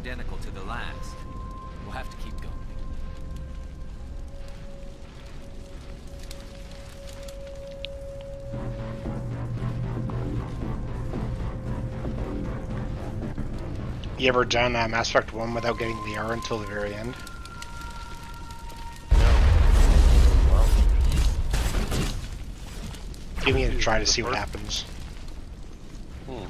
identical to the last. We'll have to keep going. You ever done Mass Effect 1 without getting the R until the very end? Well, Give me a try to see what happens. Hmm.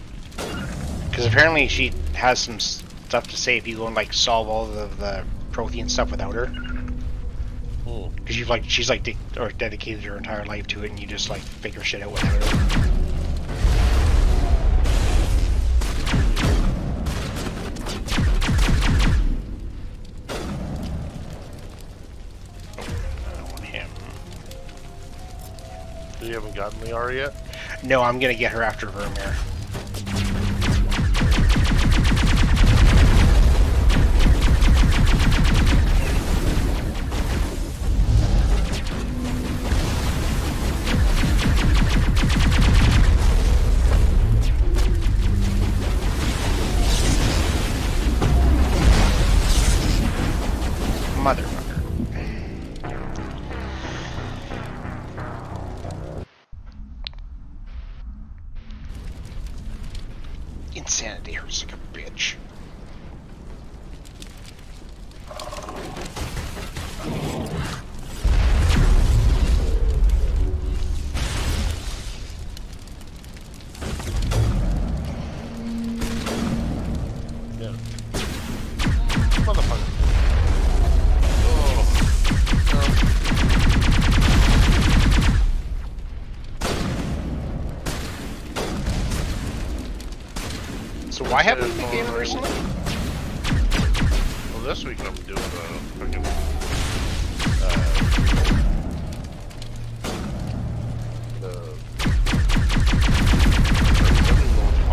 Because apparently she has some stuff to say if you go and like solve all of the Prothean stuff without her. Because you've like she's like dedicated her entire life to it, and you just like figure shit out without her. So you haven't gotten the R yet? No, I'm gonna get her after Vermeer. Motherfucker. Insanity hurts like a bitch. Yeah. Motherfucker. So why haven't we game recently? Well, this week I'm doing fucking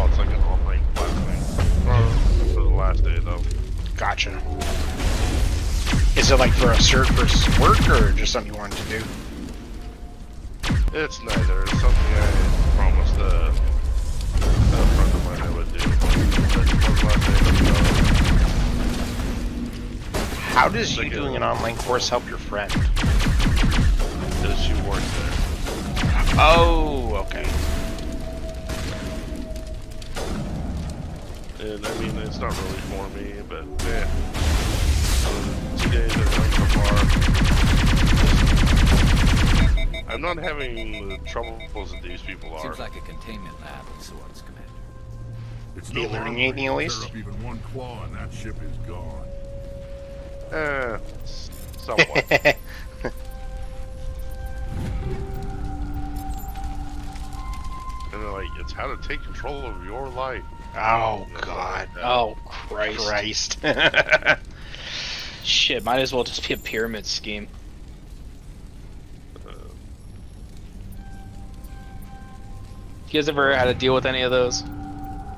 it's like an online class thing. For the last day though. Gotcha. Is it like for a cert versus work, or just something you wanted to do? It's neither. It's something I promised a friend of mine I would do. How does you doing an online course help your friend? Because she works there. Oh, okay. And I mean, it's not really for me, but yeah. 2 days I've done so far. I'm not having the troubles that these people are. Seems like a containment lab of sorts, Commander. It's Are you no learning longer anything at least? tear up even one claw and that ship is gone. Somewhat. And they're like, it's how to take control of your life. Oh god. Oh, Christ. Shit, might as well just be a pyramid scheme. You guys ever had to deal with any of those?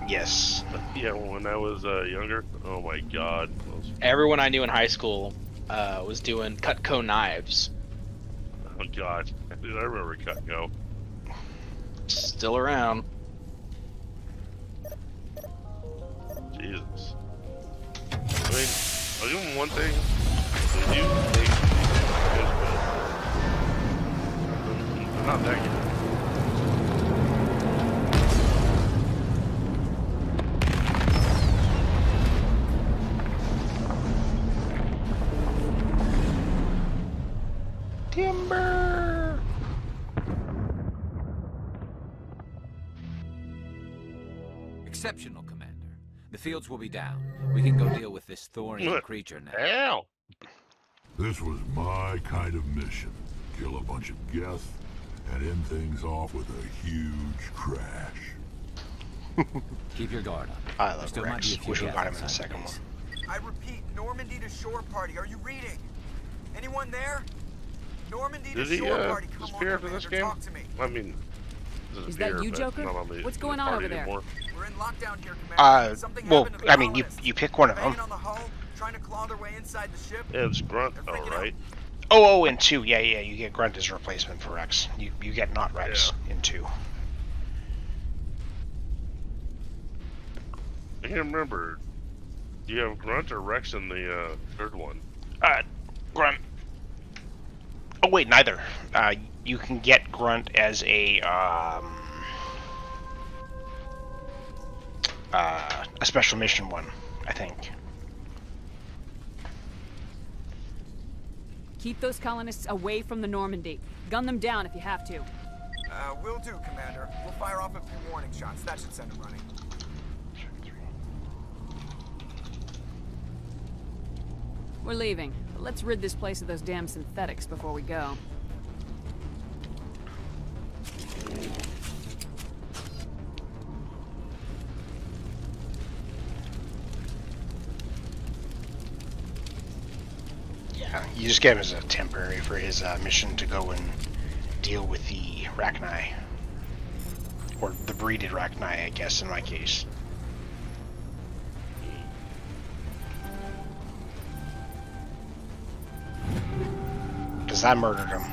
Yes. Yeah, when I was younger, oh my god. Everyone I knew in high school was doing Cutco knives. Oh god. Dude, I remember Cutco. Still around. Jesus. I mean, I'll give them one thing. They do make good, but they're not that good. Timber. Exceptional, Commander. The fields will be down. We can go deal with this thorny creature now. Ow! This was my kind of mission. Kill a bunch of Geth and end things off with a huge crash. Keep your guard up. I love Still might Rex. be a few Wish we Geth got him in the inside second base. one. I repeat, Normandy to shore party. Are you reading? Anyone there? Normandy Did to he shore party. Come disappear on, after this Commander, game? talk to me. I mean, Is that you, but Joker? not on the, What's going the on party over there? anymore. We're in lockdown here, Commander. Something Well, happened to the I mean, you colonists. pick one of them. Banging on the hull, trying to claw their way inside the ship. Yeah, it's Grunt, They're freaking alright. Oh, and 2. Yeah, you get Grunt as a replacement for Rex. You get not Rex in 2. I can't remember. Do you have Grunt or Rex in the third one? Grunt. Oh wait, neither. You can get Grunt as a special mission one, I think. Keep those colonists away from the Normandy. Gun them down if you have to. Will do, Commander. We'll fire off a few warning shots. That should send them running. We're leaving, but let's rid this place of those damn synthetics before we go. Yeah, you just get him as a temporary for his mission to go and deal with the Rachni. Or the breeded Rachni, I guess, in my case. Because I murdered him.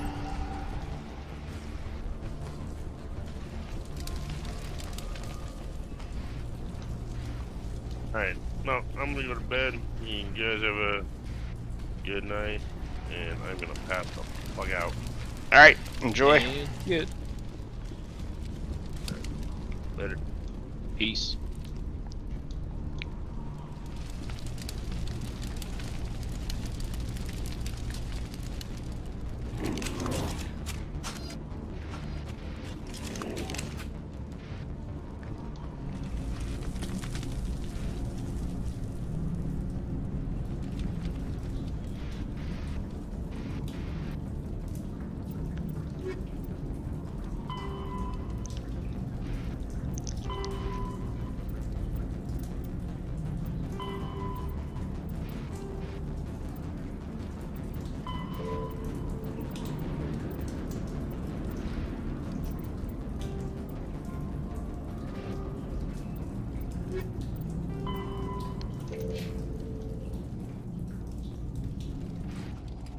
Alright, no, I'm gonna go to bed. You guys have a good night, and I'm gonna pass the fuck out. Alright, enjoy. Good. Later. Peace.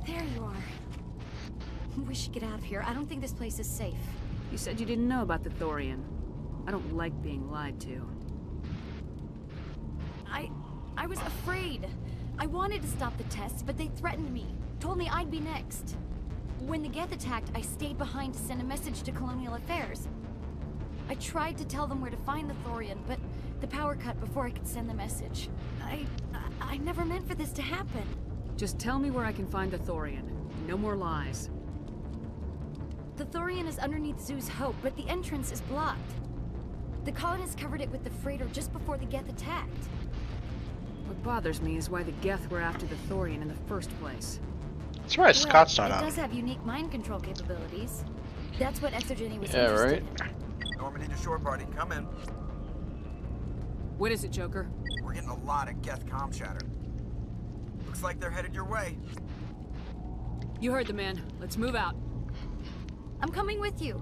There you are. We should get out of here. I don't think this place is safe. You said you didn't know about the Thorian. I don't like being lied to. I was afraid. I wanted to stop the tests, but they threatened me. Told me I'd be next. When the Geth attacked, I stayed behind to send a message to Colonial Affairs. I tried to tell them where to find the Thorian, but the power cut before I could send the message. I never meant for this to happen. Just tell me where I can find the Thorian. No more lies. The Thorian is underneath Zoo's Hope, but the entrance is blocked. The colonists covered it with the freighter just before the Geth attacked. What bothers me is why the Geth were after the Thorian in the first place. That's right, Scott's not it on. does have unique mind control capabilities. That's what Exogeny was Yeah, interested right? in. Normandy to shore party, come in. What is it, Joker? We're getting a lot of Geth comm chatter. Looks like they're headed your way. You heard the man. Let's move out. I'm coming with you.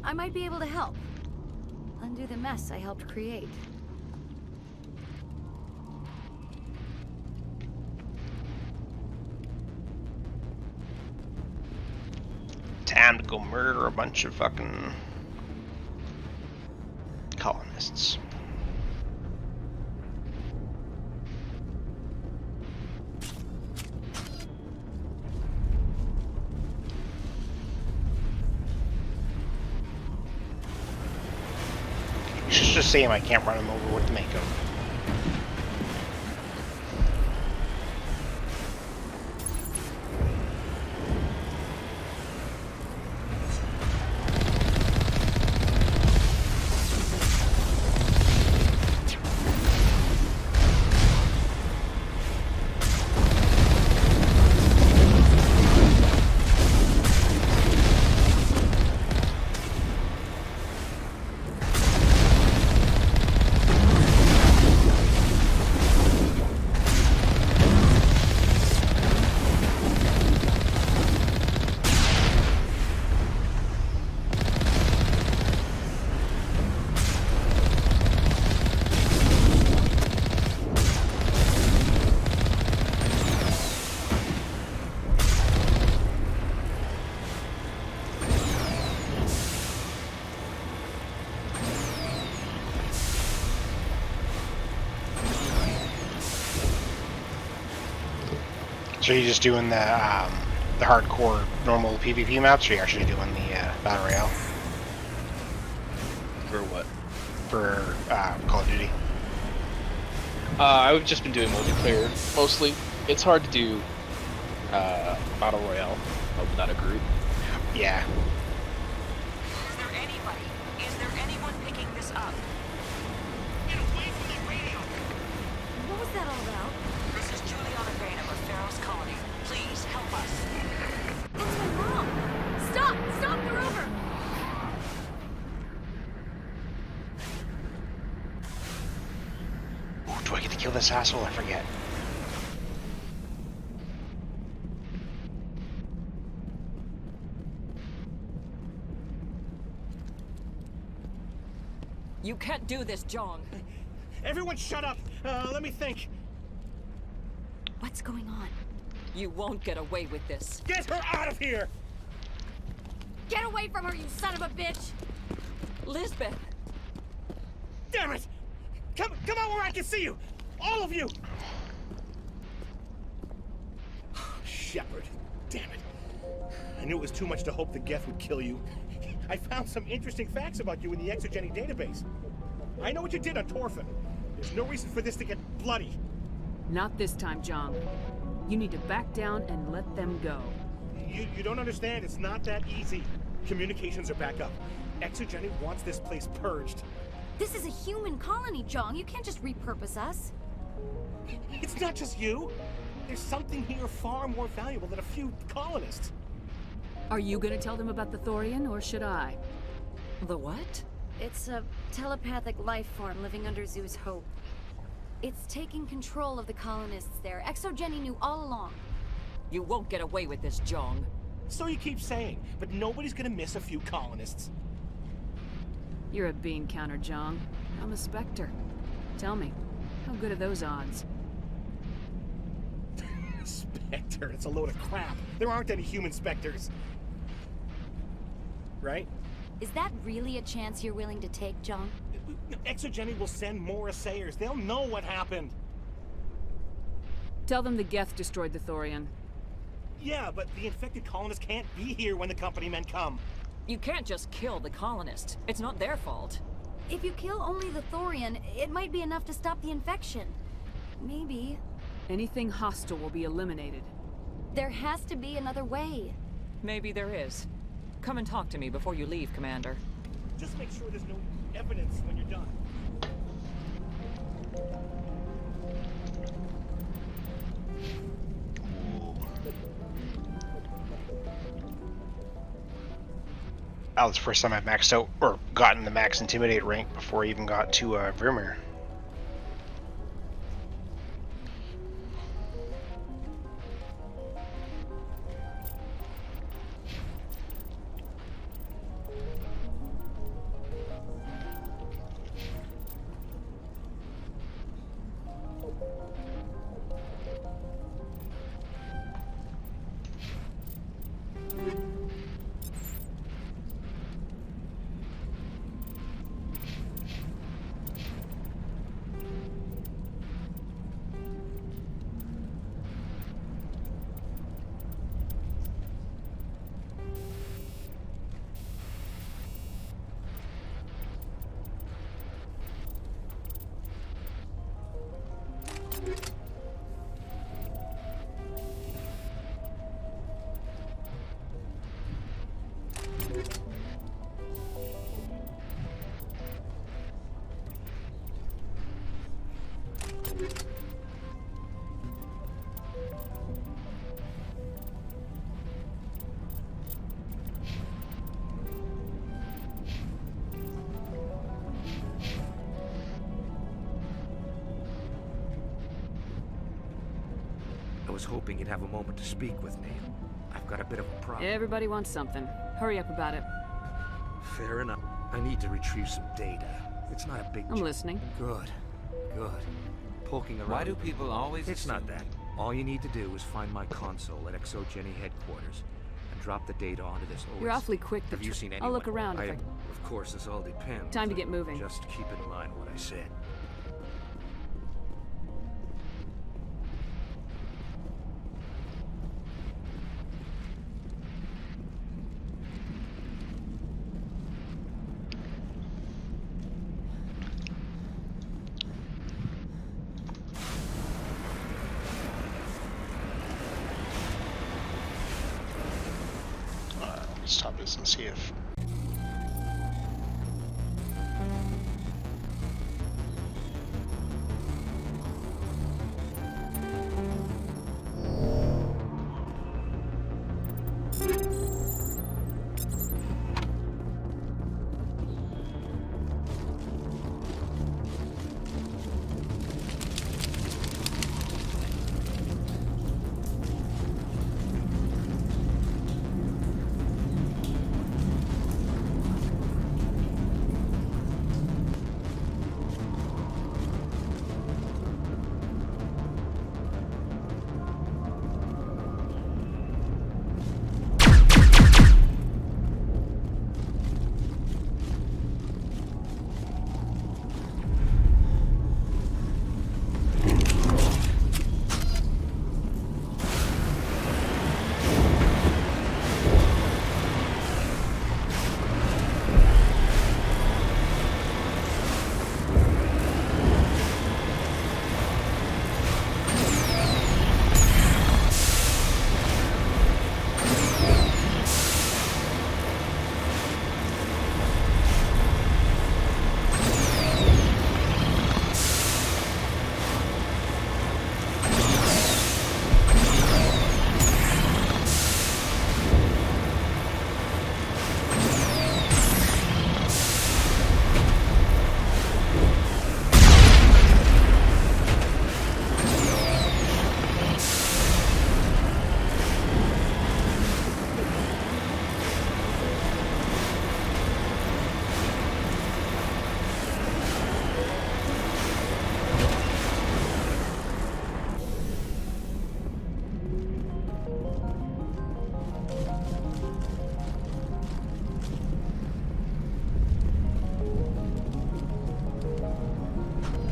I might be able to help. Undo the mess I helped create. Time to go murder a bunch of fucking colonists. You should just say him I can't run him over with the Mako. So you're just doing the hardcore normal PvP maps, or are you actually doing the Battle Royale? For what? For Call of Duty? I've just been doing multiplayer mostly. It's hard to do Battle Royale without a group. Yeah. Is there anybody? Is there anyone picking this up? Get away from the radio! What was that all about? This is Juliana Bainham of Pharaoh's Colony. Please help us. That's my mom! Stop! Stop the rover! Ooh, do I get to kill this asshole? I forget. You can't do this, Jong. Everyone shut up! Let me think. What's going on? You won't get away with this. Get her out of here! Get away from her, you son of a bitch! Lisbeth! Damn it! Come out where I can see you! All of you! Shepard, damn it. I knew it was too much to hope the Geth would kill you. I found some interesting facts about you in the Exogeny database. I know what you did on Torfin. There's no reason for this to get bloody. Not this time, Jong. You need to back down and let them go. You don't understand. It's not that easy. Communications are back up. Exogeny wants this place purged. This is a human colony, Jong. You can't just repurpose us. It's not just you. There's something here far more valuable than a few colonists. Are you gonna tell them about the Thorian, or should I? The what? It's a telepathic life form living under Zoo's hope. It's taking control of the colonists there. Exogeny knew all along. You won't get away with this, Jong. So you keep saying, but nobody's gonna miss a few colonists. You're a bean counter, Jong. I'm a Spectre. Tell me, how good are those odds? Spectre, it's a load of crap. There aren't any human specters. Right? Is that really a chance you're willing to take, Jong? Exogeny will send more assayers. They'll know what happened. Tell them the Geth destroyed the Thorian. Yeah, but the infected colonists can't be here when the company men come. You can't just kill the colonists. It's not their fault. If you kill only the Thorian, it might be enough to stop the infection. Maybe. Anything hostile will be eliminated. There has to be another way. Maybe there is. Come and talk to me before you leave, Commander. Just make sure there's no evidence when you're done. That was the first time I've maxed out, or gotten the max Intimidate rank before I even got to Vermeer. I was hoping you'd have a moment to speak with me. I've got a bit of a problem. Everybody wants something. Hurry up about it. Fair enough. I need to retrieve some data. It's not a big I'm listening. Good. Good. Poking around. Why do people always It's not assume- that. All you need to do is find my console at Exogeny headquarters and drop the data onto this OS. You're awfully quick, Have you seen anyone? I'll look around if I... Of course, this all depends. Time to get moving. Just keep in mind what I said. let's stop this and see if...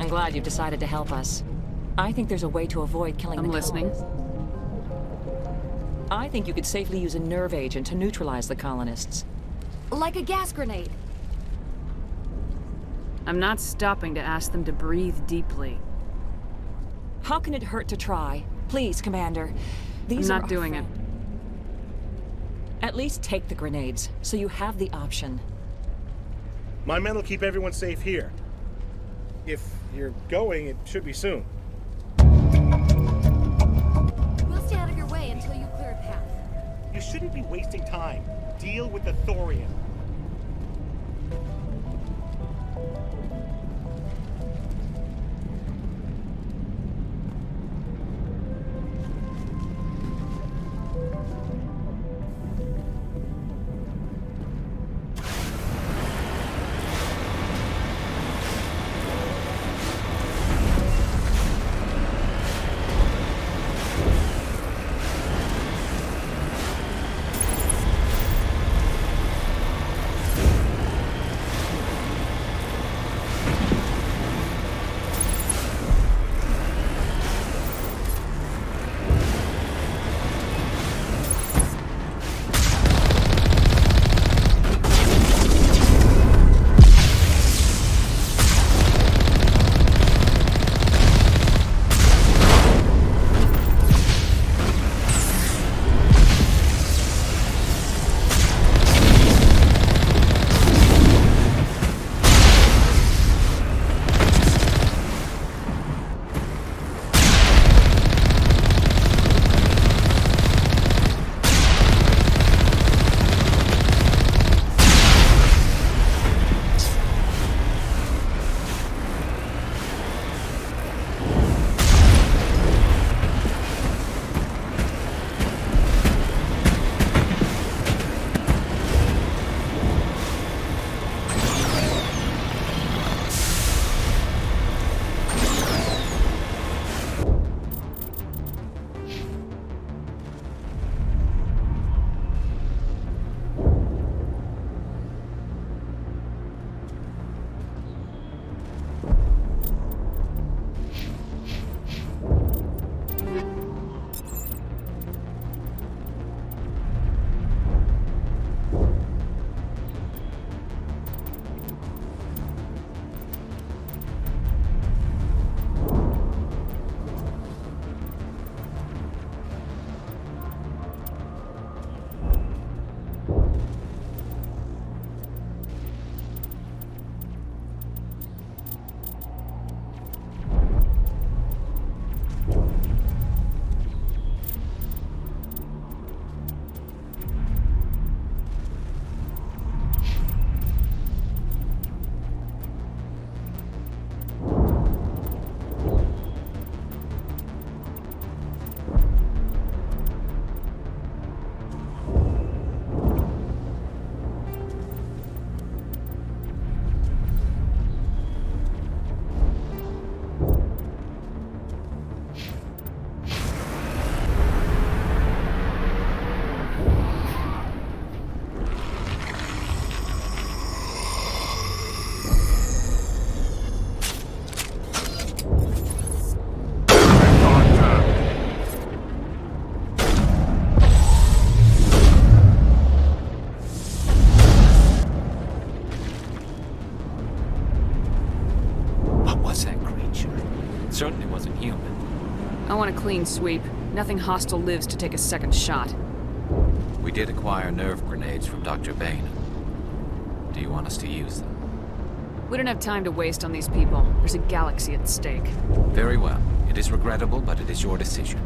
I'm glad you've decided to help us. I think there's a way to avoid killing I'm the listening. colonists. I think you could safely use a nerve agent to neutralize the colonists. Like a gas grenade. I'm not stopping to ask them to breathe deeply. How can it hurt to try? Please, Commander. These I'm are not our doing it. friend. At least take the grenades, so you have the option. My men will keep everyone safe here. If you're going, it should be soon. We'll stay out of your way until you clear a path. You shouldn't be wasting time. Deal with the Thorian. want a clean sweep. Nothing hostile lives to take a second shot. We did acquire nerve grenades from Dr. Bane. Do you want us to use them? We don't have time to waste on these people. There's a galaxy at stake. Very well. It is regrettable, but it is your decision.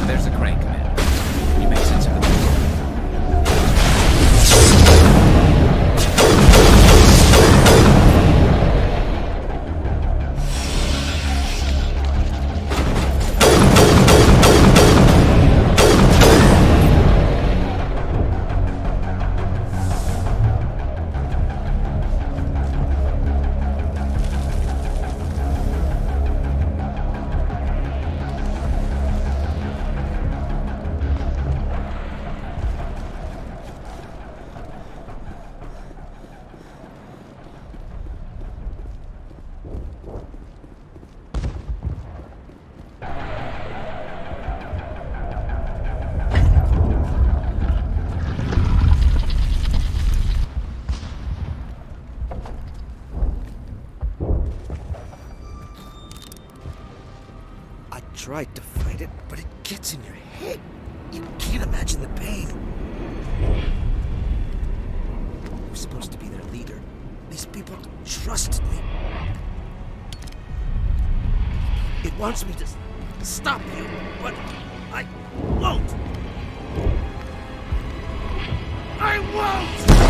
There's a crane, Commander. Can you make sense of it? Tried to fight it, but it gets in your head. You can't imagine the pain. I'm supposed to be their leader. These people trusted me. It wants me to stop you, but I won't. I won't!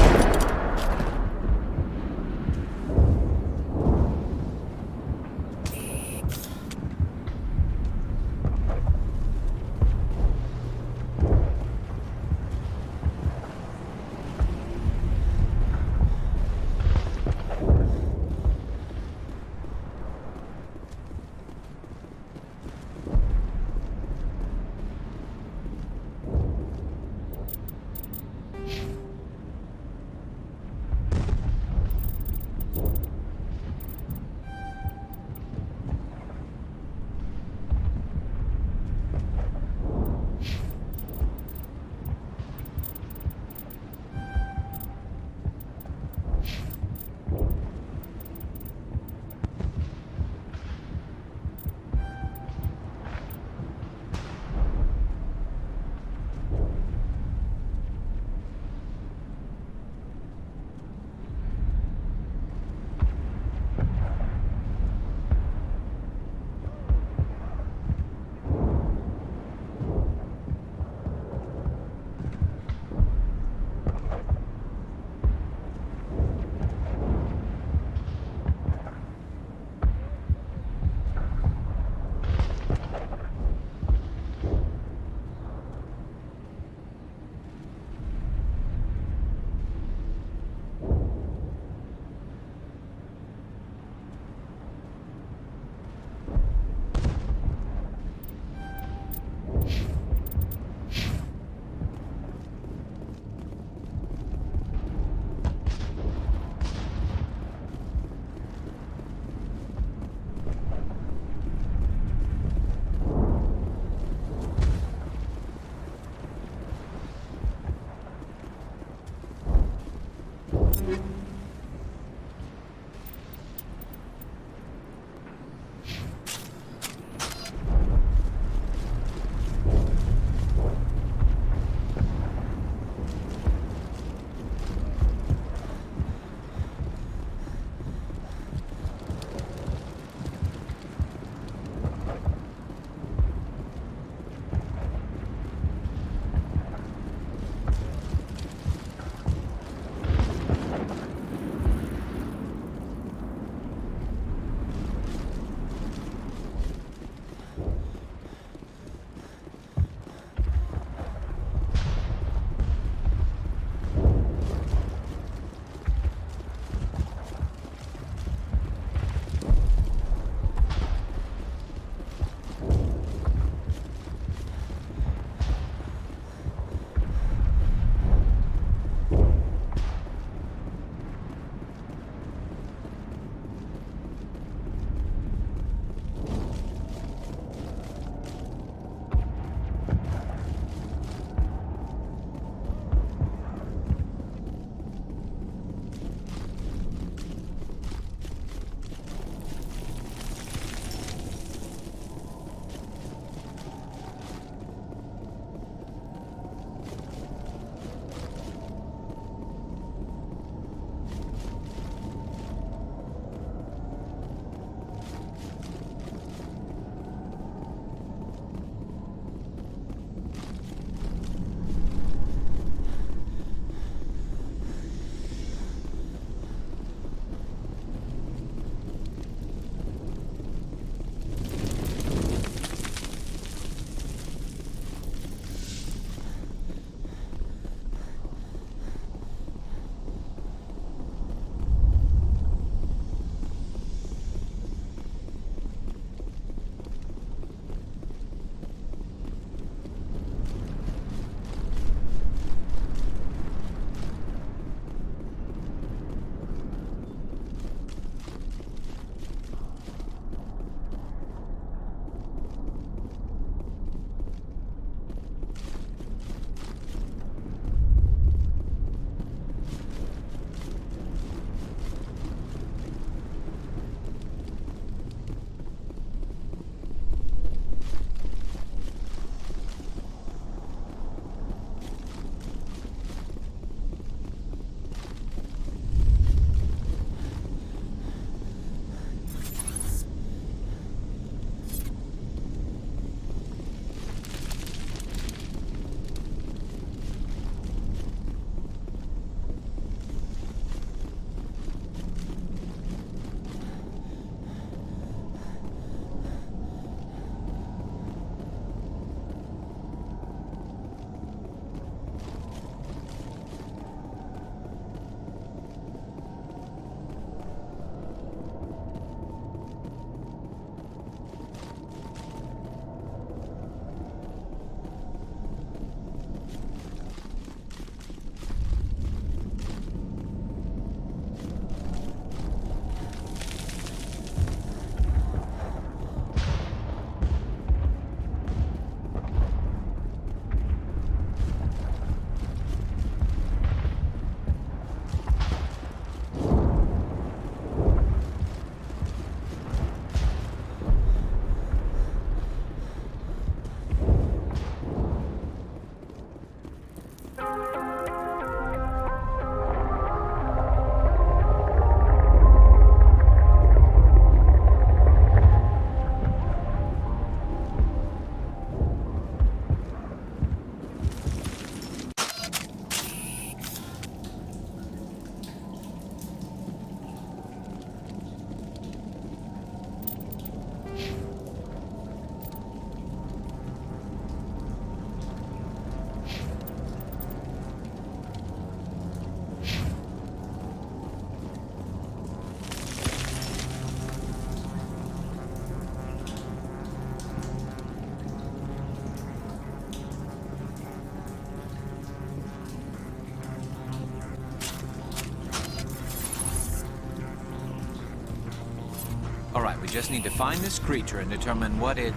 just need to find this creature and determine what it...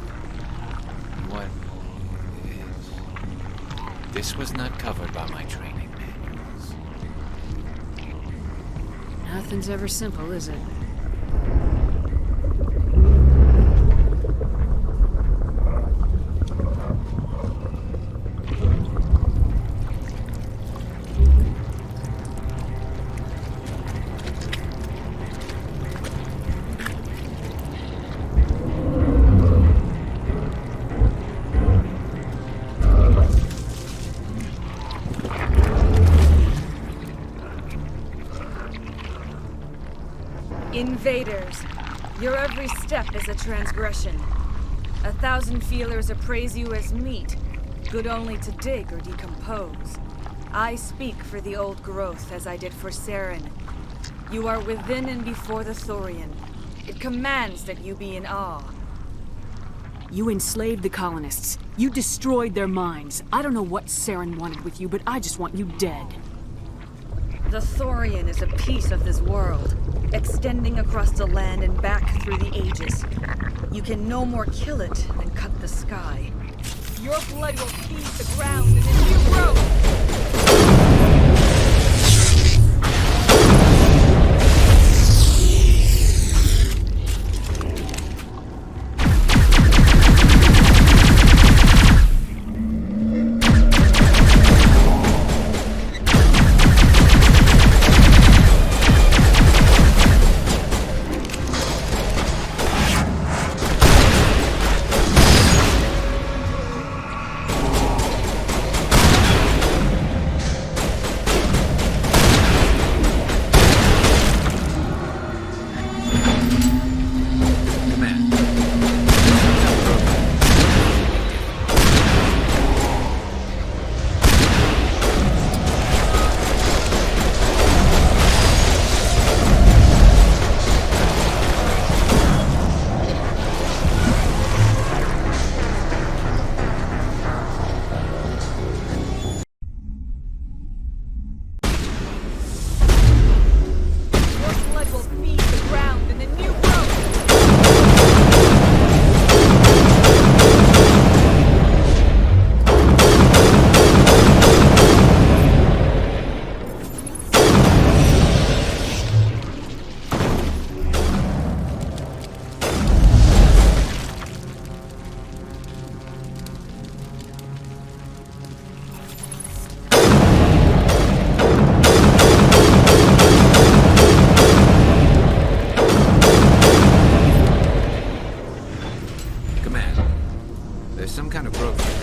what is. This was not covered by my training manuals. Nothing's ever simple, is it? Invaders, your every step is a transgression. 1,000 feelers appraise you as meat, good only to dig or decompose. I speak for the old growth as I did for Saren. You are within and before the Thorian. It commands that you be in awe. You enslaved the colonists. You destroyed their minds. I don't know what Saren wanted with you, but I just want you dead. The Thorian is a piece of this world, extending across the land and back through the ages. You can no more kill it than cut the sky. Your blood will feed the ground and then you grow! Some kind of growth.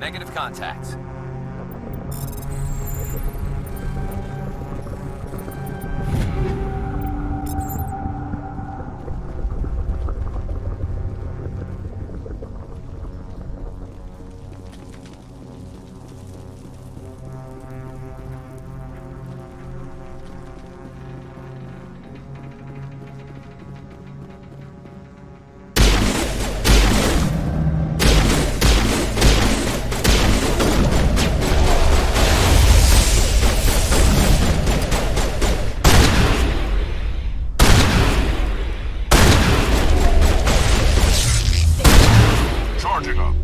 Negative contact. Charging up.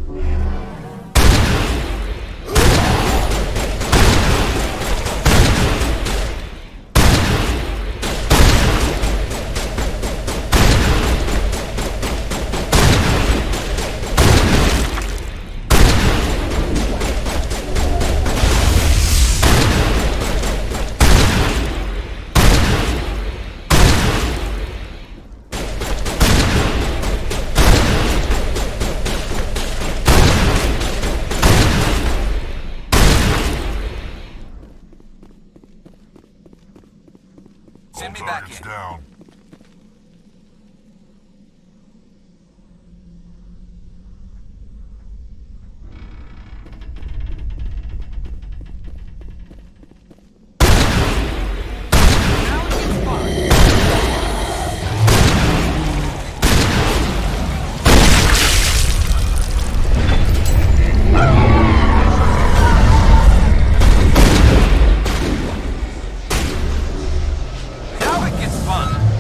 Send me back Target's in. down. Now it gets fun.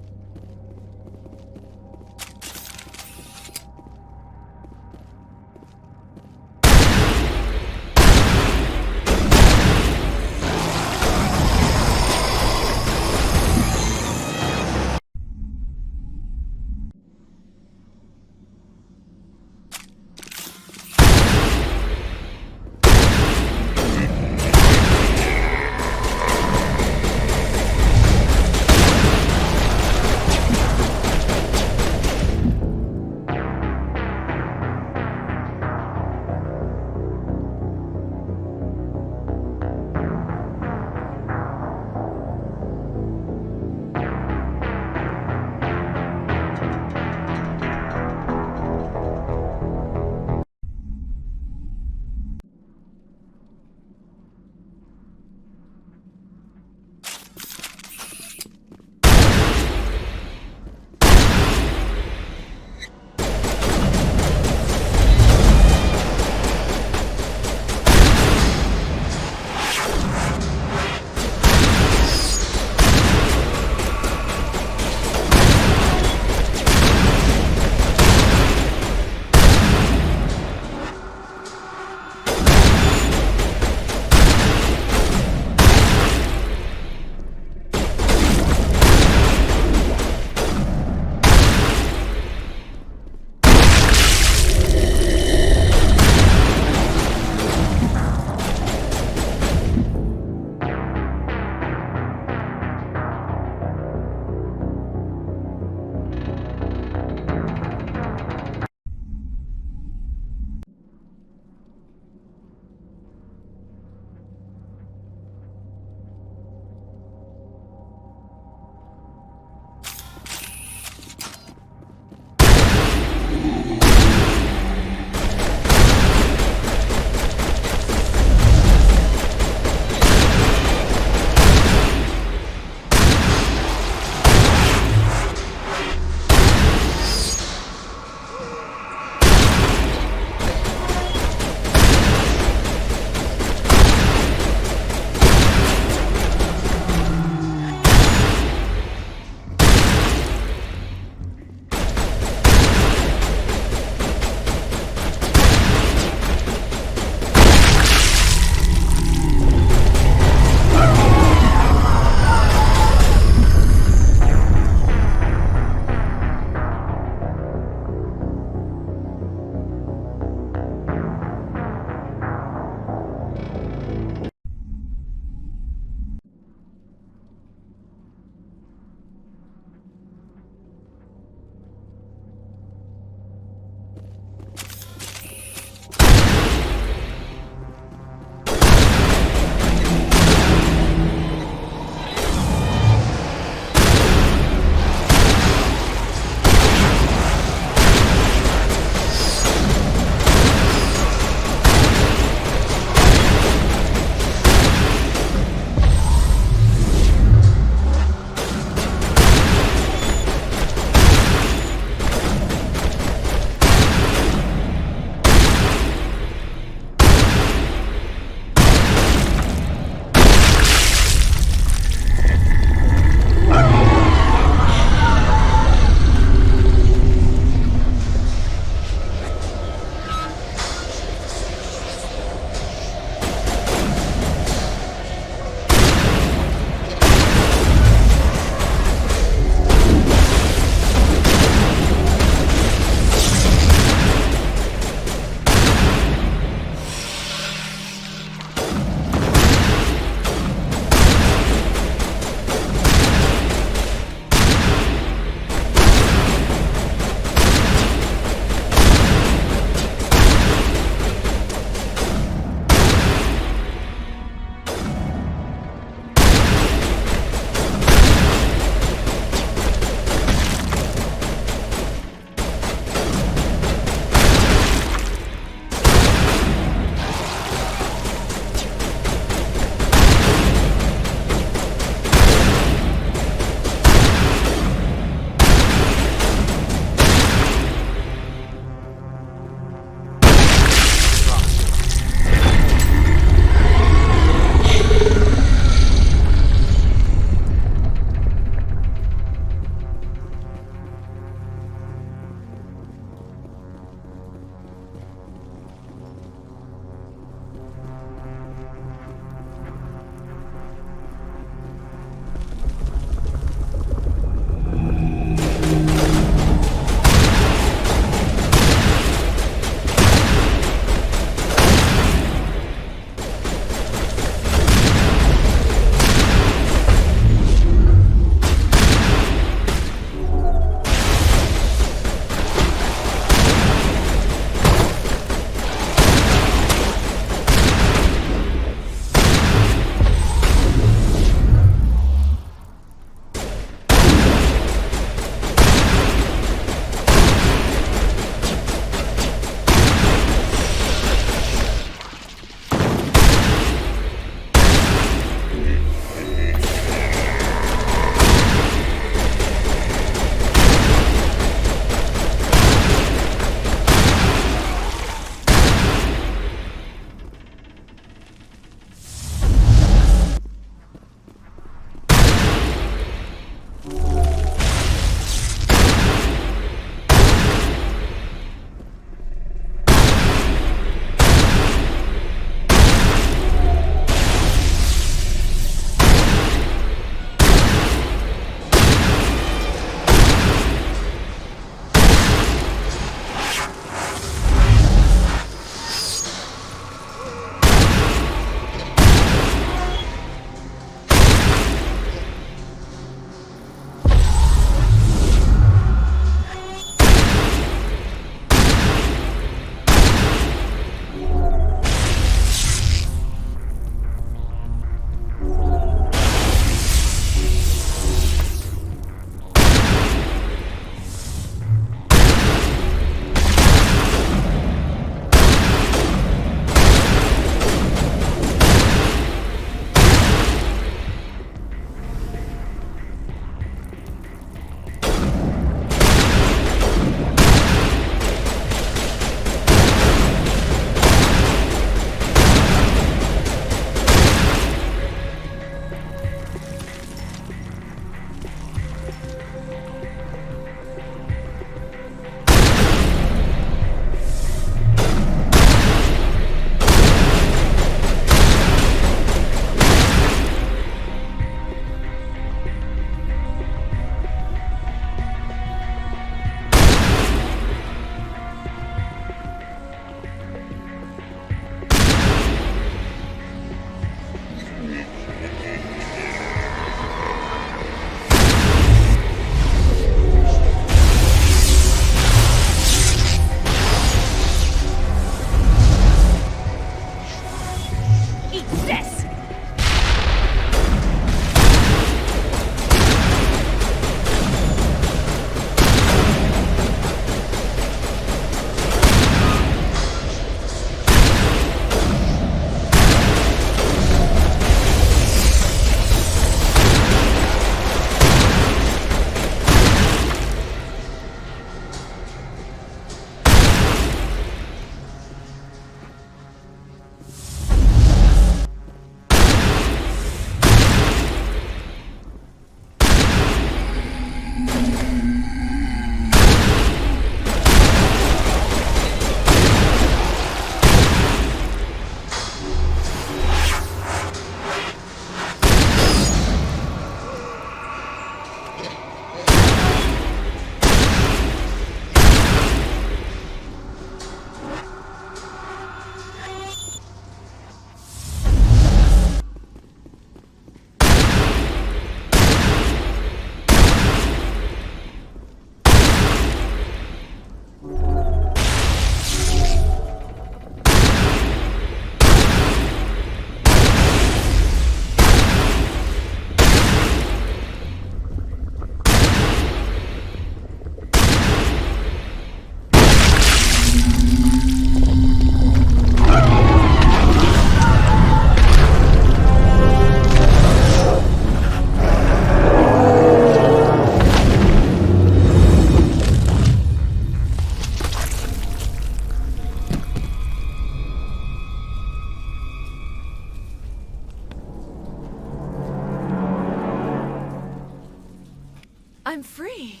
I'm free.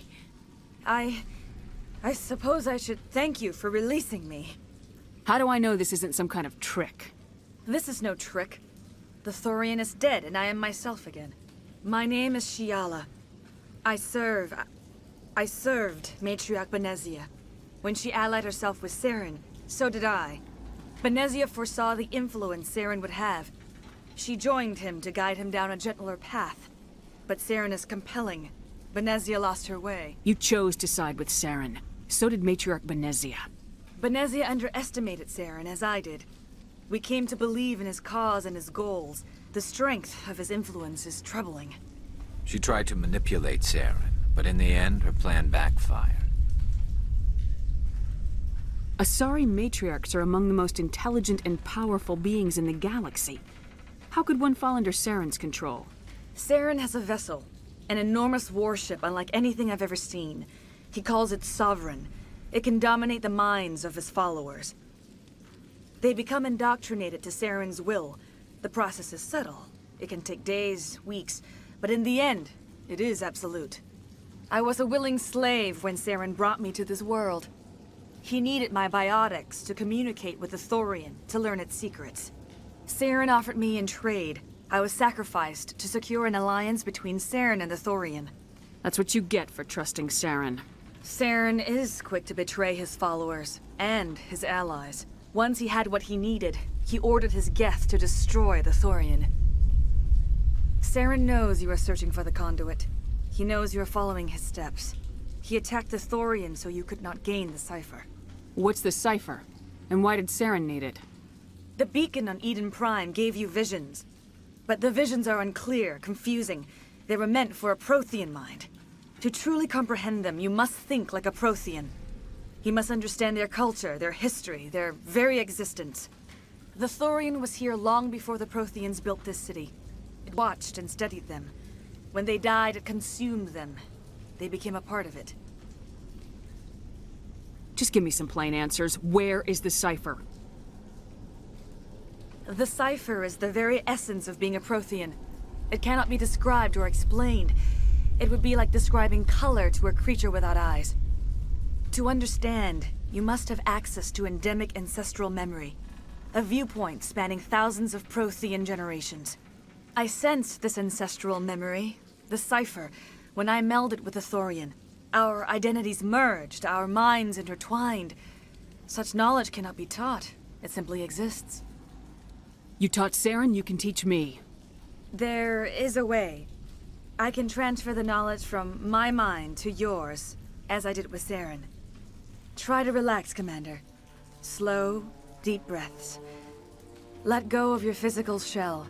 I suppose I should thank you for releasing me. How do I know this isn't some kind of trick? This is no trick. The Thorian is dead, and I am myself again. My name is Shiala. I served Matriarch Benezia. When she allied herself with Saren, so did I. Benezia foresaw the influence Saren would have. She joined him to guide him down a gentler path. But Saren is compelling. Benezia lost her way. You chose to side with Saren. So did Matriarch Benezia. Benezia underestimated Saren, as I did. We came to believe in his cause and his goals. The strength of his influence is troubling. She tried to manipulate Saren, but in the end, her plan backfired. Asari matriarchs are among the most intelligent and powerful beings in the galaxy. How could one fall under Saren's control? Saren has a vessel, an enormous warship unlike anything I've ever seen. He calls it Sovereign. It can dominate the minds of his followers. They become indoctrinated to Saren's will. The process is subtle. It can take days, weeks, but in the end, it is absolute. I was a willing slave when Saren brought me to this world. He needed my biotics to communicate with the Thorian, to learn its secrets. Saren offered me in trade. I was sacrificed to secure an alliance between Saren and the Thorian. That's what you get for trusting Saren. Saren is quick to betray his followers, and his allies. Once he had what he needed, he ordered his Geth to destroy the Thorian. Saren knows you are searching for the conduit. He knows you are following his steps. He attacked the Thorian so you could not gain the cipher. What's the cipher? And why did Saren need it? The beacon on Eden Prime gave you visions. But the visions are unclear, confusing. They were meant for a Prothean mind. To truly comprehend them, you must think like a Prothean. You must understand their culture, their history, their very existence. The Thorian was here long before the Protheans built this city. It watched and studied them. When they died, it consumed them. They became a part of it. Just give me some plain answers. Where is the cipher? The cipher is the very essence of being a Prothean. It cannot be described or explained. It would be like describing color to a creature without eyes. To understand, you must have access to endemic ancestral memory. A viewpoint spanning thousands of Prothean generations. I sensed this ancestral memory, the cipher, when I melded with the Thorian. Our identities merged, our minds intertwined. Such knowledge cannot be taught. It simply exists. You taught Saren, you can teach me. There is a way. I can transfer the knowledge from my mind to yours, as I did with Saren. Try to relax, Commander. Slow, deep breaths. Let go of your physical shell.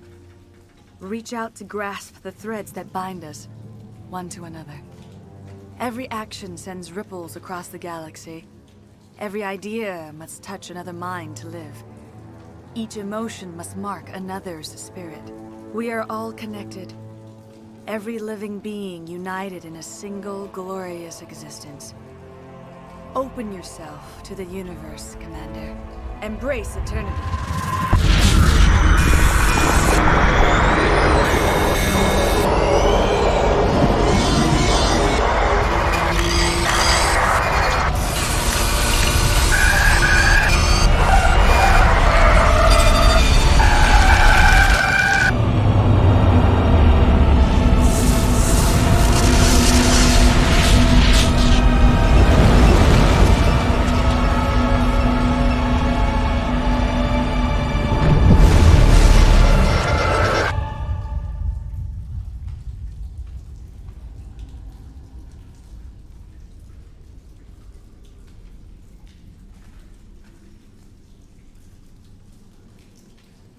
Reach out to grasp the threads that bind us, one to another. Every action sends ripples across the galaxy. Every idea must touch another mind to live. Each emotion must mark another's spirit. We are all connected. Every living being united in a single glorious existence. Open yourself to the universe, Commander. Embrace eternity.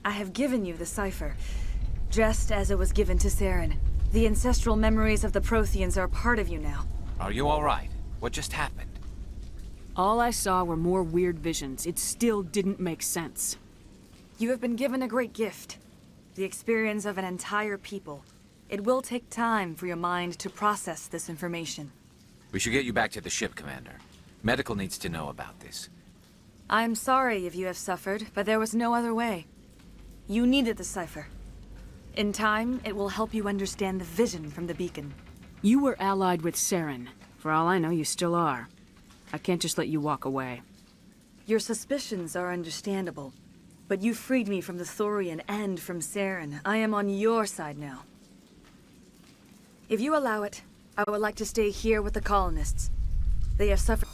I have given you the cipher, just as it was given to Saren. The ancestral memories of the Protheans are a part of you now. Are you all right? What just happened? All I saw were more weird visions. It still didn't make sense. You have been given a great gift. The experience of an entire people. It will take time for your mind to process this information. We should get you back to the ship, Commander. Medical needs to know about this. I'm sorry if you have suffered, but there was no other way. You needed the cipher. In time, it will help you understand the vision from the beacon. You were allied with Saren. For all I know, you still are. I can't just let you walk away. Your suspicions are understandable, but you freed me from the Thorian and from Saren. I am on your side now. If you allow it, I would like to stay here with the colonists. They have suffered.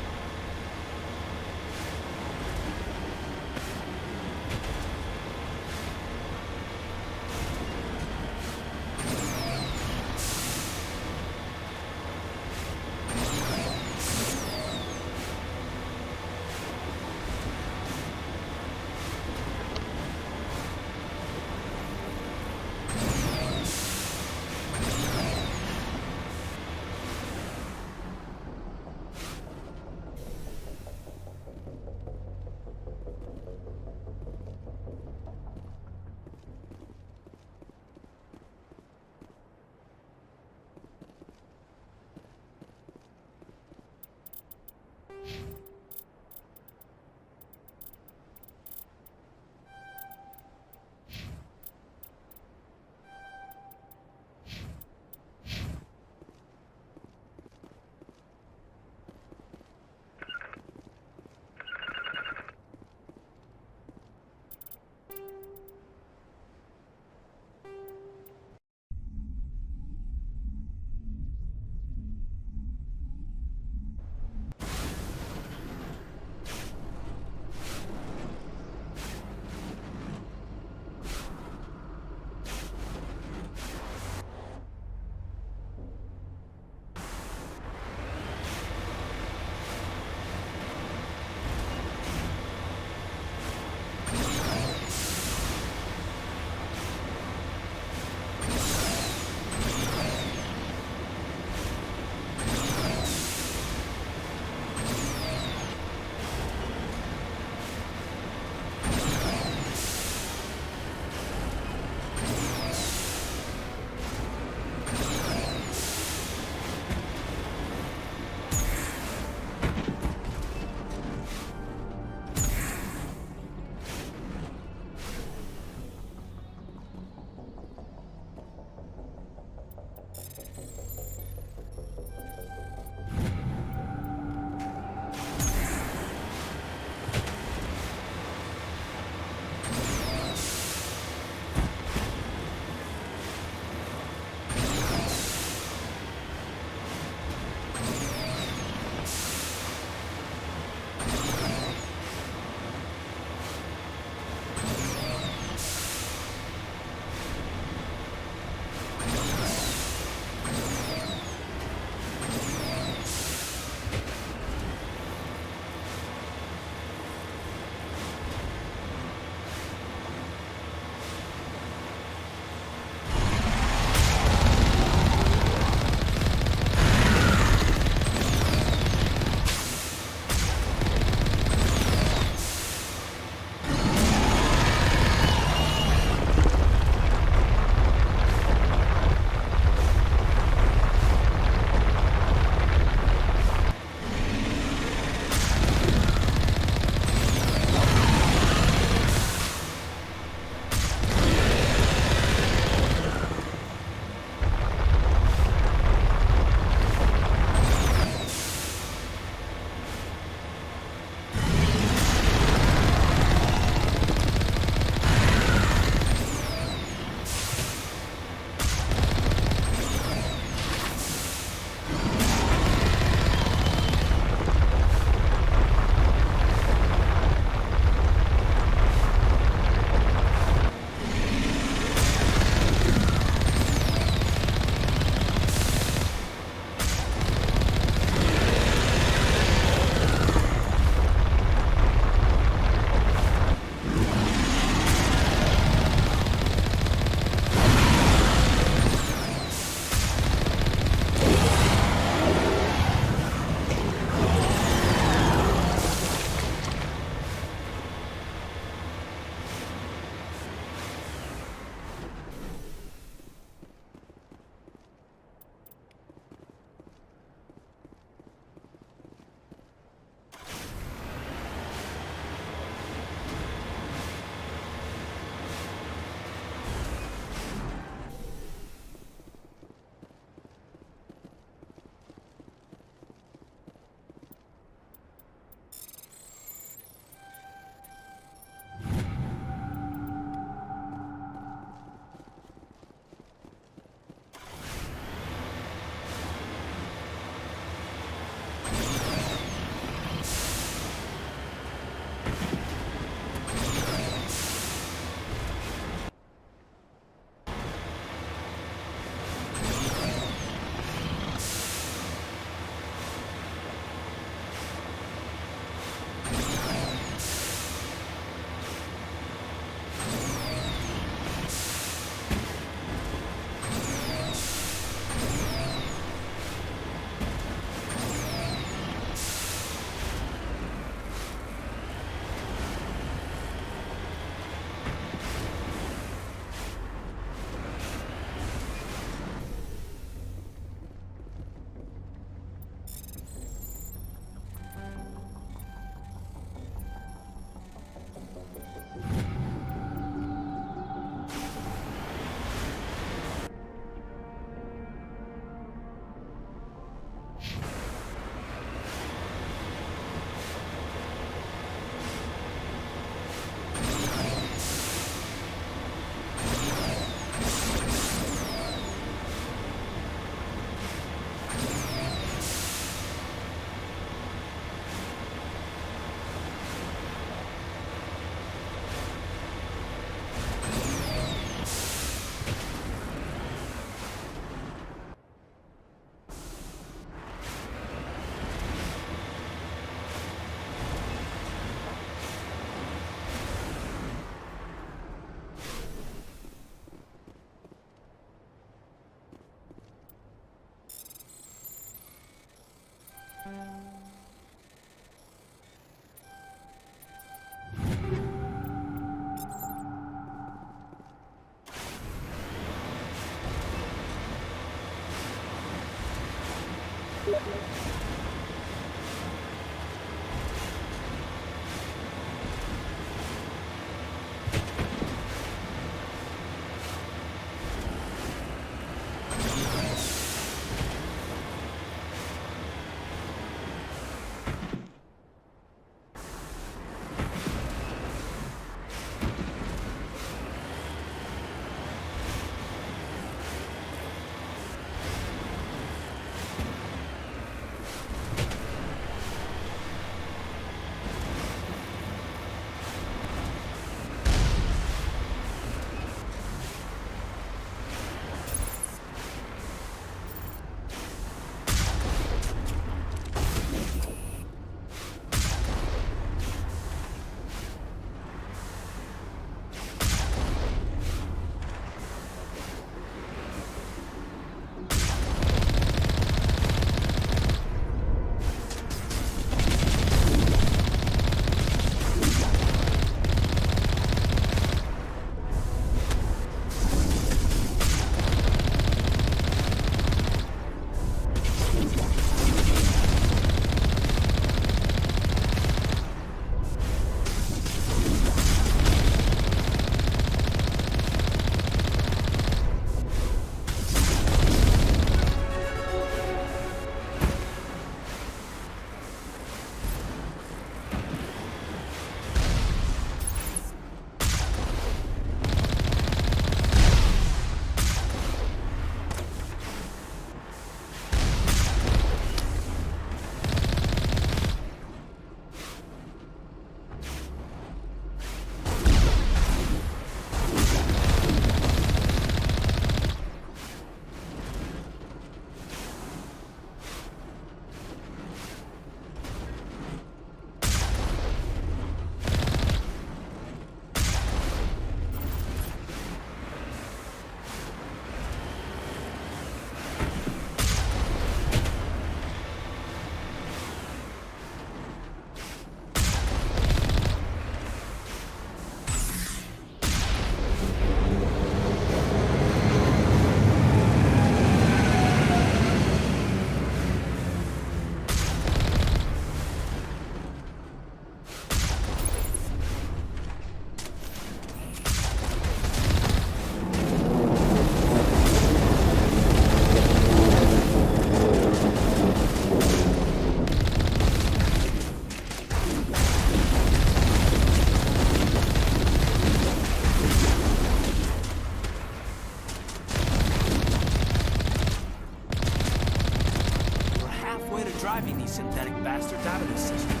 driving these synthetic bastards out of the system.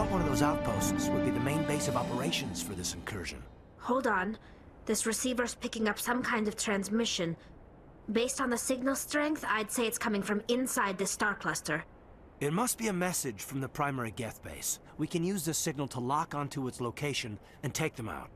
thought one of those outposts would be the main base of operations for this incursion. Hold on. This receiver's picking up some kind of transmission. Based on the signal strength, I'd say it's coming from inside this star cluster. It must be a message from the primary Geth base. We can use this signal to lock onto its location and take them out.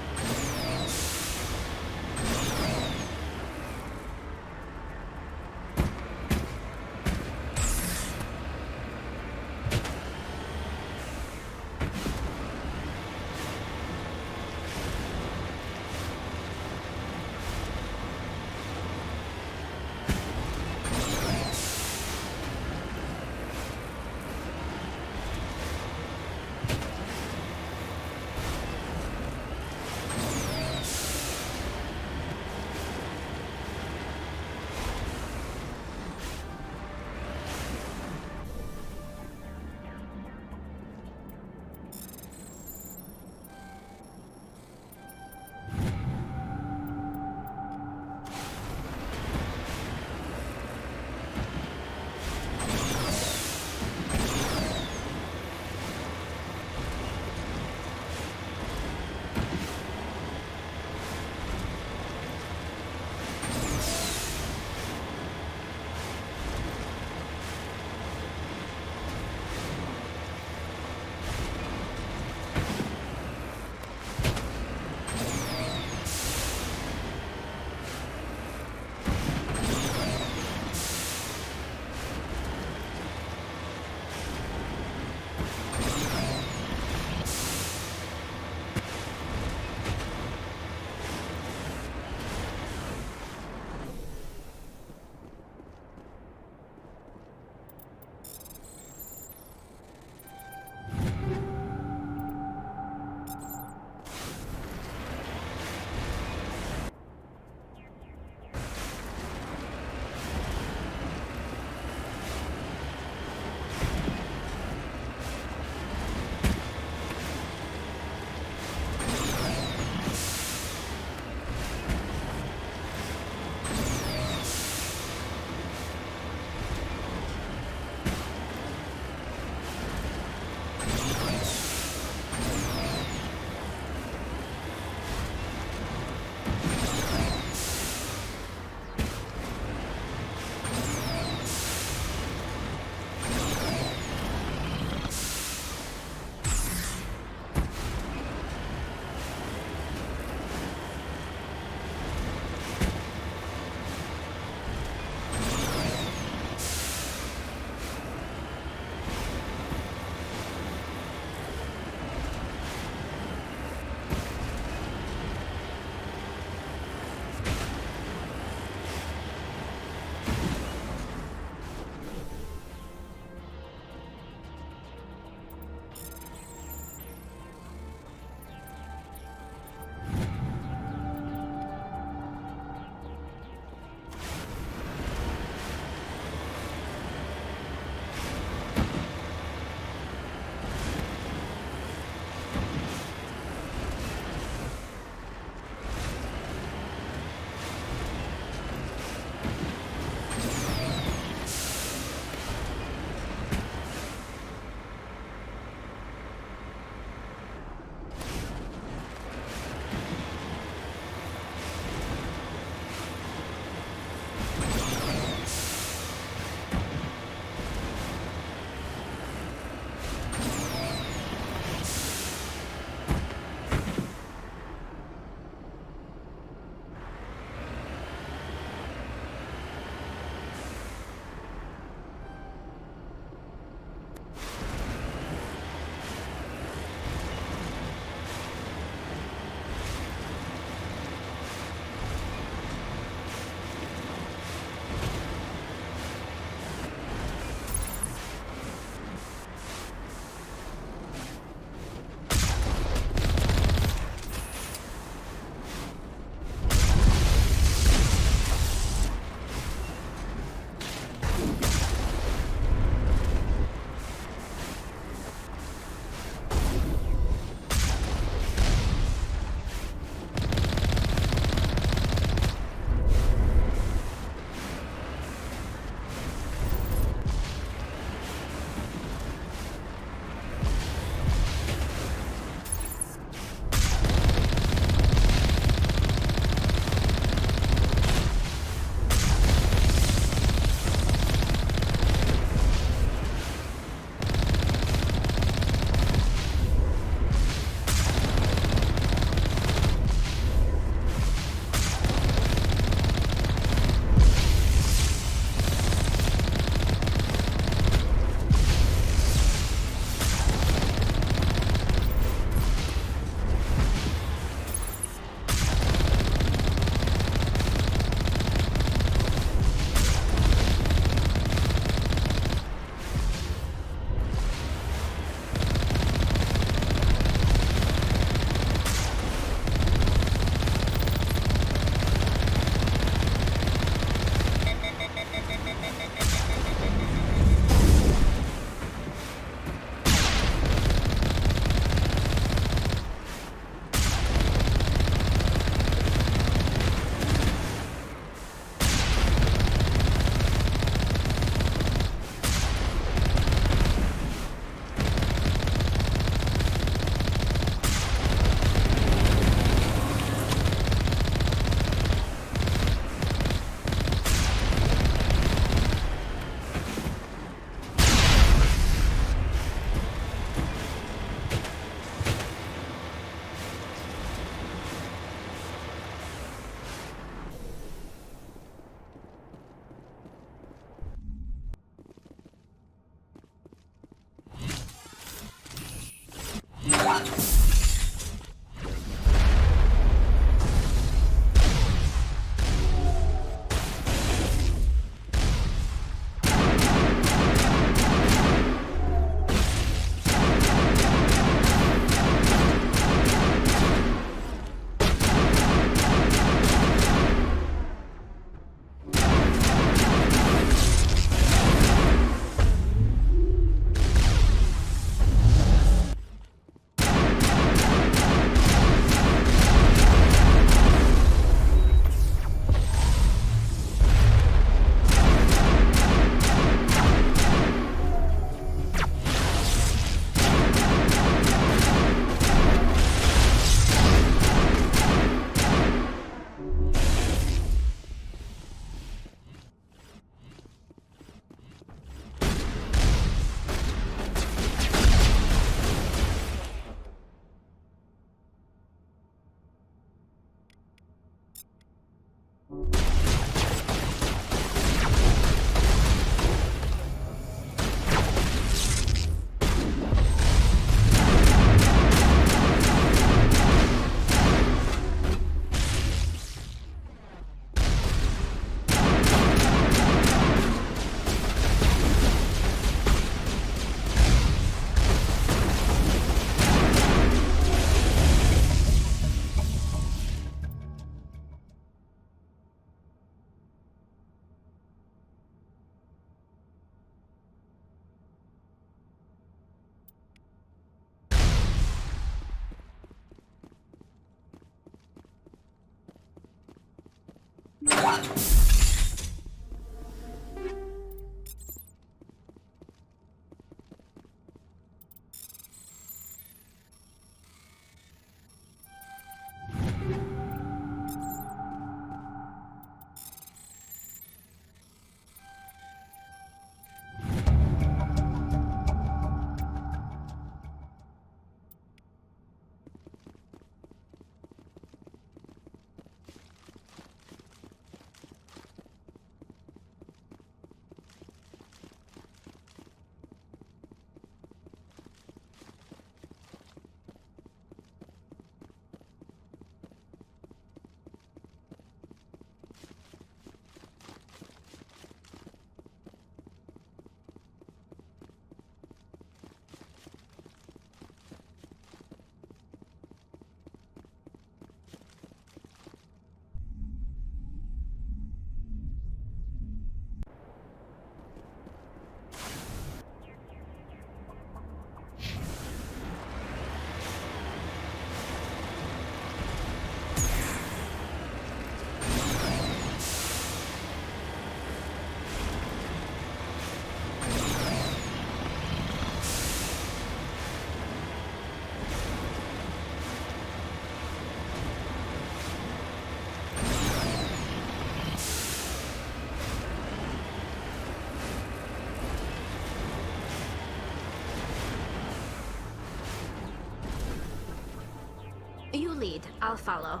You lead. I'll follow.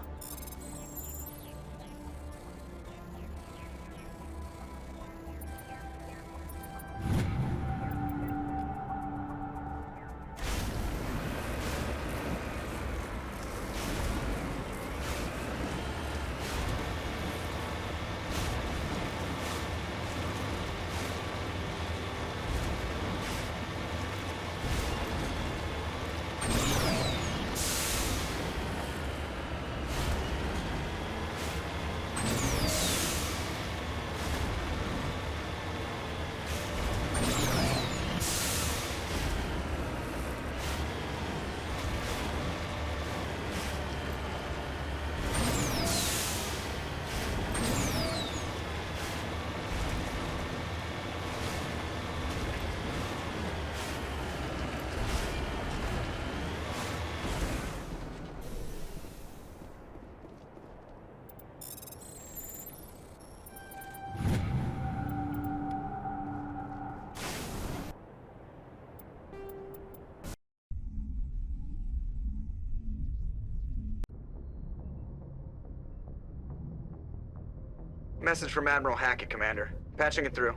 Message from Admiral Hackett, Commander. Patching it through.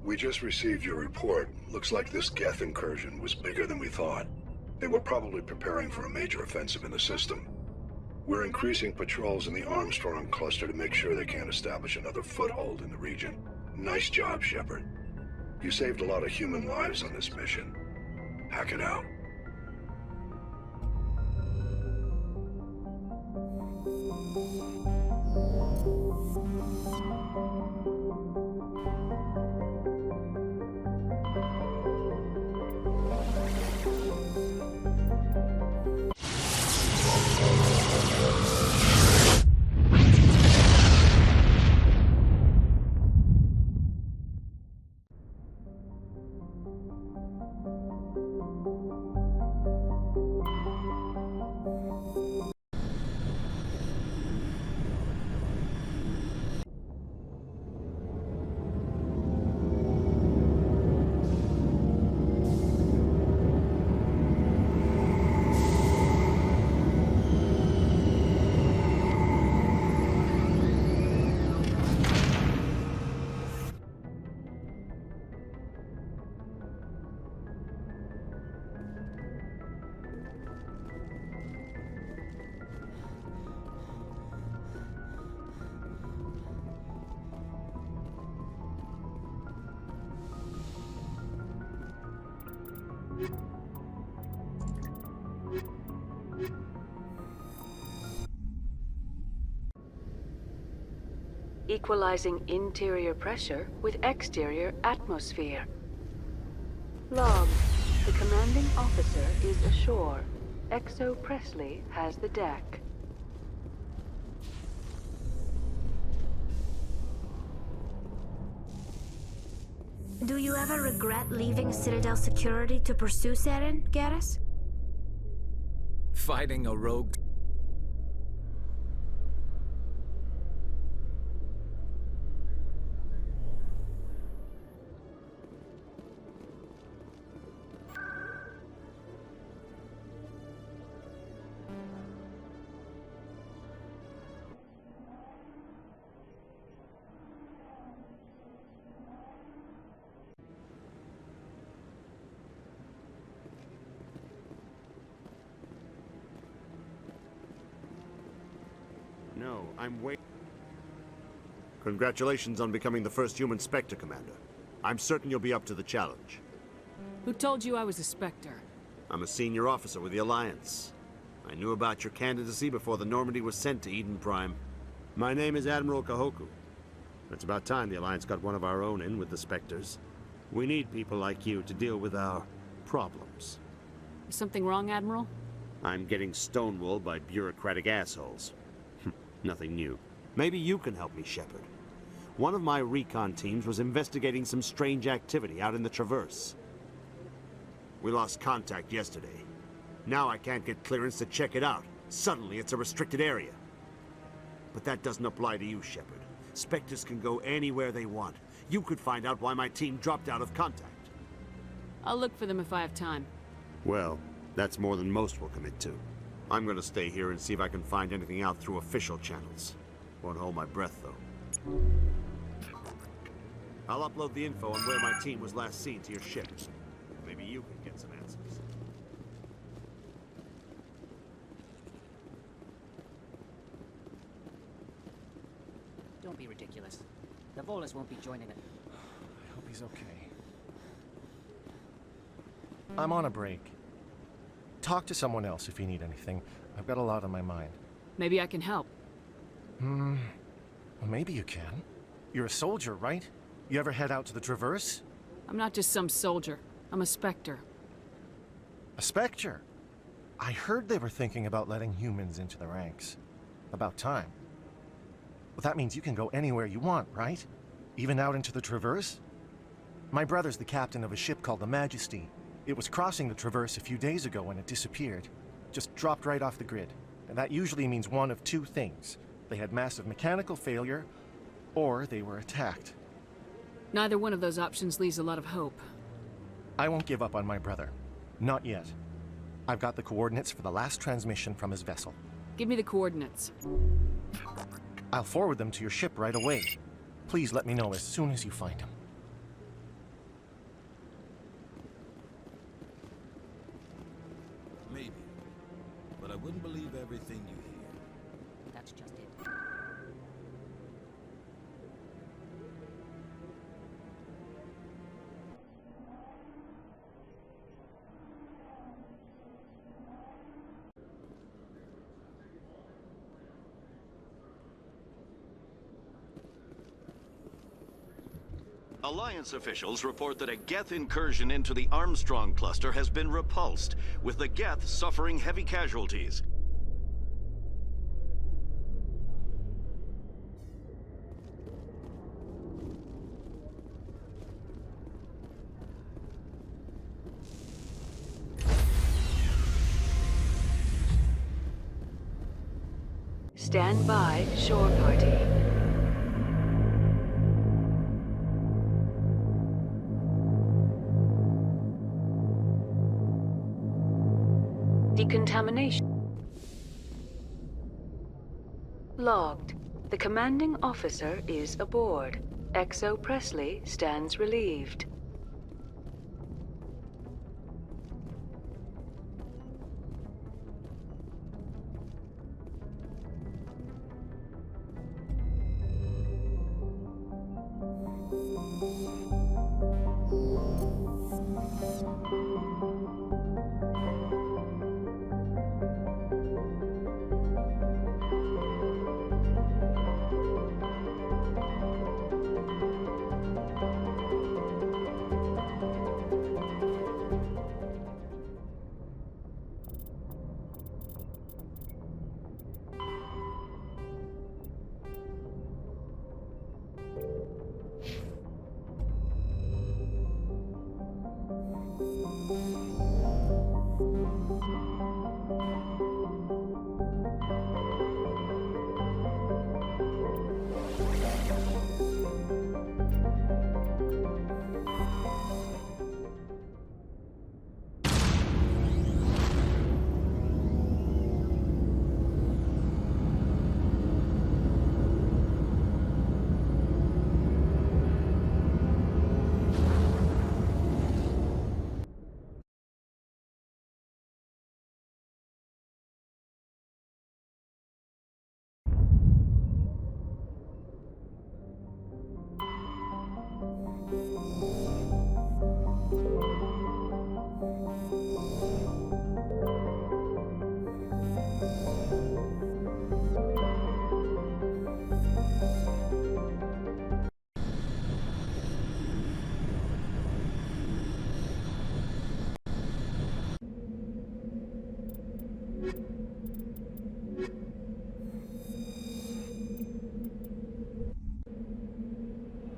We just received your report. Looks like this Geth incursion was bigger than we thought. They were probably preparing for a major offensive in the system. We're increasing patrols in the Armstrong cluster to make sure they can't establish another foothold in the region. Nice job, Shepard. You saved a lot of human lives on this mission. Hack it out. Equalizing interior pressure with exterior atmosphere. Log. The commanding officer is ashore. XO Presley has the deck. Do you ever regret leaving Citadel Security to pursue Saren, Garrus? Fighting a rogue. No, I'm waiting. Congratulations on becoming the first human Spectre, Commander. I'm certain you'll be up to the challenge. Who told you I was a Spectre? I'm a senior officer with the Alliance. I knew about your candidacy before the Normandy was sent to Eden Prime. My name is Admiral Kahoku. It's about time the Alliance got one of our own in with the Spectres. We need people like you to deal with our problems. Is something wrong, Admiral? I'm getting stonewalled by bureaucratic assholes. Nothing new. Maybe you can help me, Shepard. One of my recon teams was investigating some strange activity out in the Traverse. We lost contact yesterday. Now I can't get clearance to check it out. Suddenly it's a restricted area. But that doesn't apply to you, Shepard. Spectres can go anywhere they want. You could find out why my team dropped out of contact. I'll look for them if I have time. Well, that's more than most will commit to. I'm gonna stay here and see if I can find anything out through official channels. Won't hold my breath, though. I'll upload the info on where my team was last seen to your ship. Maybe you can get some answers. Don't be ridiculous. The Volus won't be joining it. I hope he's okay. I'm on a break. Talk to someone else if you need anything. I've got a lot on my mind. Maybe I can help. Well, maybe you can. You're a soldier, right? You ever head out to the Traverse? I'm not just some soldier. I'm a Spectre. A Spectre? I heard they were thinking about letting humans into the ranks. About time. Well, that means you can go anywhere you want, right? Even out into the Traverse? My brother's the captain of a ship called the Majesty. It was crossing the Traverse a few days ago when it disappeared. Just dropped right off the grid. And that usually means one of two things. They had massive mechanical failure, or they were attacked. Neither one of those options leaves a lot of hope. I won't give up on my brother. Not yet. I've got the coordinates for the last transmission from his vessel. Give me the coordinates. I'll forward them to your ship right away. Please let me know as soon as you find him. Wouldn't believe everything you hear. That's just it. Alliance officials report that a Geth incursion into the Armstrong cluster has been repulsed, with the Geth suffering heavy casualties. Stand by, shore party. Decontamination. Logged. The commanding officer is aboard. XO Presley stands relieved.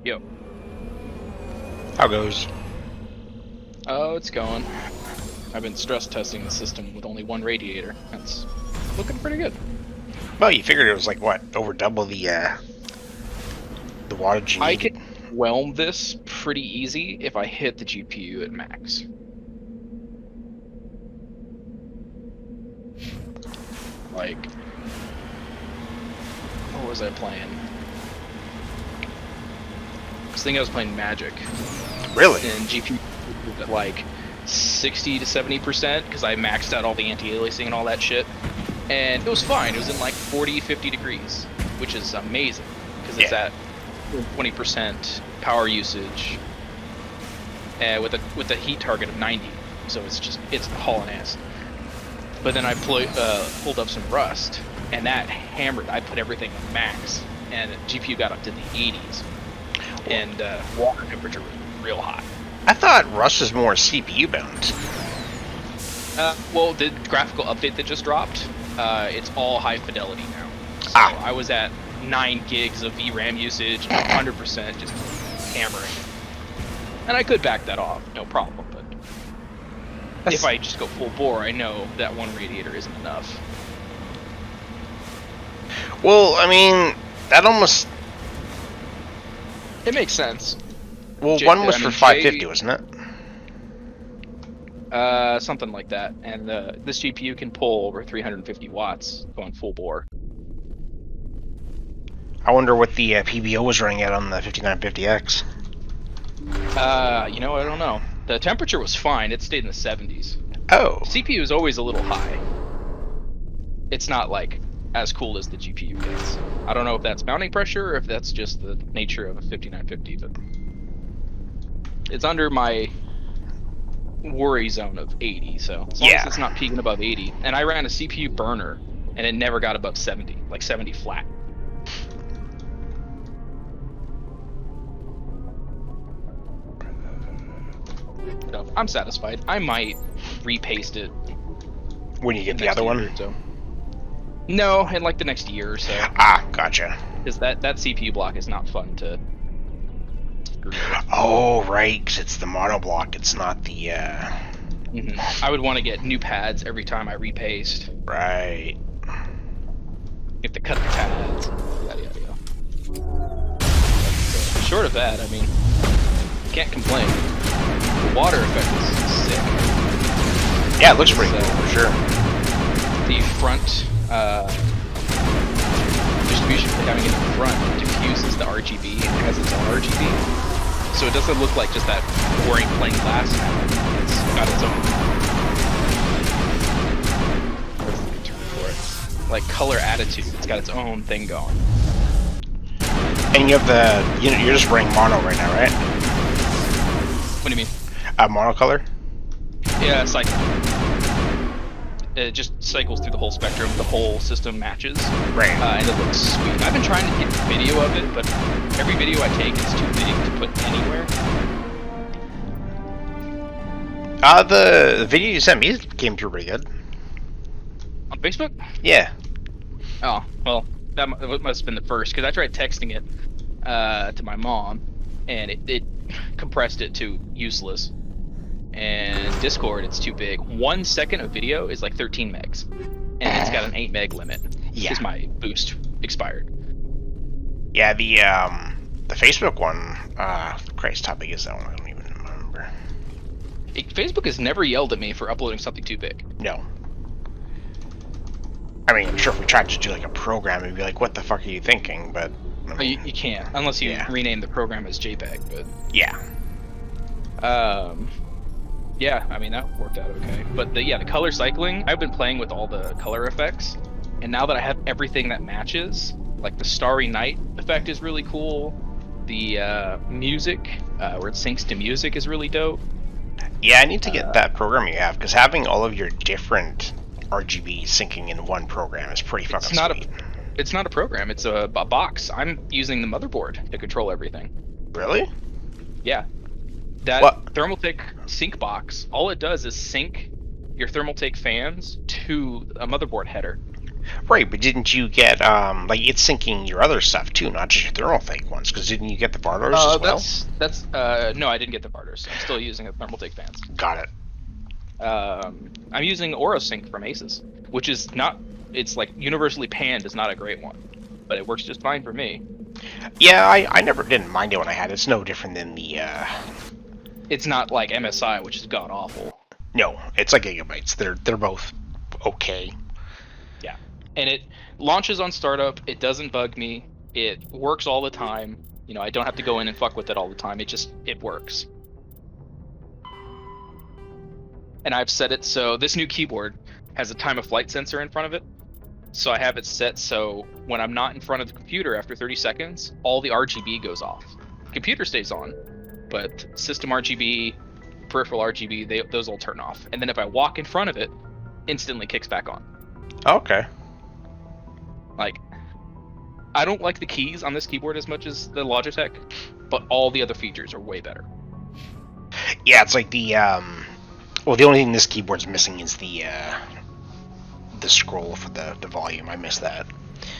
Yo. How goes? Oh, it's going. I've been stress testing the system with only one radiator. That's looking pretty good. Well, you figured it was like what, over double the wattage you need. I could whelm this pretty easy if I hit the GPU at max. Like, what was I playing? I think I was playing Magic. Really? And GPU at like 60 to 70% because I maxed out all the anti-aliasing and all that shit. And it was fine. It was in like 40, 50 degrees, which is amazing because it's at 20% power usage with a heat target of 90. So it's hauling ass. But then I pulled up some Rust, and that hammered. I put everything at max, and the GPU got up to the 80s. And water temperature was real hot. I thought Rust is more CPU bound. Well, the graphical update that just dropped, it's all high fidelity now. So I was at 9 gigs of VRAM usage, 100% just hammering. And I could back that off, no problem. But if I just go full bore, I know that one radiator isn't enough. Well, I mean, that almost... It makes sense. Well, one was for 550, wasn't it? Something like that. And this GPU can pull over 350 watts going full bore. I wonder what the PBO was running at on the 5950X. You know, I don't know. The temperature was fine. It stayed in the 70s. Oh. CPU is always a little high. it's not like as cool as the GPU gets. I don't know if that's mounting pressure or if that's just the nature of a 5950, but it's under my worry zone of 80, so as long as it's not peaking above 80. And I ran a CPU burner and it never got above 70, like 70 flat. So I'm satisfied. I might repaste it when you get the other one. So. No, in like the next year or so. Ah, gotcha. Because that CPU block is not fun to screw with. Oh, right, because it's the mono block. It's not the. I would want to get new pads every time I repaste. Right. You have to cut the pads. Yada yada yada. Short of that, I mean, can't complain. The water effect is sick. Yeah, it looks pretty cool for sure. The front distribution for having it in front diffuses the RGB. It has its own RGB, so it doesn't look like just that boring plain glass now. It's got its own. What's the term for it? Like color attitude. It's got its own thing going. And you have the you're just running mono right now, right? What do you mean? Monocolor? Yeah, it's like it just cycles through the whole spectrum. The whole system matches. Right. And it looks sweet. I've been trying to get video of it, but every video I take is too big to put anywhere. The video you sent me came through pretty good. On Facebook? Yeah. Oh, well, that must have been the first, because I tried texting it to my mom, and it compressed it to useless. And Discord, it's too big. 1 second of video is like 13 megs, and it's got an 8 meg limit. Yeah. Because my boost expired. Yeah, the Facebook one. Christ, how big is that one? I don't even remember. Facebook has never yelled at me for uploading something too big. No. I mean, I'm sure if we tried to do like a program, it'd be like, "What the fuck are you thinking?" But I mean, you can't unless you rename the program as JPEG. But yeah. Yeah, I mean, that worked out okay. But the color cycling, I've been playing with all the color effects, and now that I have everything that matches, like the Starry Night effect is really cool. The music, where it syncs to music, is really dope. Yeah, I need to get that program you have, because having all of your different RGB syncing in one program is pretty fucking sweet. It's not a program, it's a box. I'm using the motherboard to control everything. Really? Yeah. That Thermaltake sync box, all it does is sync your Thermaltake fans to a motherboard header. Right, but didn't you get, like, it's syncing your other stuff too, not just your Thermaltake ones, because didn't you get the Barders as well? No, I didn't get the Barders. I'm still using the Thermaltake fans. Got it. I'm using AuraSync from Asus, which is not, it's like universally panned is not a great one, but it works just fine for me. Yeah, I never didn't mind it when I had it. It's no different than the, It's not like MSI, which is god-awful. No, it's like Gigabytes. They're both okay. Yeah, and it launches on startup. It doesn't bug me. It works all the time. You know, I don't have to go in and fuck with it all the time. It works. And I've set it so this new keyboard has a time of flight sensor in front of it. So I have it set so when I'm not in front of the computer after 30 seconds, all the RGB goes off. The computer stays on, but system RGB, peripheral RGB, those all turn off. And then if I walk in front of it, instantly kicks back on. Okay. Like, I don't like the keys on this keyboard as much as the Logitech, but all the other features are way better. Yeah, it's like the well, the only thing this keyboard's missing is the scroll for the volume. I miss that.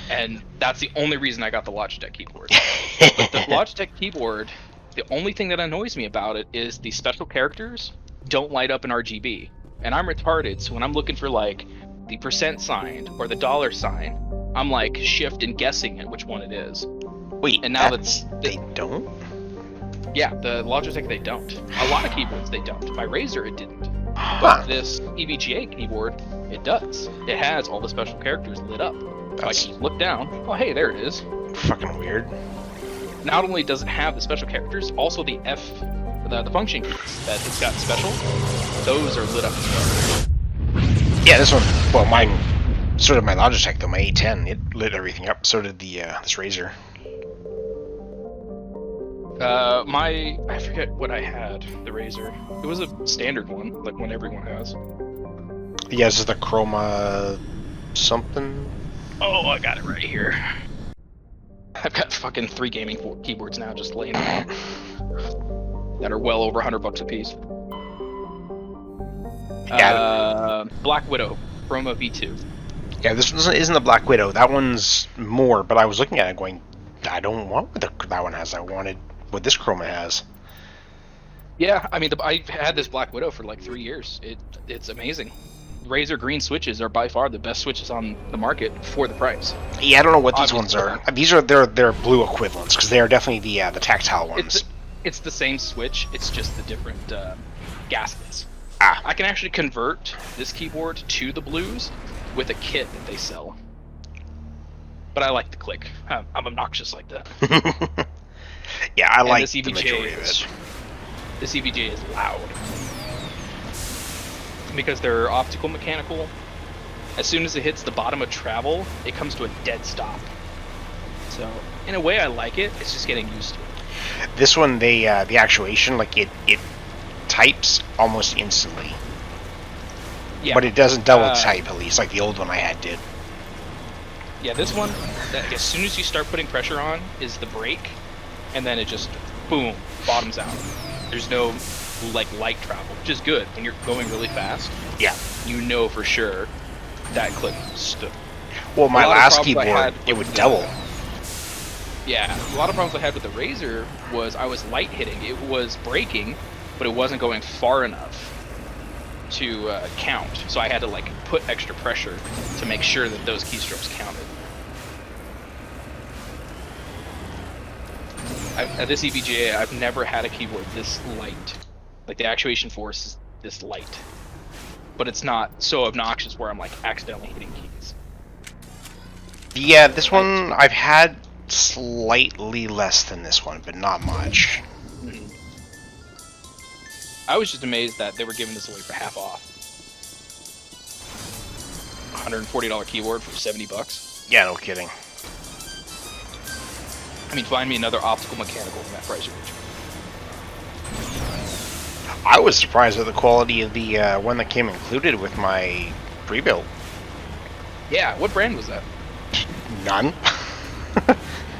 And that's the only reason I got the Logitech keyboard. But the Logitech keyboard, the only thing that annoys me about it is the special characters don't light up in RGB. And I'm retarded, so when I'm looking for like the % sign or the $sign, I'm like shift and guessing at which one it is. Wait, and now they don't? Yeah, the Logitech they don't. A lot of keyboards they don't. My Razer it didn't. But this EVGA keyboard, it does. It has all the special characters lit up. If I just look down, oh hey, there it is. Fucking weird. Not only does it have the special characters, also the the function keys that it's got special, those are lit up as well. Yeah, this one, well, mine So did my Logitech though, my A10. It lit everything up. So did the this Razer. I forget what I had. The Razer. It was a standard one, like one everyone has. Yeah, this is the Chroma something. Oh, I got it right here. I've got fucking 3 gaming keyboards now just laying around that are well over $100 a piece. Yeah. Black Widow, Chroma V2. Yeah, this one isn't the Black Widow. That one's more, but I was looking at it going, I don't want what that one has. I wanted what this Chroma has. Yeah, I mean, I've had this Black Widow for like 3 years. It's amazing. Razer green switches are by far the best switches on the market for the price. Yeah, I don't know what these ones are. These are their blue equivalents because they are definitely the tactile ones. It's the same switch. It's just the different gaskets. Ah. I can actually convert this keyboard to the blues with a kit that they sell. But I like the click. I'm obnoxious like that. Yeah, I like the majority of it. The CVJ is loud. Because they're optical mechanical, as soon as it hits the bottom of travel, it comes to a dead stop. So, in a way, I like it. It's just getting used to it. This one, the actuation, like it types almost instantly. Yeah. But it doesn't double type, at least, like the old one I had did. Yeah, this one, as soon as you start putting pressure on, is the brake, and then it just, boom, bottoms out. There's no like light travel, which is good when you're going really fast. Yeah, you know for sure that click stood. Well, my last keyboard, it would double. Yeah, a lot of problems I had with the Razer was I was light hitting. It was braking, but it wasn't going far enough to count. So I had to like put extra pressure to make sure that those keystrokes counted. At this EVGA, I've never had a keyboard this light. Like the actuation force is this light, but it's not so obnoxious where I'm like accidentally hitting keys. Yeah, this one I've had slightly less than this one, but not much. I was just amazed that they were giving this away for half off. $140 keyboard for $70. Yeah, no kidding. I mean, find me another optical mechanical in that price range. I was surprised at the quality of the one that came included with my pre-built. Yeah, what brand was that? None.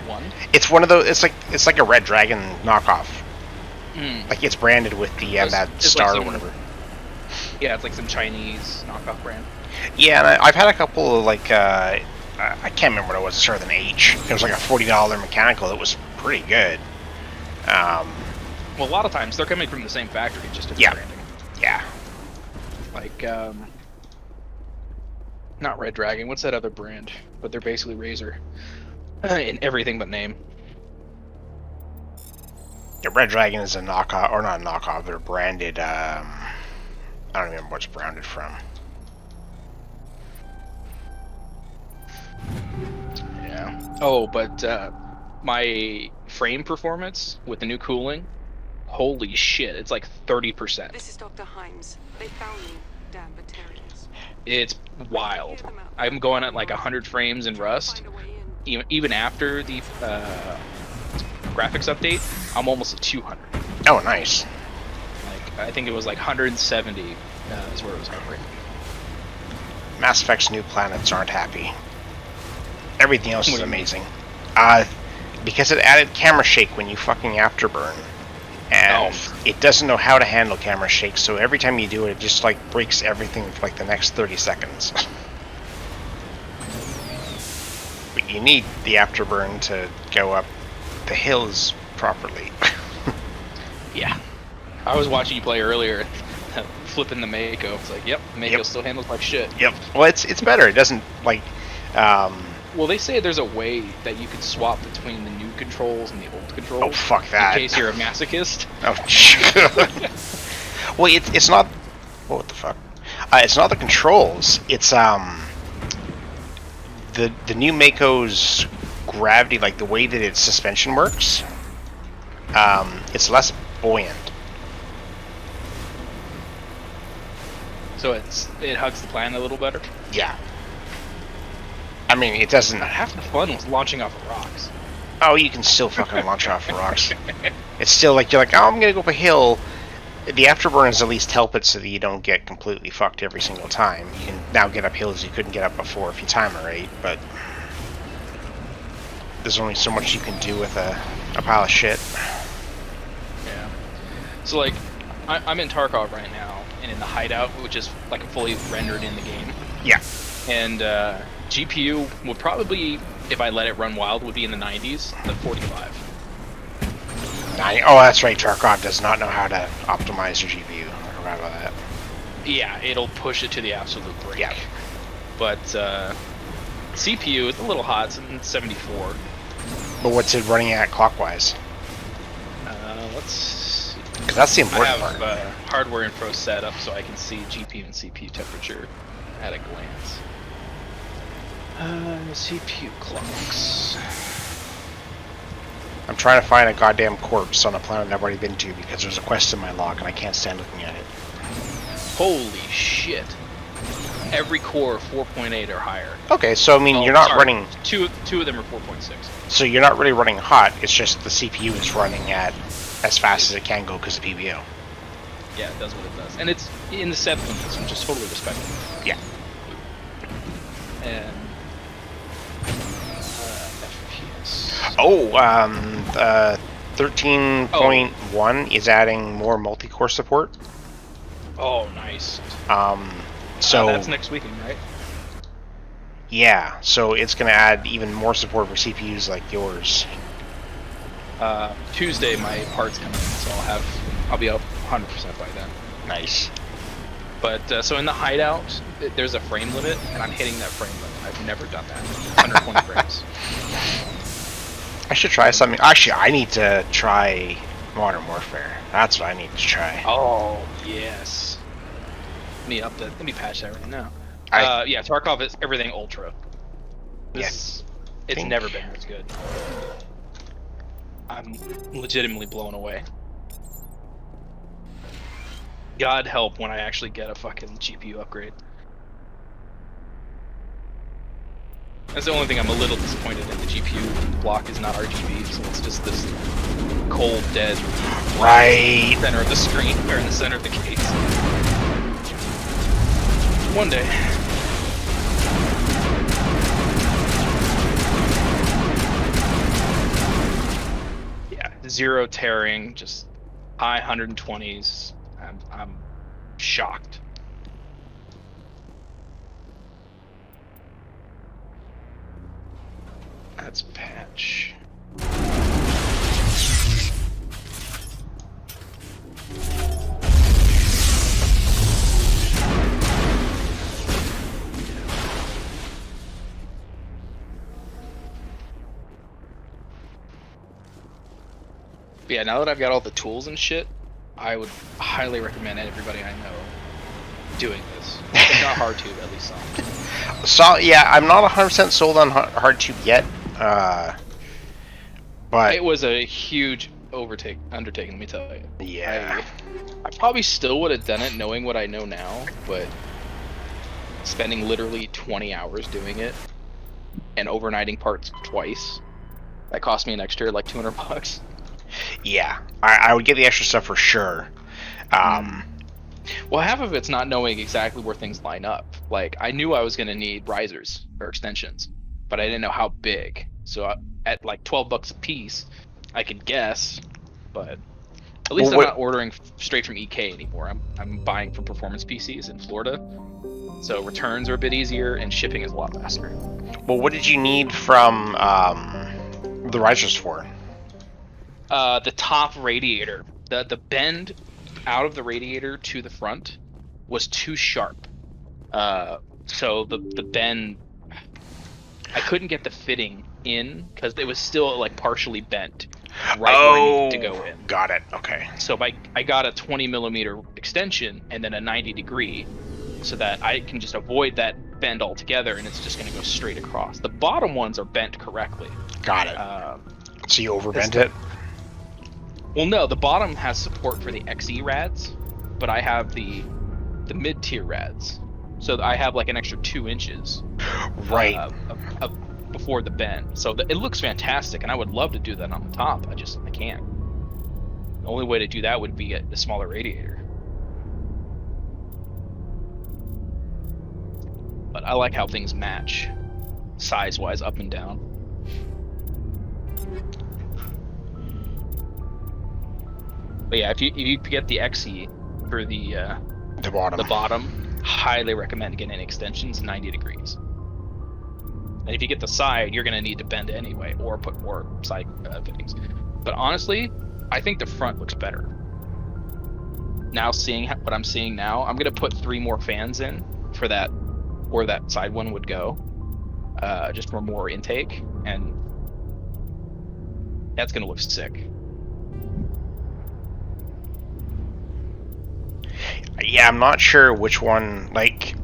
One? It's one of those. It's like a Red Dragon knockoff. Mm. Like it's branded with the that star or whatever. Yeah, it's like some Chinese knockoff brand. Yeah, and I've had a couple of like I can't remember what it was. It started with an H. It was like a $40 mechanical. It was pretty good. Well, a lot of times they're coming from the same factory, just different branding. Yeah. Like, not Red Dragon. What's that other brand? But they're basically Razer in everything but name. Yeah, Red Dragon is a knockoff, or not a knockoff. They're branded. I don't remember what's branded from. Yeah. Oh, but my frame performance with the new cooling. Holy shit, it's like 30%. This is Dr. Himes. They found me, damn Batarians. It's wild. I'm going at like 100 frames in Rust. Even after the graphics update, I'm almost at 200. Oh, nice. Like, I think it was like 170 is where it was hovering. Mass Effect's new planets aren't happy. Everything else is amazing. Because it added camera shake when you fucking afterburn. And it doesn't know how to handle camera shake, so every time you do it, it just like breaks everything for like the next 30 seconds. But you need the afterburn to go up the hills properly. Yeah. I was watching you play earlier, flipping the Mako. It's like, yep, Mako still handles like shit. Yep. Well, it's better. It doesn't like. Well, they say there's a way that you can swap between the new controls and the old controls. Oh, fuck that. In case you're a masochist. Oh, well, it's not. What the fuck? It's not the controls. It's the new Mako's gravity, like the way that its suspension works. It's less buoyant. So it hugs the planet a little better. Yeah. I mean, it doesn't. Half the fun was launching off of rocks. Oh, you can still fucking launch off rocks. It's still like you're like, oh, I'm gonna go up a hill. The afterburners at least help it so that you don't get completely fucked every single time. You can now get up hills you couldn't get up before if you time it right, but there's only so much you can do with a pile of shit. Yeah. So like, I'm in Tarkov right now, and in the hideout, which is like fully rendered in the game. Yeah. And GPU would probably, if I let it run wild, would be in the 90s, the 45. Oh, that's right. Tarkov does not know how to optimize your GPU. I forgot about that. Yeah, it'll push it to the absolute brink. Yeah. But CPU is a little hot. It's 74. But what's it running at clockwise? Let's see. Because that's the important I have part. hardware info set up so I can see GPU and CPU temperature at a glance. CPU clocks. I'm trying to find a goddamn corpse on a planet I've already been to because there's a quest in my log and I can't stand looking at it. Holy shit. Every core 4.8 or higher. Okay, so I mean, you're not running... Two of them are 4.6. So you're not really running hot, it's just the CPU is running at as fast as it can go because of PBO. Yeah, it does what it does. And it's in the 70s, which is totally respectable. Yeah. And... FPS. Oh, 13.1 is adding more multi-core support. Oh, nice. So that's next weekend, right? Yeah, so it's going to add even more support for CPUs like yours. Tuesday my parts come in, so I'll be up 100% by then. Nice. But so in the hideout, there's a frame limit, and I'm hitting that frame limit. I've never done that. 120 frames. I should try something. Actually, I need to try Modern Warfare. That's what I need to try. Oh yes. Let me patch that right now. Yeah, Tarkov is everything ultra. It's never been this good. I'm legitimately blown away. God help when I actually get a fucking GPU upgrade. That's the only thing I'm a little disappointed in. The GPU block is not RGB, so it's just this cold, dead right center of the screen, or in the center of the case. One day. Yeah, zero tearing, just high 120s. I'm shocked. That's patch. But yeah, now that I've got all the tools and shit, I would highly recommend everybody I know doing this. If not hardtube, at least some. So yeah, I'm not 100% sold on hardtube yet, but it was a huge undertaking. Let me tell you. Yeah. I probably still would have done it, knowing what I know now, but spending literally 20 hours doing it and overnighting parts twice, that cost me an extra like $200. Yeah, I would get the extra stuff for sure. Well, half of it's not knowing exactly where things line up. Like, I knew I was going to need risers or extensions, but I didn't know how big. So at like $12 a piece, I could guess, but at least I'm not ordering straight from EK anymore. I'm buying from performance PCs in Florida, so returns are a bit easier and shipping is a lot faster. Well, what did you need from the risers for? The top radiator, the bend out of the radiator to the front was too sharp. So the bend, I couldn't get the fitting in because it was still like partially bent right where it needed to go in. Got it. Okay. So I got a 20mm extension and then a 90°, so that I can just avoid that bend altogether, and it's just going to go straight across. The bottom ones are bent correctly. Got it. So you overbent it? Well, no, the bottom has support for the XE rads, but I have the mid-tier rads. So I have like an extra 2 inches. Right. Before the bend. So it looks fantastic, and I would love to do that on the top. I can't. The only way to do that would be a smaller radiator. But I like how things match, size-wise, up and down. But yeah, if you get the XE for the bottom, highly recommend getting extensions 90 degrees. And if you get the side, you're gonna need to bend anyway, or put more side fittings. But honestly, I think the front looks better. Now seeing what I'm seeing now, I'm gonna put 3 more fans in for that, where that side one would go, just for more intake, and that's gonna look sick. Yeah, I'm not sure which one, like,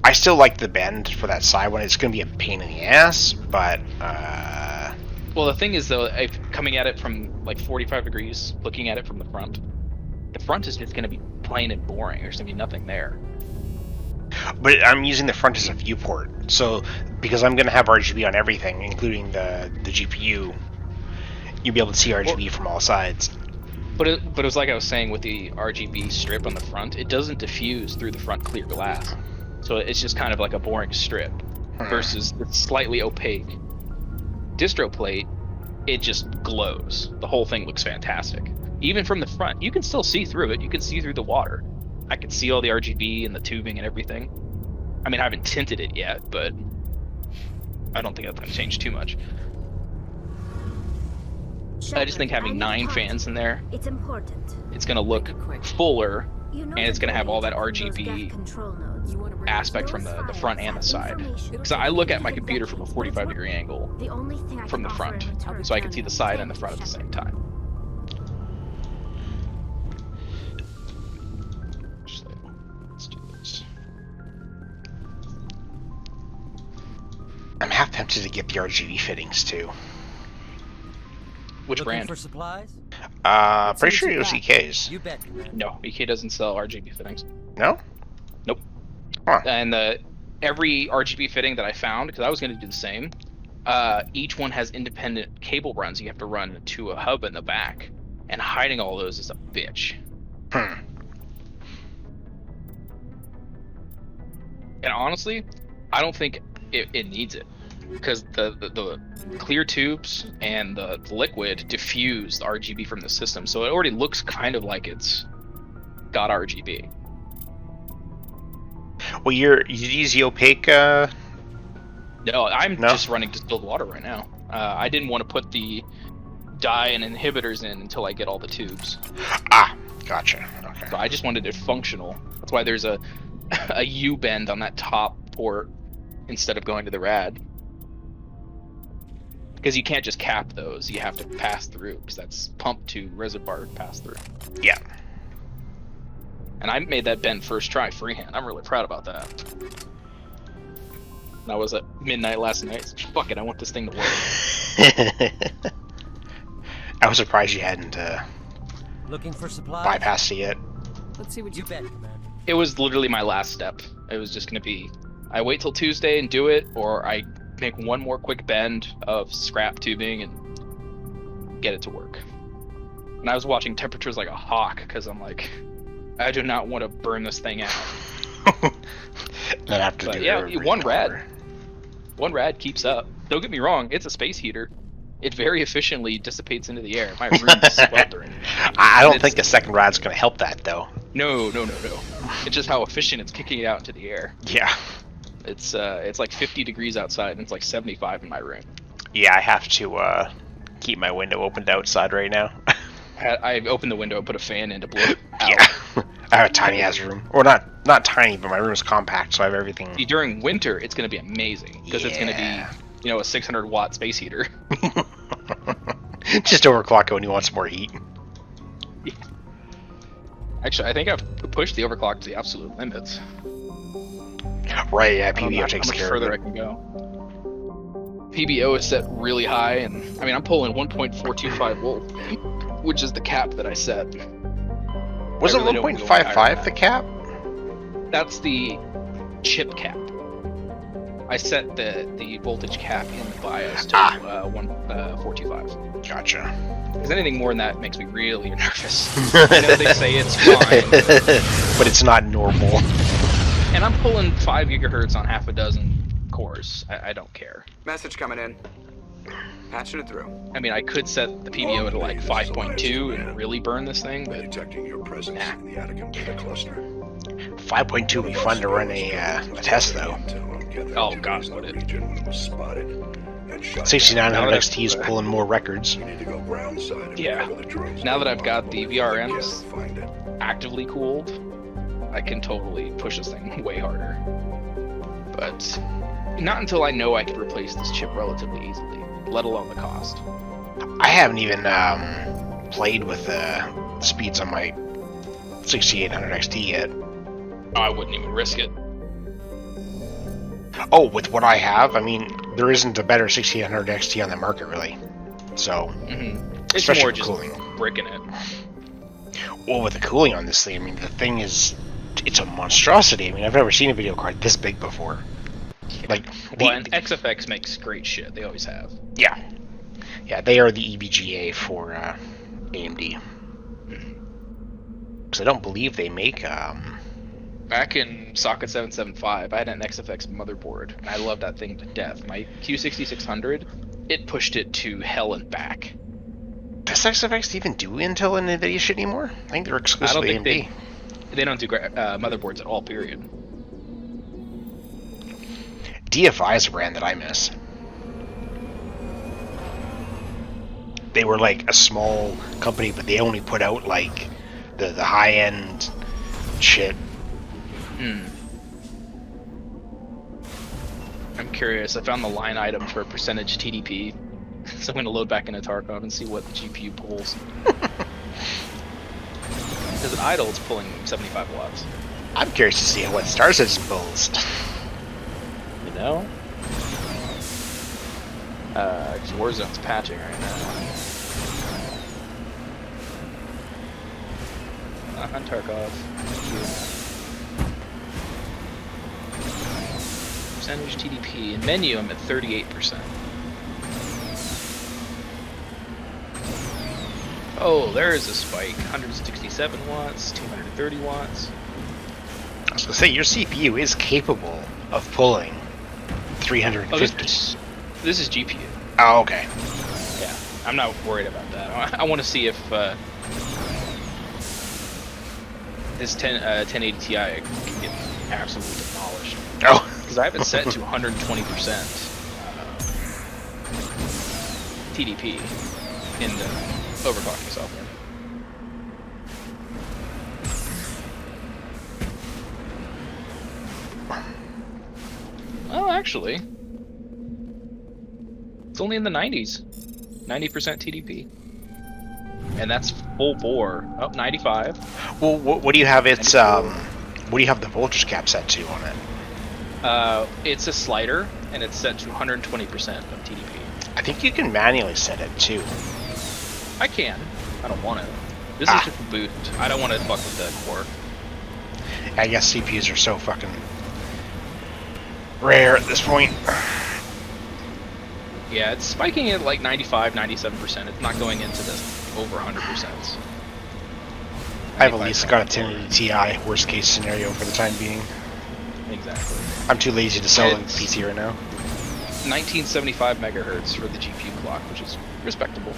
I still like the bend for that side one. It's going to be a pain in the ass, but, Well, the thing is, though, coming at it from, like, 45 degrees, looking at it from the front is just going to be plain and boring. There's going to be nothing there. But I'm using the front as a viewport, so, because I'm going to have RGB on everything, including the GPU, you'll be able to see RGB from all sides. But it was like I was saying with the RGB strip on the front, it doesn't diffuse through the front clear glass. So it's just kind of like a boring strip versus it's slightly opaque. Distro plate, it just glows. The whole thing looks fantastic. Even from the front, you can still see through it. You can see through the water. I can see all the RGB and the tubing and everything. I mean, I haven't tinted it yet, but I don't think that's going to change too much. I just think having 9 fans in there, it's important. It's going to look fuller, and it's going to have all that RGB aspect from the front and the side. Because I look at my computer from a 45-degree angle from the front, so I can see the side and the front at the same time. Let's do this. I'm half tempted to get the RGB fittings too. Which Looking brand? for supplies? Pretty sure it was EK's. You bet. No, EK doesn't sell RGB fittings. No? Nope. Huh. And every RGB fitting that I found, because I was going to do the same, each one has independent cable runs you have to run to a hub in the back, and hiding all those is a bitch. And honestly, I don't think it needs it, because the clear tubes and the liquid diffuse the RGB from the system, so it already looks kind of like it's got RGB. Well, you use the opaque. No, I'm just running distilled water right now. I didn't want to put the dye and inhibitors in until I get all the tubes. Ah, gotcha. Okay. So I just wanted it functional. That's why there's a U bend on that top port instead of going to the rad. Because you can't just cap those, you have to pass through, because that's pump to reservoir pass through. Yeah. And I made that bend first try freehand. I'm really proud about that. And I was at midnight last night. Fuck it, I want this thing to work. I was surprised you hadn't Looking for supplies? bypassed it yet. Let's see what you bet, Commander. It was literally my last step. It was just going to be, I wait till Tuesday and do it, or I make one more quick bend of scrap tubing and get it to work. And I was watching temperatures like a hawk, because I'm like, I do not want to burn this thing out. Then have to But do yeah, it one rad keeps up. Don't get me wrong, it's a space heater. It very efficiently dissipates into the air. My room is sweltering. I don't think the second rad's going to help that, though. No. It's just how efficient it's kicking it out into the air. Yeah. It's like 50 degrees outside, and it's like 75 in my room. Yeah, I have to keep my window opened outside right now. I opened the window and put a fan in to blow it out. Yeah. I have a tiny ass room. Or not tiny, but my room is compact, so I have everything. See, during winter, it's going to be amazing, because it's going to be, a 600 watt space heater. Just overclock it when you want some more heat. Yeah. Actually, I think I've pushed the overclock to the absolute limits. Right, yeah, PBO takes care of it. How much further I can go. PBO is set really high, and I mean, I'm pulling 1.425 volt, which is the cap that I set. Wasn't 1.55 the cap? That's the chip cap. I set the voltage cap in the BIOS to 425. Gotcha. Because anything more than that makes me really nervous. I know they say it's fine, but it's not normal. And I'm pulling 5 gigahertz on half a dozen cores. I don't care. Message coming in. Patching it through. I mean, I could set the PBO to like 5.2 and really burn this thing, but detecting your presence in the Atacum data cluster. 5.2 would be fun to run a test though. Oh god, would it? 6900 XT is pulling more records. Yeah. Now that I've got the VRMs actively cooled, I can totally push this thing way harder. But not until I know I can replace this chip relatively easily, let alone the cost. I haven't even played with the speeds on my 6800 XT yet. I wouldn't even risk it. Oh, with what I have, I mean, there isn't a better 6800 XT on the market, really. So, It's especially more for just cooling. bricking it. Well, with the cooling on this thing, I mean, the thing is, it's a monstrosity. I mean, I've never seen a video card this big before. Like, Well, and XFX makes great shit. They always have. Yeah. Yeah, they are the EVGA for AMD. Because I don't believe they make... Back in Socket 775, I had an XFX motherboard, and I loved that thing to death. My Q6600, it pushed it to hell and back. Does XFX even do Intel and NVIDIA shit anymore? I think they're exclusively AMD. They don't do motherboards at all, period. DFI is a brand that I miss. They were like a small company, but they only put out like the high-end shit. I'm curious. I found the line item for percentage TDP, so I'm going to load back into Tarkov and see what the GPU pulls. Because at idle, it's pulling 75 watts. I'm curious to see what Star Citizen pulls. You know? Because Warzone's patching right now. On Tarkov. Percentage TDP. In menu, I'm at 38%. Oh, there is a spike. 167 watts, 230 watts. I was going to say, your CPU is capable of pulling 350. Oh, this is GPU. Oh, okay. Yeah, I'm not worried about that. I want to see if this 1080 Ti can get absolutely demolished. Oh. Because I have it set to 120% TDP in the overclocking software. Oh, actually, it's only in the 90s. 90% TDP. And that's full bore. Oh, 95. Well, what do you have its, what do you have the voltage cap set to on it? It's a slider, and it's set to 120% of TDP. I think you can manually set it too. I can. I don't want to. This is just a boot. I don't want to fuck with the core. I guess CPUs are so fucking rare at this point. Yeah, it's spiking at like 95, 97%. It's not going into this over 100%. I've at least got a 1080 Ti, worst case scenario for the time being. Exactly. I'm too lazy to sell a PC right now. 1975 megahertz for the GPU clock, which is respectable.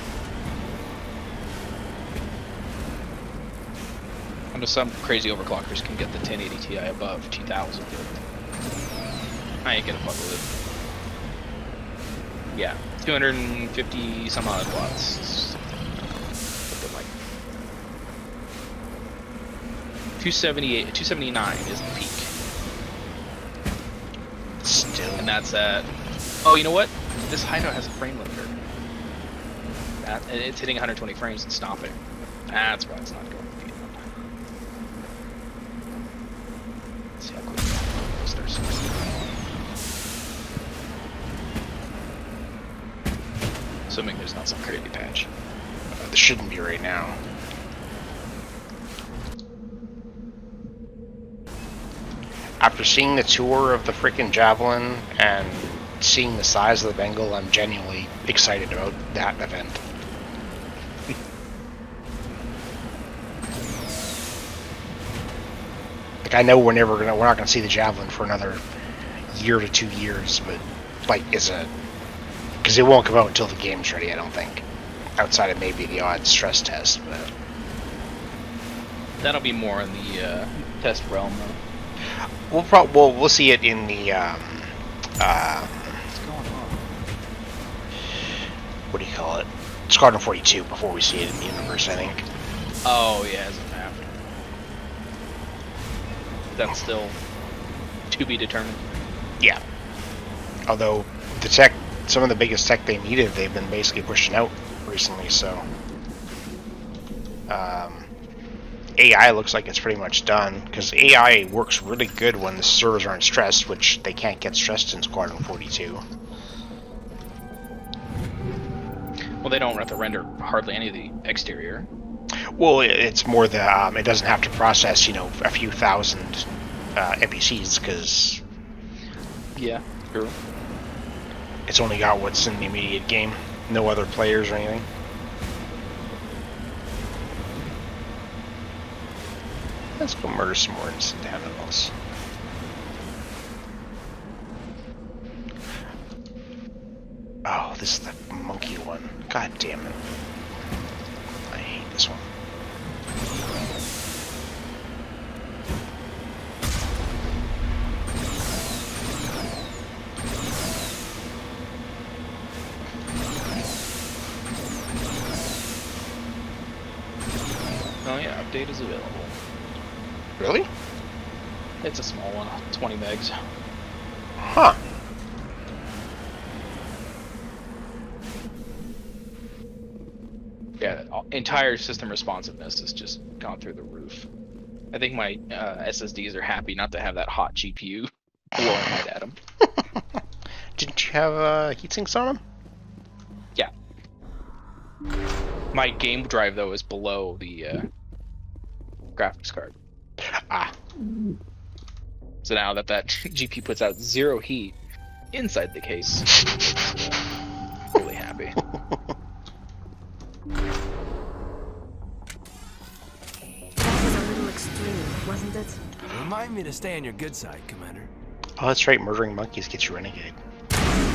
I know some crazy overclockers can get the 1080 Ti above 2000. I ain't gonna fuck with it. Yeah, 250 some odd watts. Something like 278, 279 is the peak. Still. And that's at. Oh, you know what? This hideout has a frame limiter. And it's hitting 120 frames and stopping. That's why it's not going to be. Let's see how quick it starts. Assuming there's not some crazy patch. There shouldn't be right now. after seeing the tour of the freaking Javelin and seeing the size of the Bengal, I'm genuinely excited about that event. Like, I know we're not gonna see the Javelin for another year to 2 years, but like, because it won't come out until the game's ready, I don't think. Outside of maybe the odd stress test, but that'll be more in the test realm, though. We'll see it in the What's going on? what do you call it? Squadron 42 before we see it in the universe, I think. Oh yeah, as of after. That's still to be determined. Yeah. Although the tech, some of the biggest tech they needed, they've been basically pushing out recently. So AI looks like it's pretty much done, because AI works really good when the servers aren't stressed, which they can't get stressed in Squadron 42. Well, they don't have to render hardly any of the exterior. Well, it's more the it doesn't have to process, a few thousand NPCs, because yeah, true. It's only got what's in the immediate game, no other players or anything. Let's go murder some more incidentals. Oh, this is the monkey one. God damn it. I hate this one. Oh yeah, update is available. Really? It's a small one, 20 megs. Huh. Yeah, entire system responsiveness has just gone through the roof. I think my SSDs are happy not to have that hot GPU blowing right at them. Didn't you have heat sinks on them? Yeah. My game drive, though, is below the graphics card. Ah. So now that GPU puts out 0 heat inside the case, really happy. That was a little extreme, wasn't it? Remind me to stay on your good side, Commander. Oh, that's right. Murdering monkeys gets you Renegade.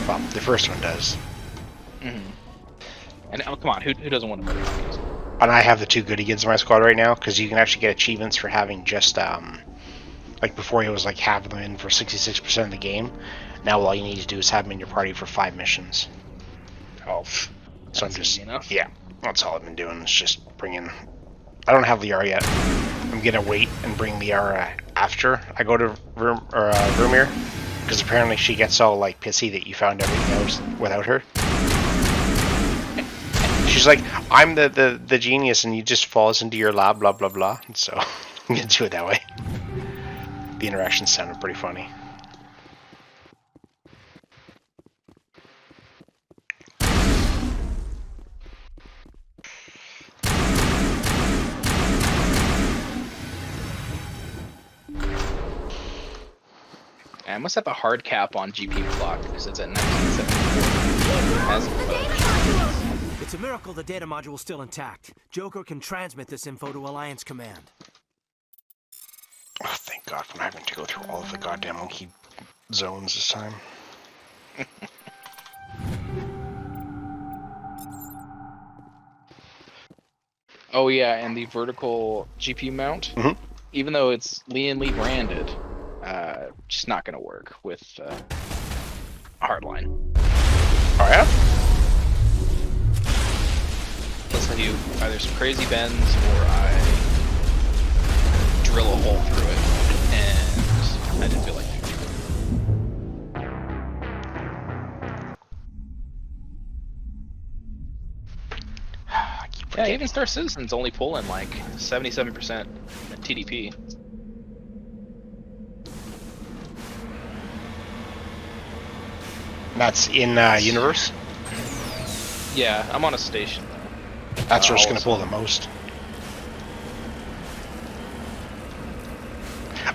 Well, the first one does. Mm-hmm. And oh, come on, who doesn't want to murder monkeys? And I have the 2 Goodygins in my squad right now, because you can actually get achievements for having just, like before it was like having them in for 66% of the game. Now all you need to do is have them in your party for 5 missions. Oh, so I'm just, enough. yeah, that's all I've been doing, is just bringing, I don't have Liara yet. I'm gonna wait and bring Liara after I go to Vermeer, because apparently she gets all like pissy that you found everything else without her. She's like, I'm the genius, and he just falls into your lab, blah blah blah. And so I'm gonna do it that way. The interactions sounded pretty funny. I must have a hard cap on GPU clock because it's at 1974. It's a miracle the data module's still intact. Joker can transmit this info to Alliance Command. Oh, thank God I'm having to go through all of the goddamn monkey zones this time. Oh yeah, and the vertical GPU mount, even though it's Lee branded, just not gonna work with Hardline. Oh yeah? Unless I do either some crazy bends or I drill a hole through it, and I didn't feel like it. Yeah, even Star Citizen's only pulling like 77% TDP. That's in universe? Yeah, I'm on a station though. That's where it's going to pull the most.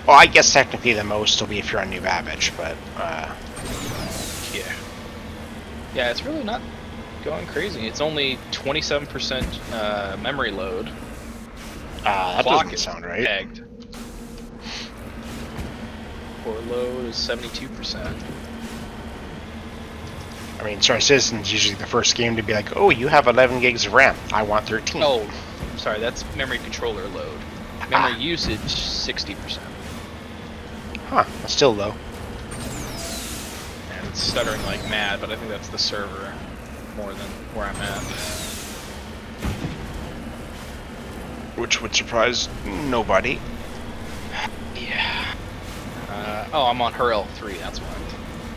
Well, I guess technically the most will be if you're on New Babbage, but yeah. Yeah, it's really not going crazy. It's only 27% memory load. That Clock doesn't is sound right. pegged. Core load is 72%. I mean, Star Citizen's usually the first game to be like, oh, you have 11 gigs of RAM. I want 13. Oh, sorry, that's memory controller load. Memory usage, 60%. Huh, that's still low. And it's stuttering like mad, but I think that's the server more than where I'm at. Which would surprise nobody. Yeah. Oh, I'm on her L3, that's why.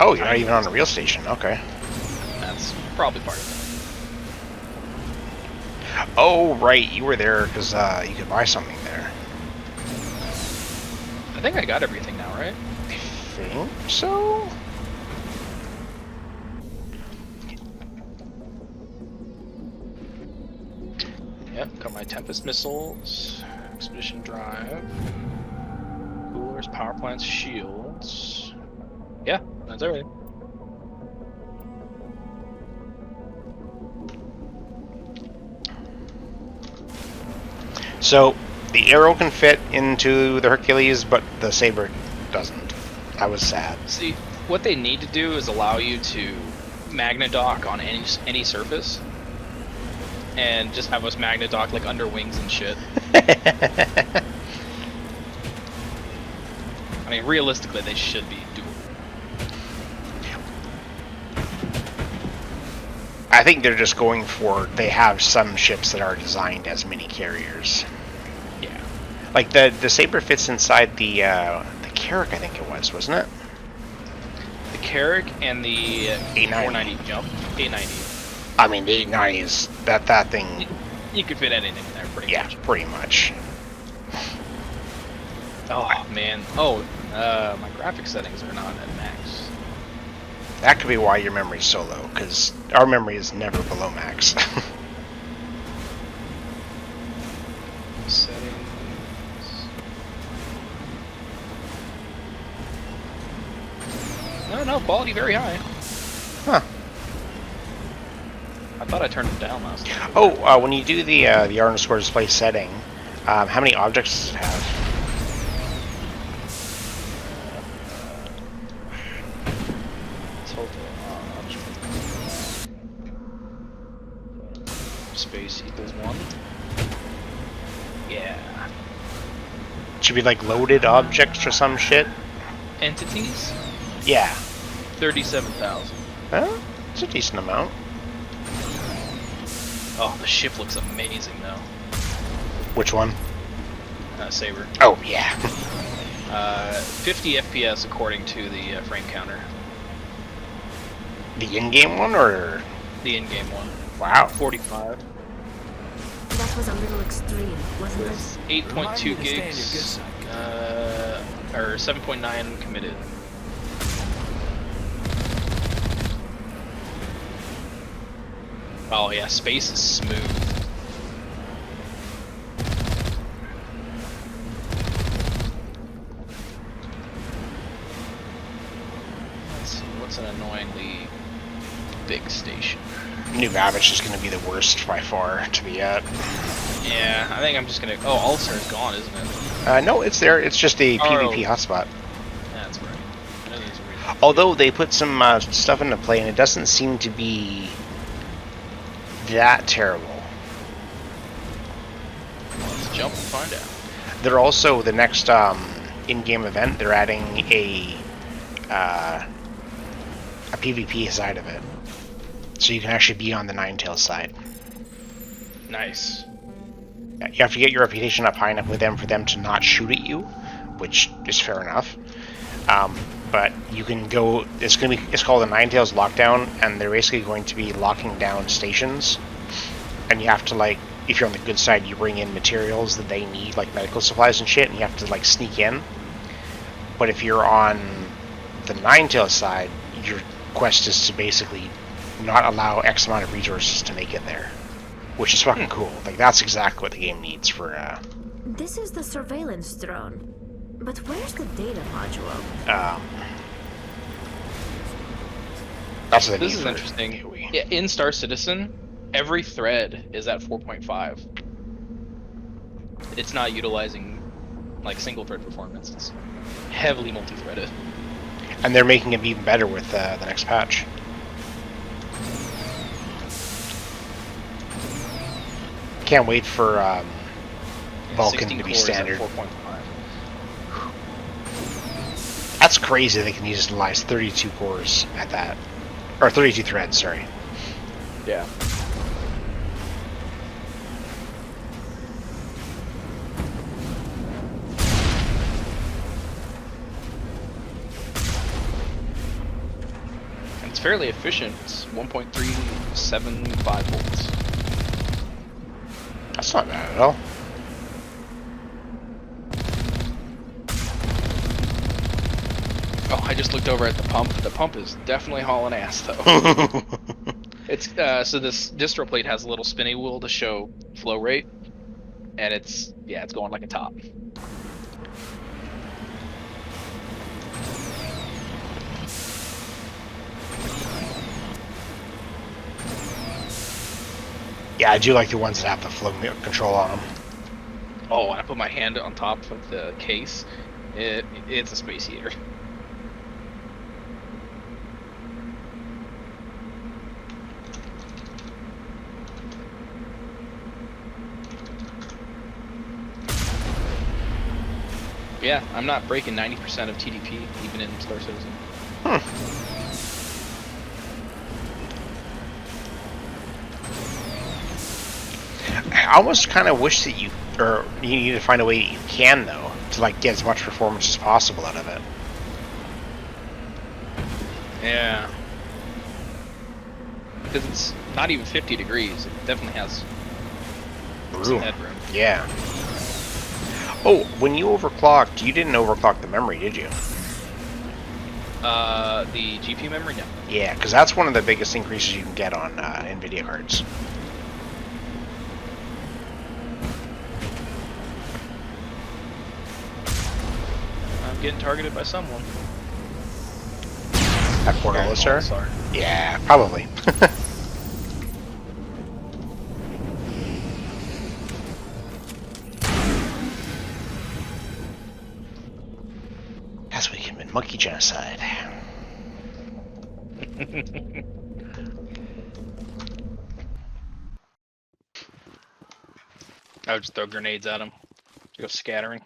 Oh, you're not even on a real station. Okay. That's probably part of it. Oh, right. You were there because you could buy something there. I think I got everything now, right? I think so. Yep, got my Tempest missiles, Expedition Drive, coolers, power plants, shields. Yeah, that's everything. So, the arrow can fit into the Hercules, but the saber doesn't. I was sad. See, what they need to do is allow you to magna-dock on any surface, and just have us magna-dock like under wings and shit. I mean, realistically, they should be doable. I think they're just going for, they have some ships that are designed as mini carriers. Yeah. Like the Saber fits inside the Carrack, I think it was, wasn't it? The Carrack and the 490 jump. 890. I mean, the 890 is that thing. You could fit anything in there, pretty much. Yeah, pretty much. Oh man. Oh, my graphic settings are not at max. That could be why your memory's so low, because our memory is never below max. Settings. No, quality very high. Huh. I thought I turned it down last time. Oh, when you do the R__ display setting, how many objects does it have? Space equals 1. Yeah. It should be like loaded objects or some shit. Entities? Yeah. 37,000. Well, it's a decent amount. Oh, the ship looks amazing though. Which one? Saber. Oh, yeah. 50 FPS according to the frame counter. The in-game one, or? The in-game one. Wow. 45. That was a little extreme, wasn't it? 8.2 gigs, or 7.9 committed. Oh yeah, space is smooth. Let's see, what's an annoyingly big station? New Babbage is going to be the worst by far to be at. Yeah, I think I'm just going to... Oh, Ulster is gone, isn't it? No, it's there. It's just a PvP hotspot. That's right. Although they put some stuff into play, and it doesn't seem to be that terrible. Let's jump and find out. They're also, the next in-game event, they're adding a PvP side of it. So you can actually be on the Ninetales side. Nice. You have to get your reputation up high enough with them for them to not shoot at you, which is fair enough. But you can go. It's called the Ninetales Lockdown, and they're basically going to be locking down stations. And you have to, like, if you're on the good side, you bring in materials that they need, like medical supplies and shit, and you have to like sneak in. But if you're on the Ninetales side, your quest is to basically not allow X amount of resources to make it there, which is fucking cool. Like, that's exactly what the game needs for This is the surveillance drone. But where's the data module? That's what This is interesting. Yeah, in Star Citizen, every thread is at 4.5. It's not utilizing like single thread performance. It's heavily multi-threaded. And they're making it even better with the next patch. Can't wait for Vulcan to be standard. 4.5. That's crazy. They can utilize 32 cores at that, or 32 threads. Sorry. Yeah. It's fairly efficient. It's 1.375 volts. That's not bad at all. Oh, I just looked over at the pump. The pump is definitely hauling ass, though. It's so this distro plate has a little spinny wheel to show flow rate, and it's going like a top. Yeah, I do like the ones that have the flow control on them. Oh, when I put my hand on top of the case, it's a space heater. Yeah, I'm not breaking 90% of TDP, even in Star Citizen. I almost kind of wish that you need to find a way that you can, though, to like get as much performance as possible out of it. Yeah. Because it's not even 50 degrees. It definitely has some headroom. Yeah. Oh, when you overclocked, you didn't overclock the memory, did you? The GPU memory? No. Yeah, because that's one of the biggest increases you can get on NVIDIA cards. I'm getting targeted by someone. At Port Olisar? Yeah, probably. As we commit monkey genocide. I would just throw grenades at him. Go scattering.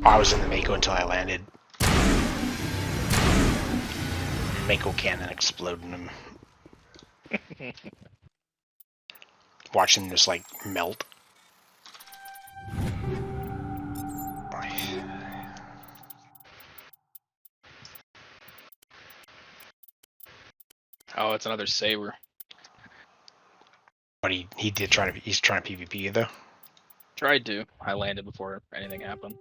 I was in the Mako until I landed. Mako cannon exploding him. Watch him just like melt. Oh, it's another saber. But he's trying to PvP you though. Tried to. I landed before anything happened.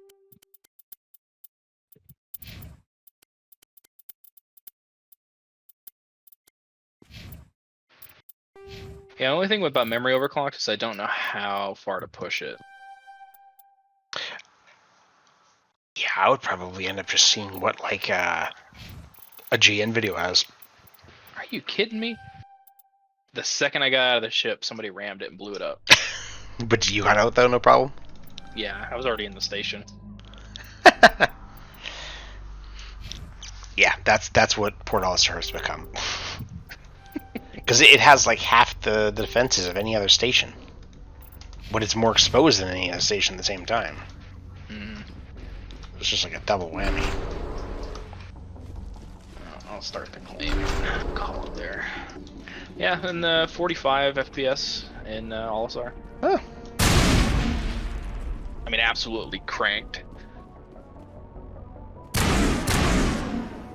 Yeah, the only thing about memory overclock is I don't know how far to push it. Yeah, I would probably end up just seeing what like a GN video has. Are you kidding me? The second I got out of the ship, somebody rammed it and blew it up. But you got out though, no problem? Yeah, I was already in the station. Yeah, that's what Port Olisar has become. Because it has like half the defenses of any other station. But it's more exposed than any other station at the same time. It's just like a double whammy. I'll start the claim. Call it there. Yeah, and 45 FPS in Olisar. Huh. I mean, absolutely cranked.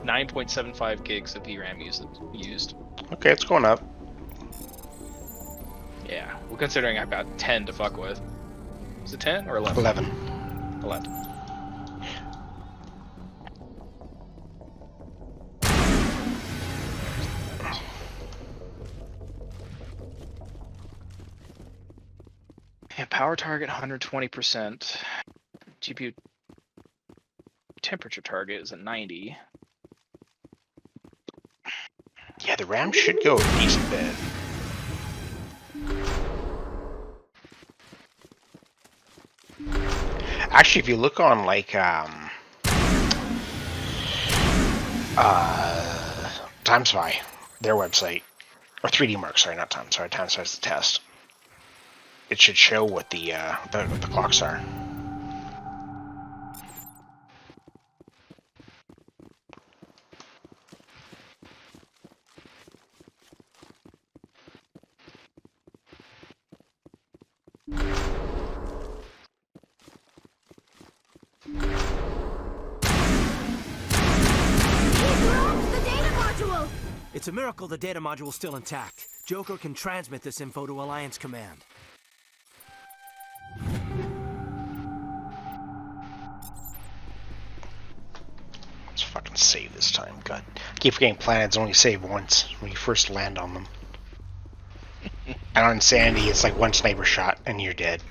9.75 gigs of VRAM used. Okay, it's going up. Yeah, well, considering I've got 10 to fuck with. Is it 10 or 11? 11. 11. Yeah, power target 120%. GPU temperature target is at 90. Yeah, the RAM should go a decent bit. Actually, if you look on like TimeSpy, their website, or 3D Mark, sorry, not Time. Sorry, TimeSpy's the test. It should show what the clocks are. It's a miracle the data module's still intact. Joker can transmit this info to Alliance Command. Let's fucking save this time. God, I keep forgetting planets only save once when you first land on them. And on Insanity, it's like one sniper shot and you're dead.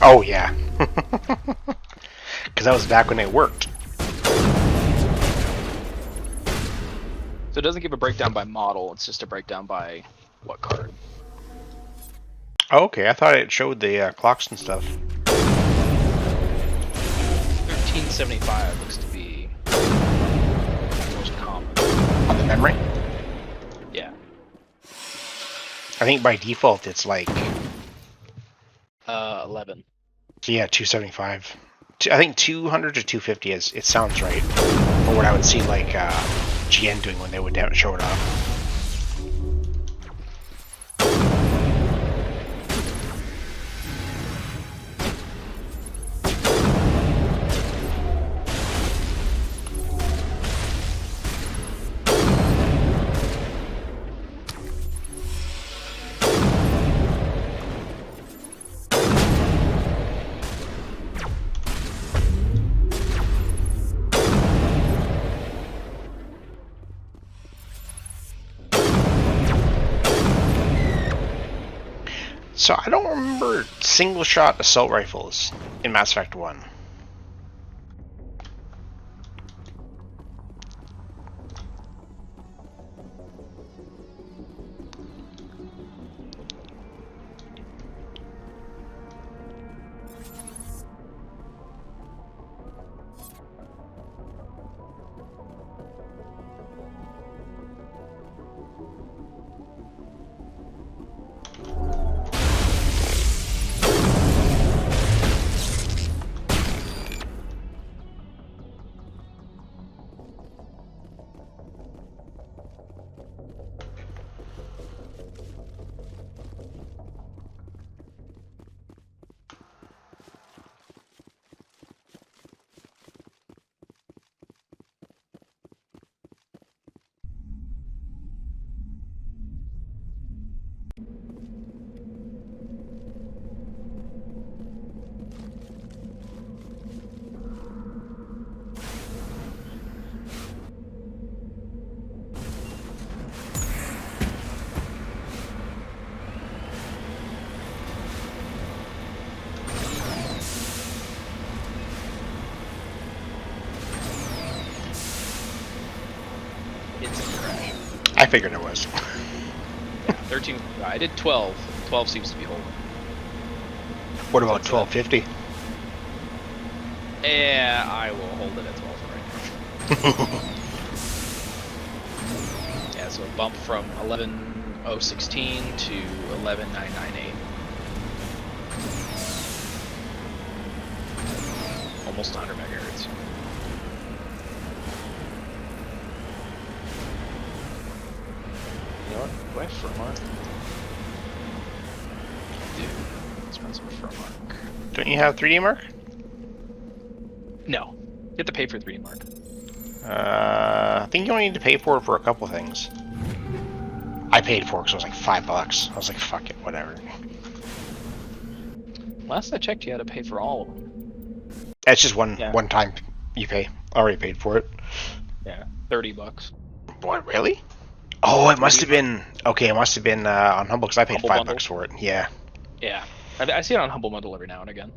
Oh yeah, because that was back when it worked. So it doesn't give a breakdown by model, it's just a breakdown by what card. Oh, okay, I thought it showed the clocks and stuff. 1375 looks to be the most common. On the memory? Yeah. I think by default it's like 11. So yeah, 275. I think 200 to 250 is. It sounds right. Or what I would see like GN doing when they would show it off. So I don't remember single-shot assault rifles in Mass Effect 1. I figured it was. Yeah, 13. I did 12. 12 seems to be holding. What about 1250? Yeah, I will hold it at 12 for right now. Yeah, so a bump from 11 016 to 11998. Almost 100 megahertz. You know what? Do I have Furmark? Dude, let's run some Furmark. Don't you have 3D Mark? No. You have to pay for 3D Mark. I think you only need to pay for it for a couple things. I paid for it because it was like $5. I was like, fuck it, whatever. Last I checked, you had to pay for all of them. It's just one time you pay. I already paid for it. Yeah, $30. What, really? Oh, it must have been... Okay, it must have been on Humble, because I paid Humble $5 for it. Yeah. Yeah. I see it on Humble Bundle every now and again.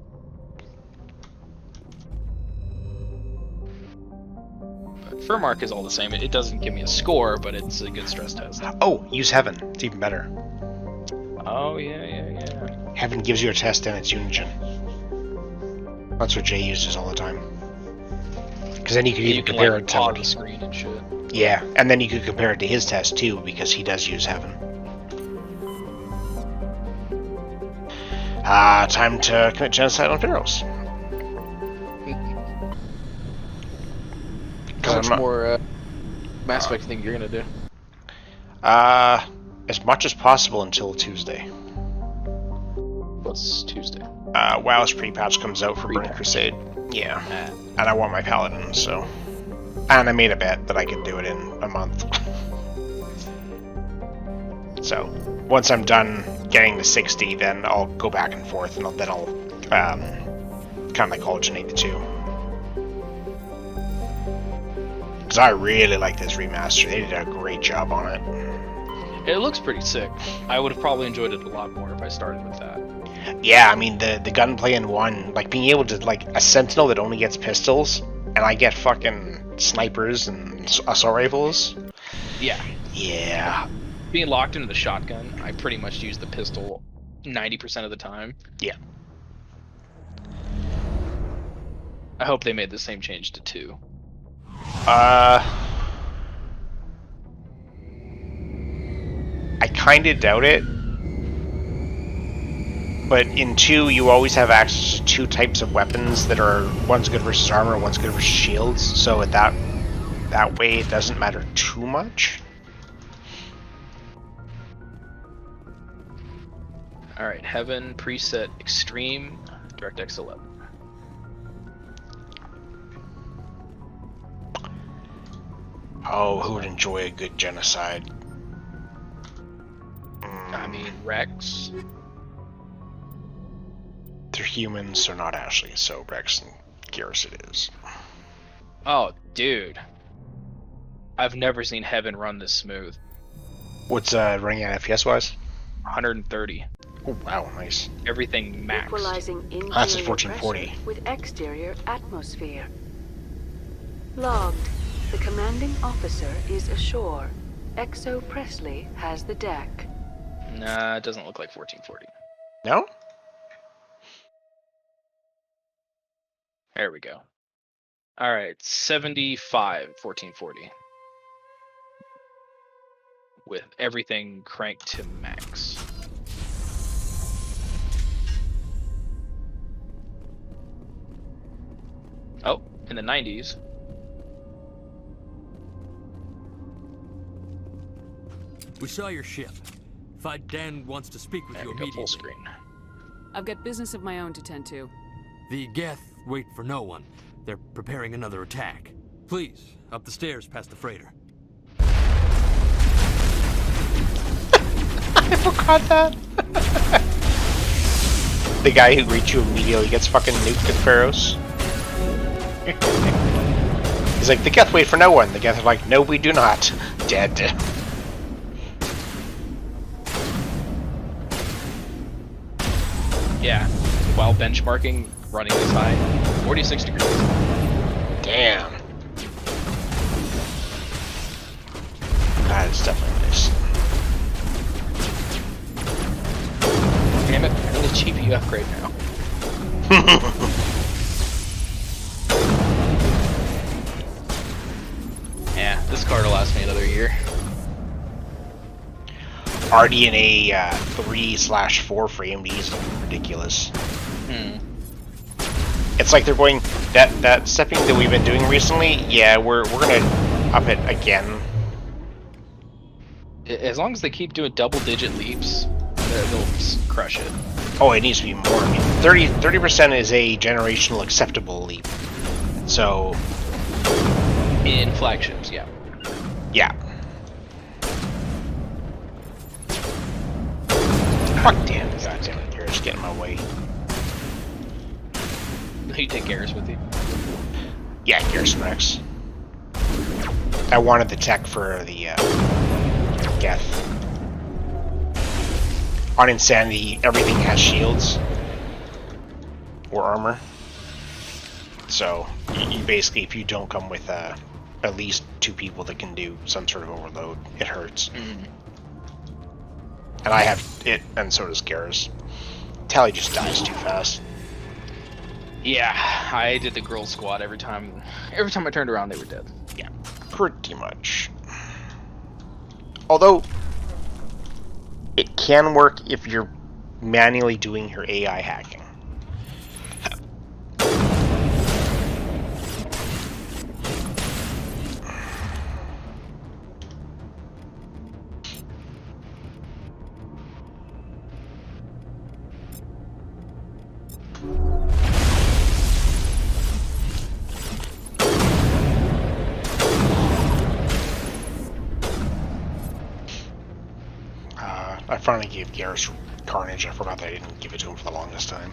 But Furmark is all the same. It doesn't give me a score, but it's a good stress test. Oh, use Heaven. It's even better. Oh, yeah. Heaven gives you a test and it's Unigine. That's what Jay uses all the time. Because then you could even compare like, it to... pause the screen and shit. Yeah, and then you could compare it to his test too, because he does use Heaven. Time to commit genocide on Pharaohs. How much more Mass Effect think you're gonna do? As much as possible until Tuesday. What's Tuesday? WoW's pre-patch comes out for Burning Crusade. Yeah. And I want my Paladin, so... And I made a bet that I could do it in a month. So, once I'm done getting to 60, then I'll go back and forth, and then I'll kind of like alternate the two. Because I really like this remaster. They did a great job on it. It looks pretty sick. I would have probably enjoyed it a lot more if I started with that. Yeah, I mean, the gunplay in 1, like being able to, like, a Sentinel that only gets pistols, and I get fucking snipers and assault rifles. Yeah. Yeah. Being locked into the shotgun, I pretty much use the pistol 90% of the time. Yeah. I hope they made the same change to 2. I kinda doubt it. But in 2, you always have access to 2 types of weapons that are... One's good versus armor, and one's good versus shields. So that way, it doesn't matter too much. Alright, Heaven, preset, Extreme, DirectX 11. Oh, who would enjoy a good genocide? I mean, Rex. They're humans, they're not Ashley, so Rex and Garrus it is. Oh, dude. I've never seen Heaven run this smooth. What's running at FPS-wise? 130. Oh, wow, nice. Everything maxed. Equalizing That's a interior 1440. pressure with exterior atmosphere. Logged. The commanding officer is ashore. Exo Presley has the deck. Nah, it doesn't look like 1440. No? There we go. Alright, 75 1440. With everything cranked to max. Oh, in the 90s. We saw your ship. Fight Dan wants to speak with you immediately. Full screen. I've got business of my own to tend to. The Geth wait for no one. They're preparing another attack. Please, up the stairs past the freighter. I forgot that. The guy who greets you immediately gets fucking nuked at Pharaohs. He's like, the Geth wait for no one. The Geth are like, no, we do not. Dead. Yeah, while benchmarking, running this high, 46 degrees. Damn. That is definitely nice. Damn it, I need a GPU upgrade now. Yeah, this card will last me another year. RDNA 3/4 frame Ds look ridiculous. It's like they're going that stepping that we've been doing recently. Yeah, we're gonna up it again. As long as they keep doing double-digit leaps, they'll crush it. Oh, it needs to be more. I mean, 30% is a generational acceptable leap. So in flagships, yeah. Yeah. Fuck damn! God damn it! You're just getting in my way. You take Garrus with you. Yeah, Garrus Rex. I wanted the tech for the Geth. On Insanity, everything has shields or armor. So you basically, if you don't come with at least 2 people that can do some sort of overload, it hurts. And I have it, and so does Garrus. Tally just dies too fast. Yeah, I did the girl squad every time I turned around, they were dead. Yeah, pretty much. Although, it can work if you're manually doing your AI hacking. I finally gave Garrus Carnage. I forgot that I didn't give it to him for the longest time.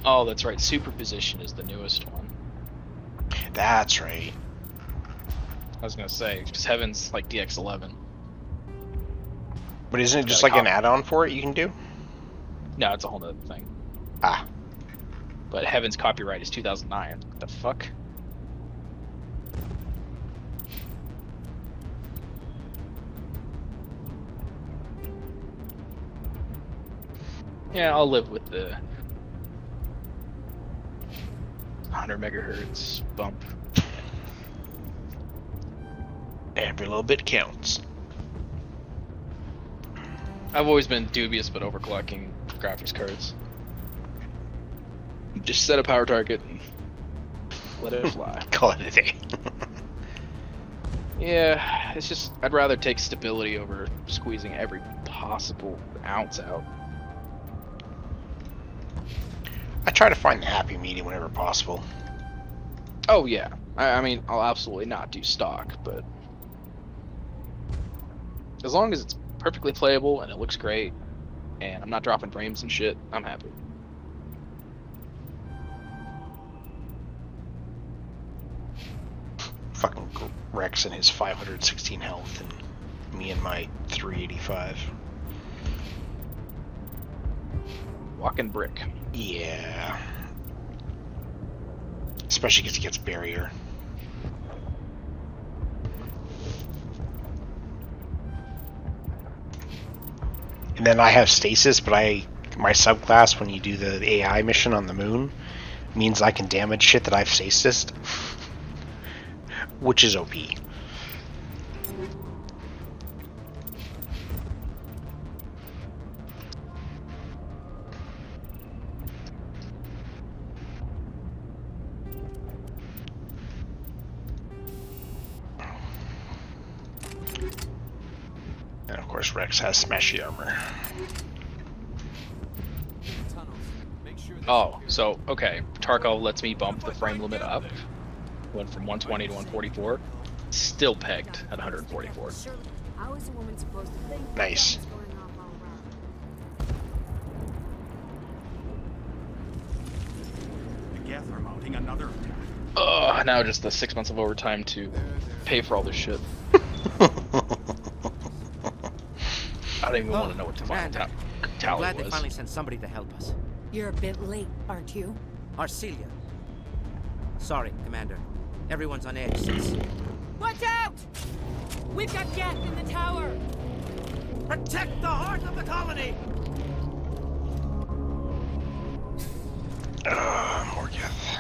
Oh, that's right. Superposition is the newest one. That's right. I was gonna say, because Heaven's like DX11. But isn't it just like an add-on for it you can do? No, it's a whole other thing. Ah. But Heaven's copyright is 2009. What the fuck? Yeah, I'll live with the 100 megahertz bump. Every little bit counts. I've always been dubious about overclocking graphics cards. Just set a power target and let it fly. Call it a day. Yeah, it's just, I'd rather take stability over squeezing every possible ounce out. I try to find the happy medium whenever possible. Oh yeah, I mean, I'll absolutely not do stock, but as long as it's perfectly playable and it looks great, and I'm not dropping frames and shit, I'm happy. Fucking Rex and his 516 health, and me and my 385. Walking brick. Yeah. Especially because he gets barrier. And then I have stasis, but my subclass, when you do the AI mission on the moon, means I can damage shit that I've stasised. Which is OP. And of course Rex has smashy armor. Oh, so, okay, Tarkov lets me bump the frame limit up. Went from 120 to 144. Still pegged at 144. How is a woman supposed to think? Nice. The Geth are mounting another attack. Ugh, now just the 6 months of overtime to pay for all this shit. I don't even want to know what the final tally Glad they was. finally sent somebody to help us. You're a bit late, aren't you? Arcelia. Sorry, Commander. Everyone's on edge since... Watch out! We've got Geth in the tower! Protect the heart of the colony! More geth.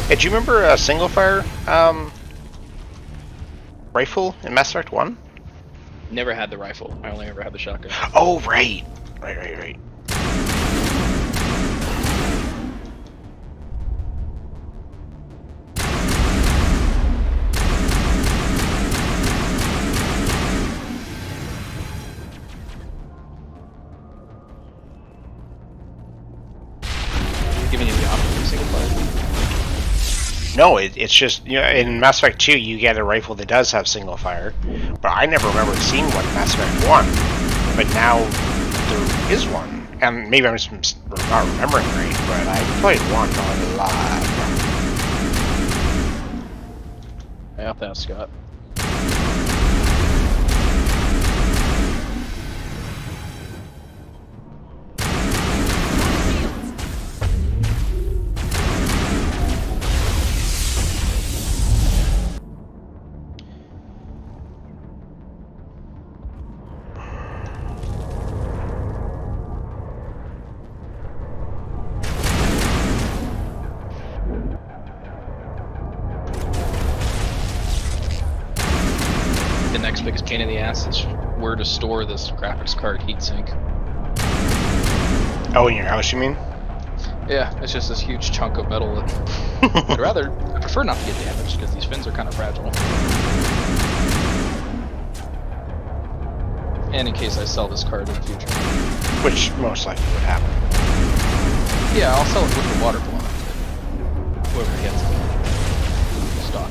Hey, do you remember a single fire rifle in Mass Effect 1? Never had the rifle. I only ever had the shotgun. Oh, right. Right. Giving you the option of single fire. No, it's just, you know, in Mass Effect 2 you get a rifle that does have single fire, but I never remember seeing one in Mass Effect 1. But now there is one, and maybe I'm just not remembering right, but I played one a lot. I have to ask Scott. The next biggest pain in the ass is where to store this graphics card heatsink. Oh, in your house, you mean? Yeah, it's just this huge chunk of metal that I prefer not to get damaged because these fins are kind of fragile. And in case I sell this card in the future. Which most likely would happen. Yeah, I'll sell it with the water block. Whoever gets it. Stock.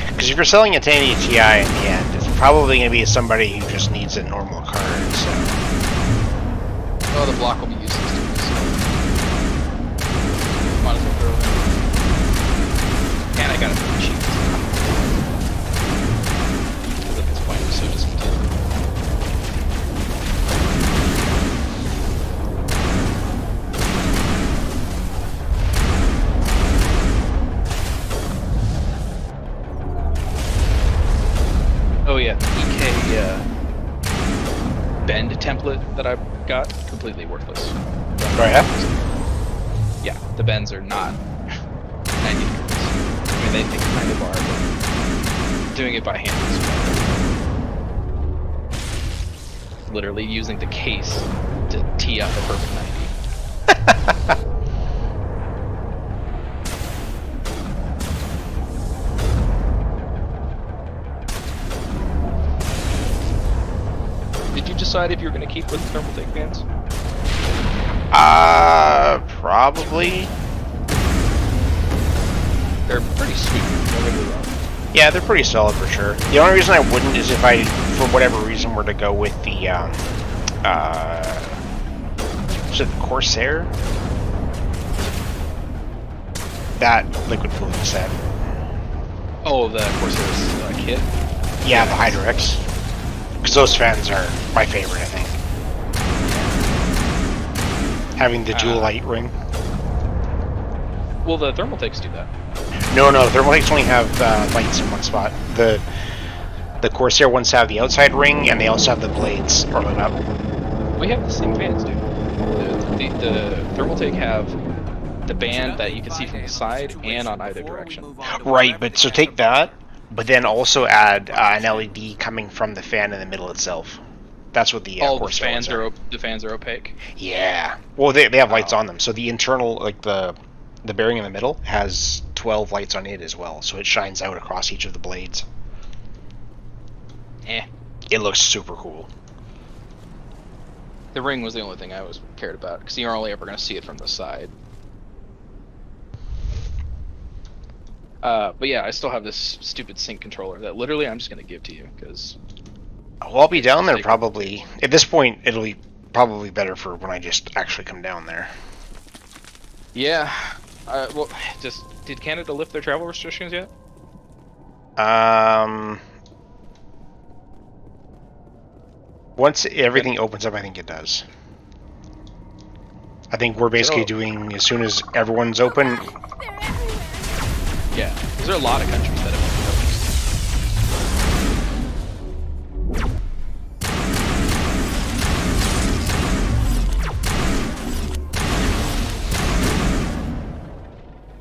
Because if you're selling it to any TI in the end, it's probably going to be somebody who just needs a normal card, so... Oh, the block will be useless to me, so... Might as well throw it in. And I got it for cheap. Because at this point, I'm so discontented. Oh yeah, the EK bend template that I got, completely worthless. Oh yeah? Yeah, the bends are not 90 degrees. I mean, they kind of are, but doing it by hand is better. Literally using the case to tee up a perfect 90. Did you decide if you were going to keep with the thermal take bands? Probably. They're pretty sweet. Don't get me wrong. Yeah, they're pretty solid for sure. The only reason I wouldn't is if I, for whatever reason, were to go with the, was it the Corsair? That liquid cooling set. Oh, the Corsair's kit? Yeah, the Hydrex. Because those fans are my favorite, I think. Having the dual light ring. Well, the thermal takes do that. No, the thermal takes only have lights in one spot. The Corsair ones have the outside ring, and they also have the blades lit up. We have the same fans, dude. The thermal take have the band that you can see from the side and on either direction. Right, but so take that, but then also add an LED coming from the fan in the middle itself. That's what the Corsair fans are. The fans are opaque. Yeah. Well, they have lights on them, so the internal, like the bearing in the middle, has 12 lights on it as well, so it shines out across each of the blades. It looks super cool. The ring was the only thing I was cared about, because you're only ever going to see it from the side. But yeah, I still have this stupid sync controller that literally I'm just going to give to you, because Well, I'll be down there probably. At this point, it'll be probably better for when I just actually come down there. Yeah. Well, did Canada lift their travel restrictions yet? Once everything opens up, I think it does. I think we're basically doing as soon as everyone's open. Yeah. Is there a lot of countries that have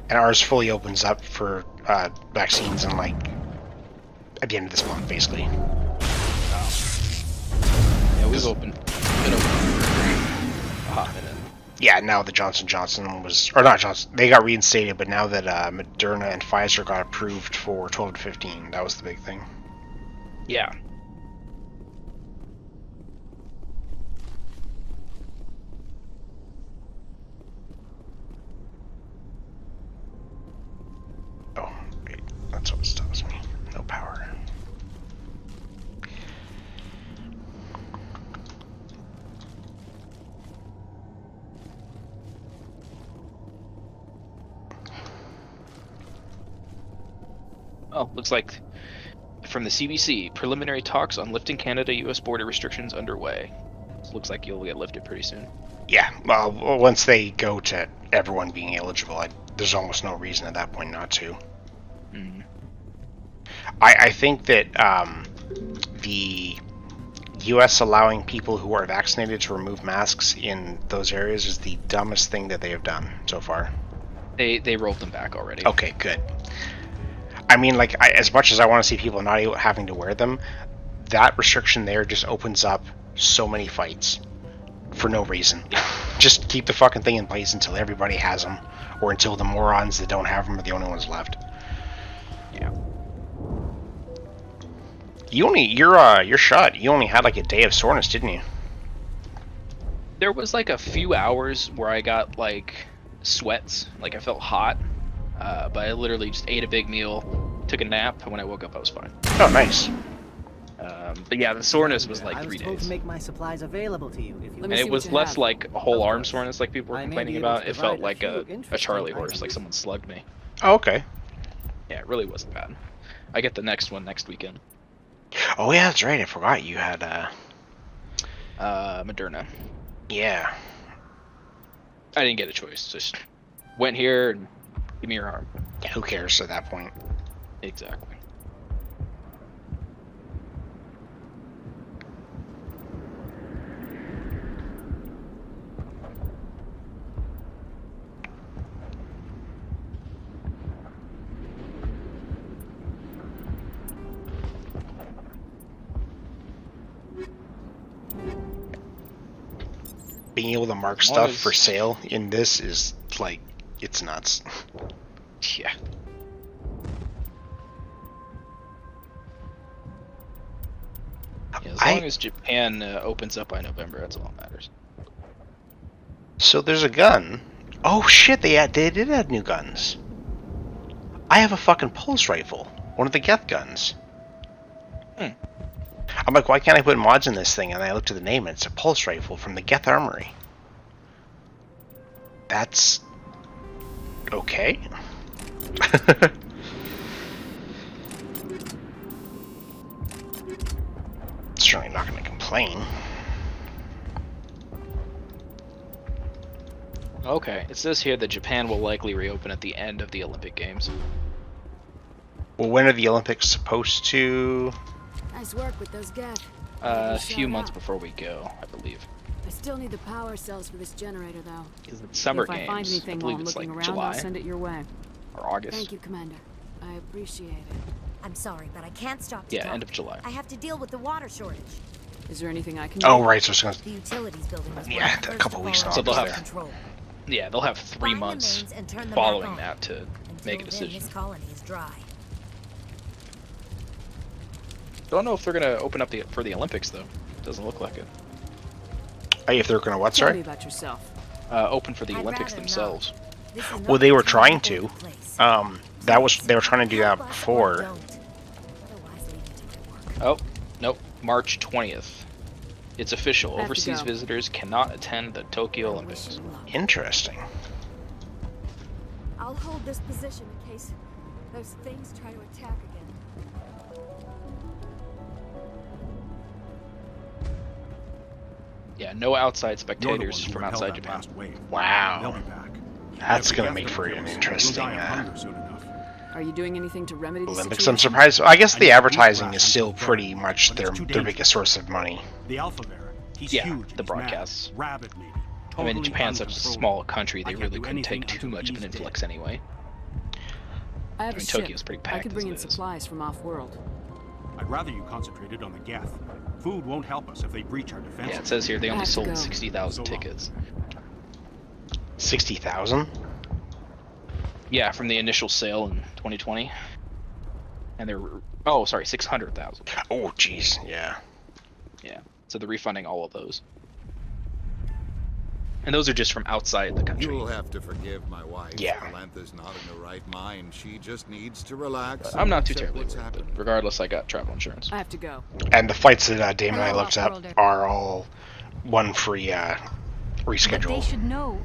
and ours fully opens up for vaccines in like at the end of this month, basically. Yeah, we've been open for a hot minute. Yeah, now the Johnson & Johnson was, or not Johnson, they got reinstated, but now that Moderna and Pfizer got approved for 12 to 15, that was the big thing. Yeah. Oh, wait, that's what stops me. No power. Oh, looks like from the CBC, preliminary talks on lifting Canada-U.S. border restrictions underway. Looks like you'll get lifted pretty soon. Yeah, well, once they go to everyone being eligible, there's almost no reason at that point not to. Mm-hmm. I think that the U.S. allowing people who are vaccinated to remove masks in those areas is the dumbest thing that they have done so far. They rolled them back already. Okay, good. I mean, like, as much as I want to see people not having to wear them, that restriction there just opens up so many fights for no reason. Just keep the fucking thing in place until everybody has them, or until the morons that don't have them are the only ones left. Yeah. Your shot. You only had like a day of soreness, didn't you? There was like a few hours where I got like sweats, like I felt hot. But I literally just ate a big meal, took a nap, and when I woke up, I was fine. Oh, nice. But yeah, the soreness was like I 3 was told days. to make my supplies available to you. If you And it was less like a whole arm soreness like people were complaining about. It felt like a Charlie horse, like someone slugged me. Oh, okay. Yeah, it really wasn't bad. I get the next one next weekend. Oh yeah, that's right. I forgot you had Moderna. Yeah. I didn't get a choice. Just went here and give me your arm. Yeah, who cares at that point? Exactly. Being able to mark stuff for sale in this is like, it's nuts. Yeah. Yeah, as long as Japan opens up by November, that's all that matters. So there's a gun. Oh shit, they did add new guns. I have a fucking pulse rifle. One of the Geth guns. I'm like, why can't I put mods in this thing? And I looked at the name and it's a pulse rifle from the Geth Armory. That's... okay. Certainly not going to complain. Okay, it says here that Japan will likely reopen at the end of the Olympic Games. Well, when are the Olympics supposed to... Nice work with those Geth. A few months before we go, I believe. I still need the power cells for this generator, though. Because it's summer if I games. find anything I while believe I'm it's looking like around, July I'll send it your way. or August. Thank you, Commander. I appreciate it. I'm sorry, but I can't stop to Yeah, talk. end of July. I have to deal with the water shortage. Is there anything I can do? Oh, right, so it's going to... The utilities building was Yeah, a couple weeks now. So they'll have, control. yeah, they'll have 3 months mains and turn them following back on. that to make a decision. This colony is dry. Don't know if they're gonna open up for the Olympics though. Doesn't look like it. If they're going to what, Tell sorry? me about yourself. Open for the Olympics themselves. Well, they were trying to. They were trying to do that before. Oh, nope. March 20th. It's official. I have to Overseas go. visitors cannot attend the Tokyo Olympics. Interesting. I'll hold this position in case those things try to attack again. Yeah, no outside You're the spectators one who from repelled outside that Japan. last wave. Wow. They'll be back. That's Every gonna geth make that for kills an will interesting die of hunger soon enough. Are you doing anything to remedy the Olympics. situation? I'm surprised. I guess the advertising is still pretty much their biggest source of money. The Alpha Bear, he's Yeah, huge. the broadcasts. Rabid maybe. I mean, Totally Japan's such a uncontrollable. small country, they I can't really do couldn't anything take too until much of an he's dead. influx anyway. I have I mean, a ship. Tokyo's pretty I packed could as bring it in is. supplies from off-world. I'd rather you concentrated on the Geth. Food won't help us if they breach our defenses. Yeah, it says here they I only have to sold go. 60,000 So long. tickets. 60,000? Yeah, from the initial sale in 2020. And they're, oh, sorry, 600,000. Oh, jeez, yeah. Yeah, so they're refunding all of those. And those are just from outside the country. You'll have to forgive my wife. Yeah. Calantha's not in the right mind. She just needs to relax. I'm not too and accept terribly what's worried, happened. but regardless, I got travel insurance. I have to go. And the flights that Dame and I Hello, looked up Off-worlder. are all one free But they reschedule. should know.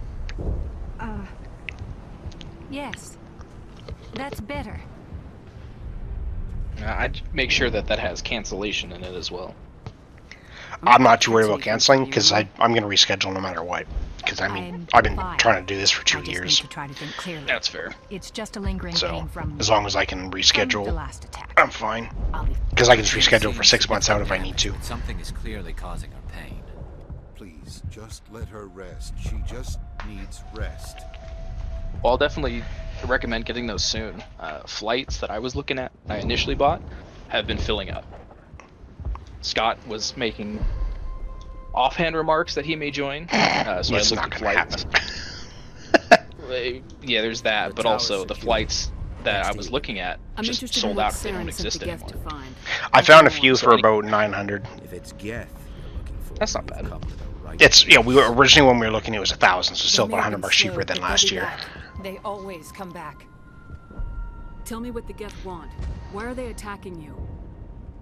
Yes. That's better. I'd make sure that that has cancellation in it as well. I'm not too worried about canceling because I'm going to reschedule no matter what. Because I mean, I've been trying to do this for 2 years. To try to think clearly. That's fair. It's just a lingering So pain from as long as I can the reschedule, last attack. I'm fine. I'll be Because I can just reschedule for 6 months out if I need to. Something is clearly causing her pain. Please, just let her rest. She just needs rest. Well, I'll definitely recommend getting those soon. Flights that I was looking at, I initially bought, have been filling up. Scott was making offhand remarks that he may join, so I It's looked not at going to flights. happen. Yeah, there's that, but also the flights that I was looking at I'm just interested in sold what out. They Saren don't sent exist the Geth anymore. to find. I found a few So for any- about 900. If it's Geth you're looking for, That's not bad. you've come to the right It's, place. we were originally when we were looking, it was 1,000, so still They about may have $100 been cheaper slow, than but last they'll be year. back. They always come back. Tell me what the Geth want. Why are they attacking you?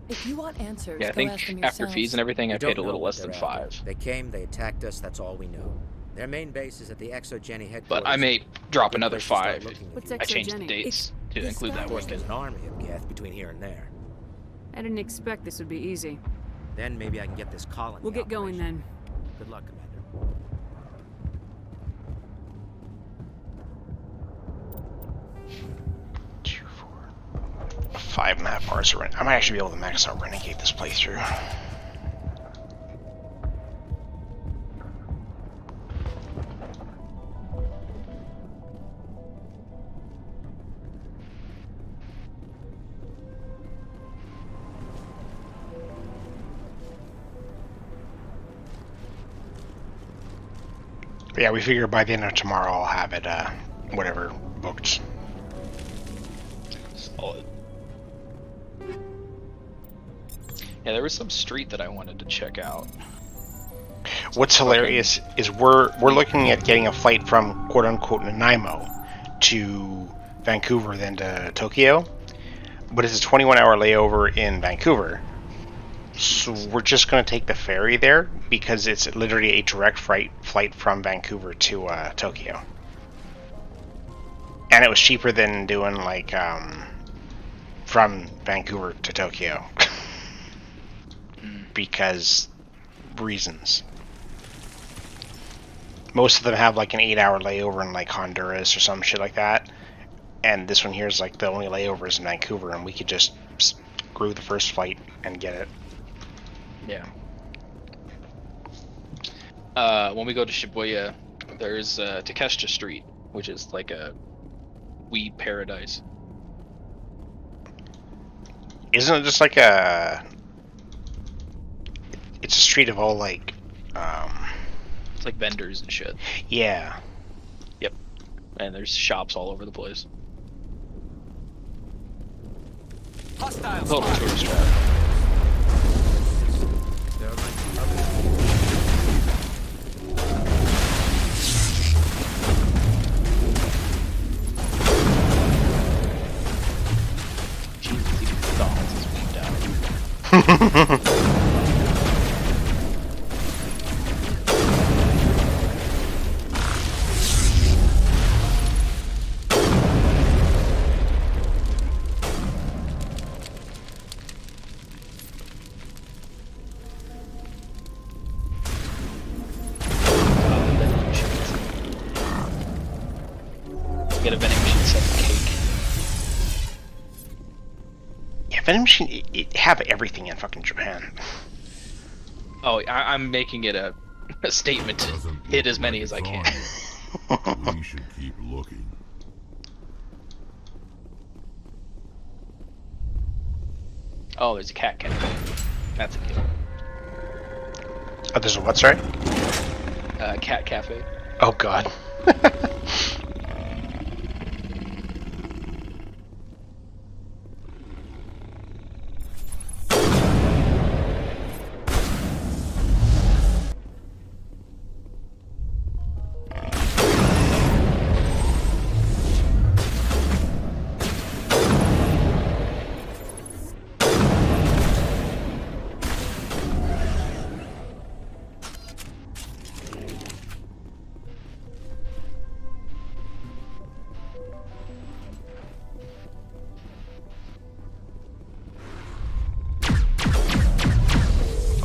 If you want answers, Yeah, I go think ask them after yourselves. fees and everything, I We don't paid a know little what less than they're after. 5. They came, they attacked us, that's all we know. Their main base is at the Exogeny headquarters. But I may drop Good another place to start 5. looking if What's you- I changed the Exogeny? dates to include that Of course, weekend. there's an army of Geth between here and there. I didn't expect this would be easy. Then maybe I can get this colony. We'll get going operation. then. Good luck, Commander. 5.5 hours. I might actually be able to max out Renegade this playthrough. But yeah, we figure by the end of tomorrow I'll have it, whatever, booked. Solid. Yeah, there was some street that I wanted to check out. What's hilarious is we're looking at getting a flight from quote unquote Nanaimo to Vancouver, then to Tokyo, but it's a 21-hour layover in Vancouver. So we're just going to take the ferry there because it's literally a direct flight from Vancouver to Tokyo, and it was cheaper than doing like from Vancouver to Tokyo because reasons. Most of them have like an 8-hour layover in like Honduras or some shit like that, and this one here is like the only layover is in Vancouver, and we could just screw the first flight and get it. Yeah. When we go to Shibuya, there's Takeshita Street, which is like a weed paradise. Isn't it just like a... It's a street of all like... It's like vendors and shit. Yeah. Yep. And there's shops all over the place. Hostile Total spot. tourist trap. There might be others. Jesus, even McDonald's is moved out. Get a vending machine set of cake. Yeah, vending machine, it have everything in fucking Japan. Oh, I'm making it a statement to hit as many as I can. We should keep looking. Oh, there's a cat cafe. That's a kill. Oh, there's a what, sorry? Cat cafe. Oh god.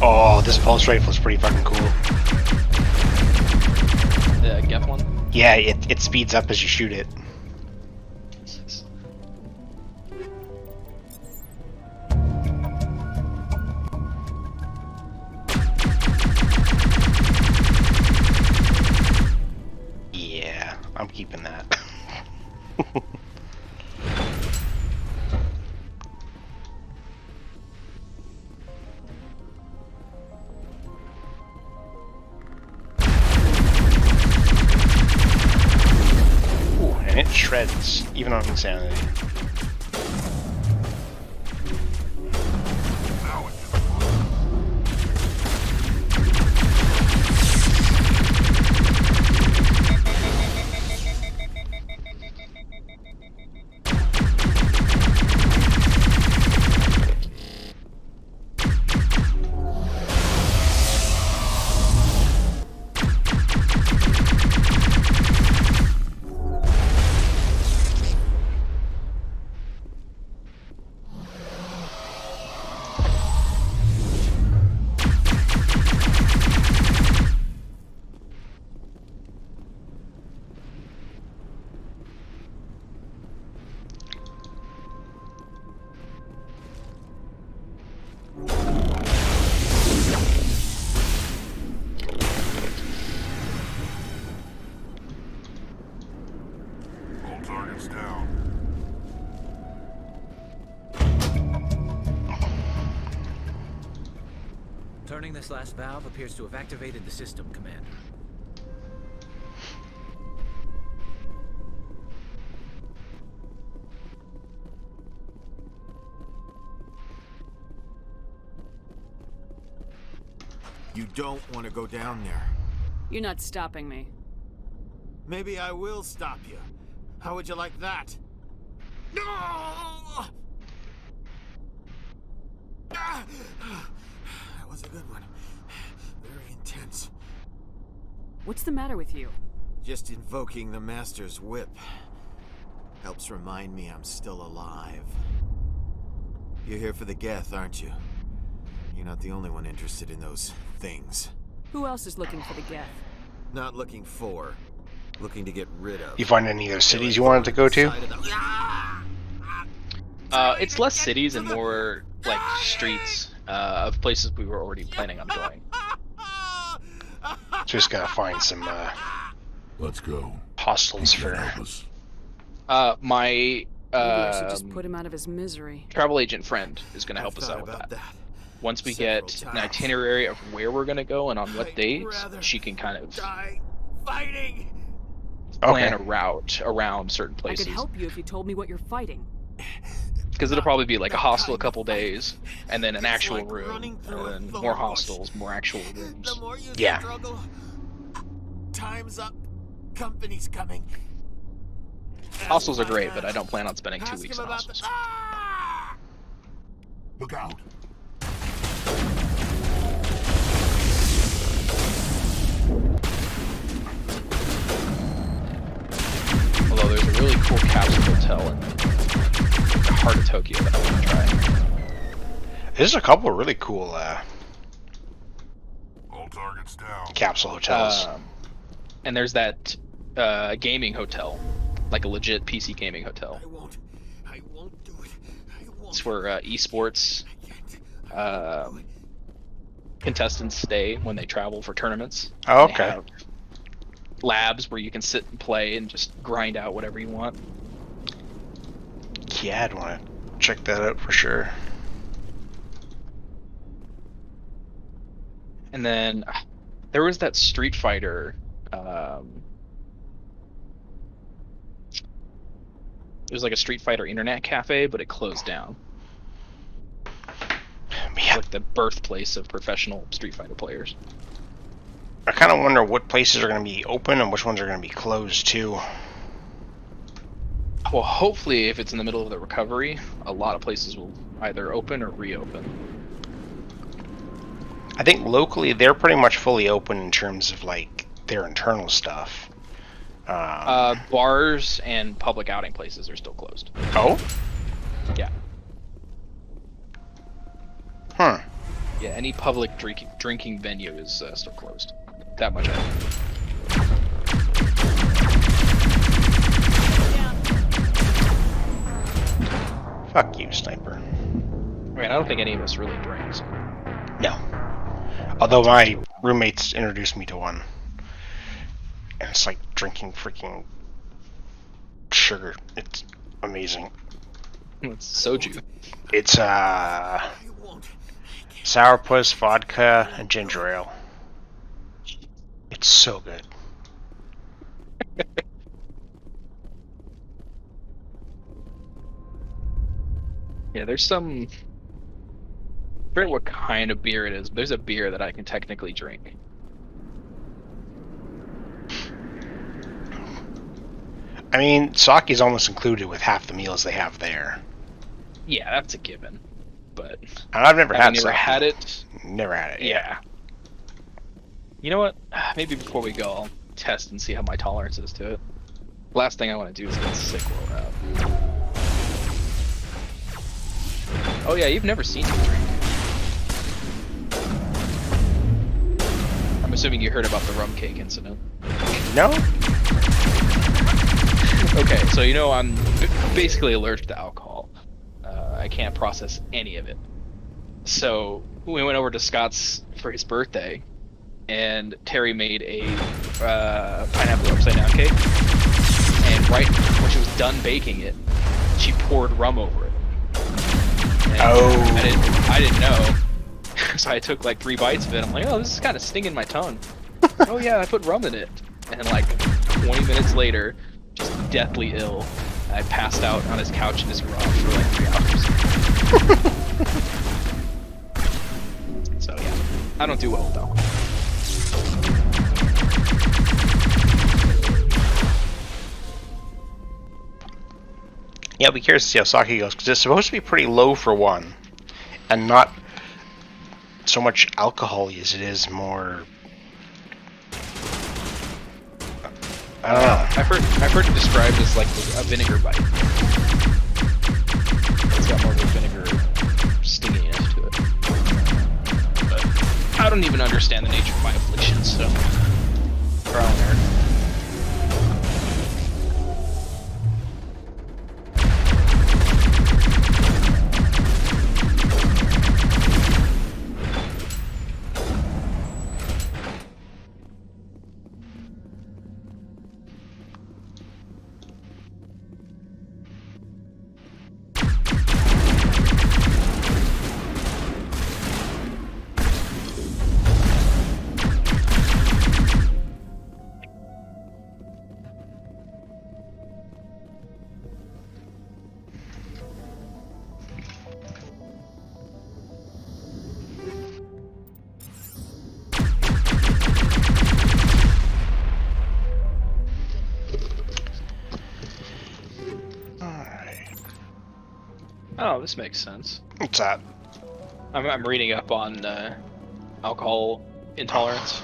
Oh, this pulse rifle is pretty fucking cool. The Geth one? Yeah, it speeds up as you shoot it. Yeah, I'm keeping that. And it shreds, even on insanity. Targets down. Turning this last valve appears to have activated the system, Commander. You don't want to go down there. You're not stopping me. Maybe I will stop you. How would you like that? No! That was a good one. Very intense. What's the matter with you? Just invoking the Master's whip helps remind me I'm still alive. You're here for the Geth, aren't you? You're not the only one interested in those things. Who else is looking for the Geth? Not looking for. Looking to get rid of. You find any other cities you wanted to go to? It's less cities and more like streets of places we were already planning on going. Just gotta find some Let's go. hostels for my Maybe I should just put him out of his misery. travel agent friend is going to help us out with that. Once we get an itinerary of where we're going to go and on what dates, she can kind of plan a route around certain I places. could help you if you told me what you're fighting. Because it'll probably be like a hostel a couple days, and then an actual room, and then more hostels, more actual rooms. Yeah. Time's up. Company's coming. Hostels are great, but I don't plan on spending 2 weeks in hostels. Look out. Although there's a really cool capsule hotel in the heart of Tokyo that I want to try. There's a couple of really cool All targets down. capsule hotels. And there's that gaming hotel like a legit PC gaming hotel. I won't do it. It's where esports contestants stay when they travel for tournaments. Oh, They okay. have labs where you can sit and play and just grind out whatever you want. Yeah, I'd want to check that out for sure. And then there was that Street Fighter. It was like a Street Fighter internet cafe, but it closed down. Yeah. Like the birthplace of professional Street Fighter players. I kind of wonder what places are going to be open and which ones are going to be closed too. Well, hopefully, if it's in the middle of the recovery, a lot of places will either open or reopen. I think locally they're pretty much fully open in terms of like their internal stuff. Bars and public outing places are still closed. Oh? Yeah. Huh. Yeah, any public drinking venue is still closed. That much I know. Fuck you, sniper. I mean, I don't think any of us really drinks. No. Although my roommates introduced me to one. And it's like drinking freaking sugar. It's amazing. It's soju. It's sourpuss, vodka, and ginger ale. It's so good. Yeah, there's some... I forget what kind of beer it is, but there's a beer that I can technically drink. I mean, sake is almost included with half the meals they have there. Yeah, that's a given. But And I've never had never sake. had it. Never had it. Yeah. You know what? Maybe before we go, I'll test and see how my tolerance is to it. Last thing I want to do is get sick while we're out. Oh yeah, you've never seen me drink. I'm assuming you heard about the rum cake incident. No? Okay, so you know I'm basically allergic to alcohol. I can't process any of it. So we went over to Scott's for his birthday, and Terry made a pineapple upside down cake. And right when she was done baking it, she poured rum over it. And I didn't know. So I took like 3 bites of it. I'm like, oh, this is kind of stinging my tongue. Oh yeah, I put rum in it. And like 20 minutes later, just deathly ill, I passed out on his couch in his garage for like 3 hours. So yeah, I don't do well with alcohol. Yeah, I'll be curious to see how sake goes, because it's supposed to be pretty low for one, and not so much alcohol-y as it is more... I don't know. I've heard it described as like a vinegar bite. It's got more of a vinegar stinginess to it. But I don't even understand the nature of my affliction, so trial and error. Oh, this makes sense. What's that? I'm reading up on alcohol intolerance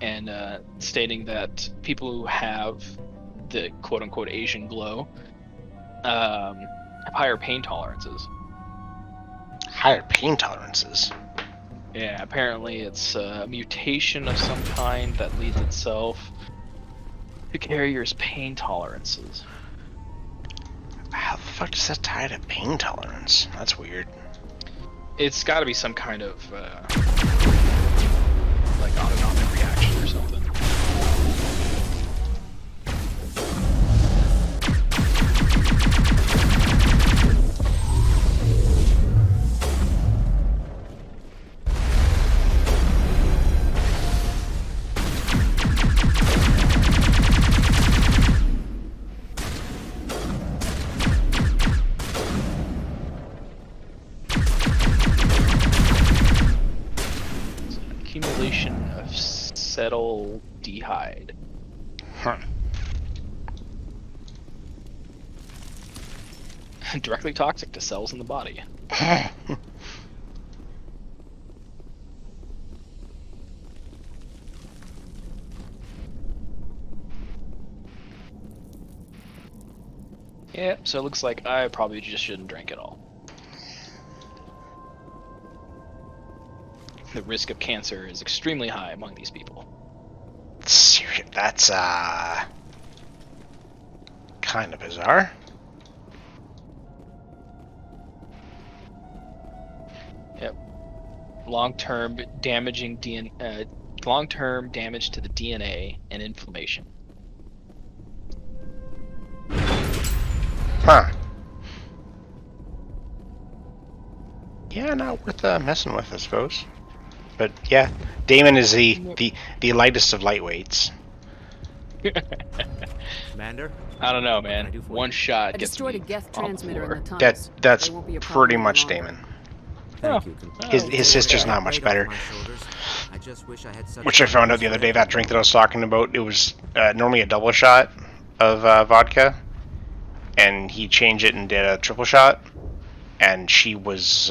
and stating that people who have the quote-unquote Asian glow have higher pain tolerances. Higher pain tolerances? Yeah, apparently it's a mutation of some kind that leads itself. The carrier's pain tolerances. How the fuck does that tie to pain tolerance? That's weird. It's got to be some kind of like autonomic reaction or something. Accumulation of acetaldehyde. Huh. Directly toxic to cells in the body. Yeah, so it looks like I probably just shouldn't drink at all. The risk of cancer is extremely high among these people. That's kind of bizarre. Yep. Long-term damaging long-term damage to the DNA and inflammation. Huh. Yeah, not worth messing with, I suppose. But yeah, Damon is the lightest of lightweights. Commander? I don't know, man. One shot I gets destroyed me a Geth on the transmitter floor. in the tunnels. That's They won't be a problem pretty any much longer. Damon. Thank you. His sister's not much better. I just wish I had such Which I found out the other day, that drink that I was talking about, it was normally a double shot of vodka, and he changed it and did a triple shot, and she was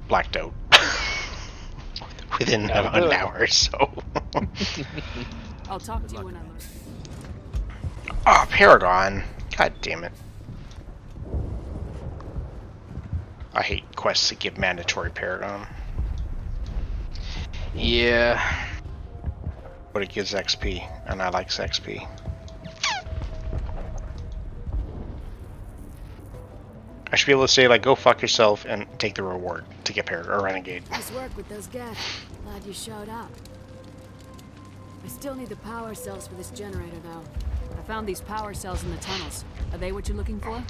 blacked out within an hour or so. I'll talk to you when I learn. Oh, Paragon. God damn it. I hate quests that give mandatory Paragon. Yeah. But it gives XP, and I like XP. I should be able to say, like, go fuck yourself and take the reward to get Paragon or Renegade. Nice work with those Geth. Glad you showed up. I still need the power cells for this generator, though. I found these power cells in the tunnels. Are they what you're looking for?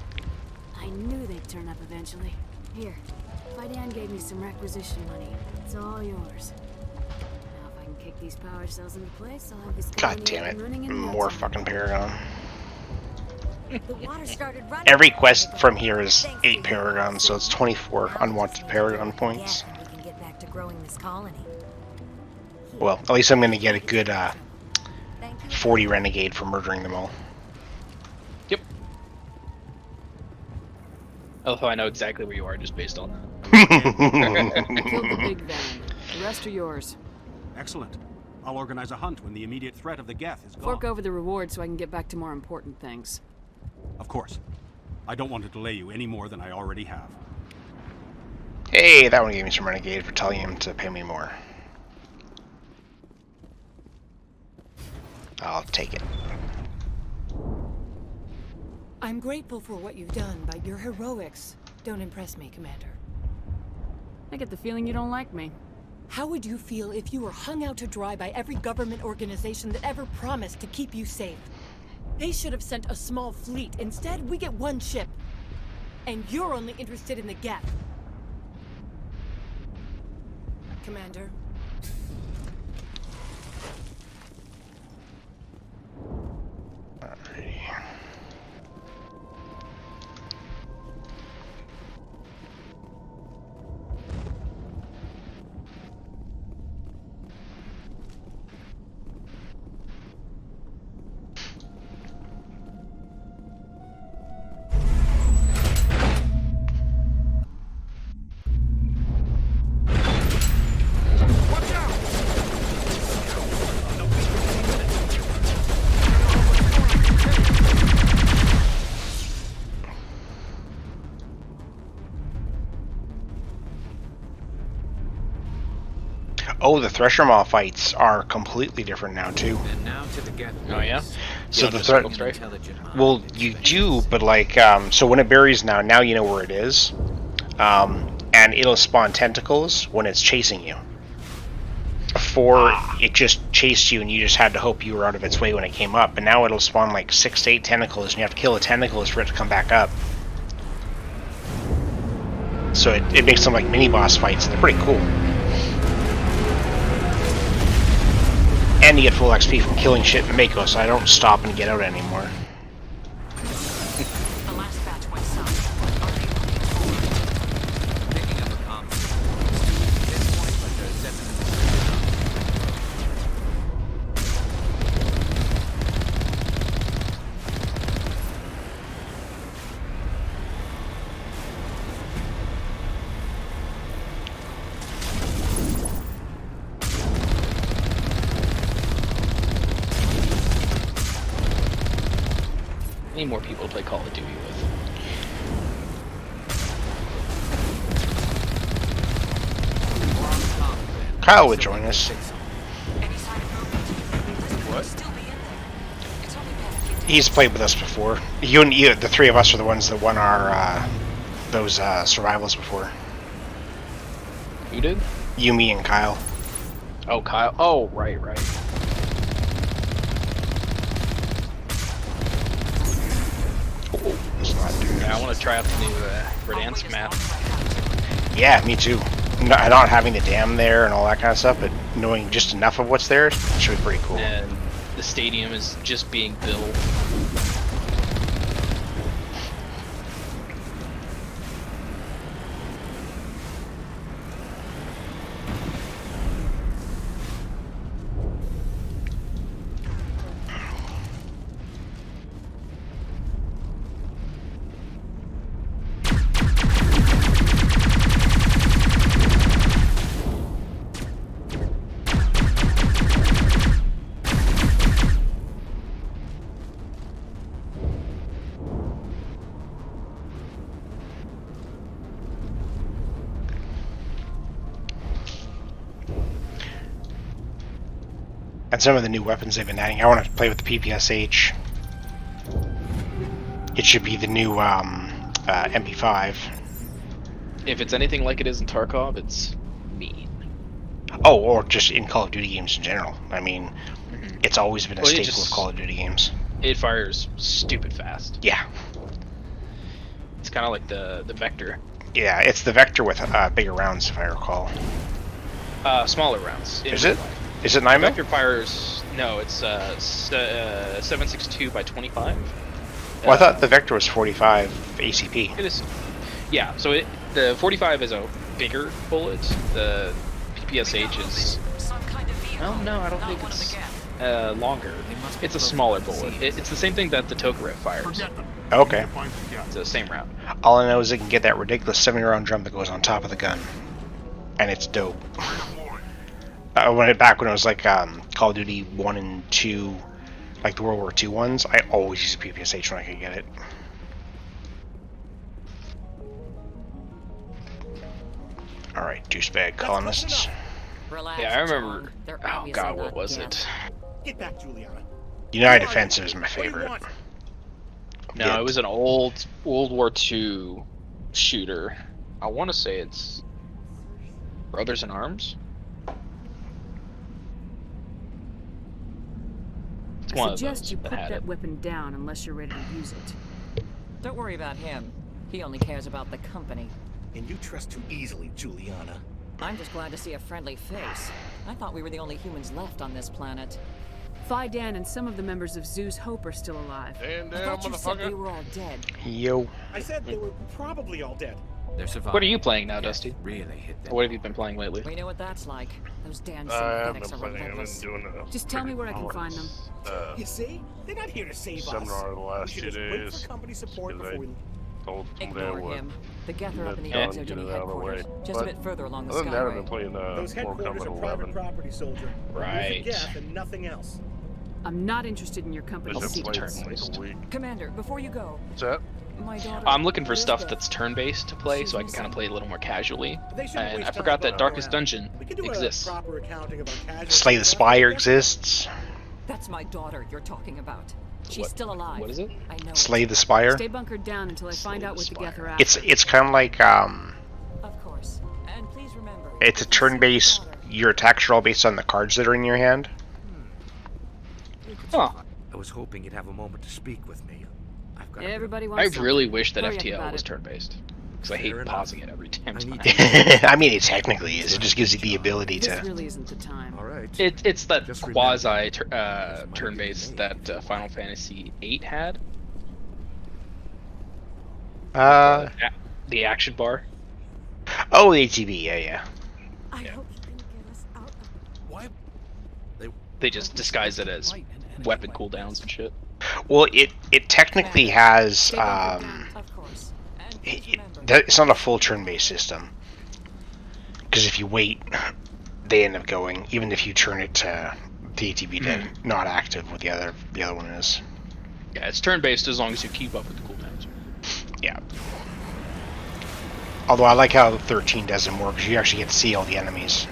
I knew they'd turn up eventually. Here, Fidan gave me some requisition money. It's all yours. Now if I can kick these power cells into place, I'll have this God colony damn up it. and running in no More time. fucking Paragon. The water started running. Every quest from here is 8 Paragon, so it's 24 unwanted Paragon points. We can get back to growing this colony. Well, at least I'm gonna get a good 40 Renegade for murdering them all. Yep. Although I know exactly where you are just based on that. I killed the big van. The rest are yours. Excellent. I'll organize a hunt when the immediate threat of the Geth is gone. Fork over the reward so I can get back to more important things. Of course. I don't want to delay you any more than I already have. Hey, that one gave me some Renegade for telling him to pay me more. I'll take it. I'm grateful for what you've done, but your heroics don't impress me, Commander. I get the feeling you don't like me. How would you feel if you were hung out to dry by every government organization that ever promised to keep you safe? They should have sent a small fleet. Instead, we get one ship. And you're only interested in the Geth. Commander. Alrighty. Oh, the Thresher Maw fights are completely different now too. And now to the Geth. Oh yeah. So You the don't threat. just intelligent mind. Well, you do, but like, so when it buries now you know where it is, and it'll spawn tentacles when it's chasing you. Before it just chased you, and you just had to hope you were out of its way when it came up. And now it'll spawn like 6 to 8 tentacles, and you have to kill the tentacles for it to come back up. So it makes them like mini boss fights, and they're pretty cool. And you get full XP from killing shit in Mako, so I don't stop and get out anymore. The last batch went south. Are they looking for? Picking up a comm. At this point, but there's definitely. Need more people to play Call of Duty with. Kyle would join us. What? He's played with us before. You, the three of us are the ones that won our those survivals before. Who did? You, me, and Kyle. Oh, Kyle. Oh, right. Yeah, I want to try out the new Verdansk map. Yeah, me too. Not having the dam there and all that kind of stuff, but knowing just enough of what's there should be pretty cool. And the stadium is just being built. And some of the new weapons they've been adding. I want to play with the PPSH. It should be the new MP5. If it's anything like it is in Tarkov, it's mean. Oh, or just in Call of Duty games in general. I mean, it's always been a staple of Call of Duty games. It fires stupid fast. Yeah. It's kind of like the Vector. Yeah, it's the Vector with bigger rounds, if I recall. Smaller rounds. Is it? Is it 9mm? Vector fires. No, it's 7.62 by 25. Well, I thought the Vector was 45 ACP. It is. Yeah, so the 45 is a bigger bullet. The PPSH is. Oh no, I don't think it's longer. It's a smaller bullet. It's the same thing that the Tokarev fires. Okay. It's the same round. All I know is it can get that ridiculous 70-round drum that goes on top of the gun, and it's dope. Back when it was like Call of Duty 1 and 2, like the World War II ones, I always used PPSH when I could get it. Alright, douchebag colonists. Yeah, I remember. Oh god, what was it? Get back, Juliana. United Defensive is my favorite. No, it was an old World War II shooter. I want to say it's Brothers in Arms. I suggest you put that weapon down unless you're ready to use it. Don't worry about him. He only cares about the company. And you trust too easily, Juliana. I'm just glad to see a friendly face. I thought we were the only humans left on this planet. Fidan and some of the members of Zoo's Hope are still alive. I thought you said they were all dead. Yo. I said they were probably all dead. They're surviving. What are you playing now, Dusty? Really hit them. What have you been playing lately? We know what that's like. Those damn I've been synthetics are playing. I've relentless. been doing Just tell me where I can find them. You see? They're not here to save us. Seminar the last We 2 should just wait days. for company support before we... Told somebody I Ignore would. him. The Geth are up in the Get Exogeny it out of the way. headquarters, just But a bit further along the other than that, I've skyway. been playing Those Mortal headquarters Kombat are private 11. property, soldier. Right. Use the Geth and nothing else. I'm not interested in your company's Just secrets. played like a week. Commander, before you go, What's that? I'm looking for stuff that's turn-based to play, so I can kind of play a little more casually. And I forgot that Darkest Dungeon exists. Slay the Spire exists. That's my daughter you're talking about. She's still alive. What is it? I know. Slay the Spire. Stay bunkered down until I find out what the Geth are after. It's kind of like Of course. And please remember. it's a turn-based. Your attacks are all based on the cards that are in your hand. Huh. I was hoping you'd have a moment to speak with me. I've got Everybody I wants really something. wish that Hurry up FTL about was it. turn-based. Because I hate pausing it every damn time. I mean, it technically is. It just gives you the ability This to. really isn't the time. All right. It's that quasi turn-based that Final Fantasy VIII had. The action bar. Oh, the ATB. Yeah. I hope you can get us out of... They just disguise it as weapon cooldowns and shit. Well, it technically has. It's not a full turn-based system. Because if you wait, they end up going. Even if you turn it to the ATB to not active, what the other one is. Yeah, it's turn-based as long as you keep up with the cooldowns. Yeah. Although I like how 13 doesn't work, because you actually get to see all the enemies.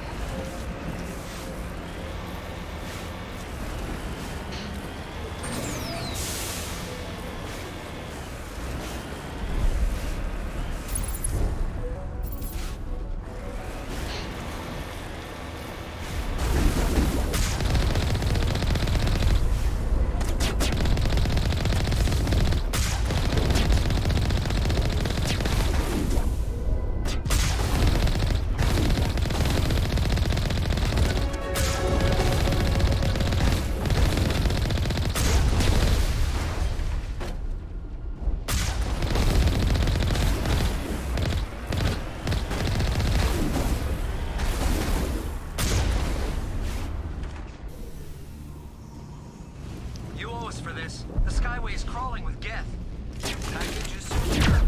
You owe us for this. The Skyway is crawling with Geth. Package is secure.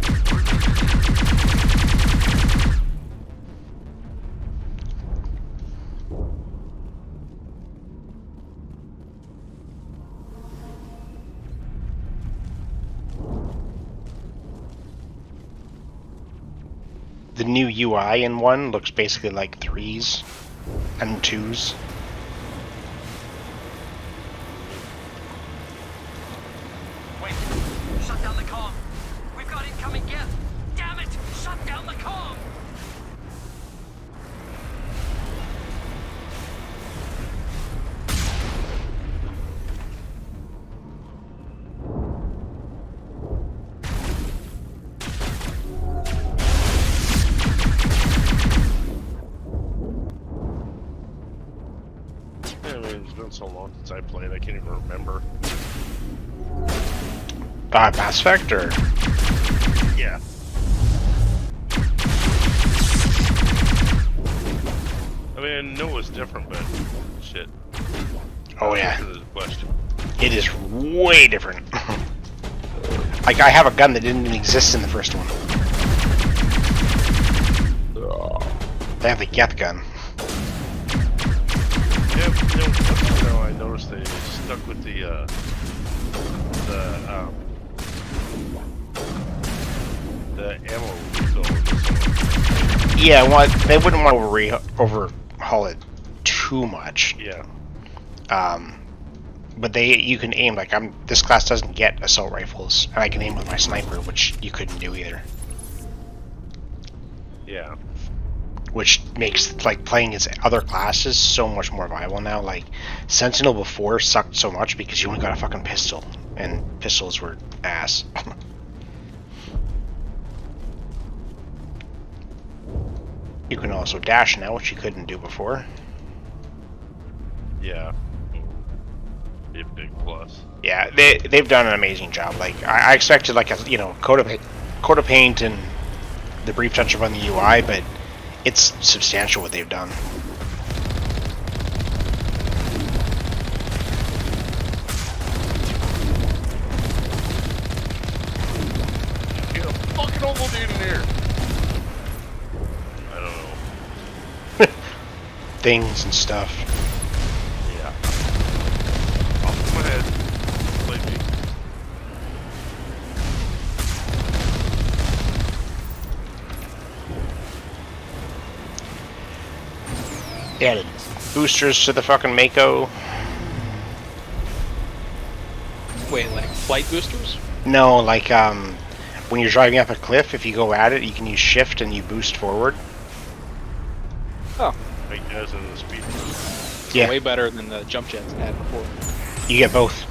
The new UI in 1 looks basically like 3s and 2s. Wait, shut down the comm. We've got incoming Geth. Damn it! Shut down the comm. I mean, it's been so long since I played, I can't even remember. Mass Effect, or? Yeah. I mean, I know it was different, but shit. Oh yeah. There's a question. It is way different. Like, I have a gun that didn't even exist in the first one. They have the Geth gun. Yep, no, I noticed they stuck with the ammo refill. Yeah, well, they wouldn't want to overhaul it too much. Yeah. But you can aim, like, this class doesn't get assault rifles, and I can aim with my sniper, which you couldn't do either. Yeah. Which makes, like, playing as other classes so much more viable now. Like, Sentinel before sucked so much because you only got a fucking pistol, and pistols were ass. You can also dash now, which you couldn't do before. Yeah. Be a big plus. Yeah, they've done an amazing job. Like, I expected, like, a, you know, coat of paint and the brief touch-up on the UI, but it's substantial what they've done. Get a fucking oval dude in here. I don't know. Things and stuff. Yeah. Off my head. Play me. They added boosters to the fucking Mako. Wait, like flight boosters? No, like when you're driving up a cliff, if you go at it, you can use shift and you boost forward. Oh. Like as in the speed boost. Yeah. Way better than the jump jets I had before. You get both.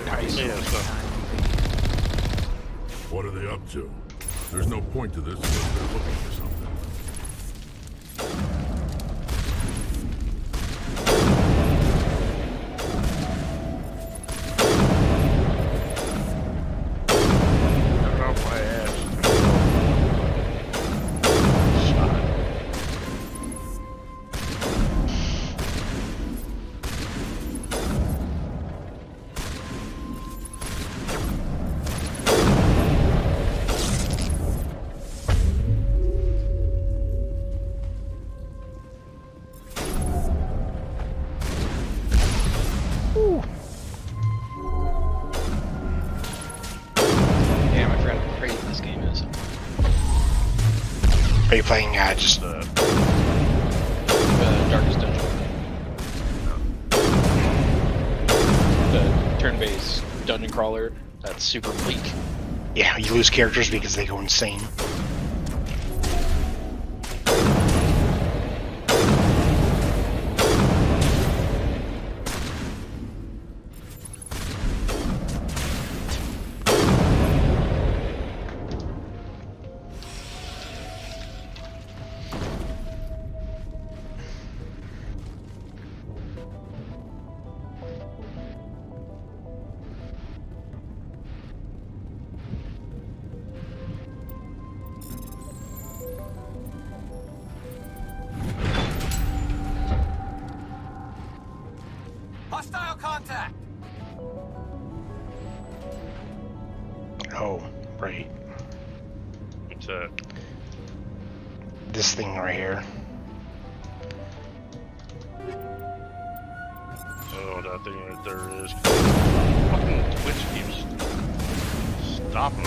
Nice. Yeah, so. What are they up to? There's no point to this unless they're looking for something. Turn off my ass. Damn, I forgot how crazy this game is. Are you playing just Darkest Dungeon. The turn-based dungeon crawler that's super bleak. Yeah, you lose characters because they go insane. Hostile contact! Oh, right. What's that? This thing right here. Oh, that thing right there is. Fucking Twitch keeps stopping.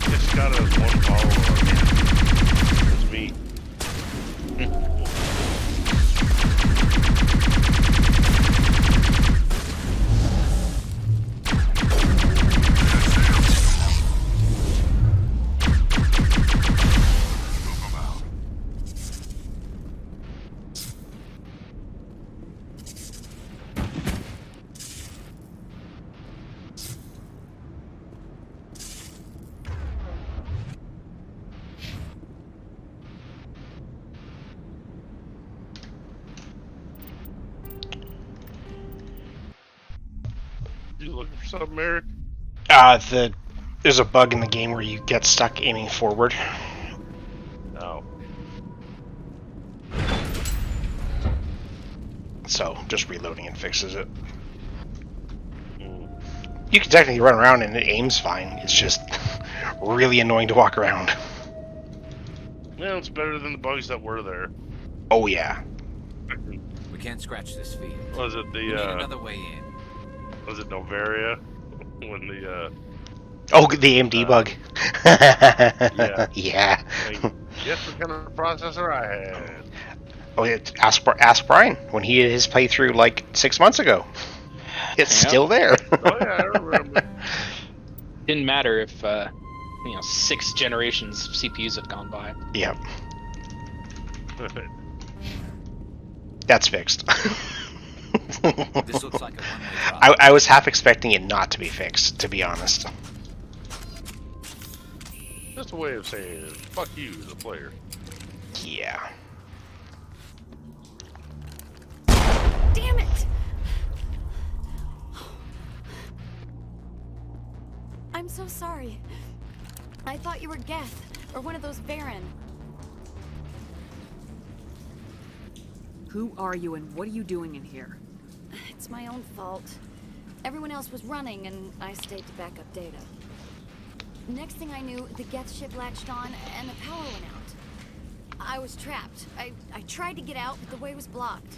It's got us one follower. It's me. You looking for something, Eric? There's a bug in the game where you get stuck aiming forward. No. So just reloading it fixes it. You can technically run around and it aims fine. It's just really annoying to walk around. Yeah, it's better than the bugs that were there. Oh yeah. We can't scratch this field. Was it We need the another way in. was it Novaria? When the Oh, the AMD bug. yeah. Yeah. Like, guess what kind of processor I had? Oh, ask Brian when he did his playthrough like 6 months ago. It's still there. Oh yeah, I remember. Didn't matter if 6 generations of CPUs have gone by. Yep. That's fixed. This looks like a one-way drop. I was half expecting it not to be fixed, to be honest. Just a way of saying fuck you, the player. Yeah. Damn it! I'm so sorry. I thought you were Geth, or one of those Baron. Who are you and what are you doing in here? It's my own fault. Everyone else was running, and I stayed to back up data. Next thing I knew, the Geth ship latched on, and the power went out. I was trapped. I tried to get out, but the way was blocked.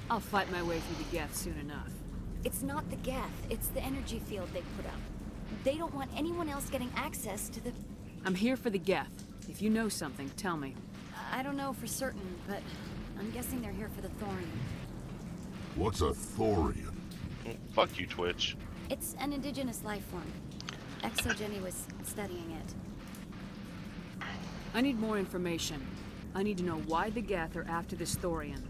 I'll fight my way through the Geth soon enough. It's not the Geth, it's the energy field they put up. They don't want anyone else getting access to the... I'm here for the Geth. If you know something, tell me. I don't know for certain, but I'm guessing they're here for the Thorian. What's a Thorian? Fuck you, Twitch. It's an indigenous life form. Exogeny was studying it. I need more information. I need to know why the Geth are after this Thorian.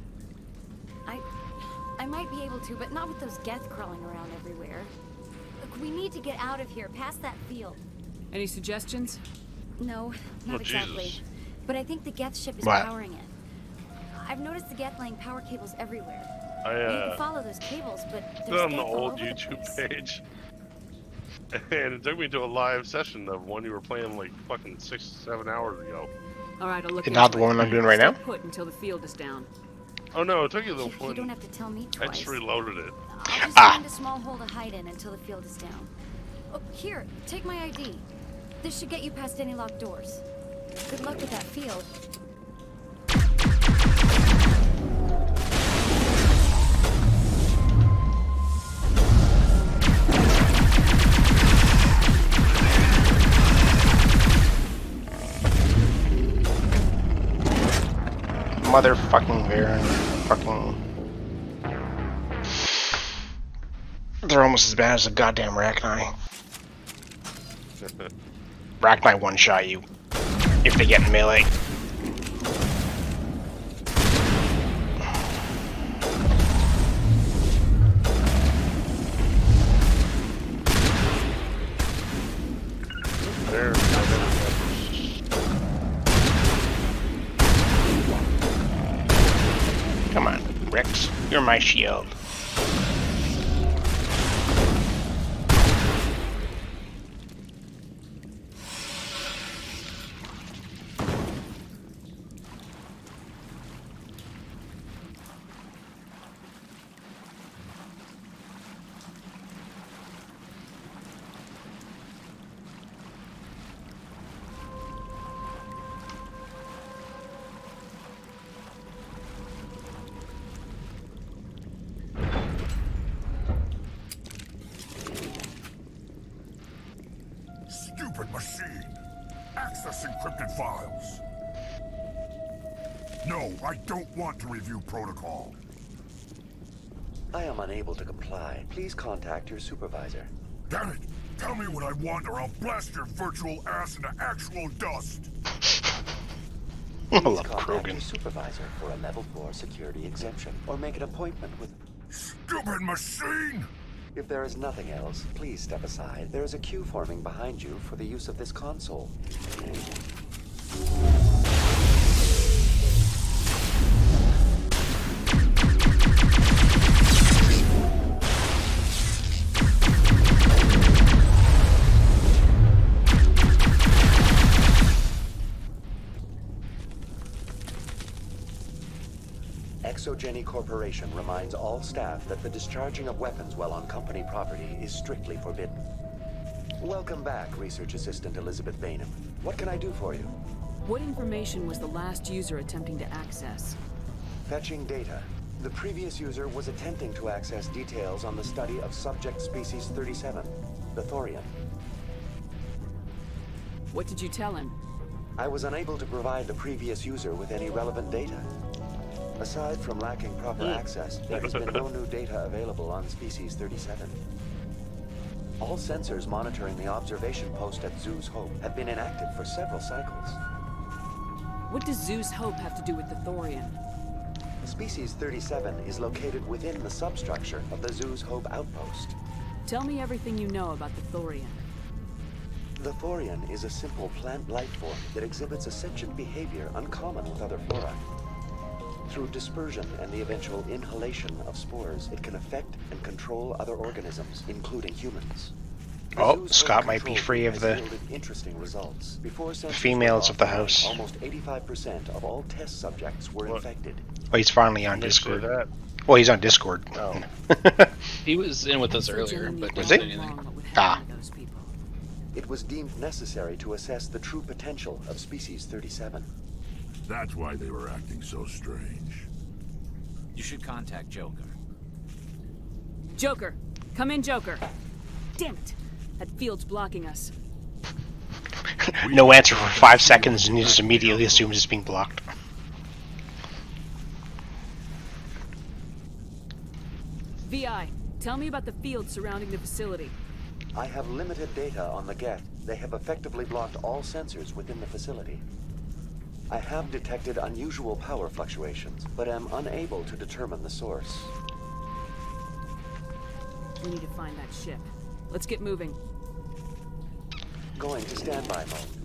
I might be able to, but not with those Geth crawling around everywhere. Look, we need to get out of here, past that field. Any suggestions? No, not exactly. Jesus. But I think the Geth ship is What? powering it. I've noticed the Geth laying power cables everywhere. I You can follow those cables, but there's on the Geth all old over the YouTube place. page. And it took me to a live session of one you were playing like fucking 6-7 hours ago. All right, I'll look And not into the it. one I'm doing right now? Stay put until the field is down. Oh no, it took you the You one. don't have to tell me I twice. just reloaded it. I'll just find a small hole to hide in until the field is down. Oh, here, take my ID. This should get you past any locked doors. Good luck with that field. Motherfucking Varen. Fucking... They're almost as bad as the goddamn Rachni. Rachni one-shot you. If they get in melee. There. Come on, Rex. You're my shield. Stupid machine! Access encrypted files! No, I don't want to review protocol. I am unable to comply. Please contact your supervisor. Damn it! Tell me what I want or I'll blast your virtual ass into actual dust! Please contact your supervisor for a level 4 security exemption or make an appointment with... Stupid machine! If there is nothing else, please step aside. There is a queue forming behind you for the use of this console. Exogeny Corporation reminds all staff that the discharging of weapons while on company property is strictly forbidden. Welcome back, Research Assistant Elizabeth Bainham. What can I do for you? What information was the last user attempting to access? Fetching data. The previous user was attempting to access details on the study of subject species 37, the Thorian. What did you tell him? I was unable to provide the previous user with any relevant data. Aside from lacking proper access, there has been no new data available on species 37. All sensors monitoring the observation post at Zeus Hope have been inactive for several cycles. What does Zeus Hope have to do with the Thorian? Species 37 is located within the substructure of the Zeus Hope outpost. Tell me everything you know about the Thorian. The Thorian is a simple plant life form that exhibits a sentient behavior uncommon with other flora. Through dispersion and the eventual inhalation of spores, it can affect and control other organisms, including humans. Oh, Scott might be free of the females of the house. Almost 85% of all test subjects were infected. Oh, he's finally on Discord. Well, he's on Discord. Oh. He was in with us earlier, but Was didn't he? say anything. Ah. It was deemed necessary to assess the true potential of Species 37. That's why they were acting so strange. You should contact Joker. Joker! Come in, Joker! Damn it! That field's blocking us. No answer for 5 seconds, and he just immediately assumes it's being blocked. VI, tell me about the field surrounding the facility. I have limited data on the Geth. They have effectively blocked all sensors within the facility. I have detected unusual power fluctuations, but am unable to determine the source. We need to find that ship. Let's get moving. Going to standby mode.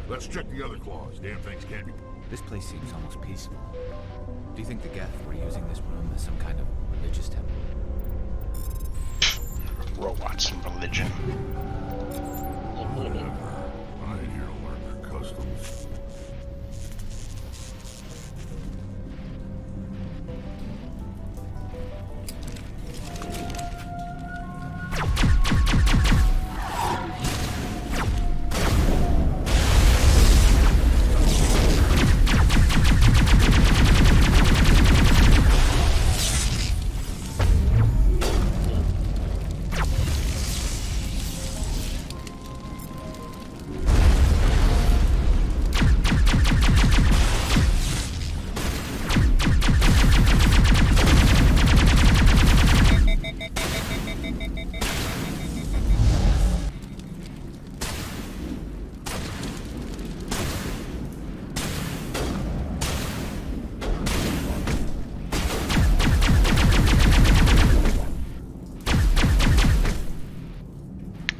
Let's check the other claws. Damn things can't be... This place seems almost peaceful. Do you think the Geth were using this room as some kind of religious temple? Robots and religion. Whatever. I ain't here to learn their customs.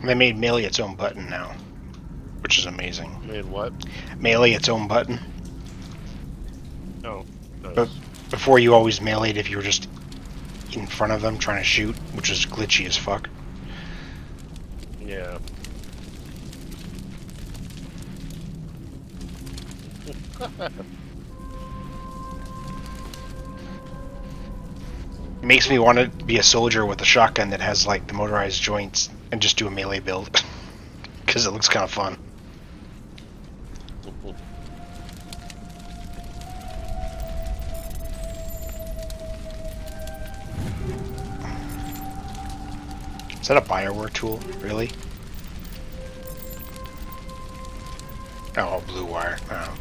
They made melee its own button now, which is amazing. Made what? Melee its own button. Oh. But before you always meleeed if you were just in front of them trying to shoot, which is glitchy as fuck. Yeah. It makes me want to be a soldier with a shotgun that has like the motorized joints and just do a melee build. Because it looks kind of fun. Is that a Bioware tool? Really? Oh, blue wire. Oh.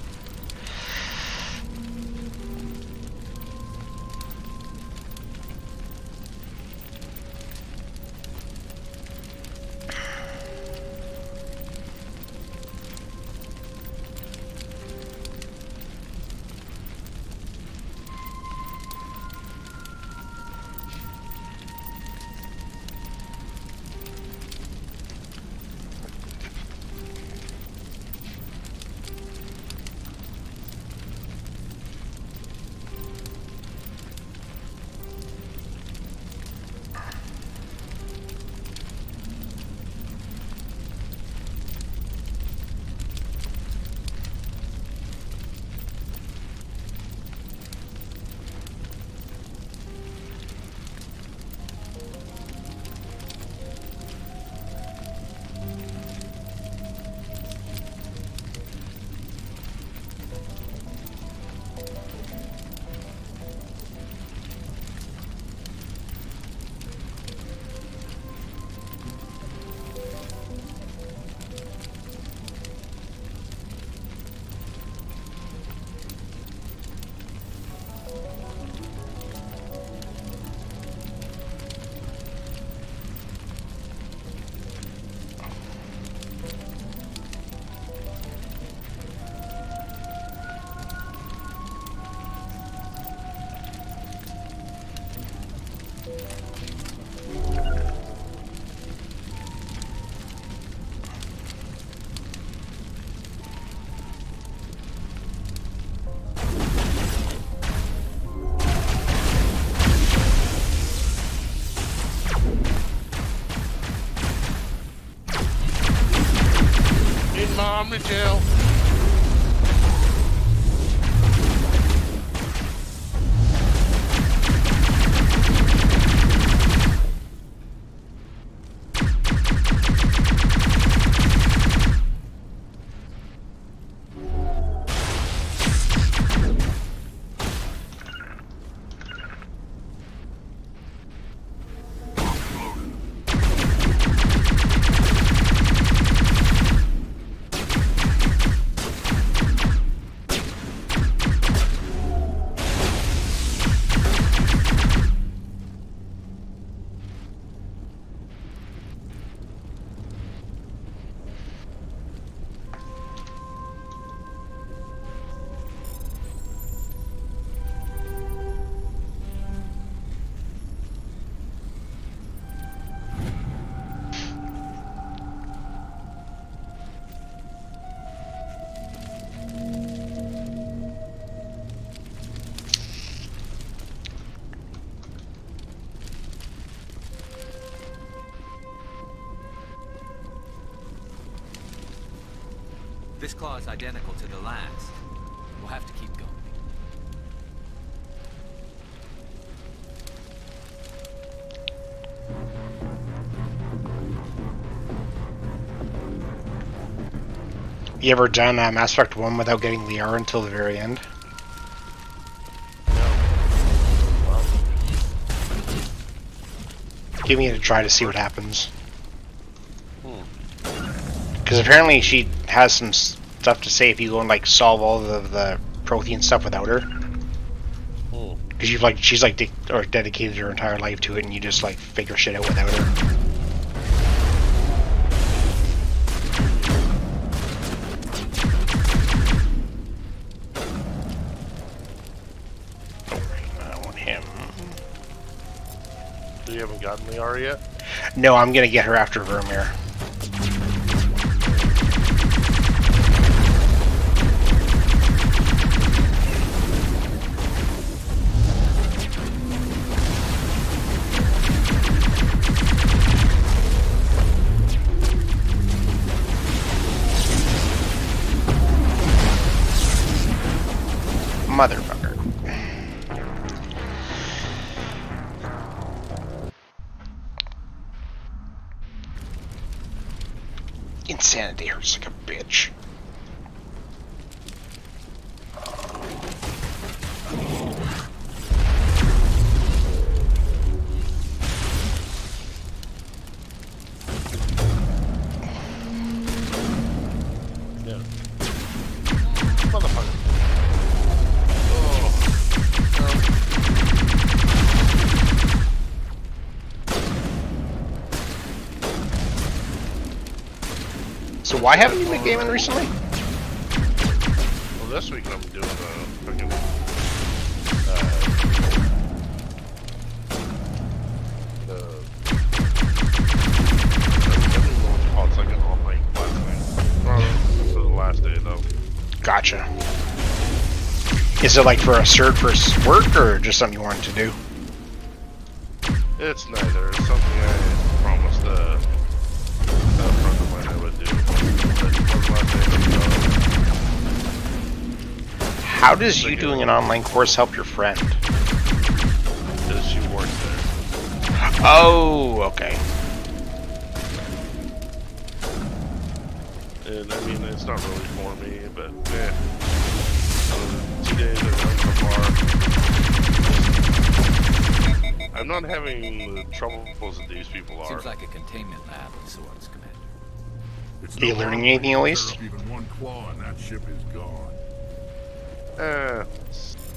this claw is identical to the last, we'll have to keep going. You ever done Mass Effect 1 without getting Liara until the very end? Give me a try to see what happens. Because apparently she has some stuff to say if you go and like solve all the Prothean stuff without her. Because she's like dedicated her entire life to it, and you just like figure shit out without her. You haven't gotten Liara yet? No, I'm gonna get her after Vermeer. Motherfucker. Insanity hurts like a bitch. Yeah. Motherfucker. So why haven't you been gaming recently? Well, this week I'm doing fucking it's like an all-night class thing. This is the last day though. Gotcha. Is it like for a cert for work or just something you wanted to do? It's neither. It's something I promised a friend of mine I would do. How does you doing an online course help your friend? Because she works there. Oh, okay. And I mean, it's not really for me, but eh. 2 days I've done so far. I'm not having the troubles that these people are. Seems like a containment lab of sorts, Commander. Are you learning anything at least? Even one claw and that ship is gone.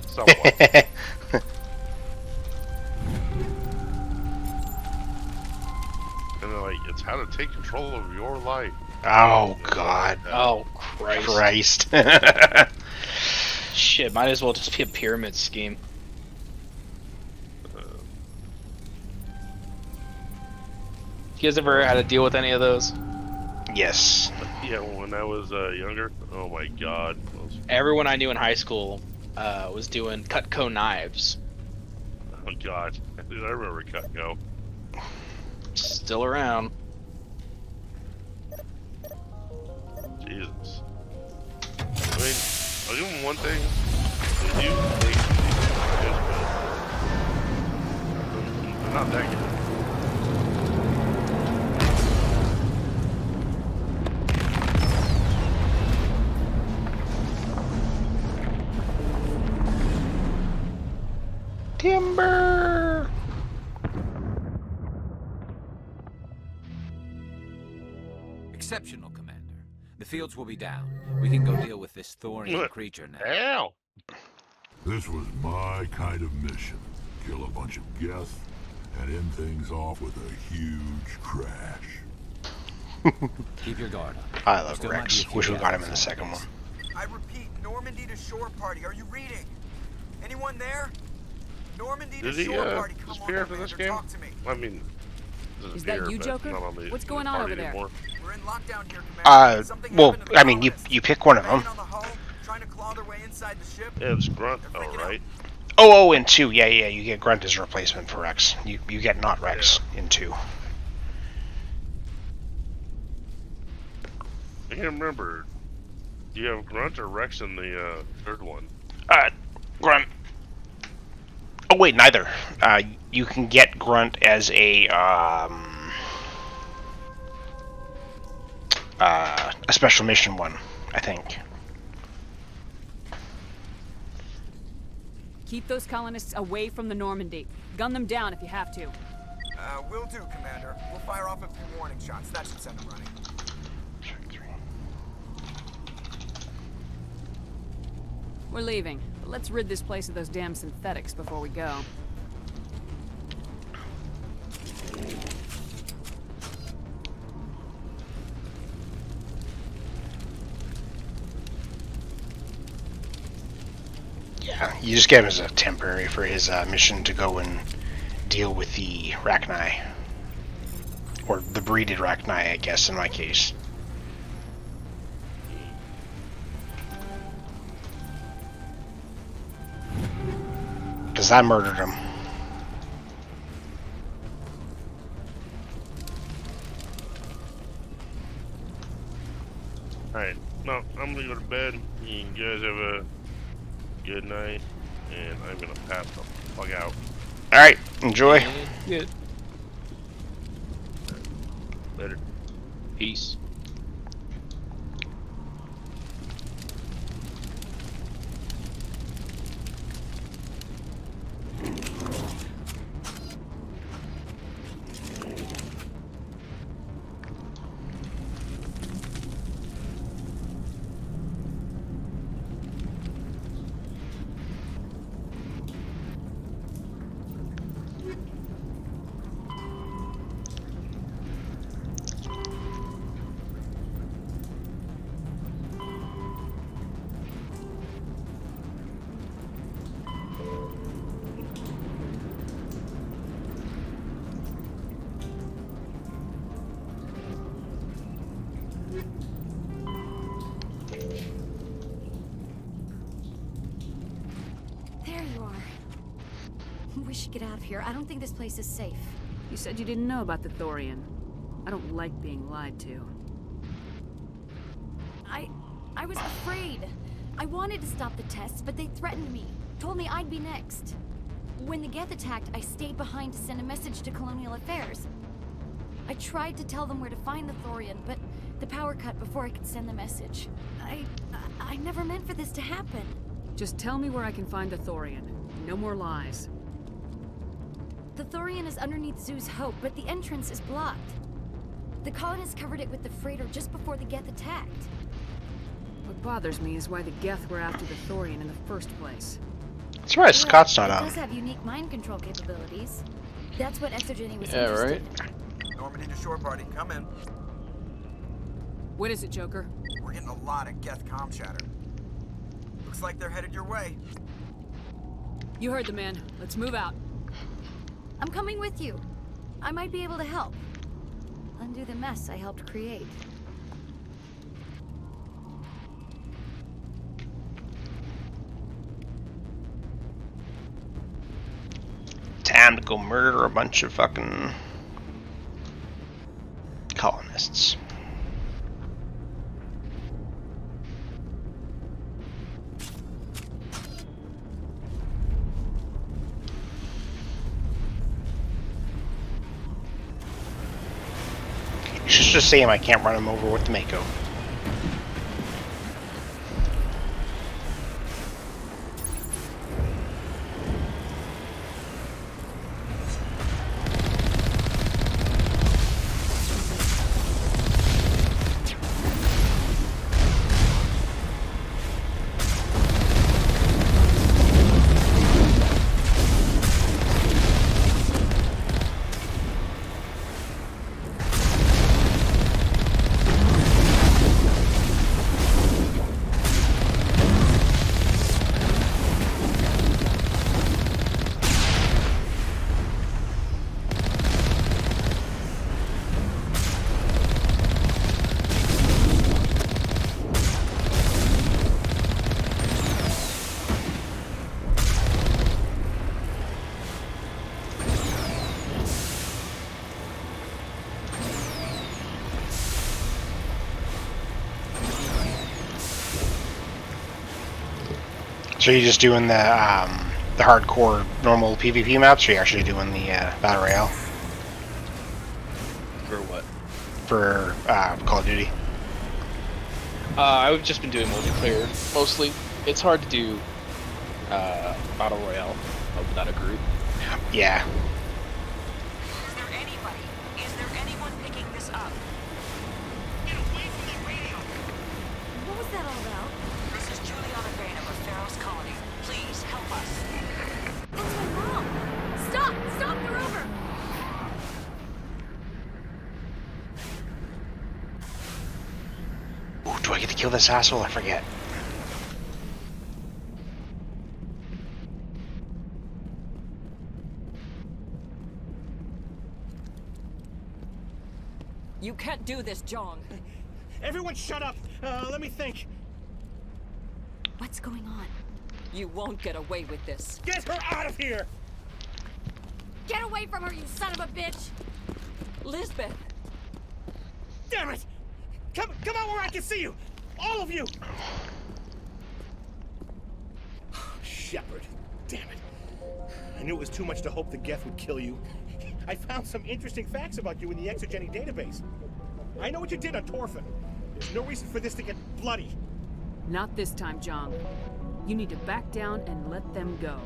Somewhat. And they're like, it's how to take control of your life. Oh, God. Oh, Christ. Christ. Shit, might as well just be a pyramid scheme. You guys ever had to deal with any of those? Yes. Yeah, when I was younger, oh my god. Everyone I knew in high school was doing Cutco knives. Oh god. Dude, I remember Cutco. Still around. Jesus. I mean, I'll give them one thing. They do make these but they're not that good. Timber! Exceptional, Commander. The fields will be down. We can go deal with this thorny creature now. Ow! This was my kind of mission. Kill a bunch of Geth and end things off with a huge crash. Keep your guard up. I love Rex. Wish we got him in the second one. I repeat, Normandy to shore party. Are you reading? Anyone there? Normandy to shore party. Come on, disappear after this game? talk to me. I mean, Is that you, Joker? What's going on over there? We're in lockdown here, Commander. Something well, happened to the I mean, you colonists. pick one of them. On the hull, trying to claw their way inside the ship. Yeah, it's Grunt, alright. Oh, and 2. Yeah, you get Grunt as a replacement for Rex. You get not Rex in 2. I can't remember. Do you have Grunt or Rex in the third one? Grunt. Oh wait, neither. You can get Grunt as a special mission one, I think. Keep those colonists away from the Normandy. Gun them down if you have to. Will do, Commander. We'll fire off a few warning shots. That should send them running. We're leaving, but let's rid this place of those damn synthetics before we go. Yeah, you just get him as a temporary for his mission to go and deal with the Rachni. Or the breeded Rachni, I guess, in my case. Because I murdered him. Alright, no, I'm gonna go to bed. You guys have a good night, and I'm gonna pass the fuck out. Alright, enjoy. Good. Later. Peace. There you are. We should get out of here. I don't think this place is safe. You said you didn't know about the Thorian. I don't like being lied to. I was afraid. I wanted to stop the tests, but they threatened me. Told me I'd be next. When the Geth attacked, I stayed behind to send a message to Colonial Affairs. I tried to tell them where to find the Thorian, but the power cut before I could send the message. I never meant for this to happen. Just tell me where I can find the Thorian. No more lies. The Thorian is underneath Zoo's Hope, but the entrance is blocked. The colonists covered it with the freighter just before the Geth attacked. What bothers me is why the Geth were after the Thorian in the first place. That's right, Scott's not It on. does have unique mind control capabilities. That's what Exogeny was Yeah, interested right. in. Normandy to shore party, come in. What is it, Joker? We're getting a lot of Geth comm chatter. Looks like they're headed your way. You heard the man. Let's move out. I'm coming with you. I might be able to help. Undo the mess I helped create. Time to go murder a bunch of fucking colonists. You should just say him I can't run him over with the Mako. So you're just doing the hardcore normal PvP maps, or are you actually doing the Battle Royale? For what? For Call of Duty. I've just been doing multiplayer mostly. It's hard to do Battle Royale without a group. Yeah. Is there anybody? Is there anyone picking this up? Get away from the radio! What was that all about? This is Juliana Bainham of Pharaoh's Colony. Please help us. That's my mom! Stop! Stop! They're over! Ooh, do I get to kill this asshole? I forget. You can't do this, John. Everyone shut up! Let me think. What's going on? You won't get away with this. Get her out of here! Get away from her, you son of a bitch! Lisbeth! Damn it! Come out where I can see you! All of you! Shepard, damn it. I knew it was too much to hope the Geth would kill you. I found some interesting facts about you in the exogeny database. I know what you did on Torfin. There's no reason for this to get bloody. Not this time, John. You need to back down and let them go.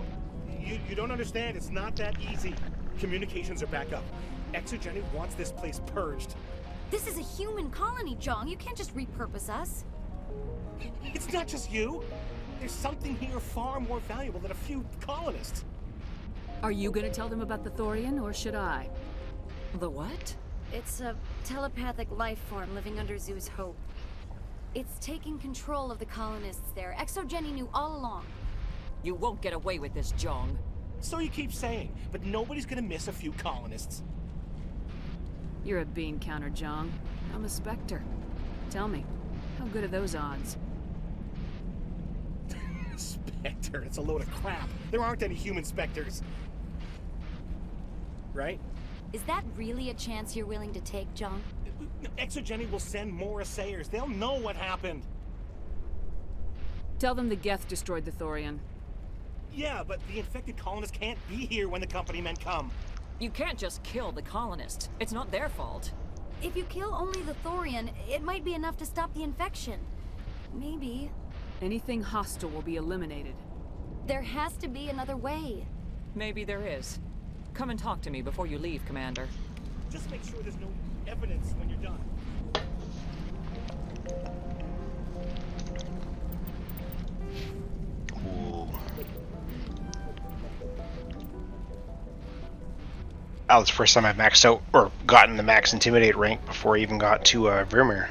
You don't understand. It's not that easy. Communications are back up. Exogeny wants this place purged. This is a human colony, John. You can't just repurpose us. It's not just you. There's something here far more valuable than a few colonists. Are you gonna tell them about the Thorian, or should I? The what? It's a telepathic life form living under Zoo's hope. It's taking control of the colonists there. Exogeny knew all along. You won't get away with this, John. So you keep saying, but nobody's gonna miss a few colonists. You're a bean counter, John. I'm a Spectre. Tell me, how good are those odds? Spectre, it's a load of crap. There aren't any human specters. Right? Is that really a chance you're willing to take, John? Exogeny will send more assayers. They'll know what happened. Tell them the Geth destroyed the Thorian. Yeah, but the infected colonists can't be here when the company men come. You can't just kill the colonists. It's not their fault. If you kill only the Thorian, it might be enough to stop the infection. Maybe. Anything hostile will be eliminated. There has to be another way. Maybe there is. Come and talk to me before you leave, Commander. Just make sure there's no evidence when you're done. Ooh. That was the first time I've maxed out, or gotten the max Intimidate rank before I even got to Vermeer.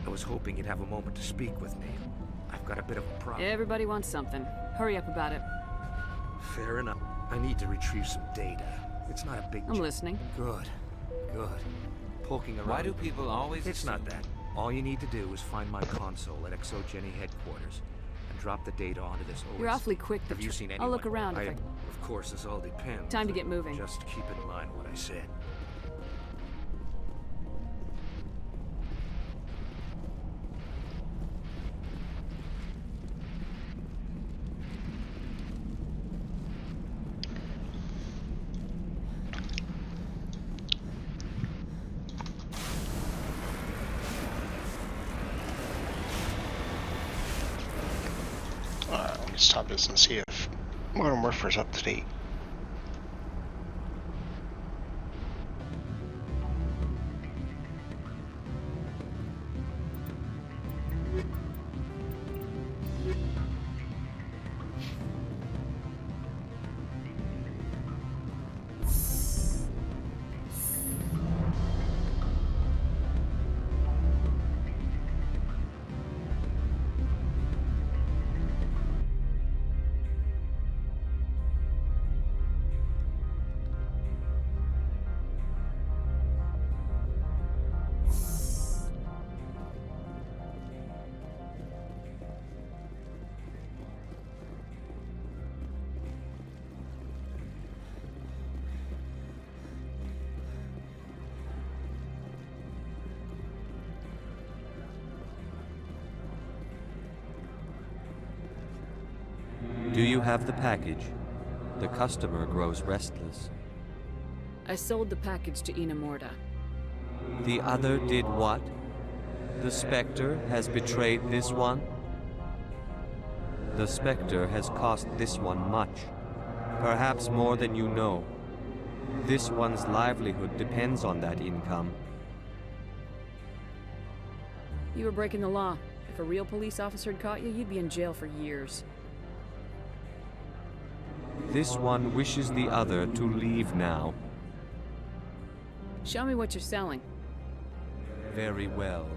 I was hoping you'd have a moment to speak with me. I've got a bit of a problem. Everybody wants something. Hurry up about it. Fair enough. I need to retrieve some data. It's not a big I'm listening. Good. Good. Poking around. Why do people always It's not that. All you need to do is find my console at Exogeny headquarters and drop the data onto this OS. You're awfully quick, Have you seen anyone? I'll look around if I... Of course, this all depends. Time to get moving. Just keep in mind what I said. stop this and see if Modern Warfare's up to date. Do you have the package? The customer grows restless. I sold the package to Ina Morda. The other did what? The Spectre has betrayed this one? The Spectre has cost this one much. Perhaps more than you know. This one's livelihood depends on that income. You were breaking the law. If a real police officer had caught you, you'd be in jail for years. This one wishes the other to leave now. Show me what you're selling. Very well.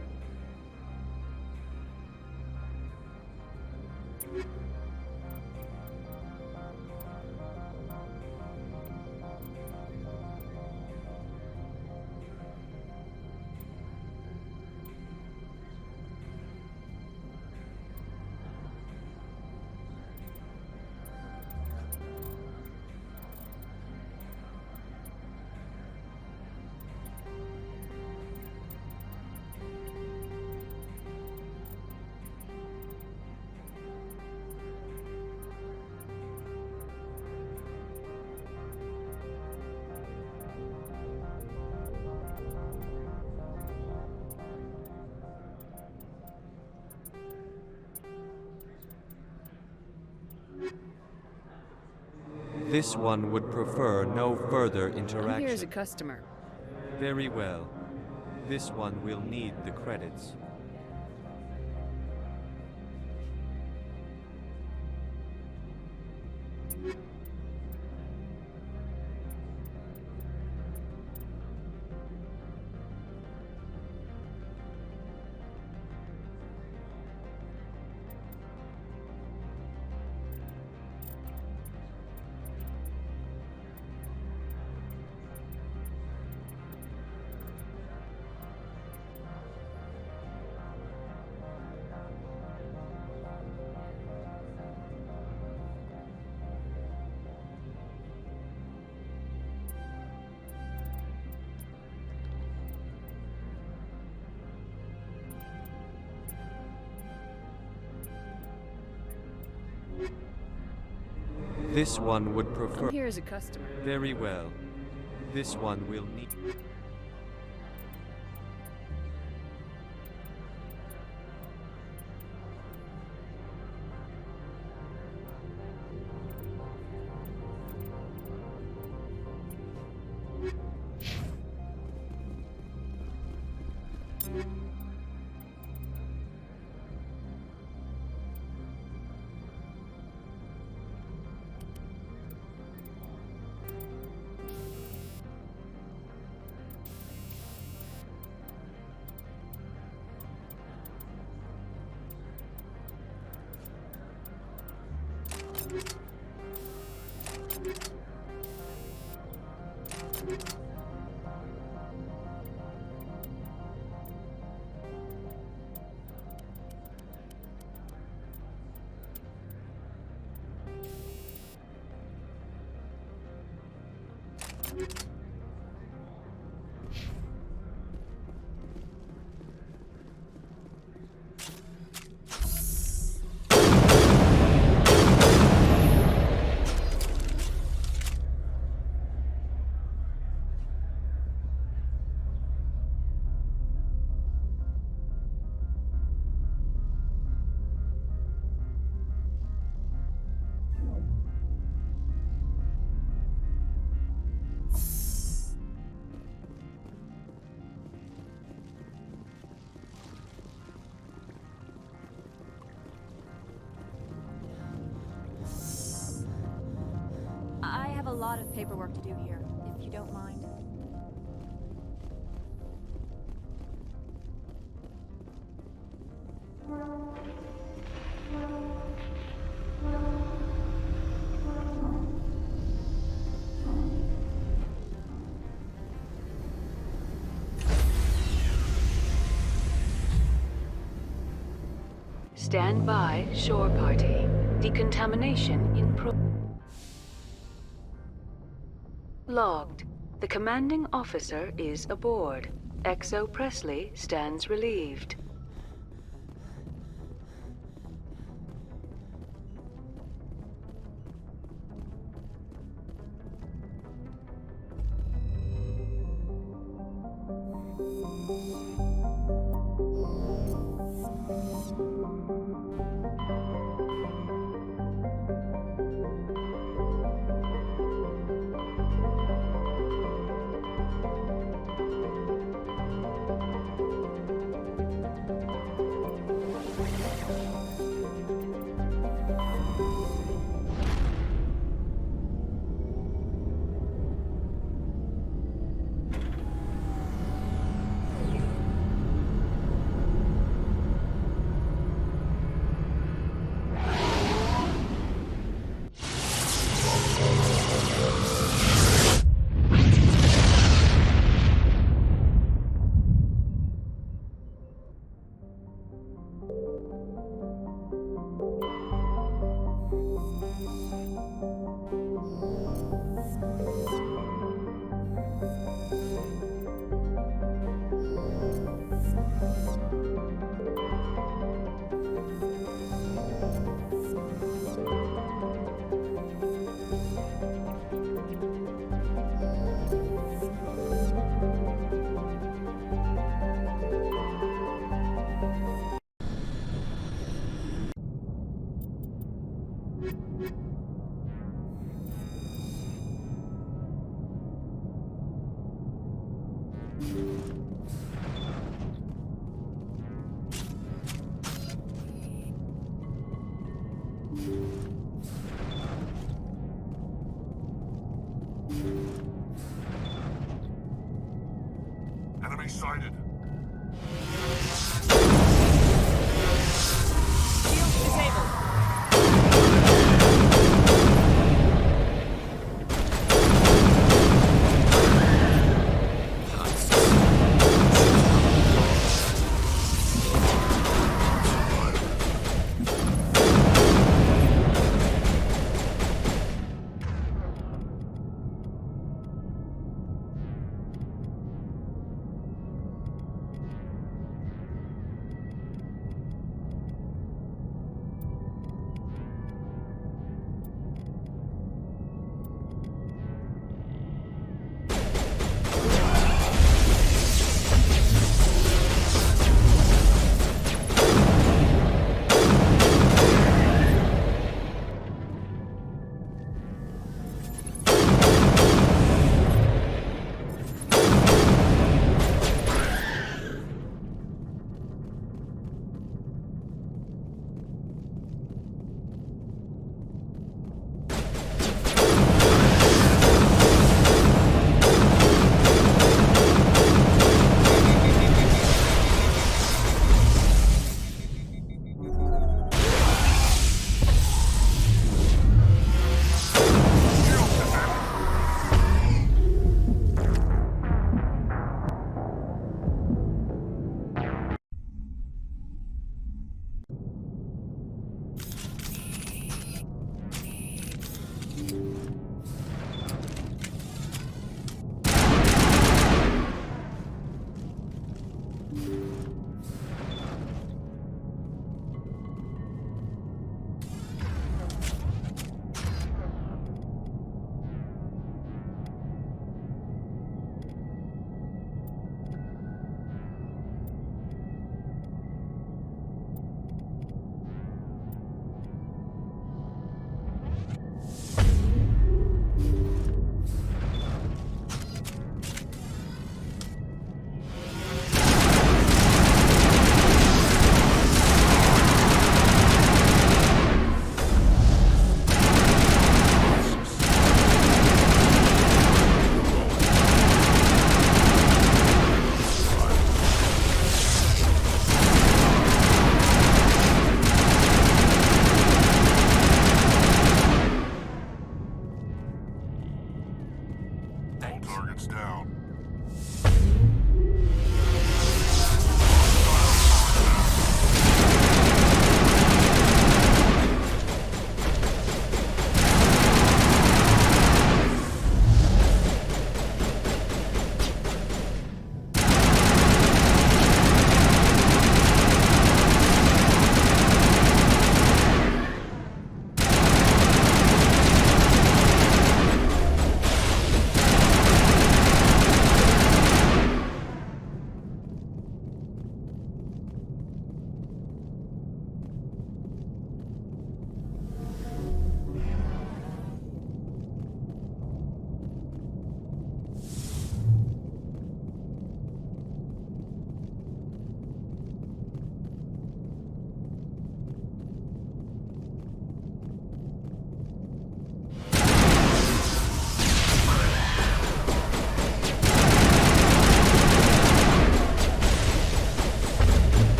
This one would prefer no further interaction. I'm here as a customer. Very well. This one will need the credits. This one would prefer... I'm here as a customer. Very well. This one will need... lot of paperwork to do here, if you don't mind. Stand by, shore party. Decontamination in Logged. The commanding officer is aboard. XO Presley stands relieved. Enemy sighted. Shield disabled.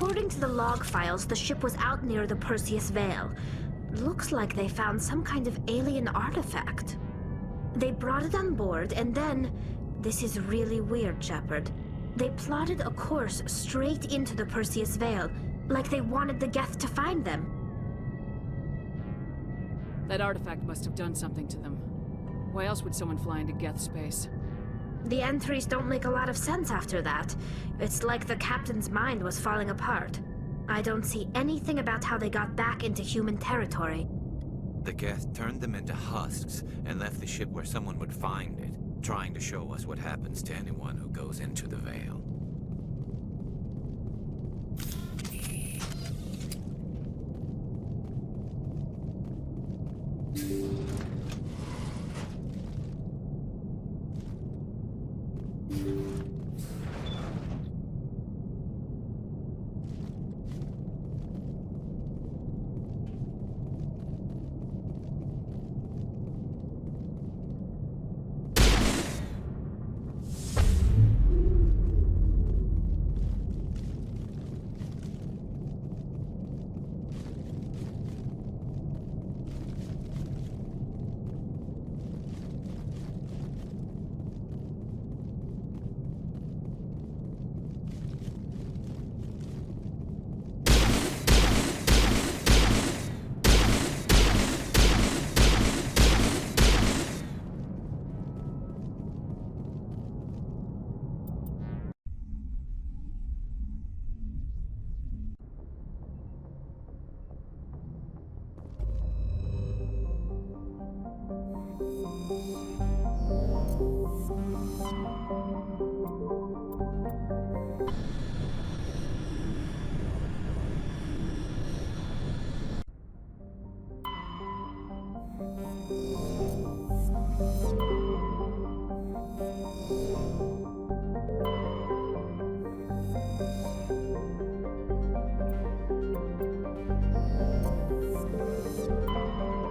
According to the log files, the ship was out near the Perseus Vale. Looks like they found some kind of alien artifact. They brought it on board, and then... This is really weird, Shepard. They plotted a course straight into the Perseus Vale, like they wanted the Geth to find them. That artifact must have done something to them. Why else would someone fly into Geth space? The entries don't make a lot of sense after that. It's like the captain's mind was falling apart. I don't see anything about how they got back into human territory. The Geth turned them into husks and left the ship where someone would find it, trying to show us what happens to anyone who goes into the Vale.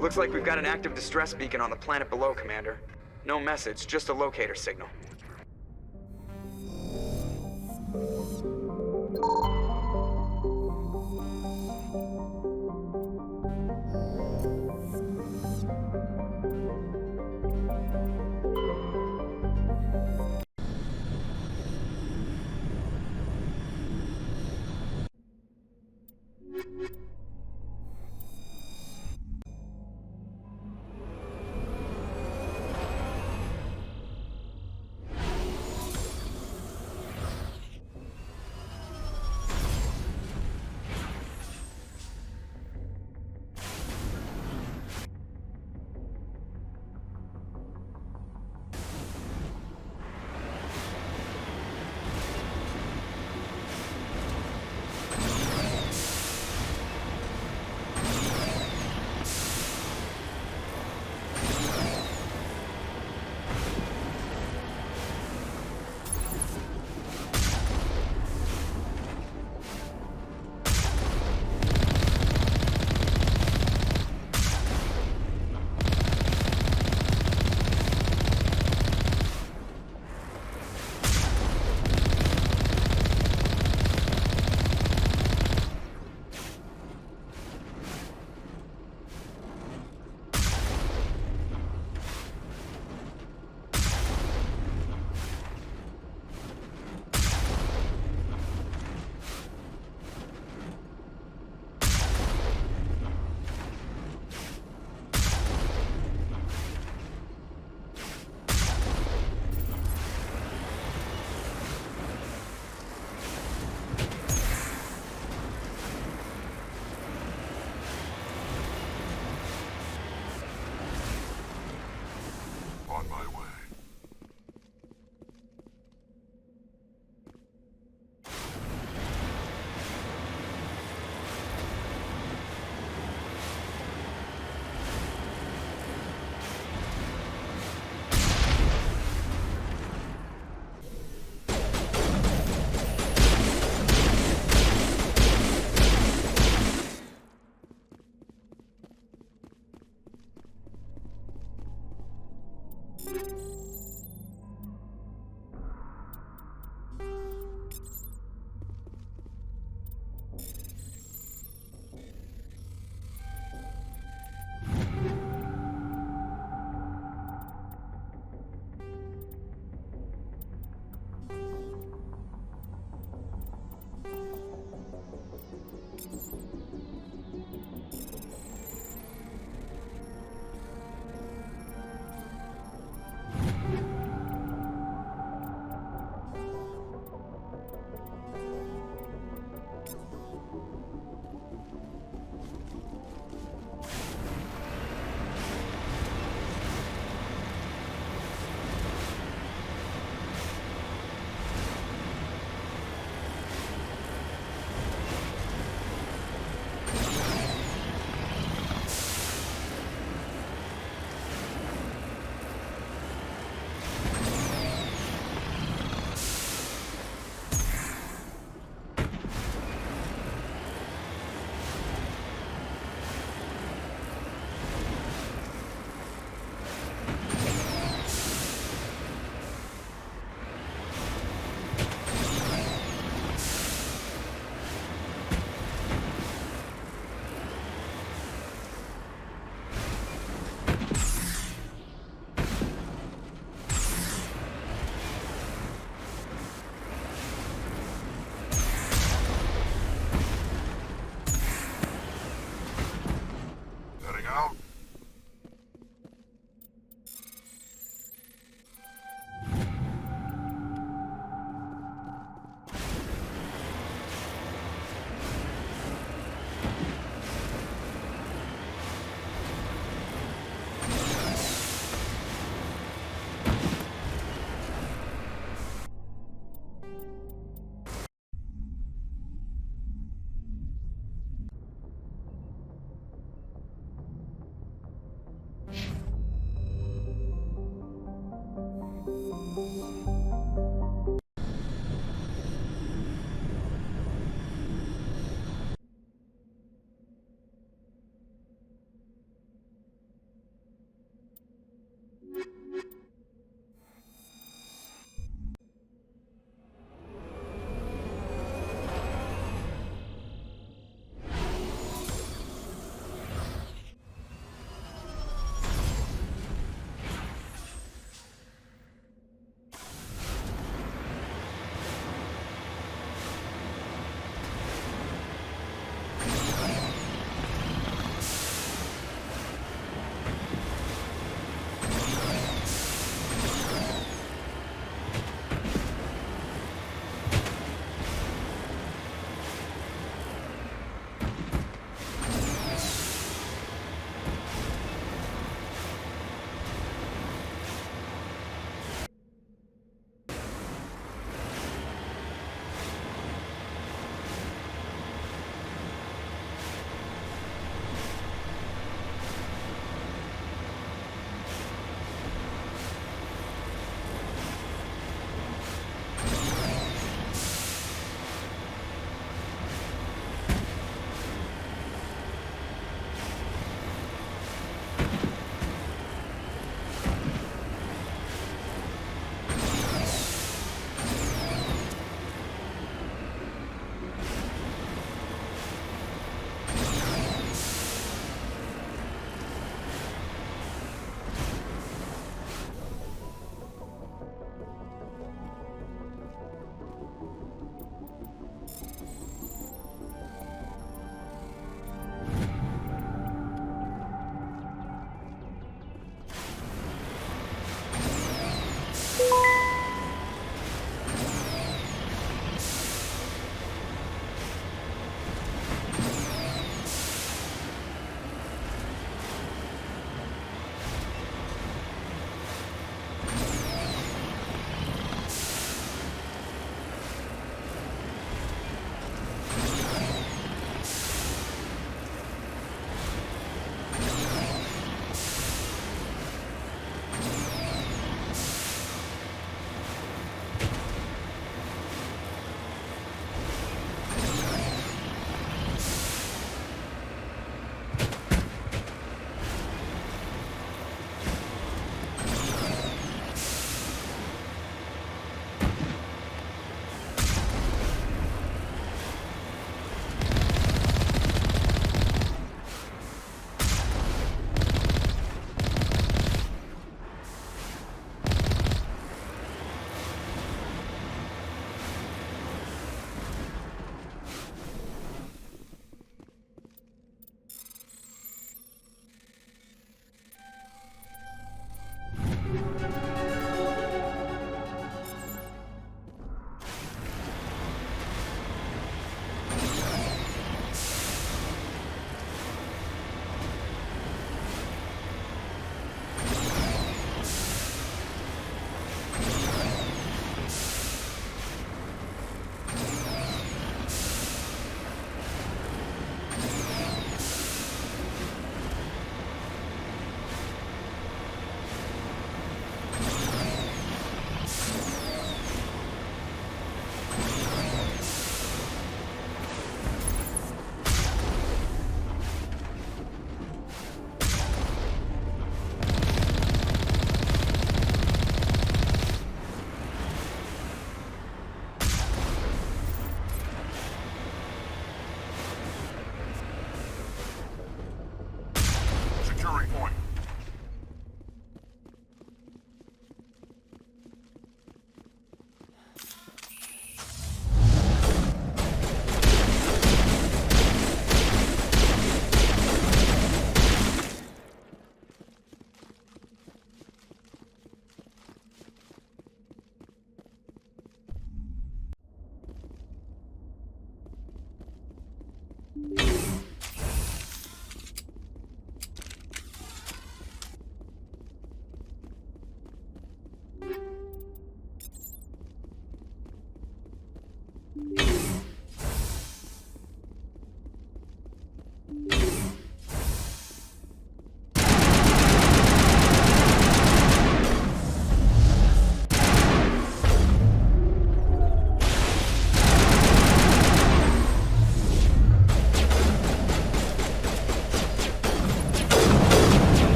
Looks like we've got an active distress beacon on the planet below, Commander. No message, just a locator signal.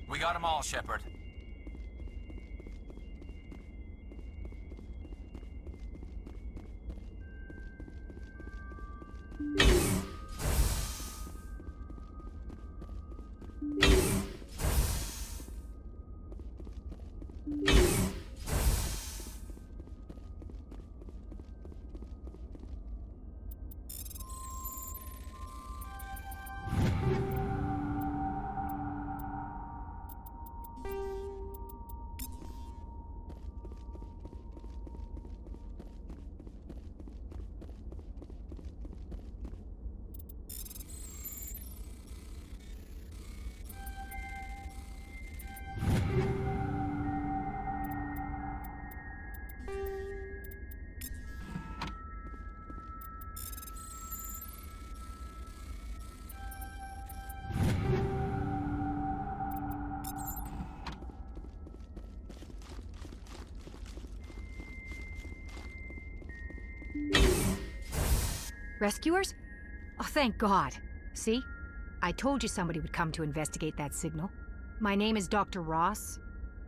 We got them all, Shepard. Rescuers? Oh, thank God. See? I told you somebody would come to investigate that signal. My name is Dr. Ross,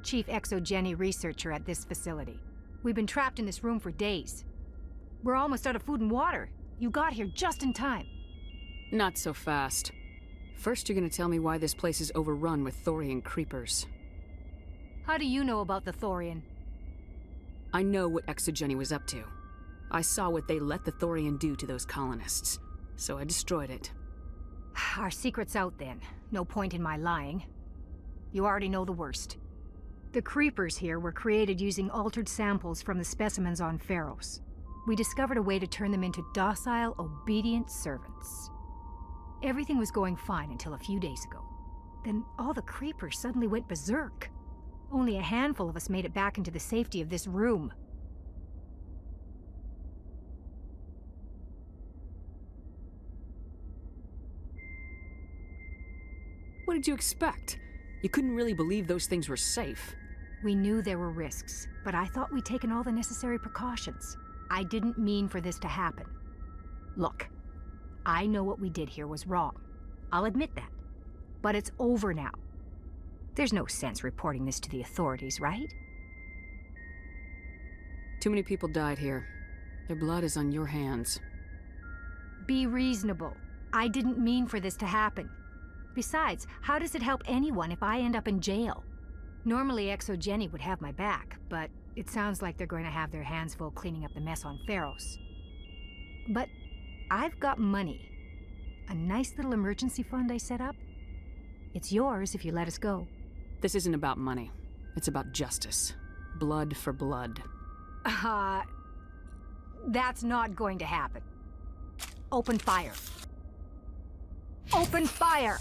Chief Exogeny Researcher at this facility. We've been trapped in this room for days. We're almost out of food and water. You got here just in time. Not so fast. First, you're gonna tell me why this place is overrun with Thorian creepers. How do you know about the Thorian? I know what Exogeny was up to. I saw what they let the Thorian do to those colonists, so I destroyed it. Our secret's out then. No point in my lying. You already know the worst. The creepers here were created using altered samples from the specimens on Pharos. We discovered a way to turn them into docile, obedient servants. Everything was going fine until a few days ago. Then all the creepers suddenly went berserk. Only a handful of us made it back into the safety of this room. What did you expect? You couldn't really believe those things were safe. We knew there were risks, but I thought we'd taken all the necessary precautions. I didn't mean for this to happen. Look, I know what we did here was wrong. I'll admit that. But it's over now. There's no sense reporting this to the authorities, right? Too many people died here. Their blood is on your hands. Be reasonable. I didn't mean for this to happen. Besides, how does it help anyone if I end up in jail? Normally Exogeny would have my back, but it sounds like they're going to have their hands full cleaning up the mess on Pharos. But I've got money. A nice little emergency fund I set up. It's yours if you let us go. This isn't about money. It's about justice. Blood for blood. That's not going to happen. Open fire. Open fire!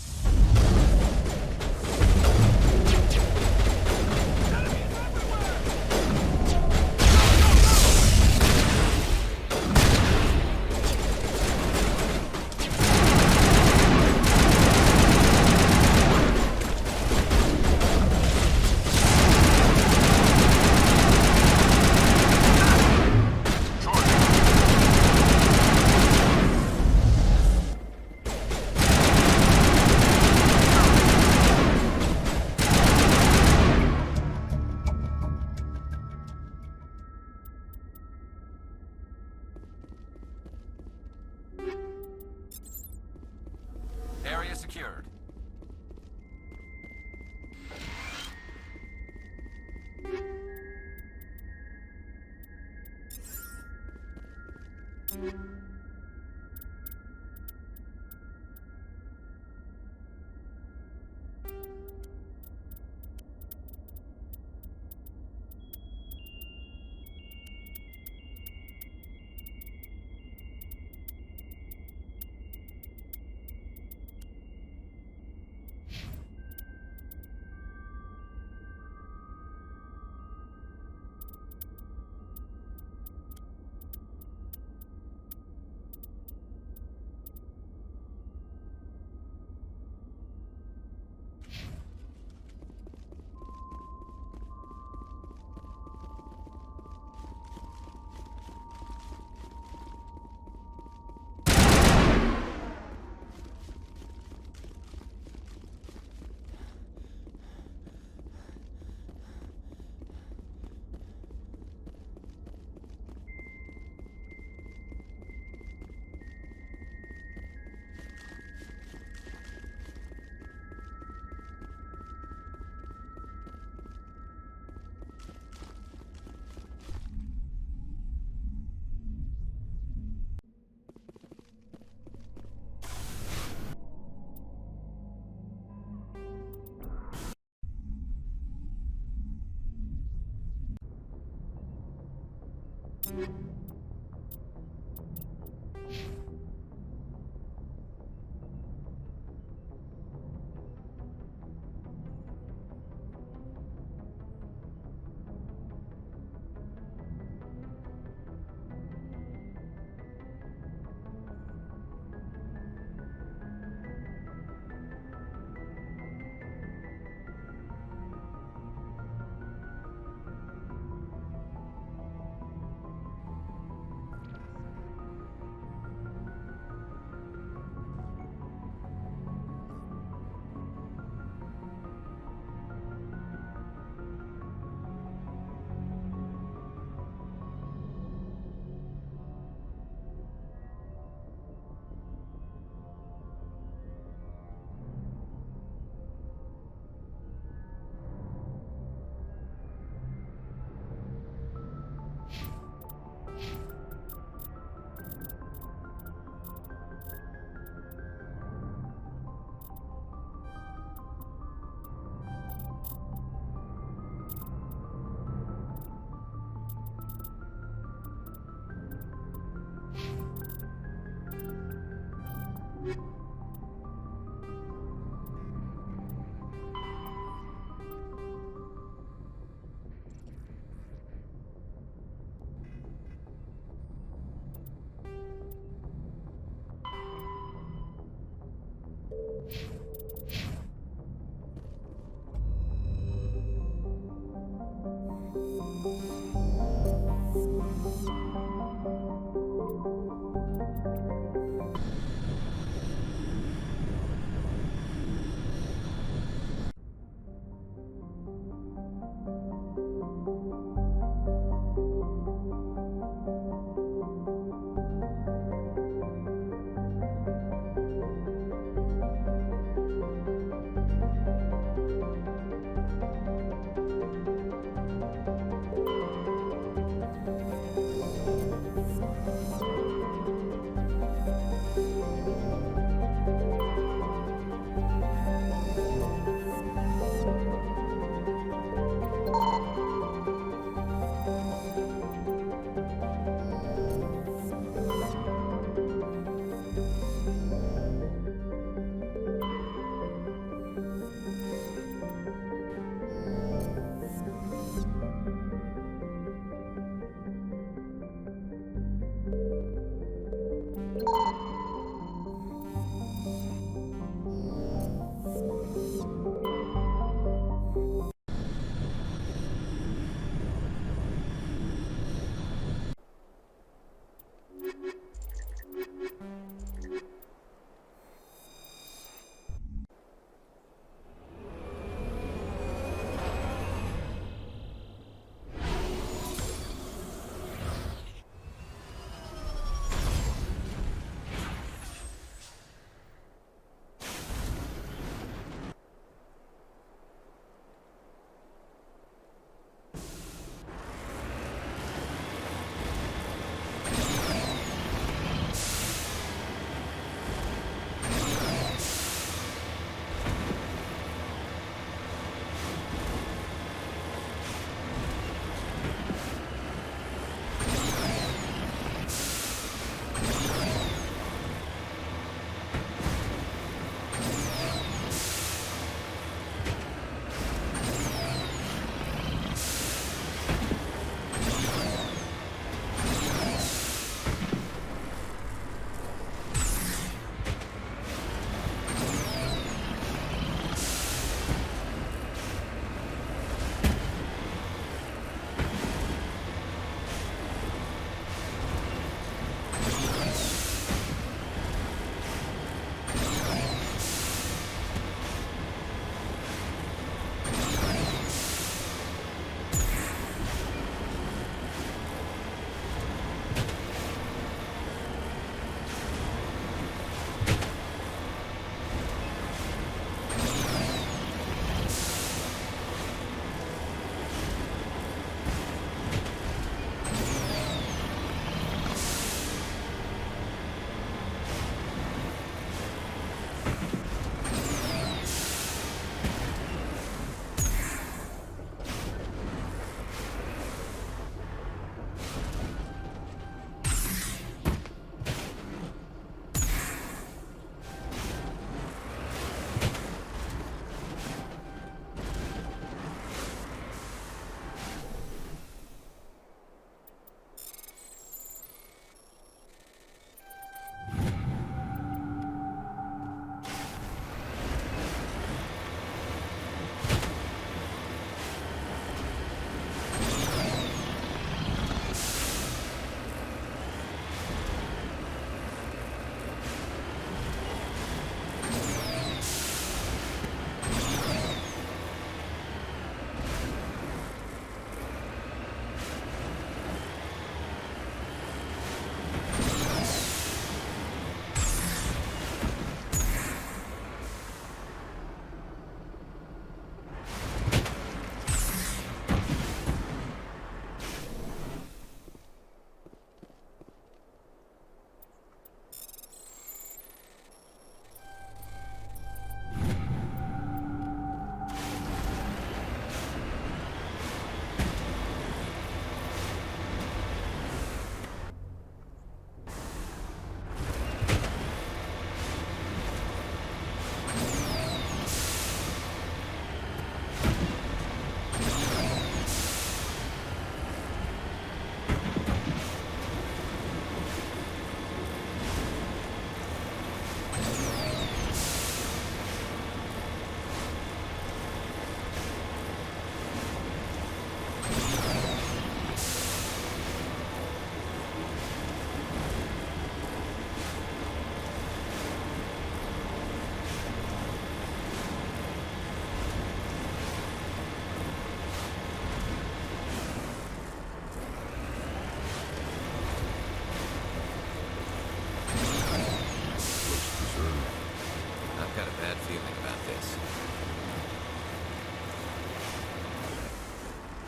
feeling about this.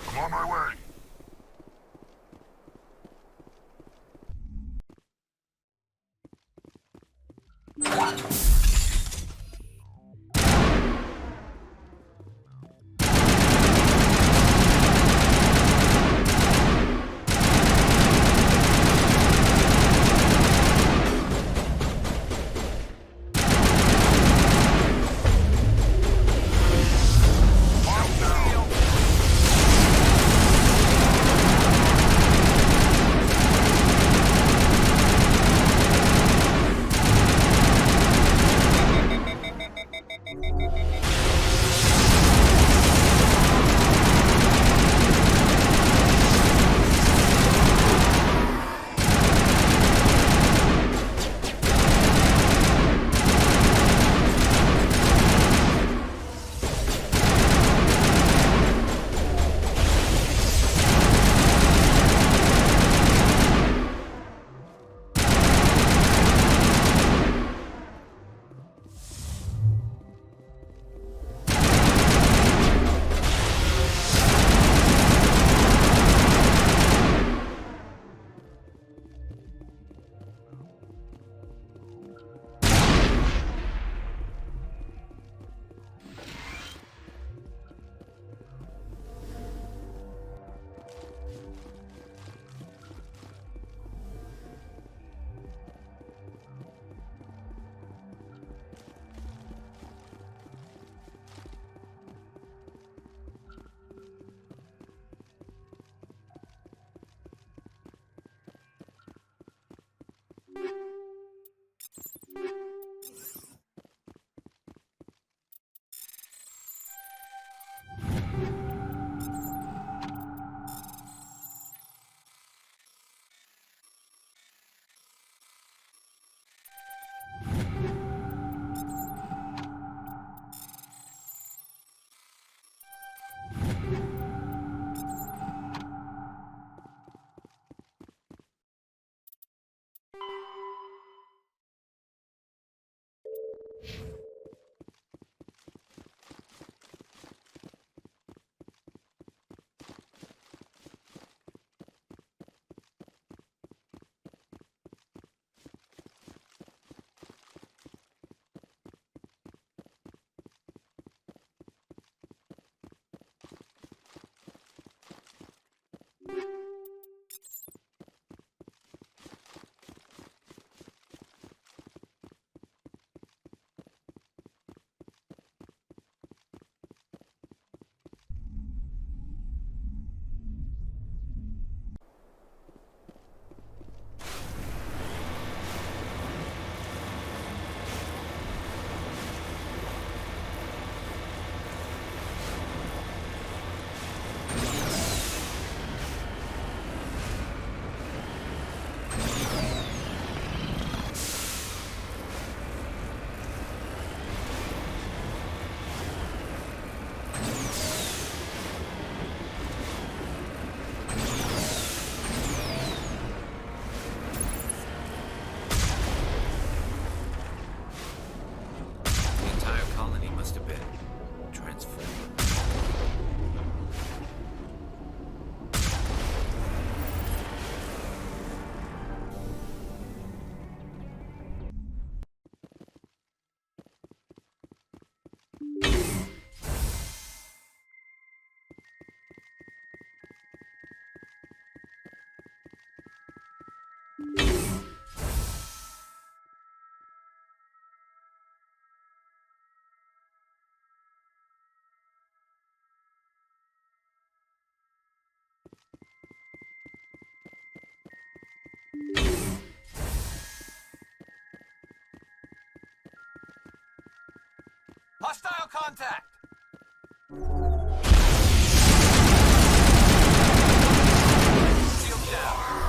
I'm on my way. Hostile contact! Shield down.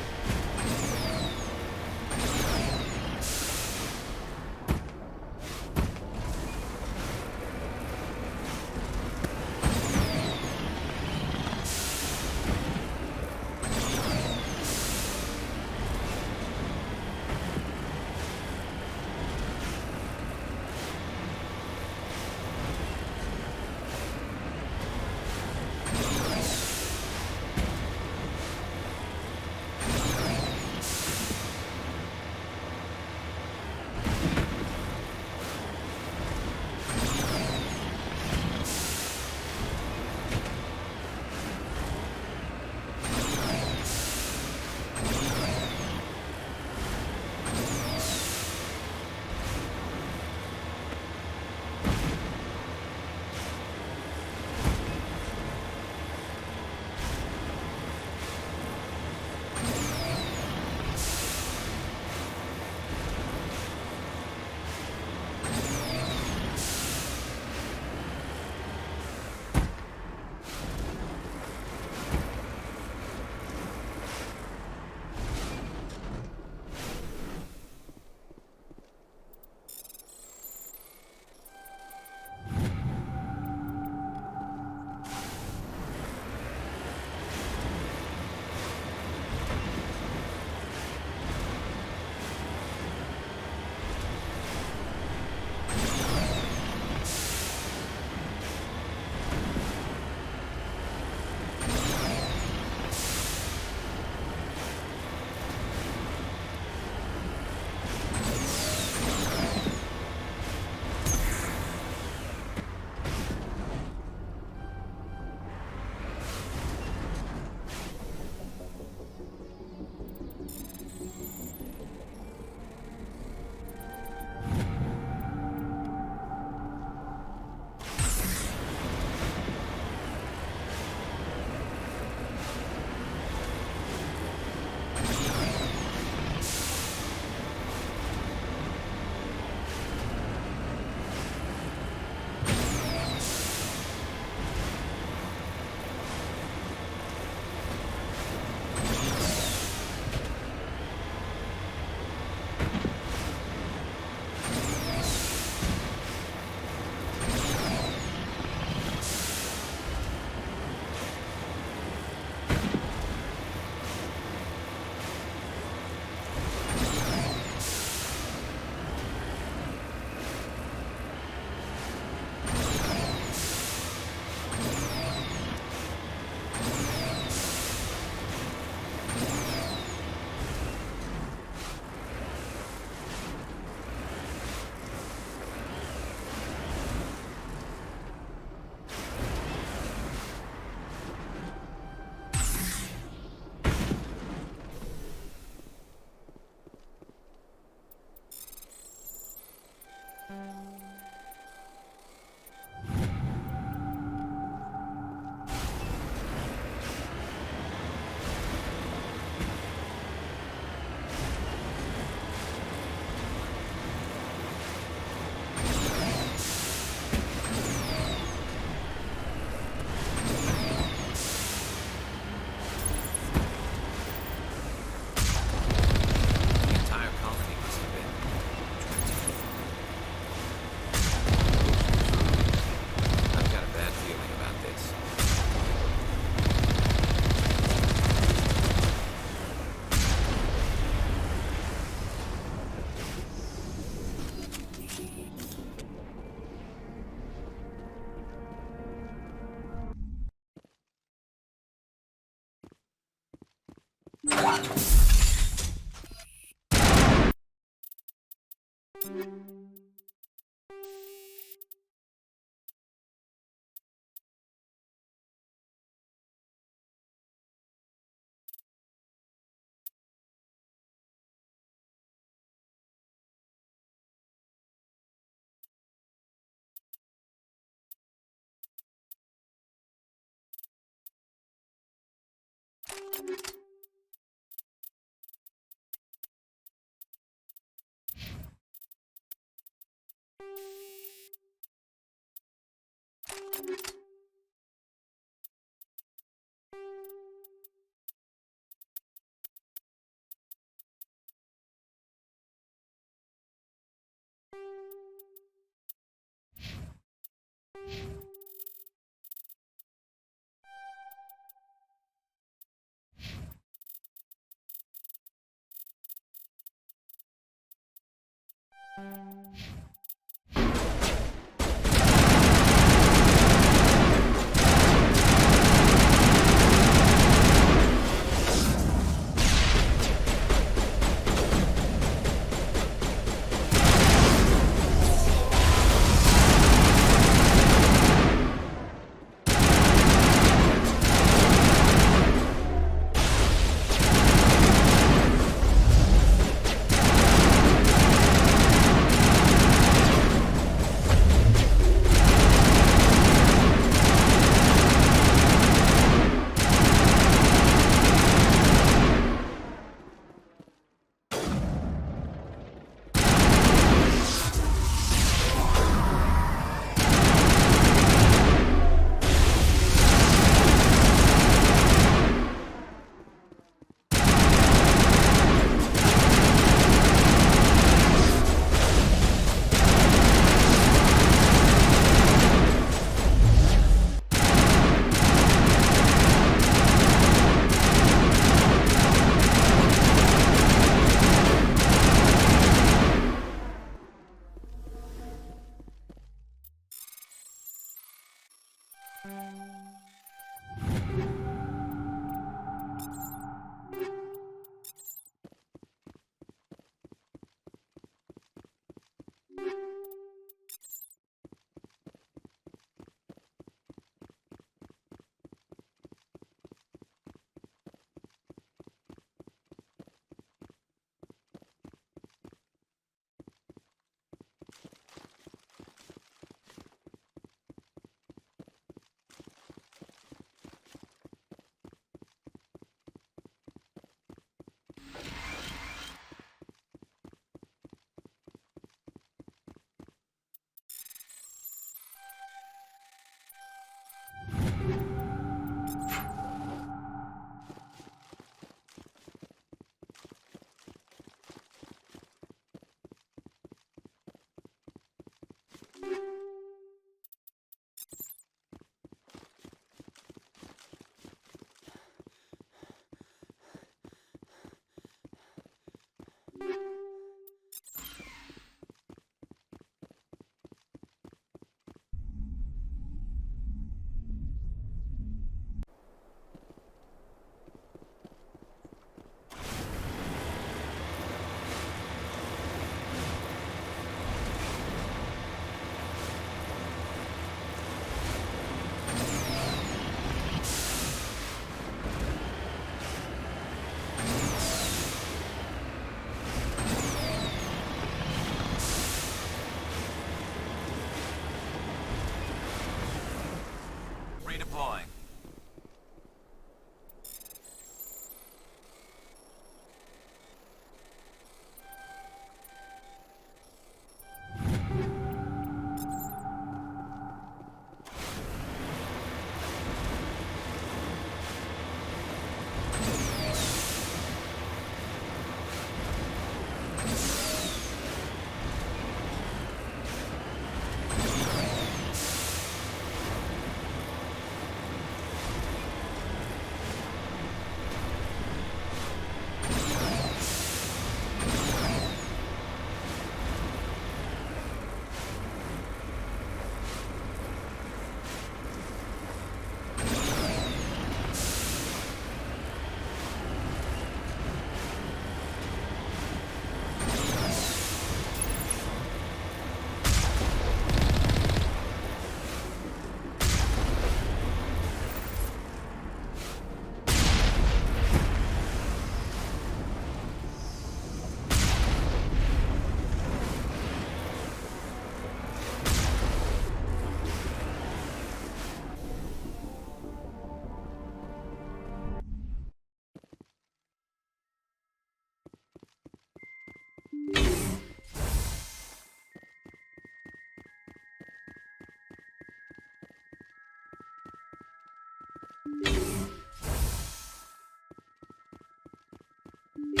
Shield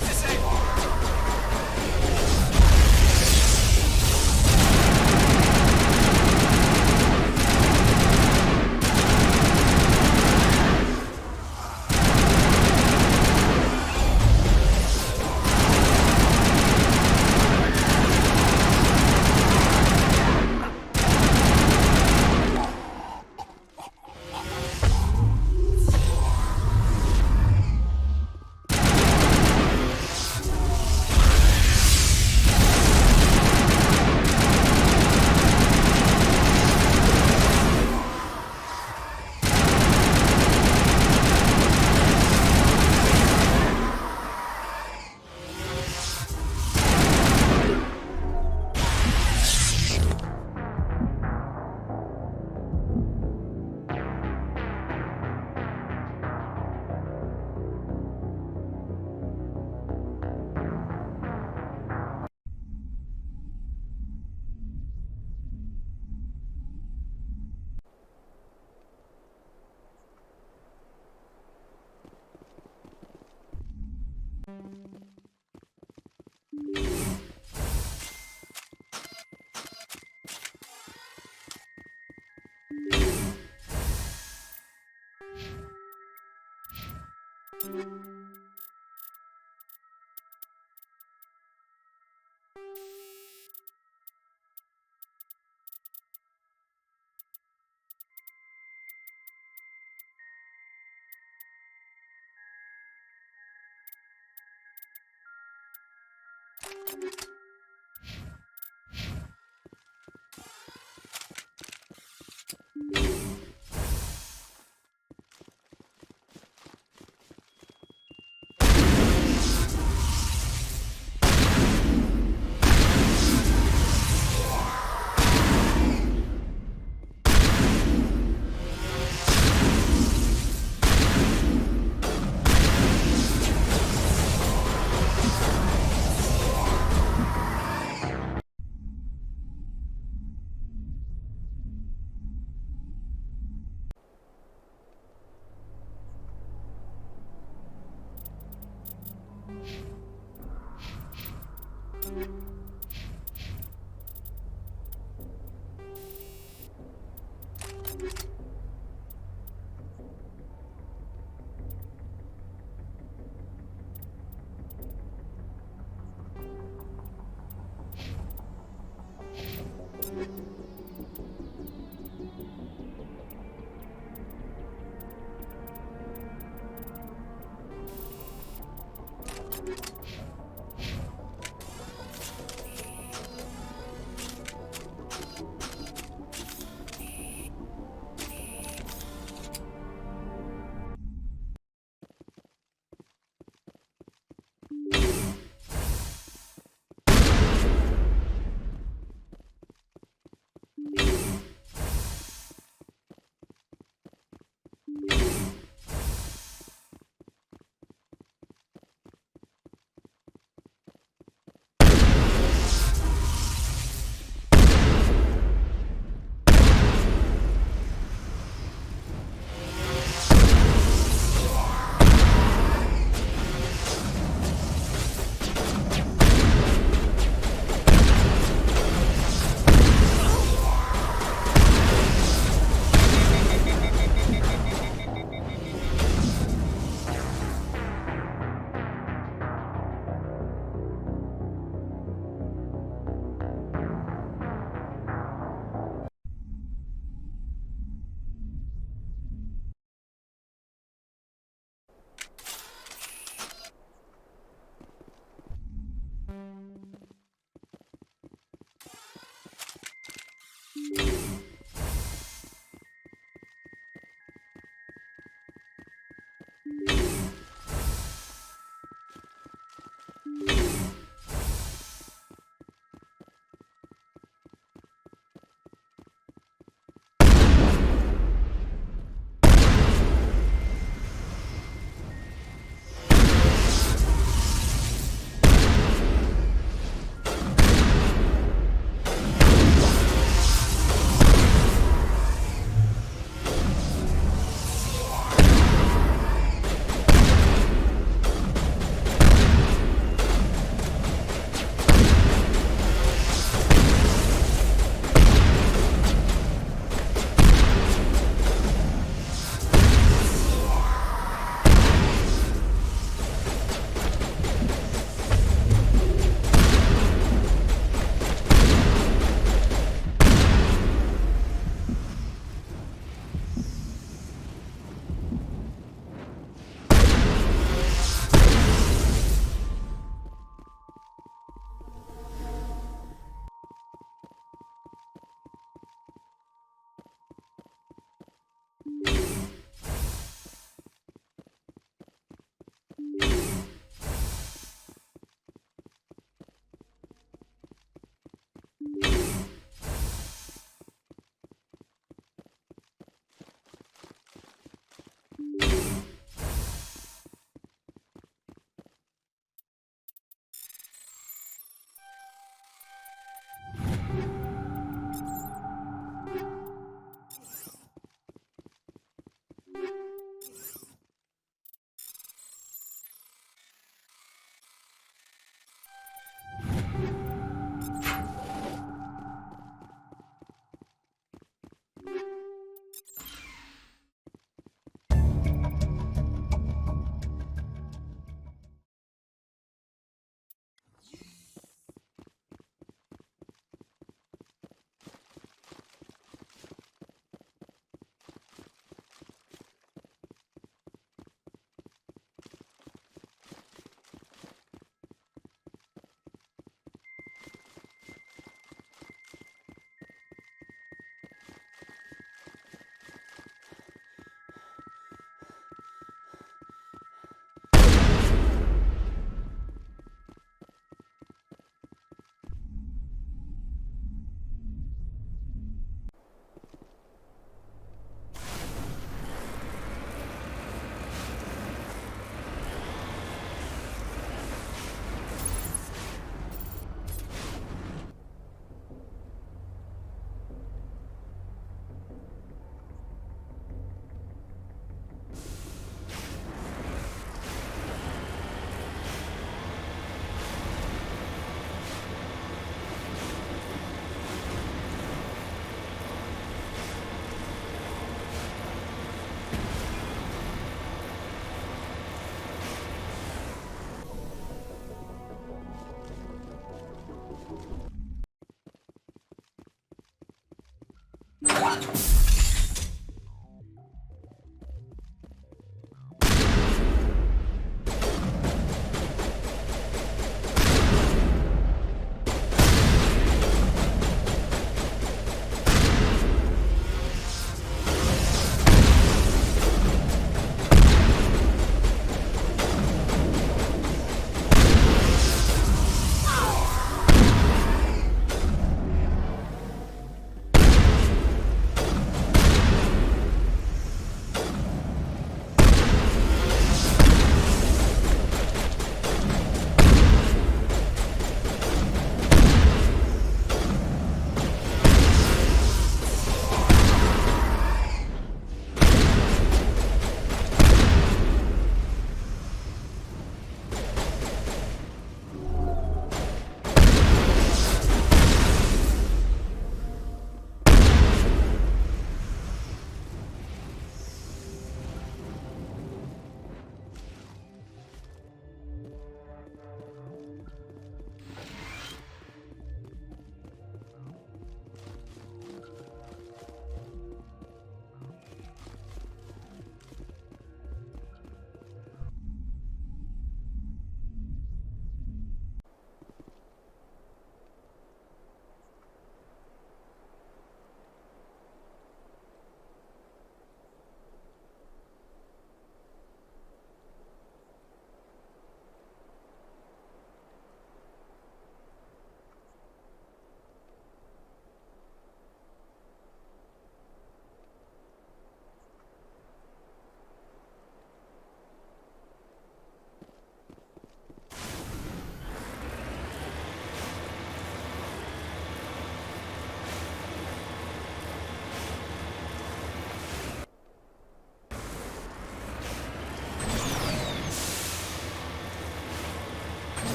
disabled.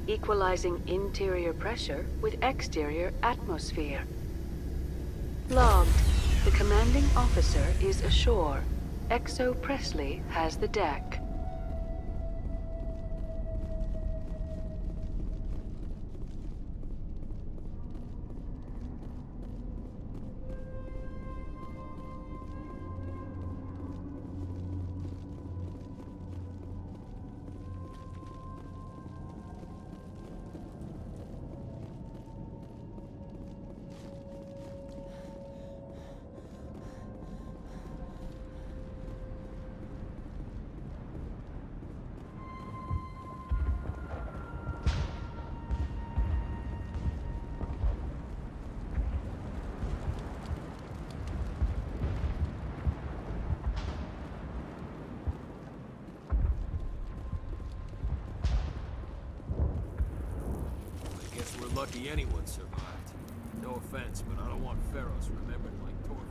Equalizing interior pressure with exterior atmosphere. Logged. The commanding officer is ashore. Exo Presley has the deck. We're lucky anyone survived. No offense, but I don't want Pharaohs remembered like Torvald.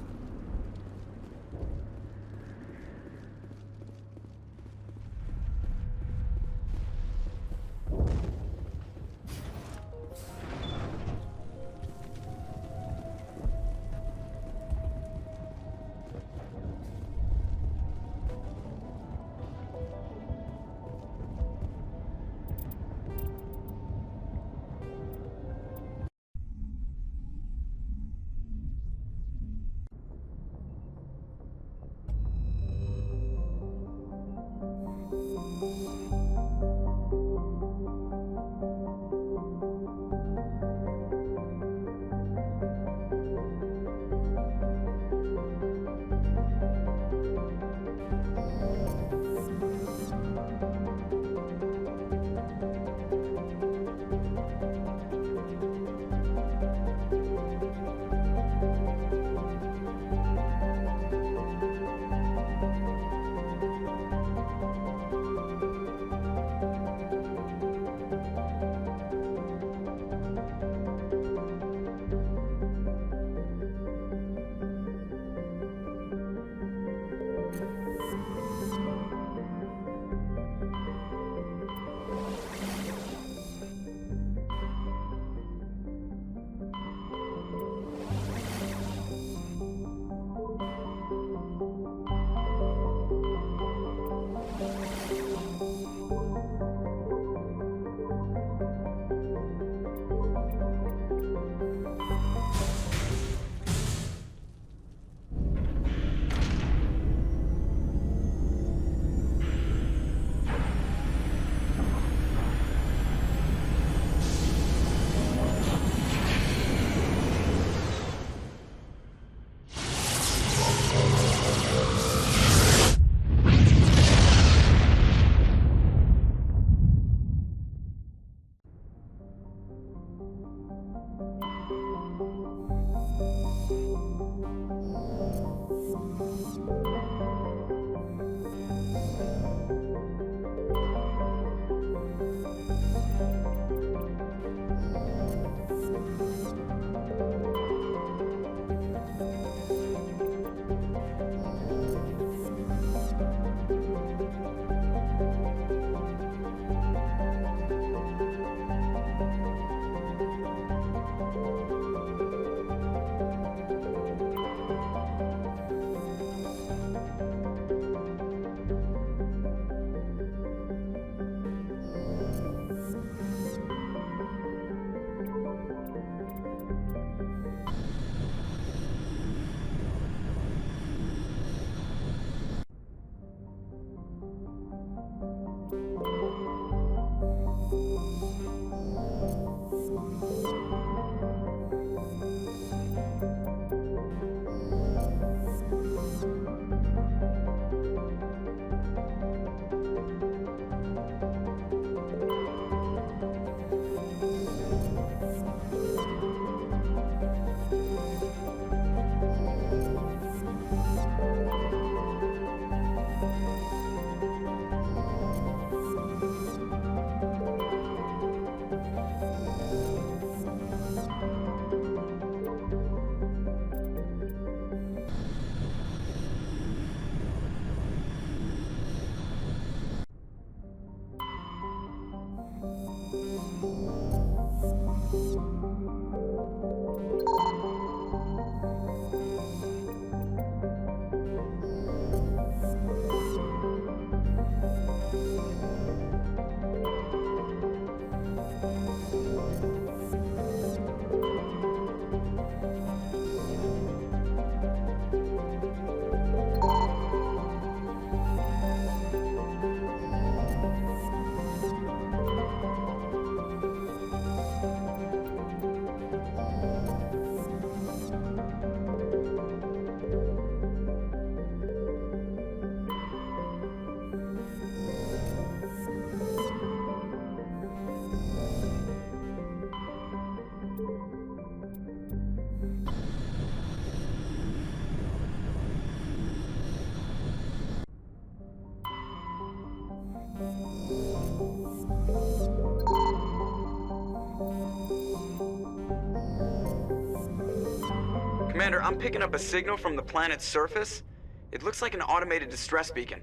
Commander, I'm picking up a signal from the planet's surface. It looks like an automated distress beacon.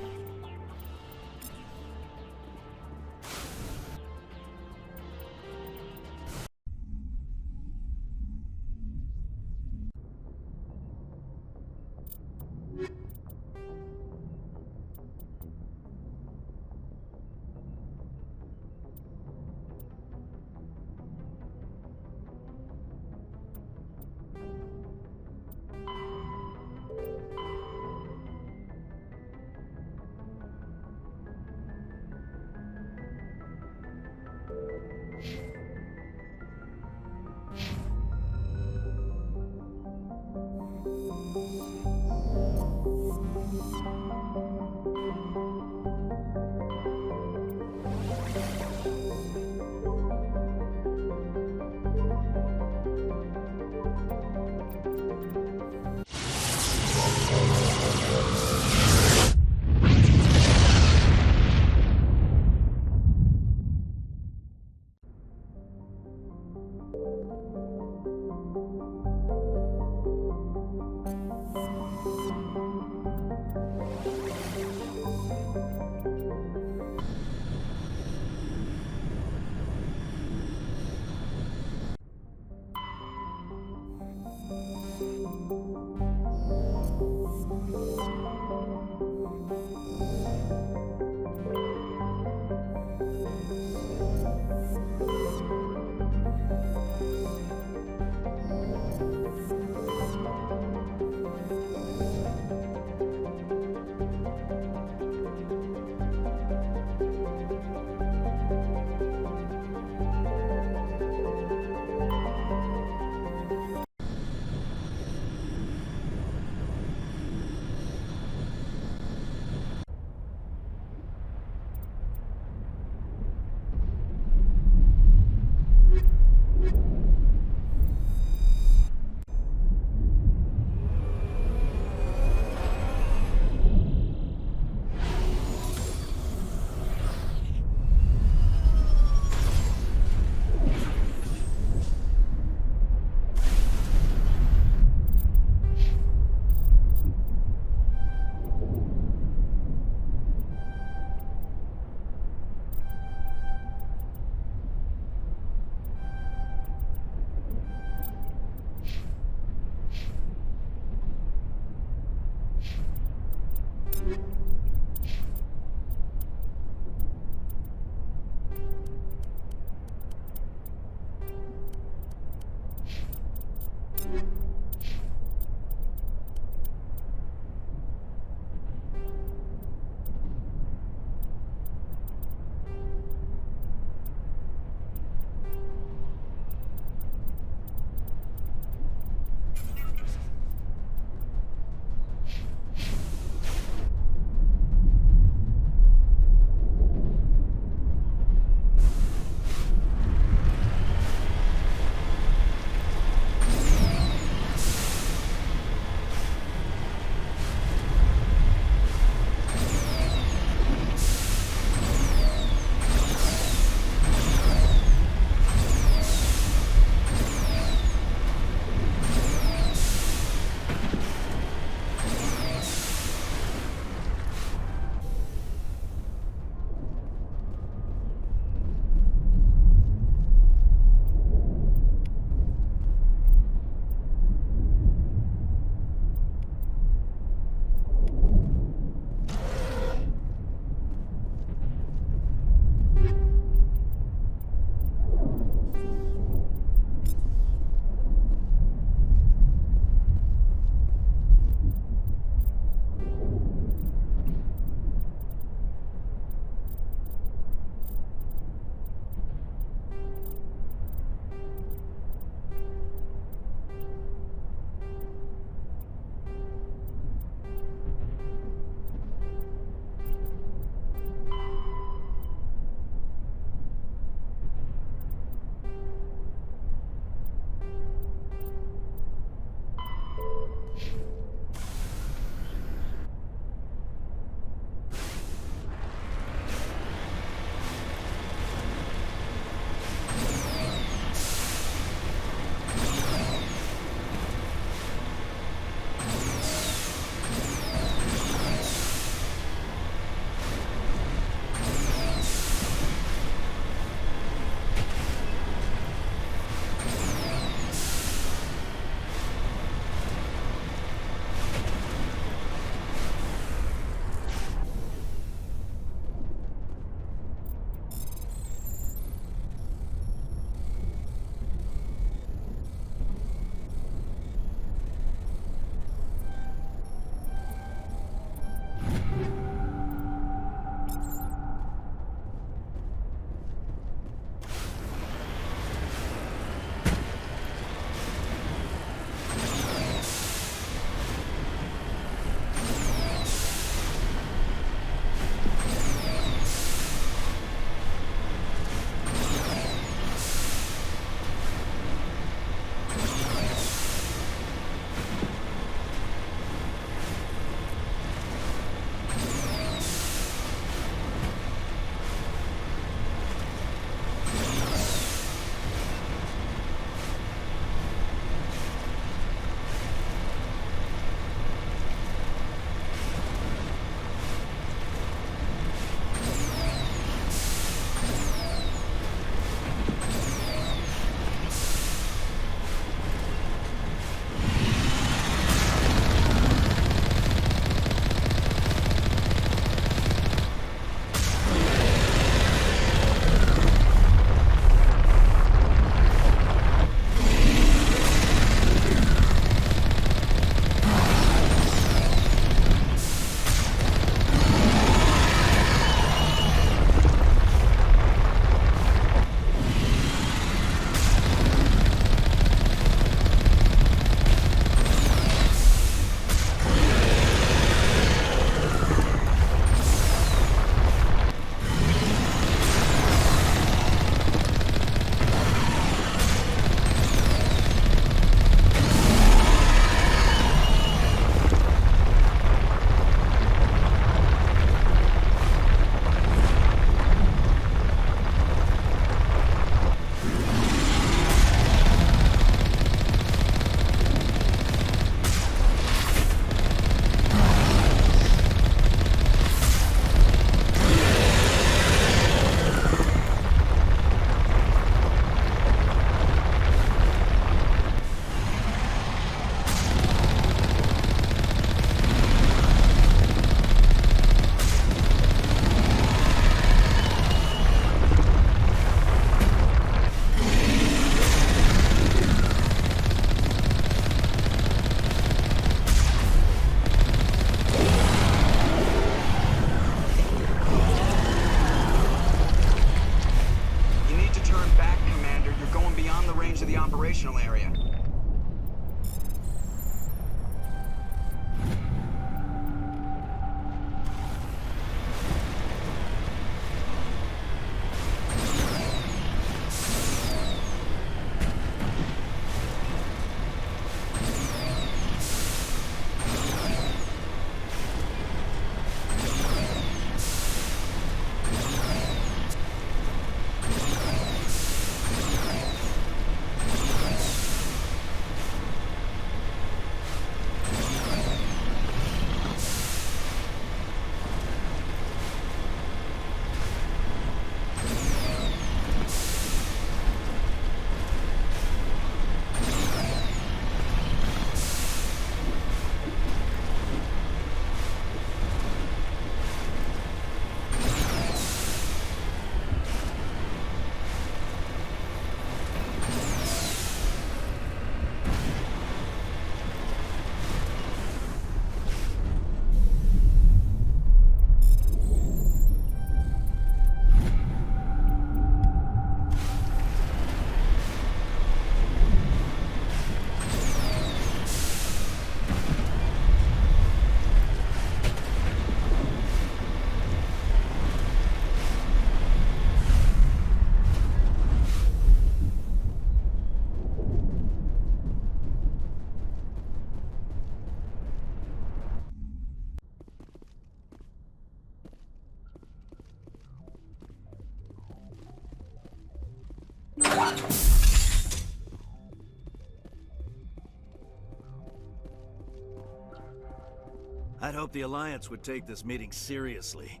I'd hoped the Alliance would take this meeting seriously.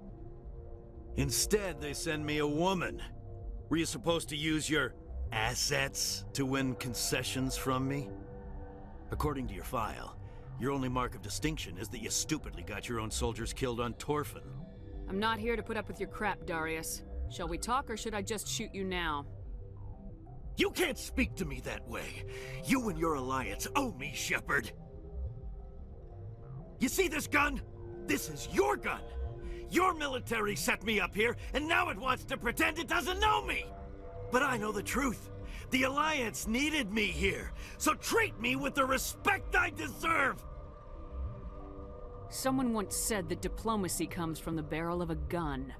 Instead, they send me a woman. Were you supposed to use your assets to win concessions from me? According to your file, your only mark of distinction is that you stupidly got your own soldiers killed on Torfin. I'm not here to put up with your crap, Darius. Shall we talk, or should I just shoot you now? You can't speak to me that way. You and your Alliance owe me, Shepard. You see this gun? This is your gun. Your military set me up here, and now it wants to pretend it doesn't know me. But I know the truth. The Alliance needed me here, so treat me with the respect I deserve. Someone once said that diplomacy comes from the barrel of a gun.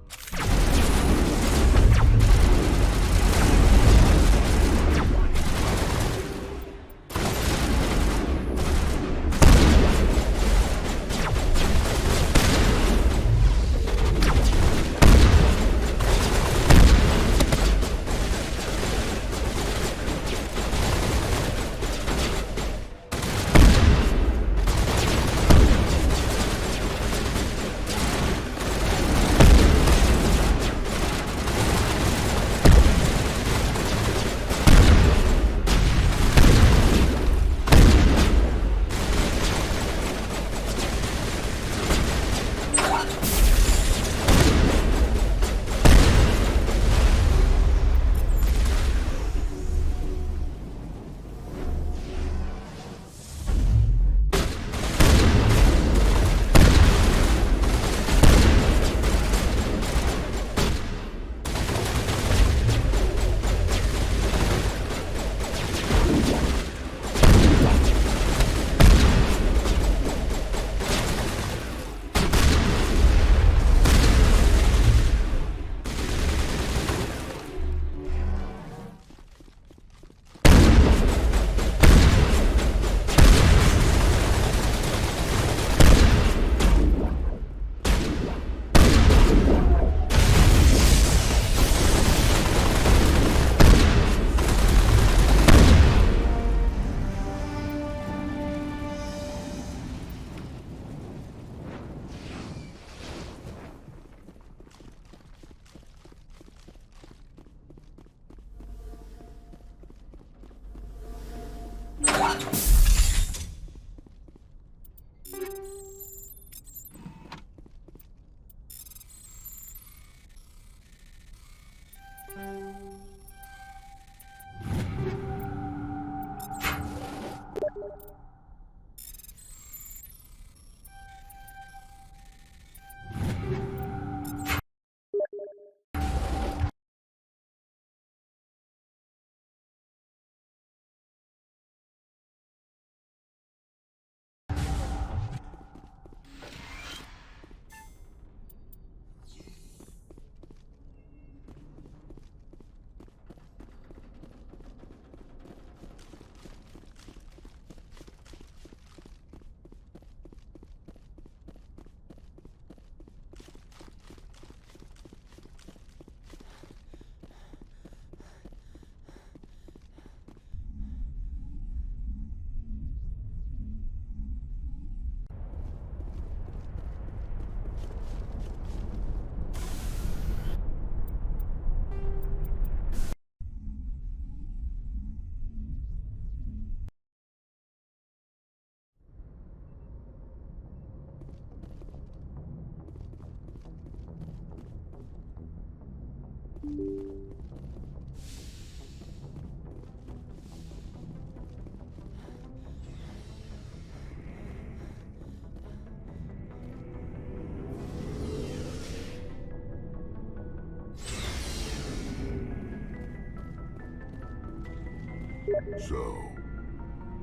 So,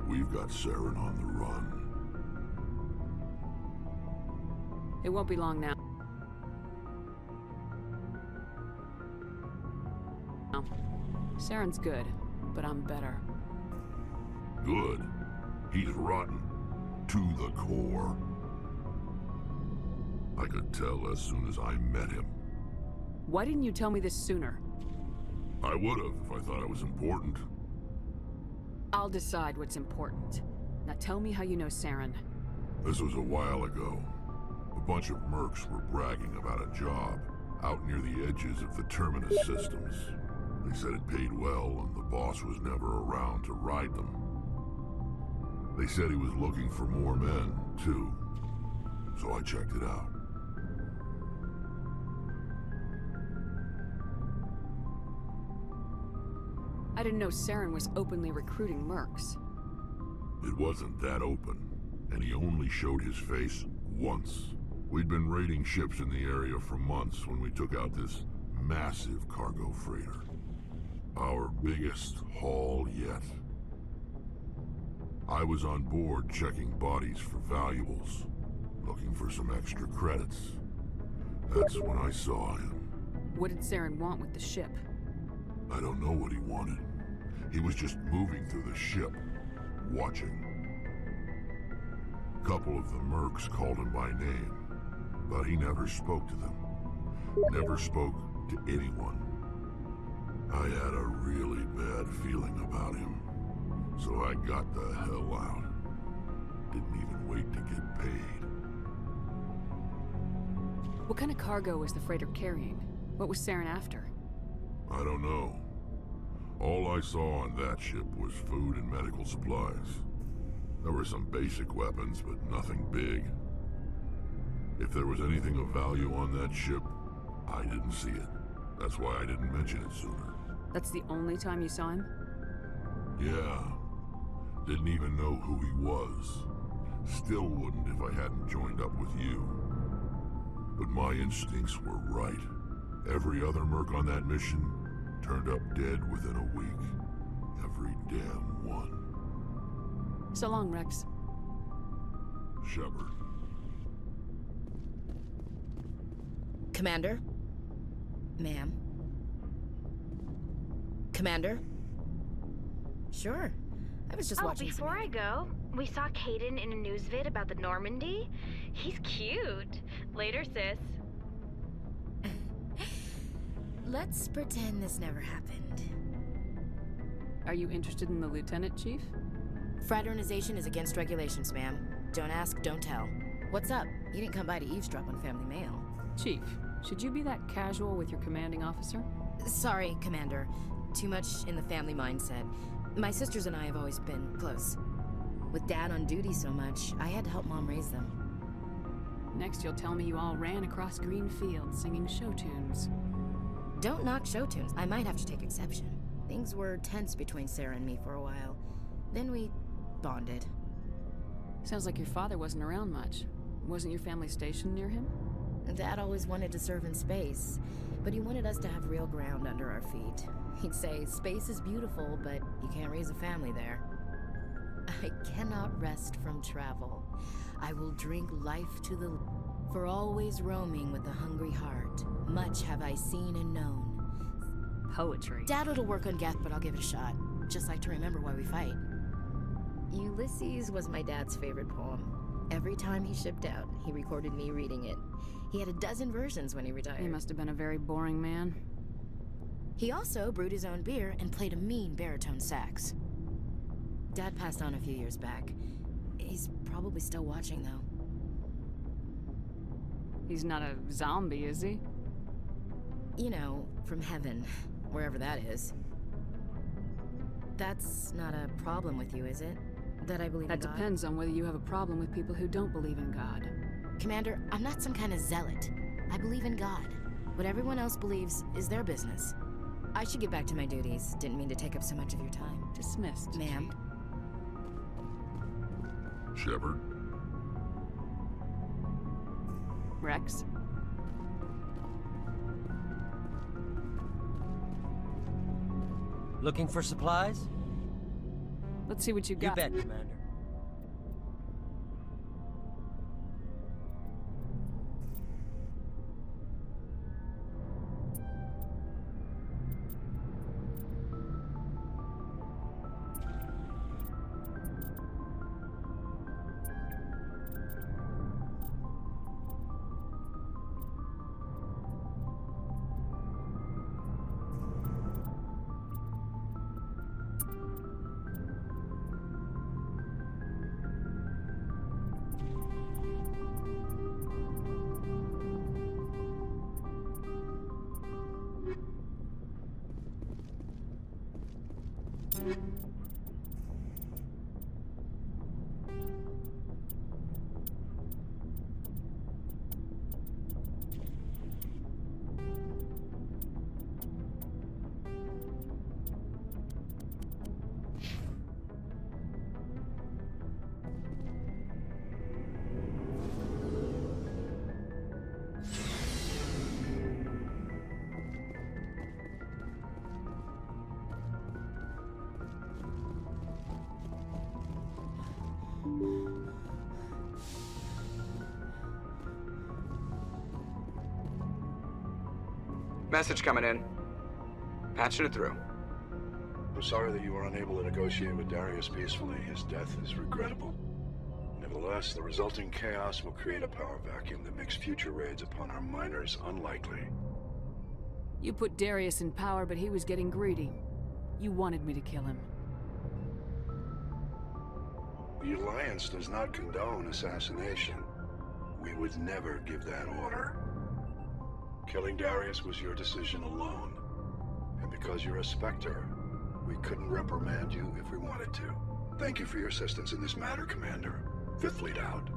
we've got Saren on the run. It won't be long now. Saren's good, but I'm better. Good. He's rotten. To the core. I could tell as soon as I met him. Why didn't you tell me this sooner? I would have if I thought I was important. I'll decide what's important. Now tell me how you know Saren. This was a while ago. bunch of mercs were bragging about a job out near the edges of the Terminus systems. They said it paid well and the boss was never around to ride them. They said he was looking for more men, too. So I checked it out. I didn't know Saren was openly recruiting mercs. It wasn't that open, and he only showed his face once. We'd been raiding ships in the area for months when we took out this massive cargo freighter. Our biggest haul yet. I was on board checking bodies for valuables, looking for some extra credits. That's when I saw him. What did Saren want with the ship? I don't know what he wanted. He was just moving through the ship, watching. A couple of the mercs called him by name, but he never spoke to them. Never spoke to anyone. I had a really bad feeling about him, so I got the hell out. Didn't even wait to get paid. What kind of cargo was the freighter carrying? What was Saren after? I don't know. All I saw on that ship was food and medical supplies. There were some basic weapons, but nothing big. If there was anything of value on that ship, I didn't see it. That's why I didn't mention it sooner. That's the only time you saw him? Yeah. Didn't even know who he was. Still wouldn't if I hadn't joined up with you. But my instincts were right. Every other merc on that mission turned up dead within a week. Every damn one. So long, Rex. Shepard. Commander? Ma'am? Commander? Sure. I was just watching before I go, we saw Caden in a news vid about the Normandy. He's cute. Later, sis. Let's pretend this never happened. Are you interested in the Lieutenant, Chief? Fraternization is against regulations, ma'am. Don't ask, don't tell. What's up? You didn't come by to eavesdrop on family mail. Chief, should you be that casual with your commanding officer? Sorry, Commander. Too much in the family mindset. My sisters and I have always been close. With Dad on duty so much, I had to help Mom raise them. Next you'll tell me you all ran across green fields singing show tunes. Don't knock show tunes. I might have to take exception. Things were tense between Sarah and me for a while. Then we bonded. Sounds like your father wasn't around much. Wasn't your family stationed near him? Dad always wanted to serve in space, but he wanted us to have real ground under our feet. He'd say, space is beautiful, but you can't raise a family there. I cannot rest from travel. I will drink life to the... For always roaming with a hungry heart. Much have I seen and known. Poetry. Dad will work on Geth, but I'll give it a shot. Just like to remember why we fight. Ulysses was my dad's favorite poem. Every time he shipped out, he recorded me reading it. He had a dozen versions when he retired. He must have been a very boring man. He also brewed his own beer and played a mean baritone sax. Dad passed on a few years back. He's probably still watching, though. He's not a zombie, is he? You know, from heaven, wherever that is. That's not a problem with you, is it? That I believe in God? That depends on whether you have a problem with people who don't believe in God. Commander, I'm not some kind of zealot. I believe in God. What everyone else believes is their business. I should get back to my duties. Didn't mean to take up so much of your time. Dismissed. Ma'am. Shepard. Rex. Looking for supplies? Let's see what you got. You bet, Commander. Message coming in. Patching it through. I'm sorry that you were unable to negotiate with Darius peacefully. His death is regrettable. Nevertheless, the resulting chaos will create a power vacuum that makes future raids upon our miners unlikely. You put Darius in power, but he was getting greedy. You wanted me to kill him. The Alliance does not condone assassination. We would never give that order. Killing Darius was your decision alone. And because you're a Spectre, we couldn't reprimand you if we wanted to. Thank you for your assistance in this matter, Commander. Fifth Fleet out.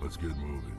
Let's get moving.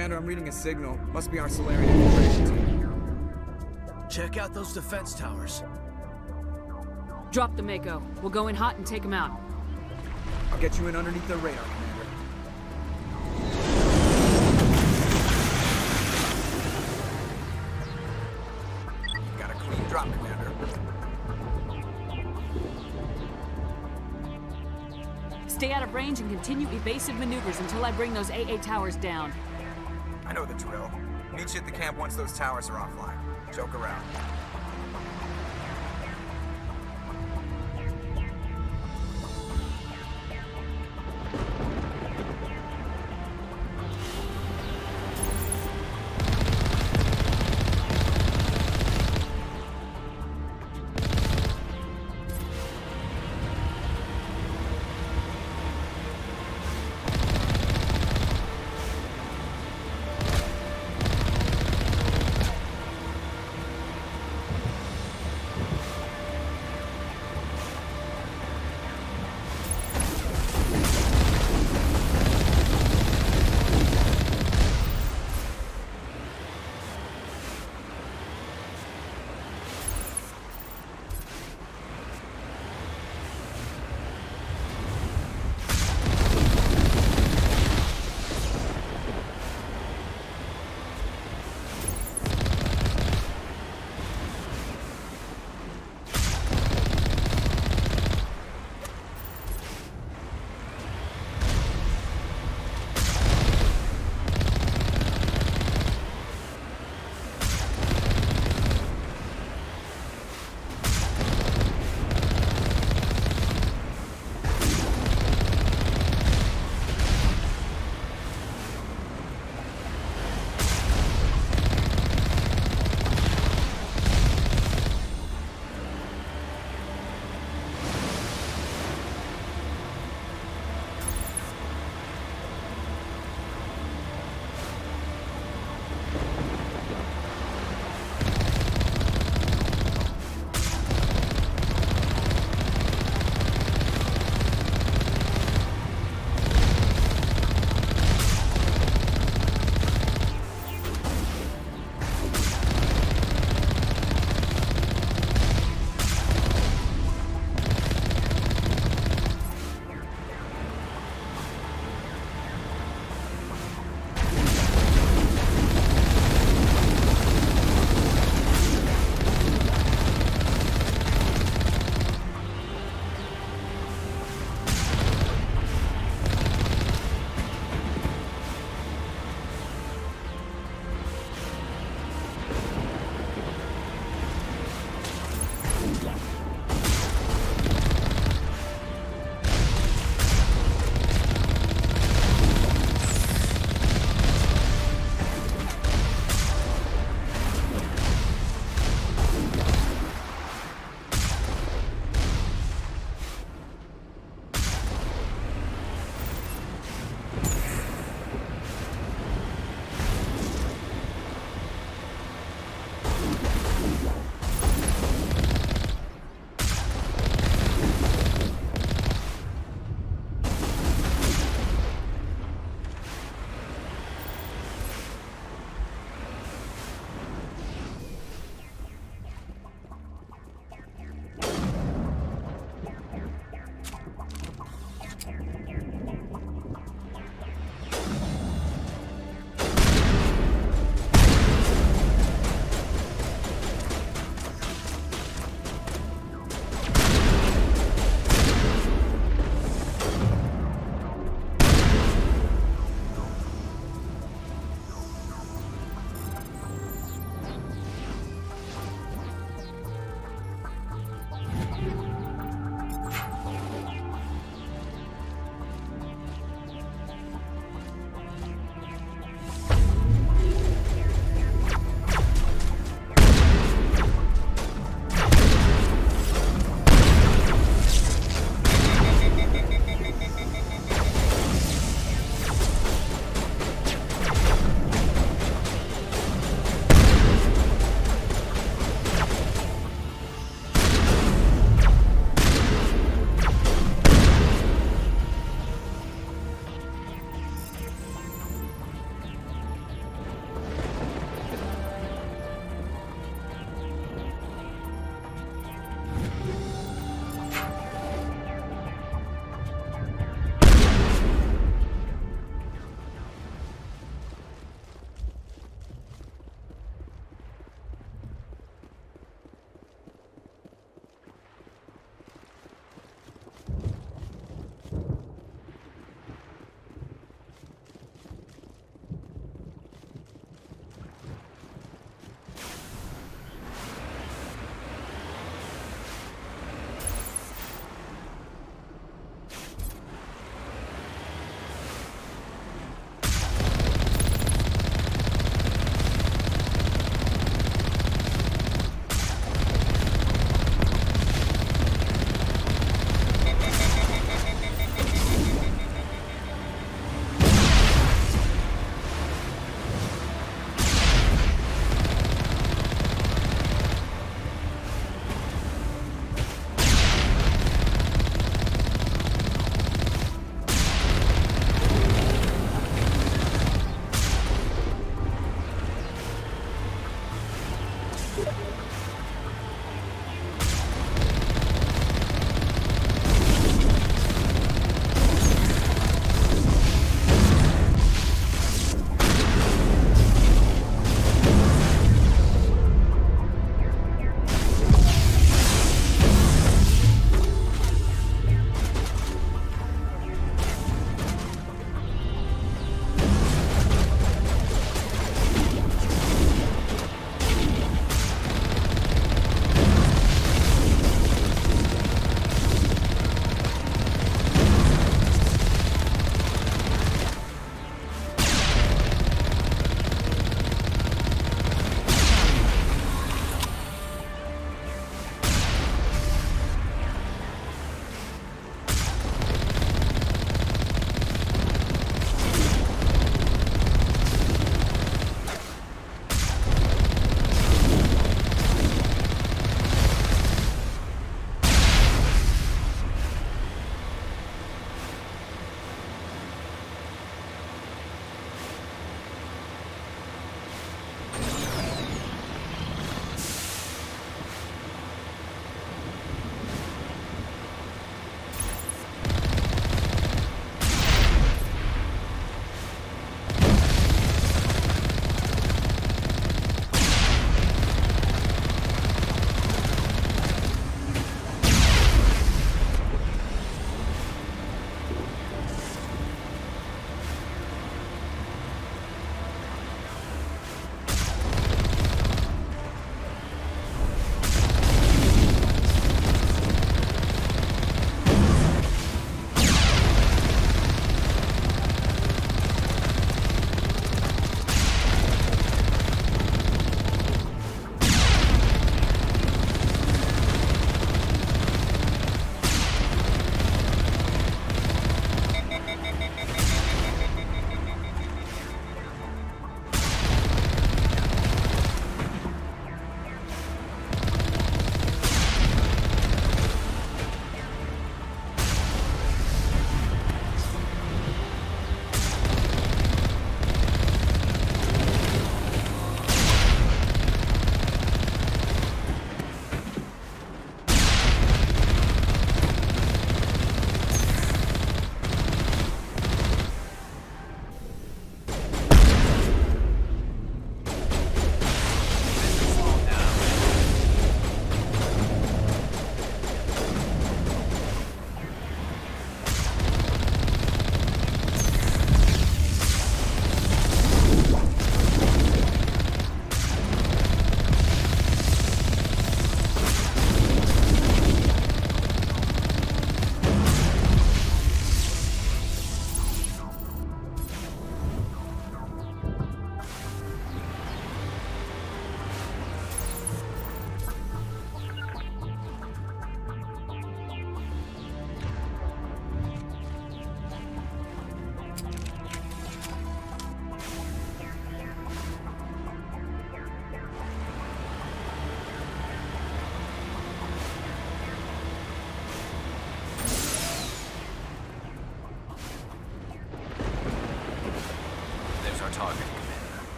Commander, I'm reading a signal. Must be our Solarian infiltration team. Check out those defense towers. Drop the Mako. We'll go in hot and take them out. I'll get you in underneath their radar, Commander. Got a clean drop, Commander. Stay out of range and continue evasive maneuvers until I bring those AA towers down. I know the drill. Meet you at the camp once those towers are offline. Joke around.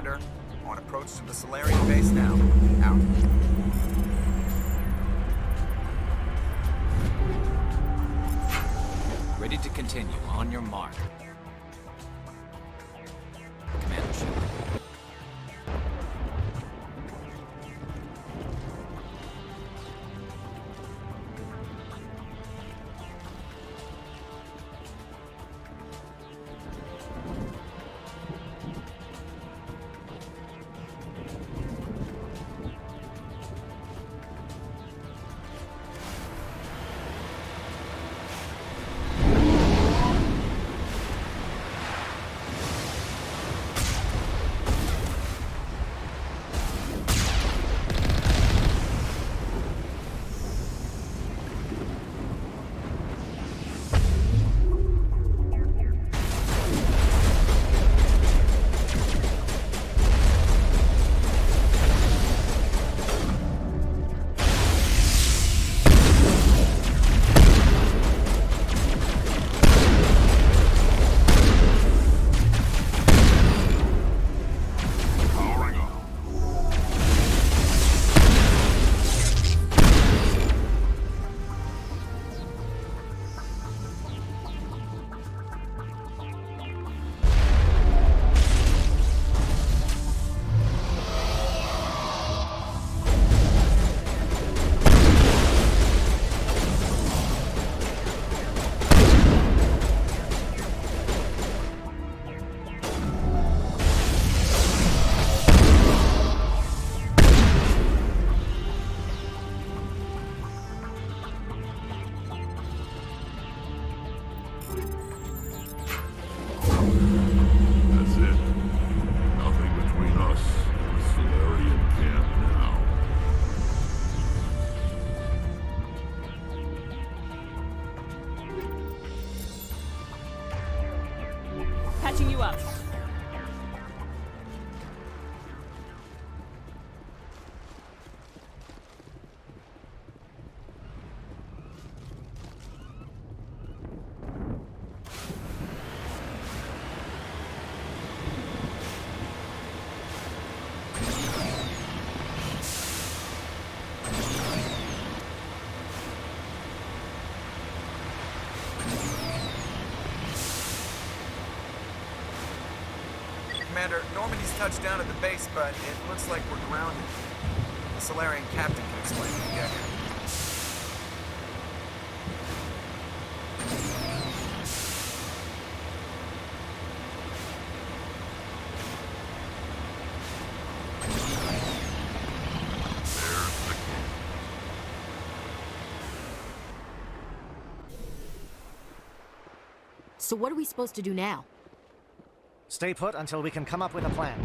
Commander. On approach to the Solarian base now. Out. Ready to continue. On your mark. Commander ship. Patching you up. Commander, Normandy's touched down at the base, but it looks like we're grounded. The Solarian captain can explain when we get here. So what are we supposed to do now? Stay put until we can come up with a plan.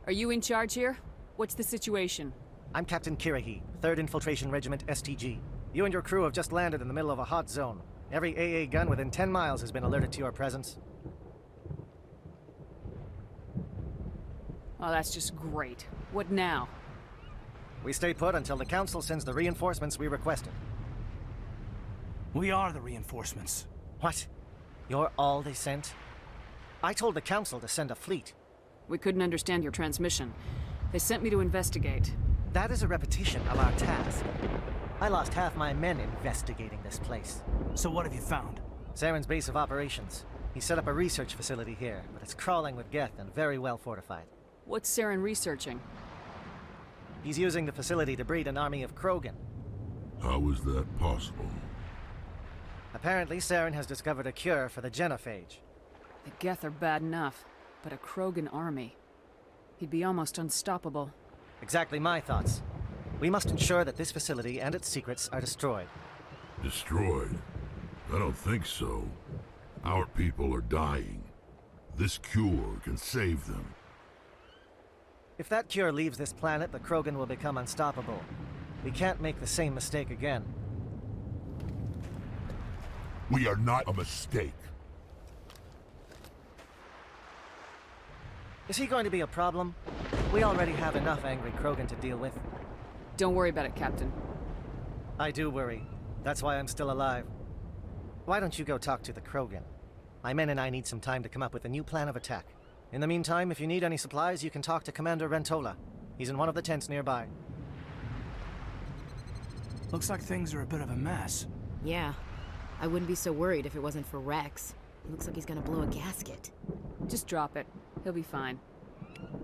Are you in charge here? What's the situation? I'm Captain Kirahi, 3rd Infiltration Regiment STG. You and your crew have just landed in the middle of a hot zone. Every AA gun within 10 miles has been alerted to your presence. Oh, that's just great. What now? We stay put until the Council sends the reinforcements we requested. We are the reinforcements. What? You're all they sent? I told the Council to send a fleet. We couldn't understand your transmission. They sent me to investigate. That is a repetition of our task. I lost half my men investigating this place. So what have you found? Saren's base of operations. He set up a research facility here, but it's crawling with Geth and very well fortified. What's Saren researching? He's using the facility to breed an army of Krogan. How is that possible? Apparently, Saren has discovered a cure for the genophage. The Geth are bad enough, but a Krogan army. He'd be almost unstoppable. Exactly my thoughts. We must ensure that this facility and its secrets are destroyed. Destroyed? I don't think so. Our people are dying. This cure can save them. If that cure leaves this planet, the Krogan will become unstoppable. We can't make the same mistake again. We are not a mistake. Is he going to be a problem? We already have enough angry Krogan to deal with. Don't worry about it, Captain. I do worry. That's why I'm still alive. Why don't you go talk to the Krogan? My men and I need some time to come up with a new plan of attack. In the meantime, if you need any supplies, you can talk to Commander Rentola. He's in one of the tents nearby. Looks like things are a bit of a mess. Yeah. I wouldn't be so worried if it wasn't for Rex. He looks like he's gonna blow a gasket. Just drop it. He'll be fine.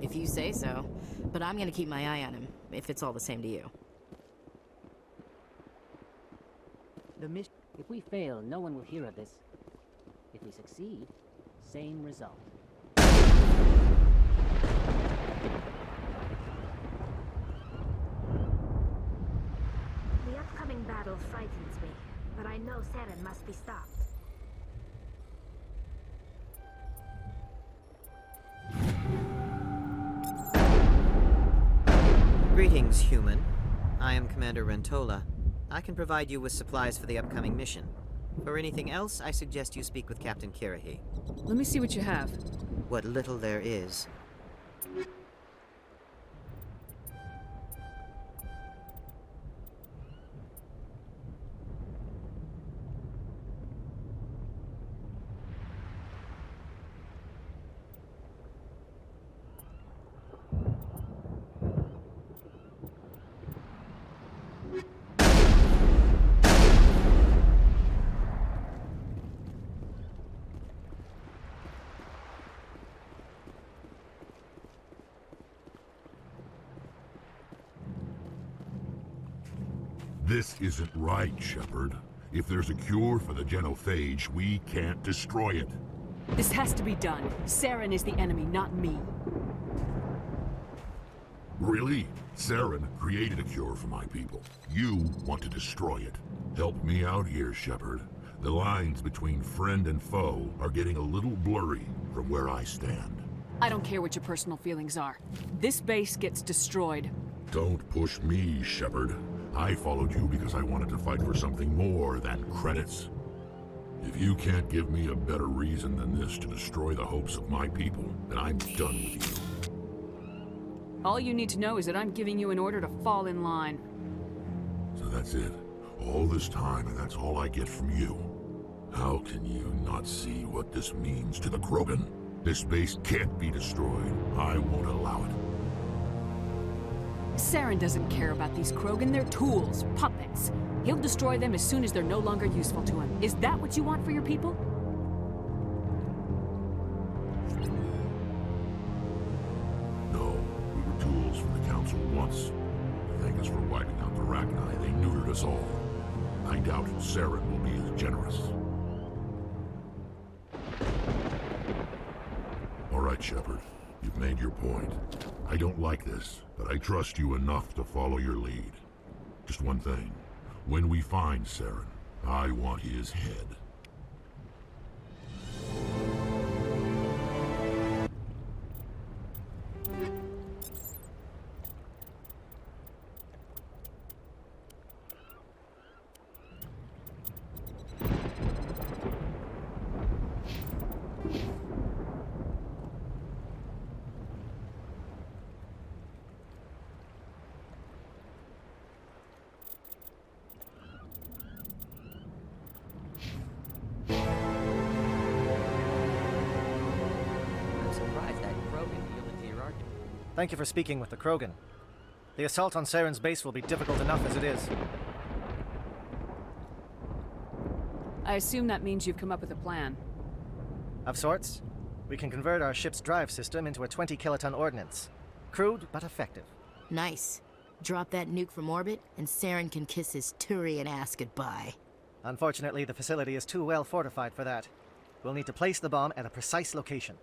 If you say so. But I'm gonna keep my eye on him, if it's all the same to you. If we fail, no one will hear of this. If we succeed, same result. The upcoming battle frightens me, but I know Saren must be stopped. Greetings, human. I am Commander Rentola. I can provide you with supplies for the upcoming mission. For anything else, I suggest you speak with Captain Kirahi. Let me see what you have. What little there is. This isn't right, Shepard. If there's a cure for the genophage, we can't destroy it. This has to be done. Saren is the enemy, not me. Really? Saren created a cure for my people. You want to destroy it. Help me out here, Shepard. The lines between friend and foe are getting a little blurry from where I stand. I don't care what your personal feelings are. This base gets destroyed. Don't push me, Shepard. I followed you because I wanted to fight for something more than credits. If you can't give me a better reason than this to destroy the hopes of my people, then I'm done with you. All you need to know is that I'm giving you an order to fall in line. So that's it. All this time, and that's all I get from you. How can you not see what this means to the Krogan? This base can't be destroyed. I won't allow it. Saren doesn't care about these Krogan. They're tools, puppets. He'll destroy them as soon as they're no longer useful to him. Is that what you want for your people? No, we were tools for the Council once. Thank us for wiping out the Rachni. They neutered us all. I doubt Saren will be as generous. All right, Shepard. You've made your point. I don't like this, but I trust you enough to follow your lead. Just one thing. When we find Saren, I want his head. Thank you for speaking with the Krogan. The assault on Saren's base will be difficult enough as it is. I assume that means you've come up with a plan. Of sorts. We can convert our ship's drive system into a 20-kiloton ordnance. Crude, but effective. Nice. Drop that nuke from orbit, and Saren can kiss his Turian ass goodbye. Unfortunately, the facility is too well fortified for that. We'll need to place the bomb at a precise location.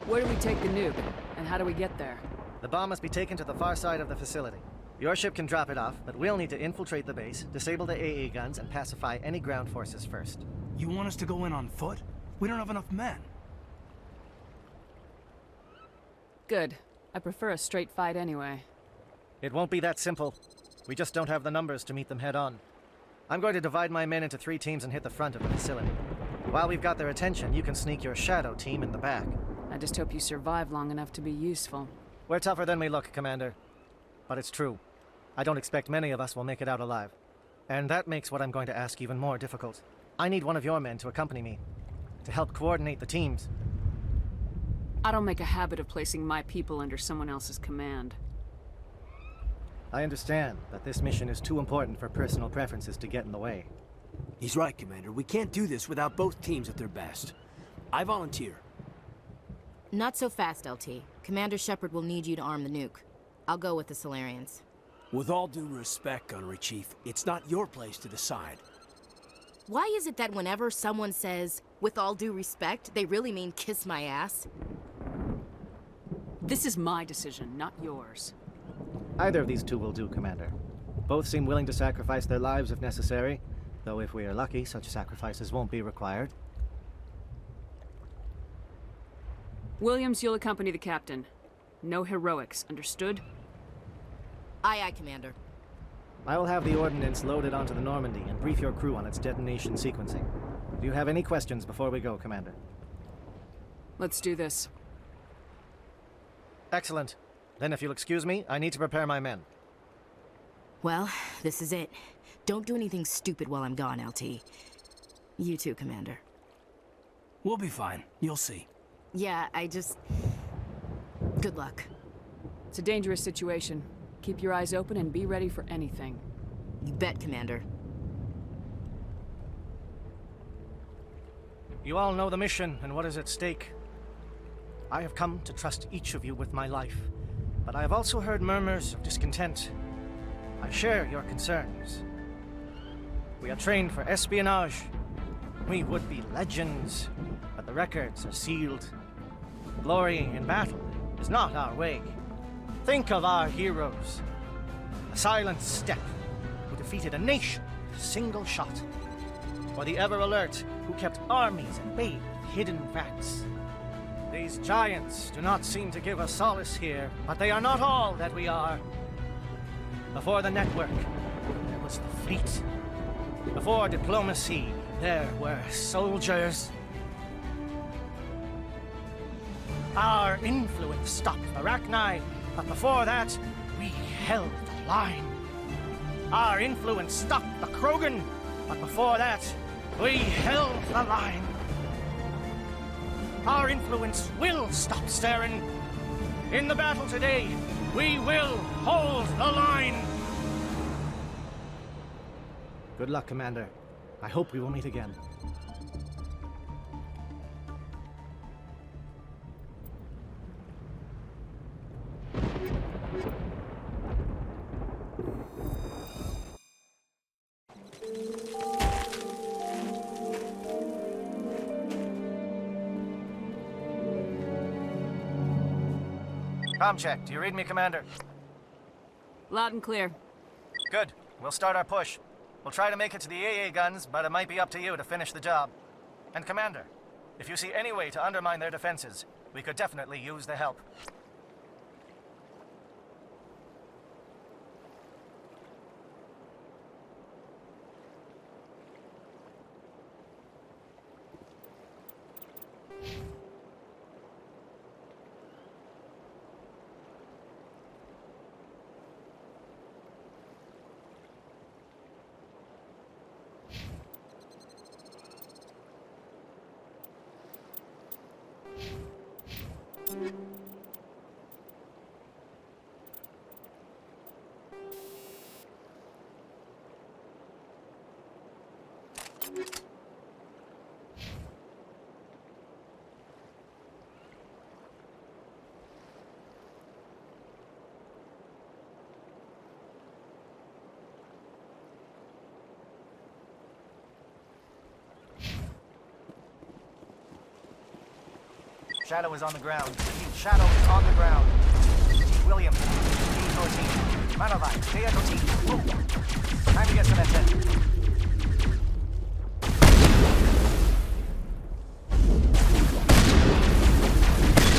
Where do we take the nuke? And how do we get there? The bomb must be taken to the far side of the facility. Your ship can drop it off, but we'll need to infiltrate the base, disable the AA guns, and pacify any ground forces first. You want us to go in on foot? We don't have enough men. Good. I prefer a straight fight anyway. It won't be that simple. We just don't have the numbers to meet them head on. I'm going to divide my men into 3 teams and hit the front of the facility. While we've got their attention, you can sneak your shadow team in the back. I just hope you survive long enough to be useful. We're tougher than we look, Commander. But it's true. I don't expect many of us will make it out alive. And that makes what I'm going to ask even more difficult. I need one of your men to accompany me, to help coordinate the teams. I don't make a habit of placing my people under someone else's command. I understand that this mission is too important for personal preferences to get in the way. He's right, Commander. We can't do this without both teams at their best. I volunteer. Not so fast, LT. Commander Shepard will need you to arm the nuke. I'll go with the Solarians. With all due respect, Gunnery Chief, it's not your place to decide. Why is it that whenever someone says, with all due respect, they really mean kiss my ass? This is my decision, not yours. Either of these 2 will do, Commander. Both seem willing to sacrifice their lives if necessary, though if we are lucky, such sacrifices won't be required. Williams, you'll accompany the captain. No heroics, understood? Aye, aye, Commander. I will have the ordnance loaded onto the Normandy and brief your crew on its detonation sequencing. Do you have any questions before we go, Commander? Let's do this. Excellent. Then if you'll excuse me, I need to prepare my men. Well, this is it. Don't do anything stupid while I'm gone, LT. You too, Commander. We'll be fine. You'll see. Yeah, good luck. It's a dangerous situation. Keep your eyes open and be ready for anything. You bet, Commander. You all know the mission and what is at stake. I have come to trust each of you with my life, but I have also heard murmurs of discontent. I share your concerns. We are trained for espionage. We would be legends, but the records are sealed. Glory in battle is not our way. Think of our heroes. The silent step who defeated a nation with a single shot. Or the ever-alert who kept armies at bay with hidden facts. These giants do not seem to give us solace here, but they are not all that we are. Before the network, there was the fleet. Before diplomacy, there were soldiers. Our influence stopped Arachni, but before that, we held the line. Our influence stopped the Krogan, but before that, we held the line. Our influence will stop Saren. In the battle today, we will hold the line. Good luck, Commander. I hope we will meet again. Comm check. Do you read me, Commander? Loud and clear. Good. We'll start our push. We'll try to make it to the AA guns, but it might be up to you to finish the job. And Commander, if you see any way to undermine their defenses, we could definitely use the help. Shadow is on the ground. Shadow is on the ground. He Williams. T14. Manovai, T14. Move. Time to get some SS.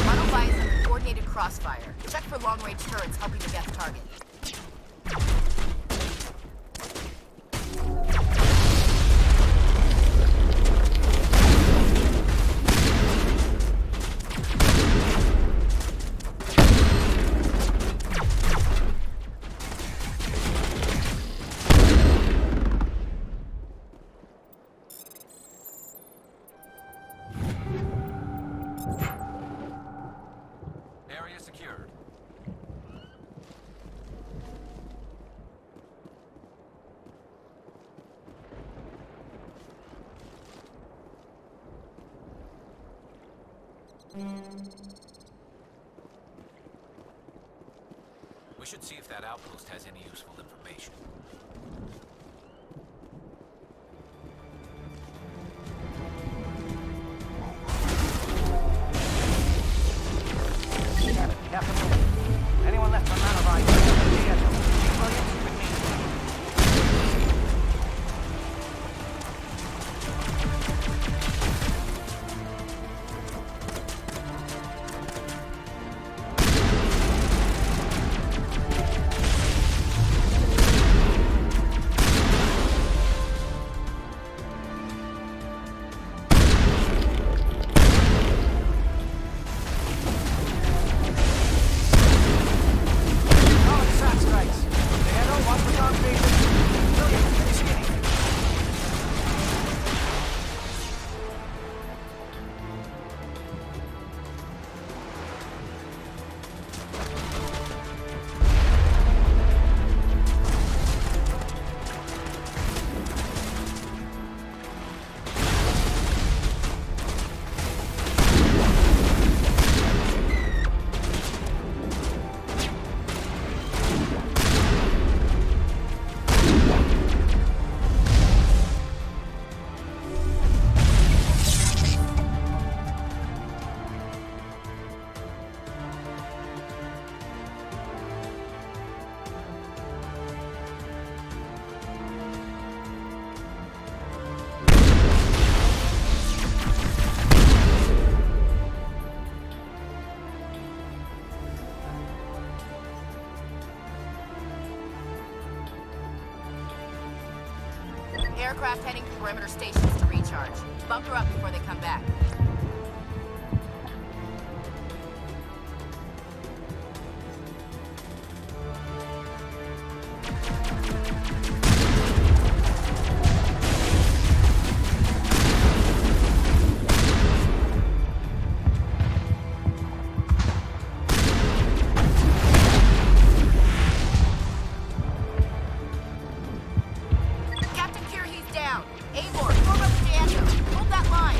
Manovai is under coordinated crossfire. Check for long-range turrets helping the guest target. Area secured. We should see if that outpost has any useful information. Captain Williams. Anyone left on Manovai? Williams, with me. Aircraft heading to perimeter stations to recharge. Bunker up before they come back. Hold that line!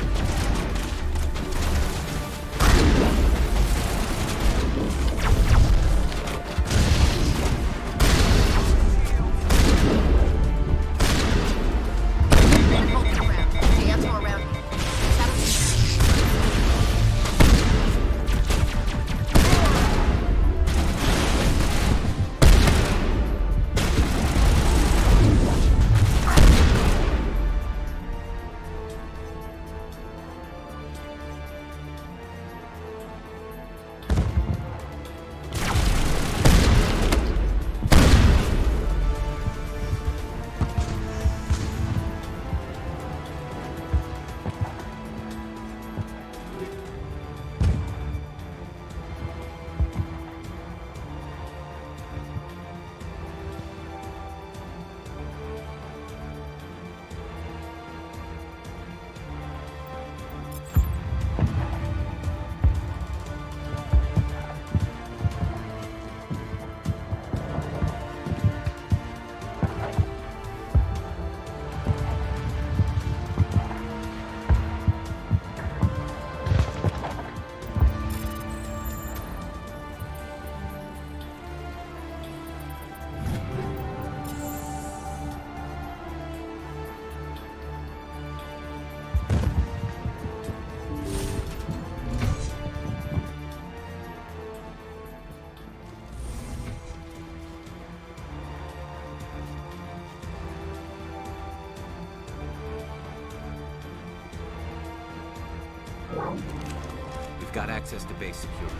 We've got access to base security.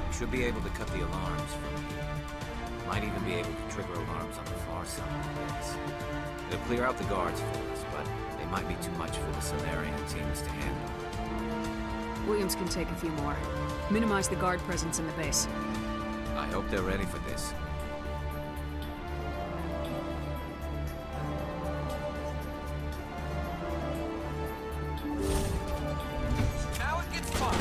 We should be able to cut the alarms from here. Might even be able to trigger alarms on the far side of the base. It'll clear out the guards for us, but they might be too much for the Solarian teams to handle. Williams can take a few more. Minimize the guard presence in the base. I hope they're ready for this. Now it gets fun.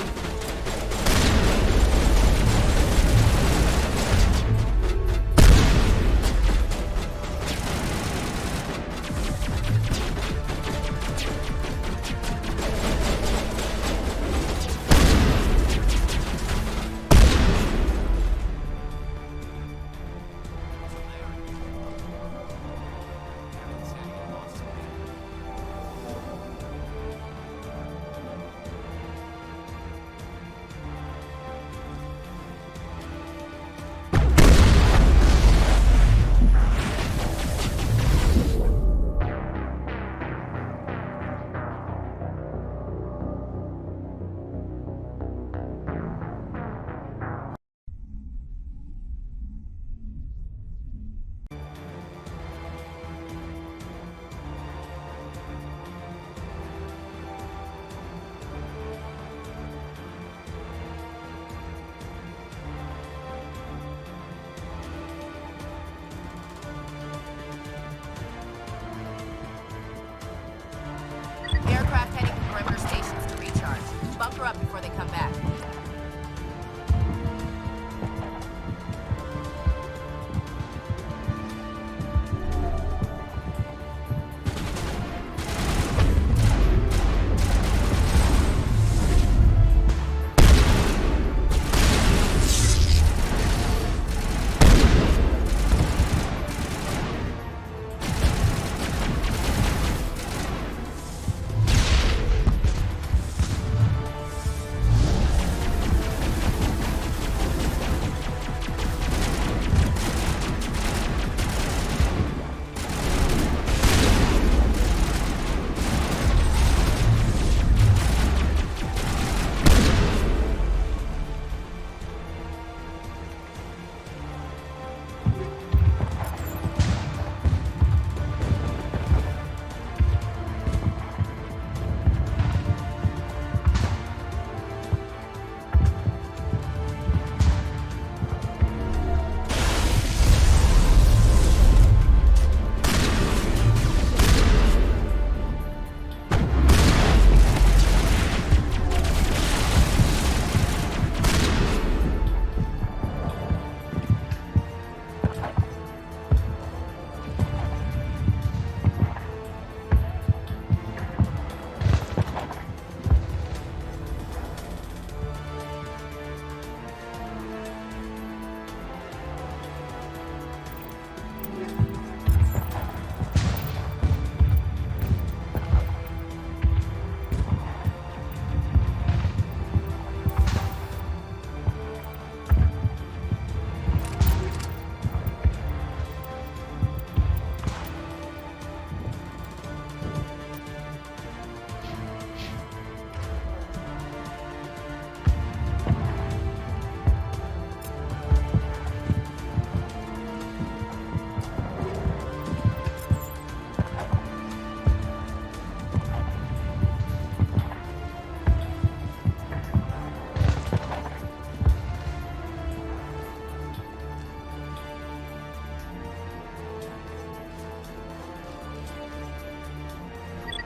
Aircraft heading to perimeter stations to recharge. Bunker up before they come back.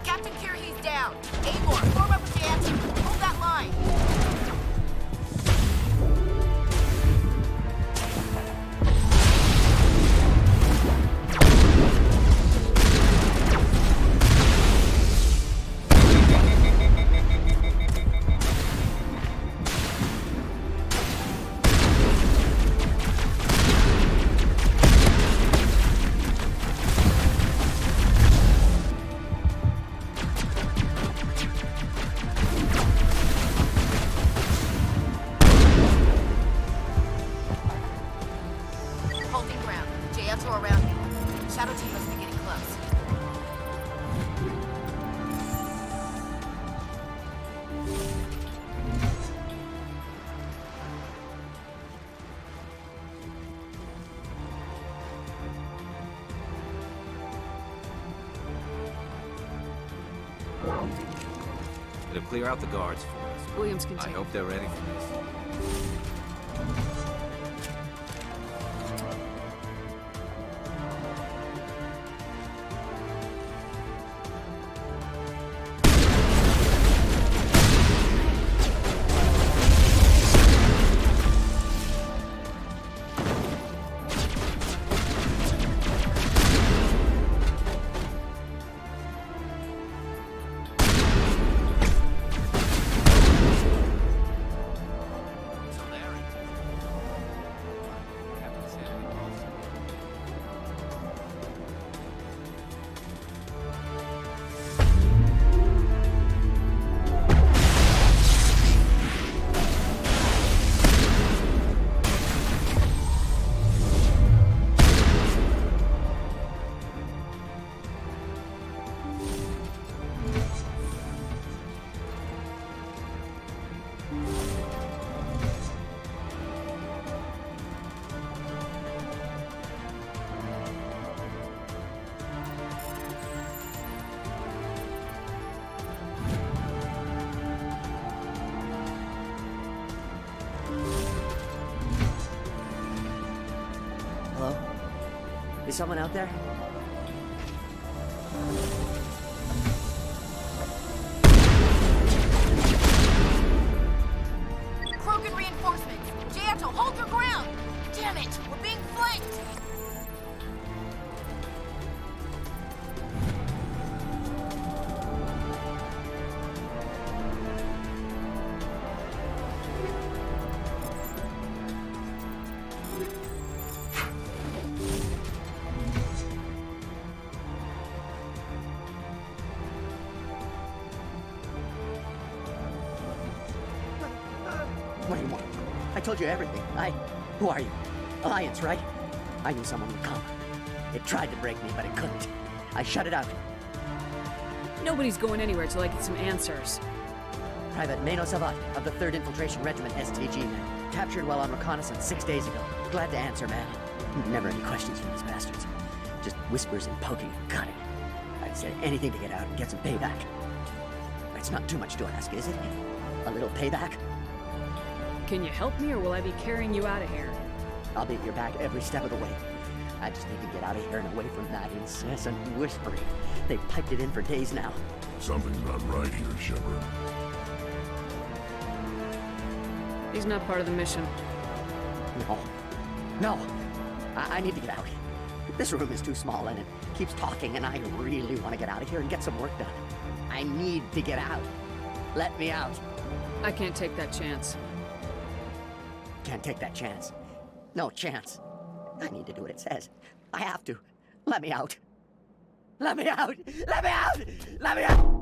Captain Kirhe's down. Amor, form up with Jansen. Hold that line. Holding ground. JFs are around you. Shadow team must be getting close. It'll clear out the guards for us. Williams can I take hope they're ready for this. Hello? Is someone out there? Krogan reinforcements! Giotto, hold your ground! Damn it! We're being flanked! What do you want? I told you everything. Who are you? Alliance, right? I knew someone would come. It tried to break me, but it couldn't. I shut it out. Nobody's going anywhere till I get some answers. Private Mano Savat of the 3rd Infiltration Regiment STG man. Captured while on reconnaissance 6 days ago. Glad to answer, man. Never any questions from these bastards. Just whispers and poking and cutting. I'd say anything to get out and get some payback. It's not too much to ask, is it? A little payback? Can you help me, or will I be carrying you out of here? I'll be at your back every step of the way. I just need to get out of here and away from that incessant whispering. They've piped it in for days now. Something's not right here, Shepard. He's not part of the mission. No. I need to get out. This room is too small and it keeps talking, and I really want to get out of here and get some work done. I need to get out. Let me out. I can't take that chance. Can't take that chance. No chance. I need to do what it says. I have to. Let me out. Let me out! Let me out! Let me out!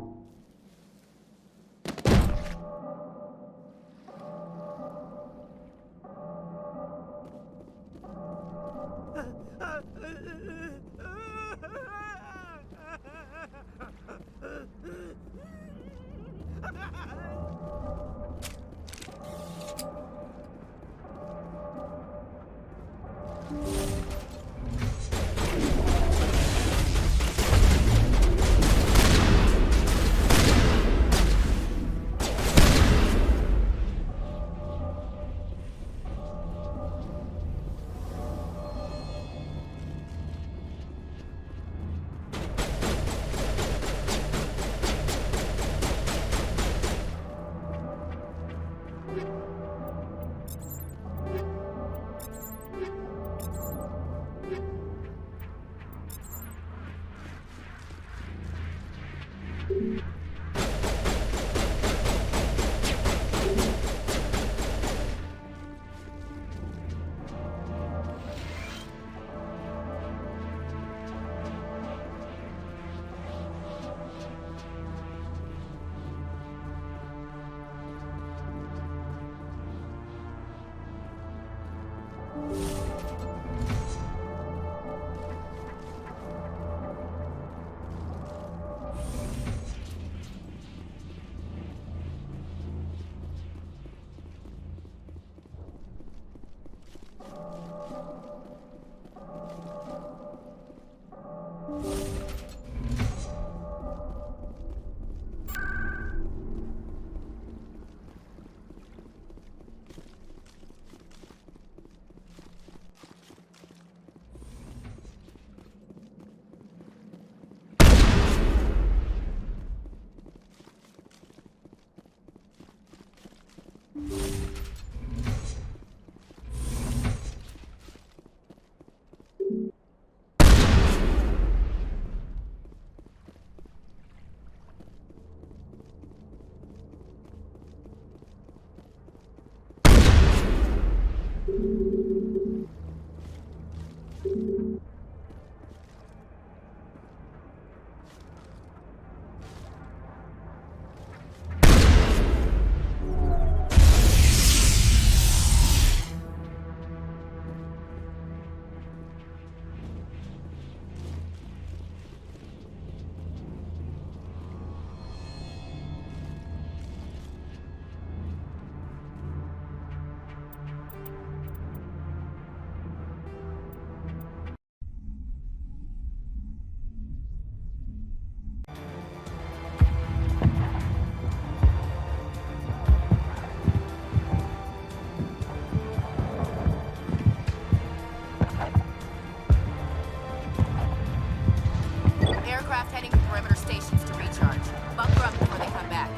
craft heading to perimeter stations to recharge. Bunker up before they come back.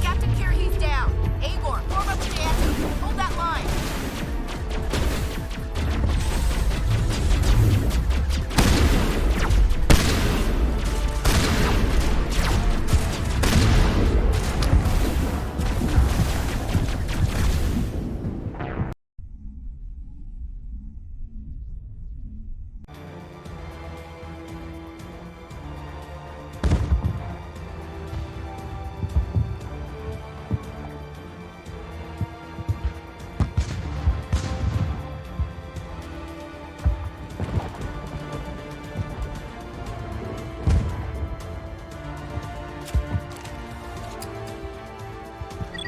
Captain Kier, he's down. Agor, form up with the answer. Hold that line.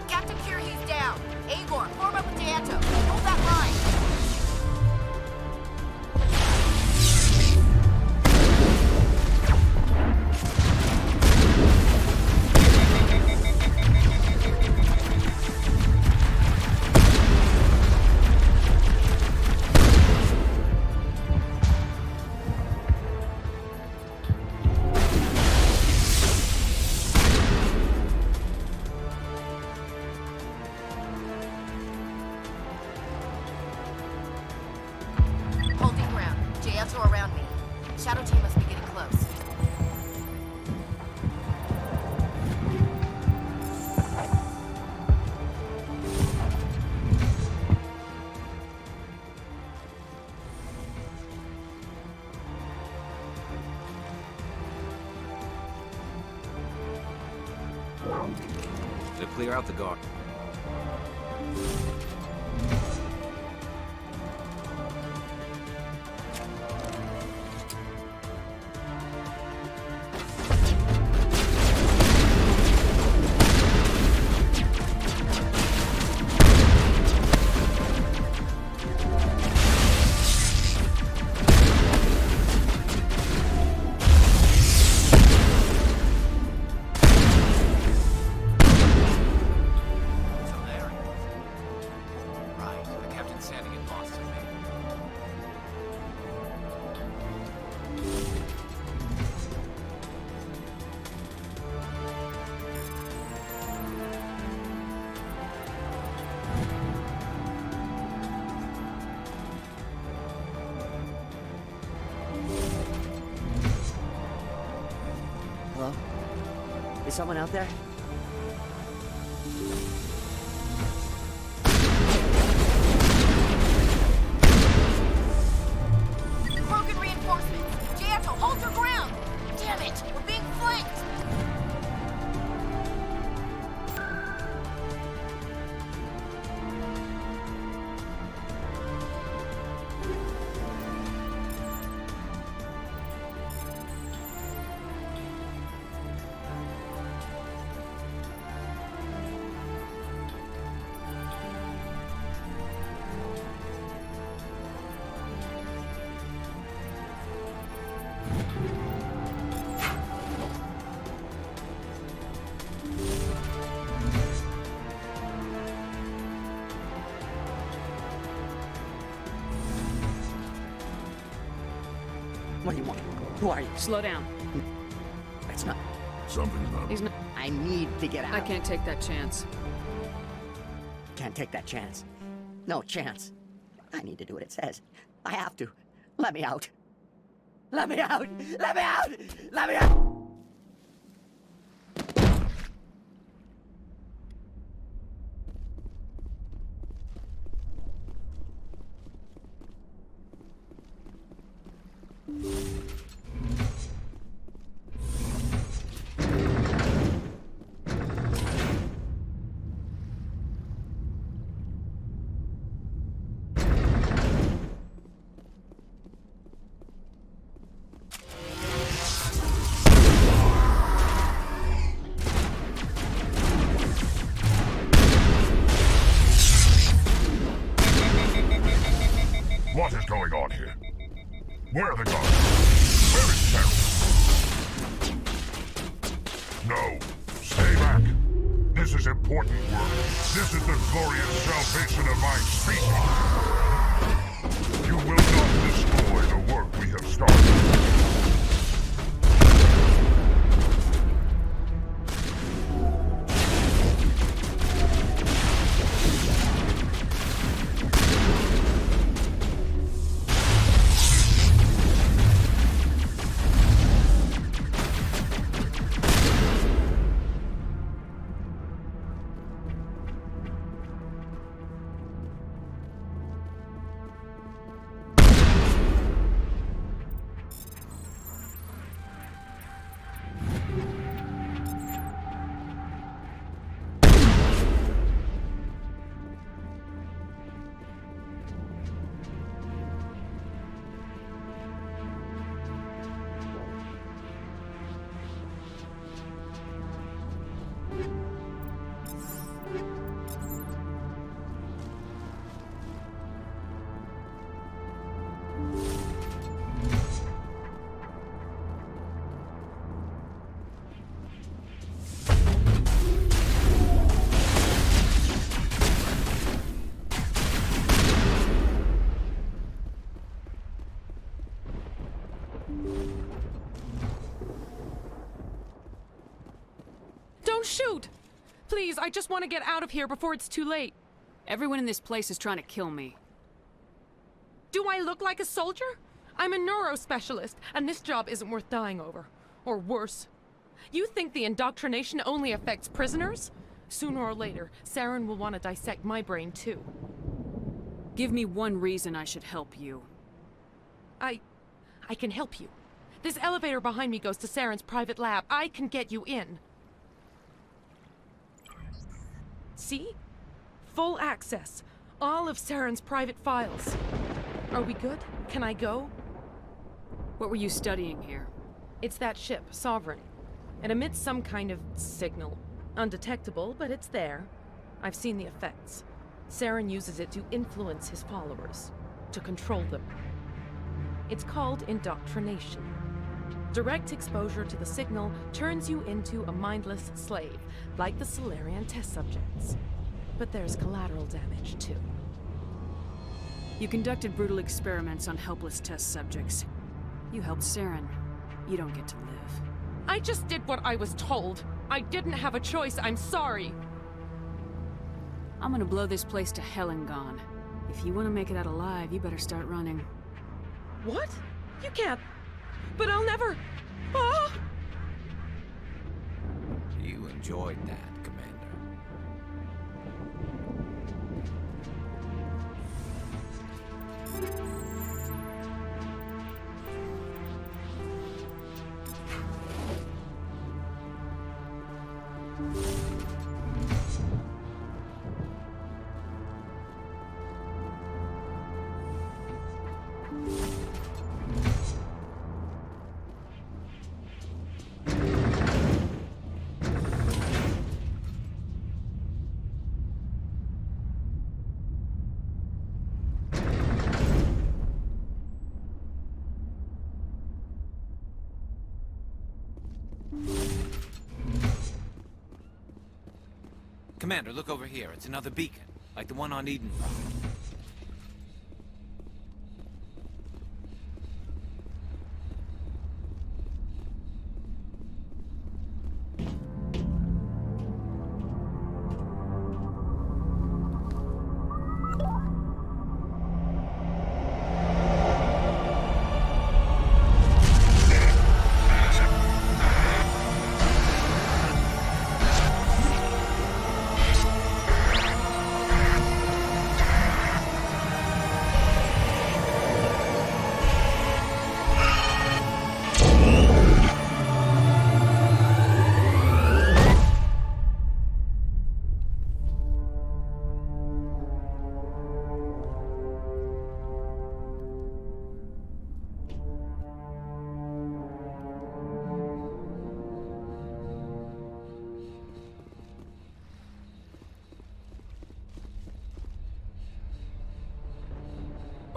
Captain Kier, he's down. Agor, form up with the answer. Hold that line. Holding ground. JSO around me. Shadow team must be getting close. To clear out the guard. Right, the captain's standing in Boston, man. Hello? Is someone out there? Broken reinforcements. JSO, hold your ground. Damn it, we're being flanked. What do you want? Who are you? Slow down. It's not. Something's not. He's not. I need to get out. I can't take that chance. Can't take that chance. No chance. I need to do what it says. I have to. Let me out. Let me out! Let me out! Let me out! What is going on here? Where are the guards? Where is Sarah? No. Stay back. This is important work. This is the glorious salvation of my species. You will not destroy the work we have started. Don't shoot! Please, I just want to get out of here before it's too late. Everyone in this place is trying to kill me. Do I look like a soldier? I'm a neurospecialist, and this job isn't worth dying over. Or worse. You think the indoctrination only affects prisoners? Sooner or later, Saren will want to dissect my brain too. Give me one reason I should help you. I can help you. This elevator behind me goes to Saren's private lab. I can get you in. See? Full access. All of Saren's private files. Are we good? Can I go? What were you studying here? It's that ship, Sovereign. It emits some kind of signal. Undetectable, but it's there. I've seen the effects. Saren uses it to influence his followers. To control them. It's called indoctrination. Direct exposure to the signal turns you into a mindless slave, like the Solarian test subjects. But there's collateral damage, too. You conducted brutal experiments on helpless test subjects. You helped Saren. You don't get to live. I just did what I was told. I didn't have a choice. I'm sorry. I'm gonna blow this place to hell and gone. If you want to make it out alive, you better start running. What? You can't. But I'll never... Ah! You enjoyed that, Commander. Commander, look over here. It's another beacon, like the one on Eden.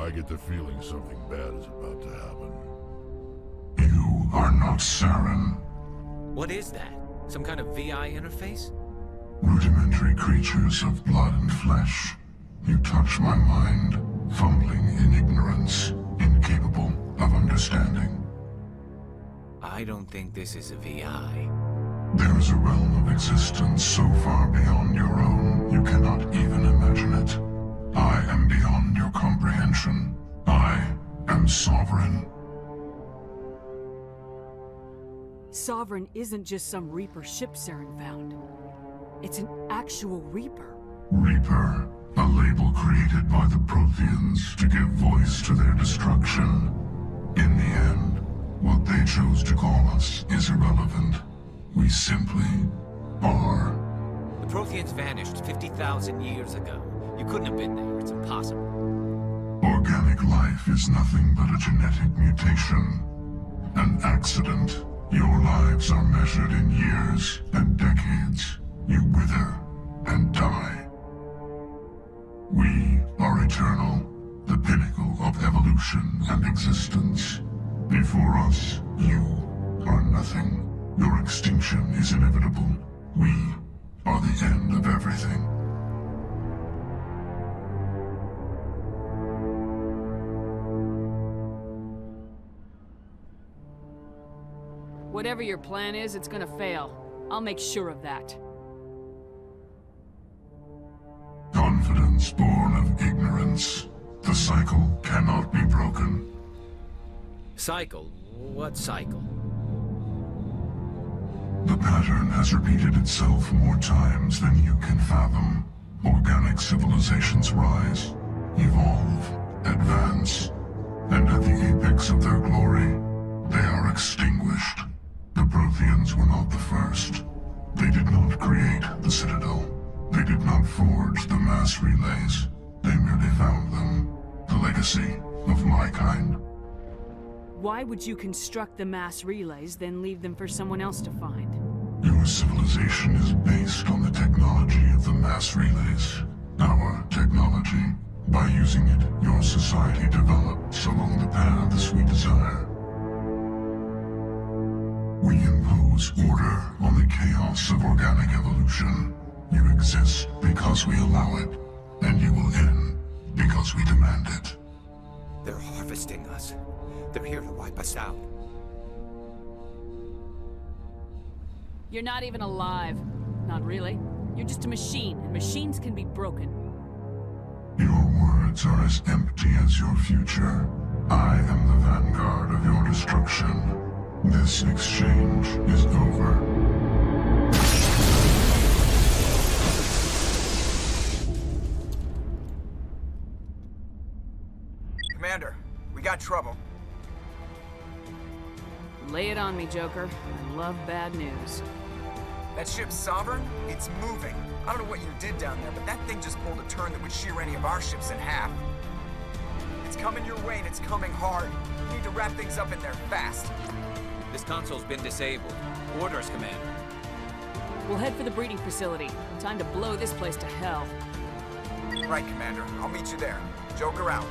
I get the feeling something bad is about to happen. You are not Saren. What is that? Some kind of VI interface? Rudimentary creatures of blood and flesh. You touch my mind, fumbling in ignorance, incapable of understanding. I don't think this is a VI. There is a realm of existence so far beyond your own, you cannot even imagine it. I am beyond your comprehension. I am sovereign. Sovereign isn't just some Reaper ship Saren found. It's an actual Reaper. Reaper, a label created by the Protheans to give voice to their destruction. In the end, what they chose to call us is irrelevant. We simply are. The Protheans vanished 50,000 years ago. You couldn't have been there. It's impossible. Organic life is nothing but a genetic mutation. An accident. Your lives are measured in years and decades. You wither and die. We are eternal, the pinnacle of evolution and existence. Before us, you are nothing. Your extinction is inevitable. We are the end of everything. Whatever your plan is, it's gonna fail. I'll make sure of that. Confidence born of ignorance. The cycle cannot be broken. Cycle? What cycle? The pattern has repeated itself more times than you can fathom. Organic civilizations rise, evolve, advance, and at the apex of their glory, they are extinguished. The Protheans were not the first. They did not create the Citadel. They did not forge the mass relays. They merely found them. The legacy of my kind. Why would you construct the mass relays, then leave them for someone else to find? Your civilization is based on the technology of the mass relays. Our technology. By using it, your society develops along the paths we desire. We impose order on the chaos of organic evolution. You exist because we allow it, and you will end because we demand it. They're harvesting us. They're here to wipe us out. You're not even alive. Not really. You're just a machine, and machines can be broken. Your words are as empty as your future. I am the vanguard of your destruction. This exchange is over. Commander, we got trouble. Lay it on me, Joker. I love bad news. That ship's Sovereign? It's moving. I don't know what you did down there, but that thing just pulled a turn that would shear any of our ships in half. It's coming your way, and it's coming hard. You need to wrap things up in there fast. This console's been disabled. Orders, Commander. We'll head for the breeding facility. Time to blow this place to hell. Right, Commander. I'll meet you there. Joker out.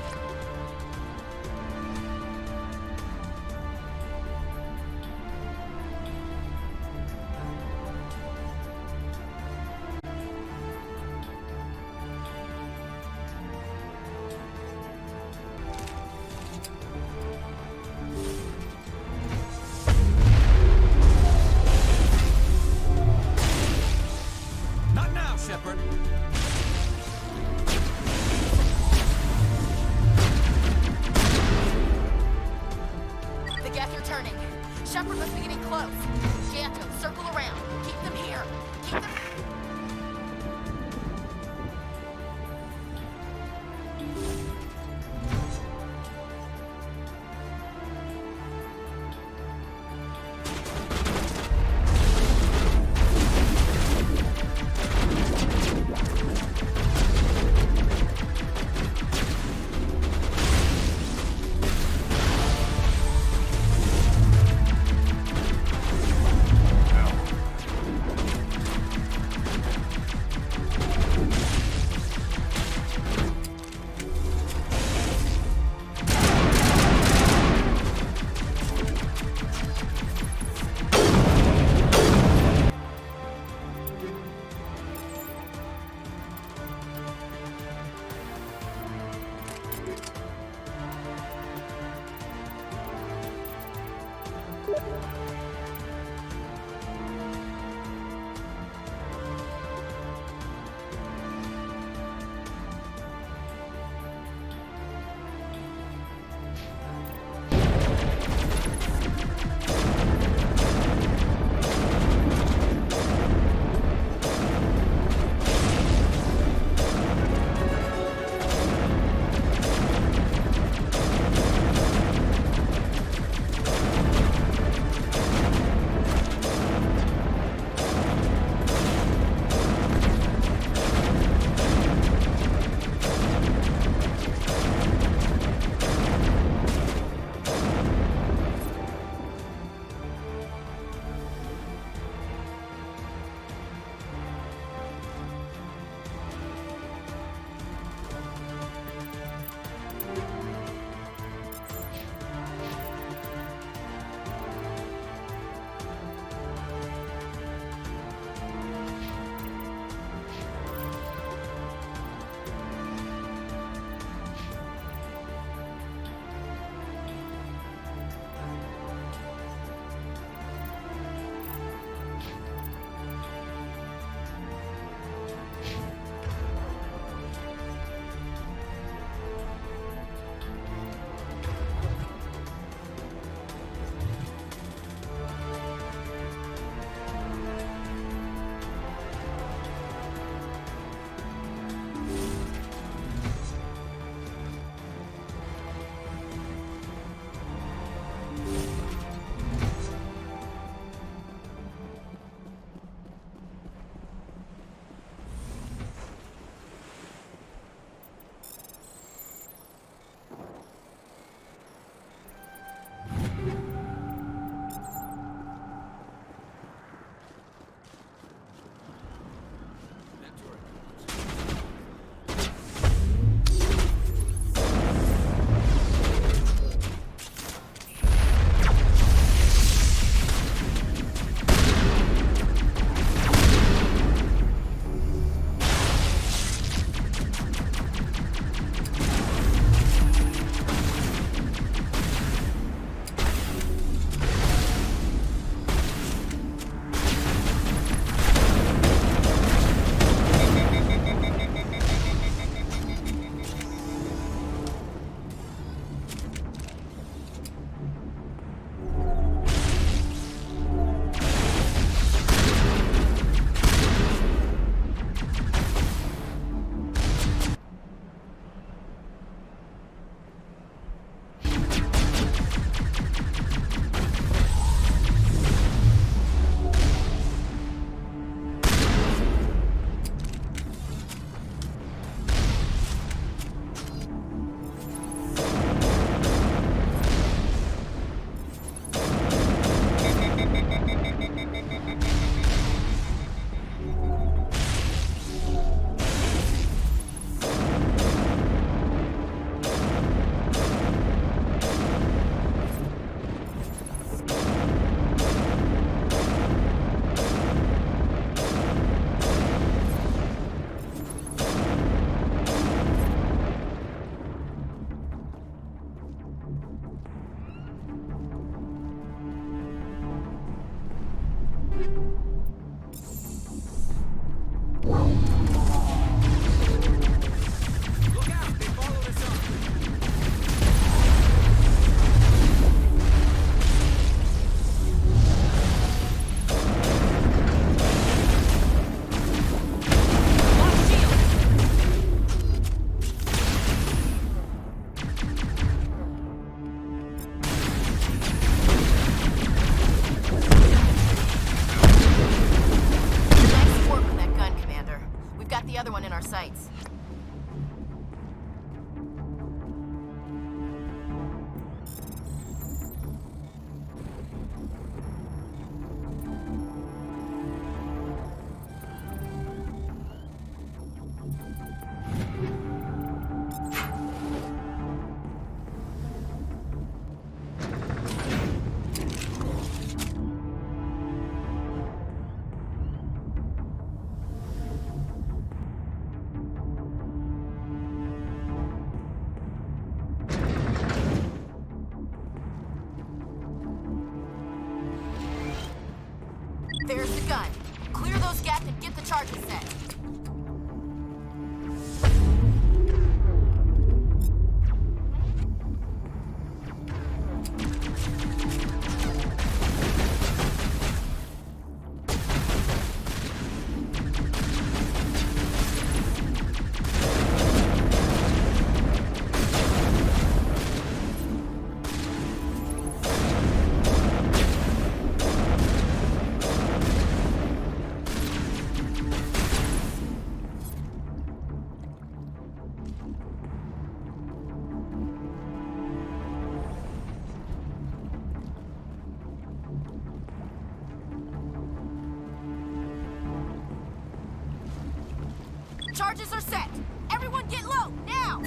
Charges are set. Everyone get low, now!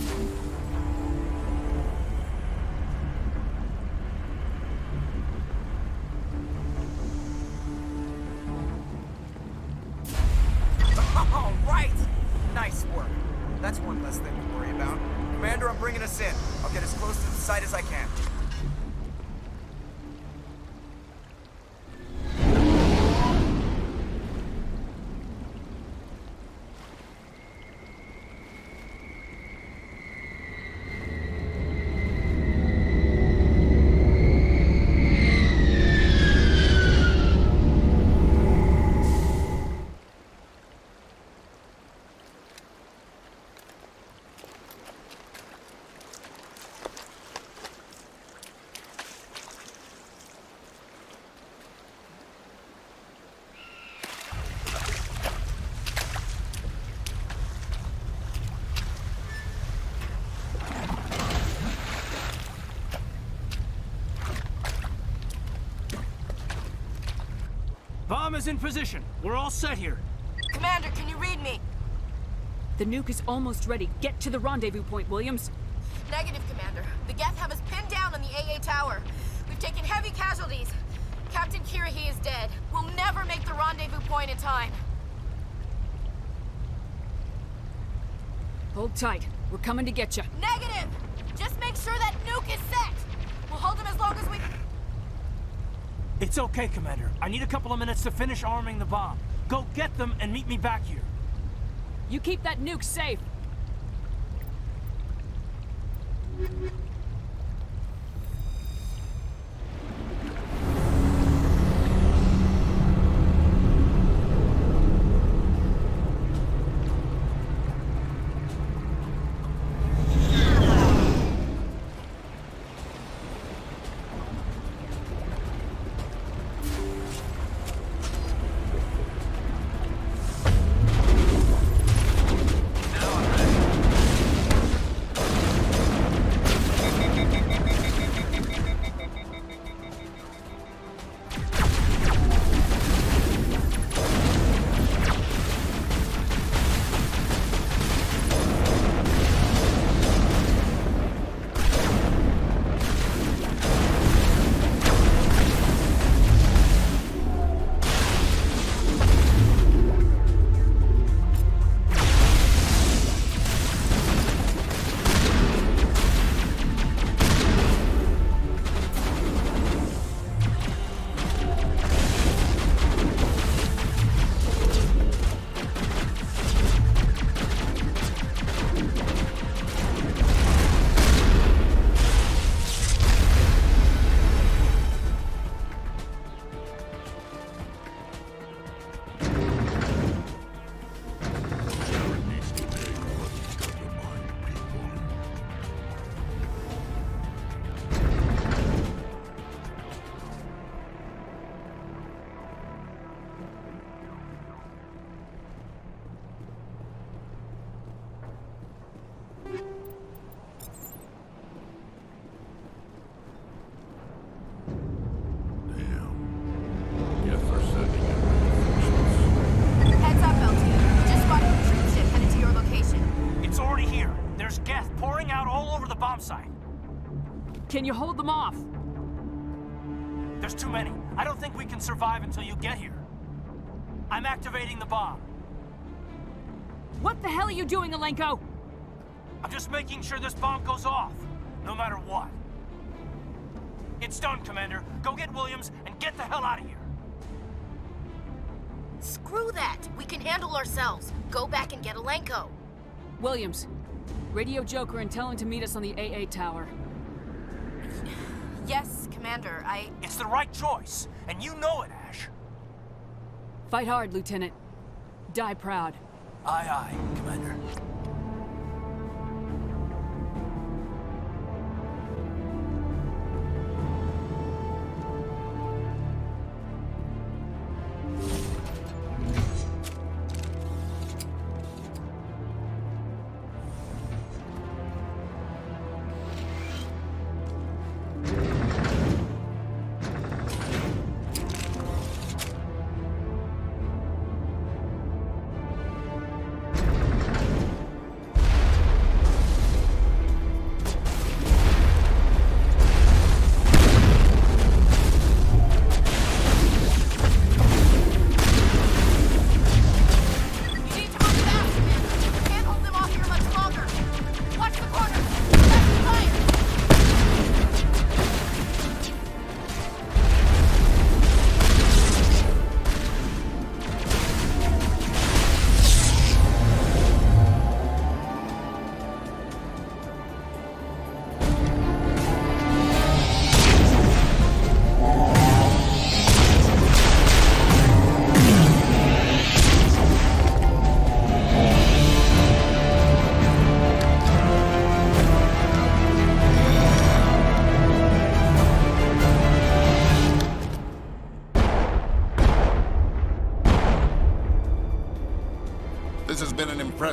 All right! Nice work. That's one less thing to worry about. Commander, I'm bringing us in. I'll get as close to the site as I can. Bomb is in position. We're all set here. Commander, can you read me? The nuke is almost ready. Get to the rendezvous point, Williams. Negative, Commander. The Geth have us pinned down on the AA tower. We've taken heavy casualties. Captain Kirahi is dead. We'll never make the rendezvous point in time. Hold tight. We're coming to get you. Negative! Just make sure that nuke is set! We'll hold him as long as we... It's okay, Commander. I need a couple of minutes to finish arming the bomb. Go get them and meet me back here. You keep that nuke safe. Can you hold them off? There's too many. I don't think we can survive until you get here. I'm activating the bomb. What the hell are you doing, Alenko? I'm just making sure this bomb goes off, no matter what. It's done, Commander. Go get Williams and get the hell out of here. Screw that! We can handle ourselves. Go back and get Alenko. Williams, radio Joker and tell him to meet us on the AA tower. Yes, Commander, It's the right choice, and you know it, Ash. Fight hard, Lieutenant. Die proud. Aye, aye, Commander.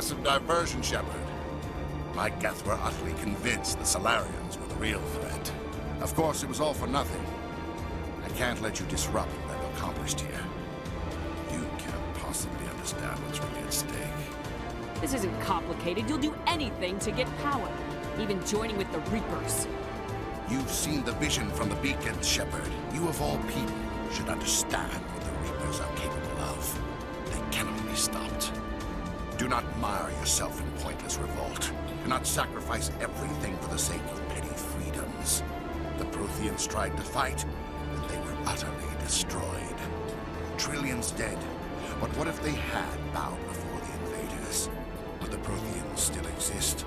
impressive diversion, Shepard. My Geth were utterly convinced the Solarians were the real threat. Of course, it was all for nothing. I can't let you disrupt what I've accomplished here. You can't possibly understand what's really at stake. This isn't complicated. You'll do anything to get power. Even joining with the Reapers. You've seen the vision from the beacons, Shepard. You of all people should understand what the Reapers are capable of. They cannot be stopped. Do not mire yourself in pointless revolt. Do not sacrifice everything for the sake of petty freedoms. The Protheans tried to fight, and they were utterly destroyed. Trillions dead. But what if they had bowed before the invaders? Would the Protheans still exist?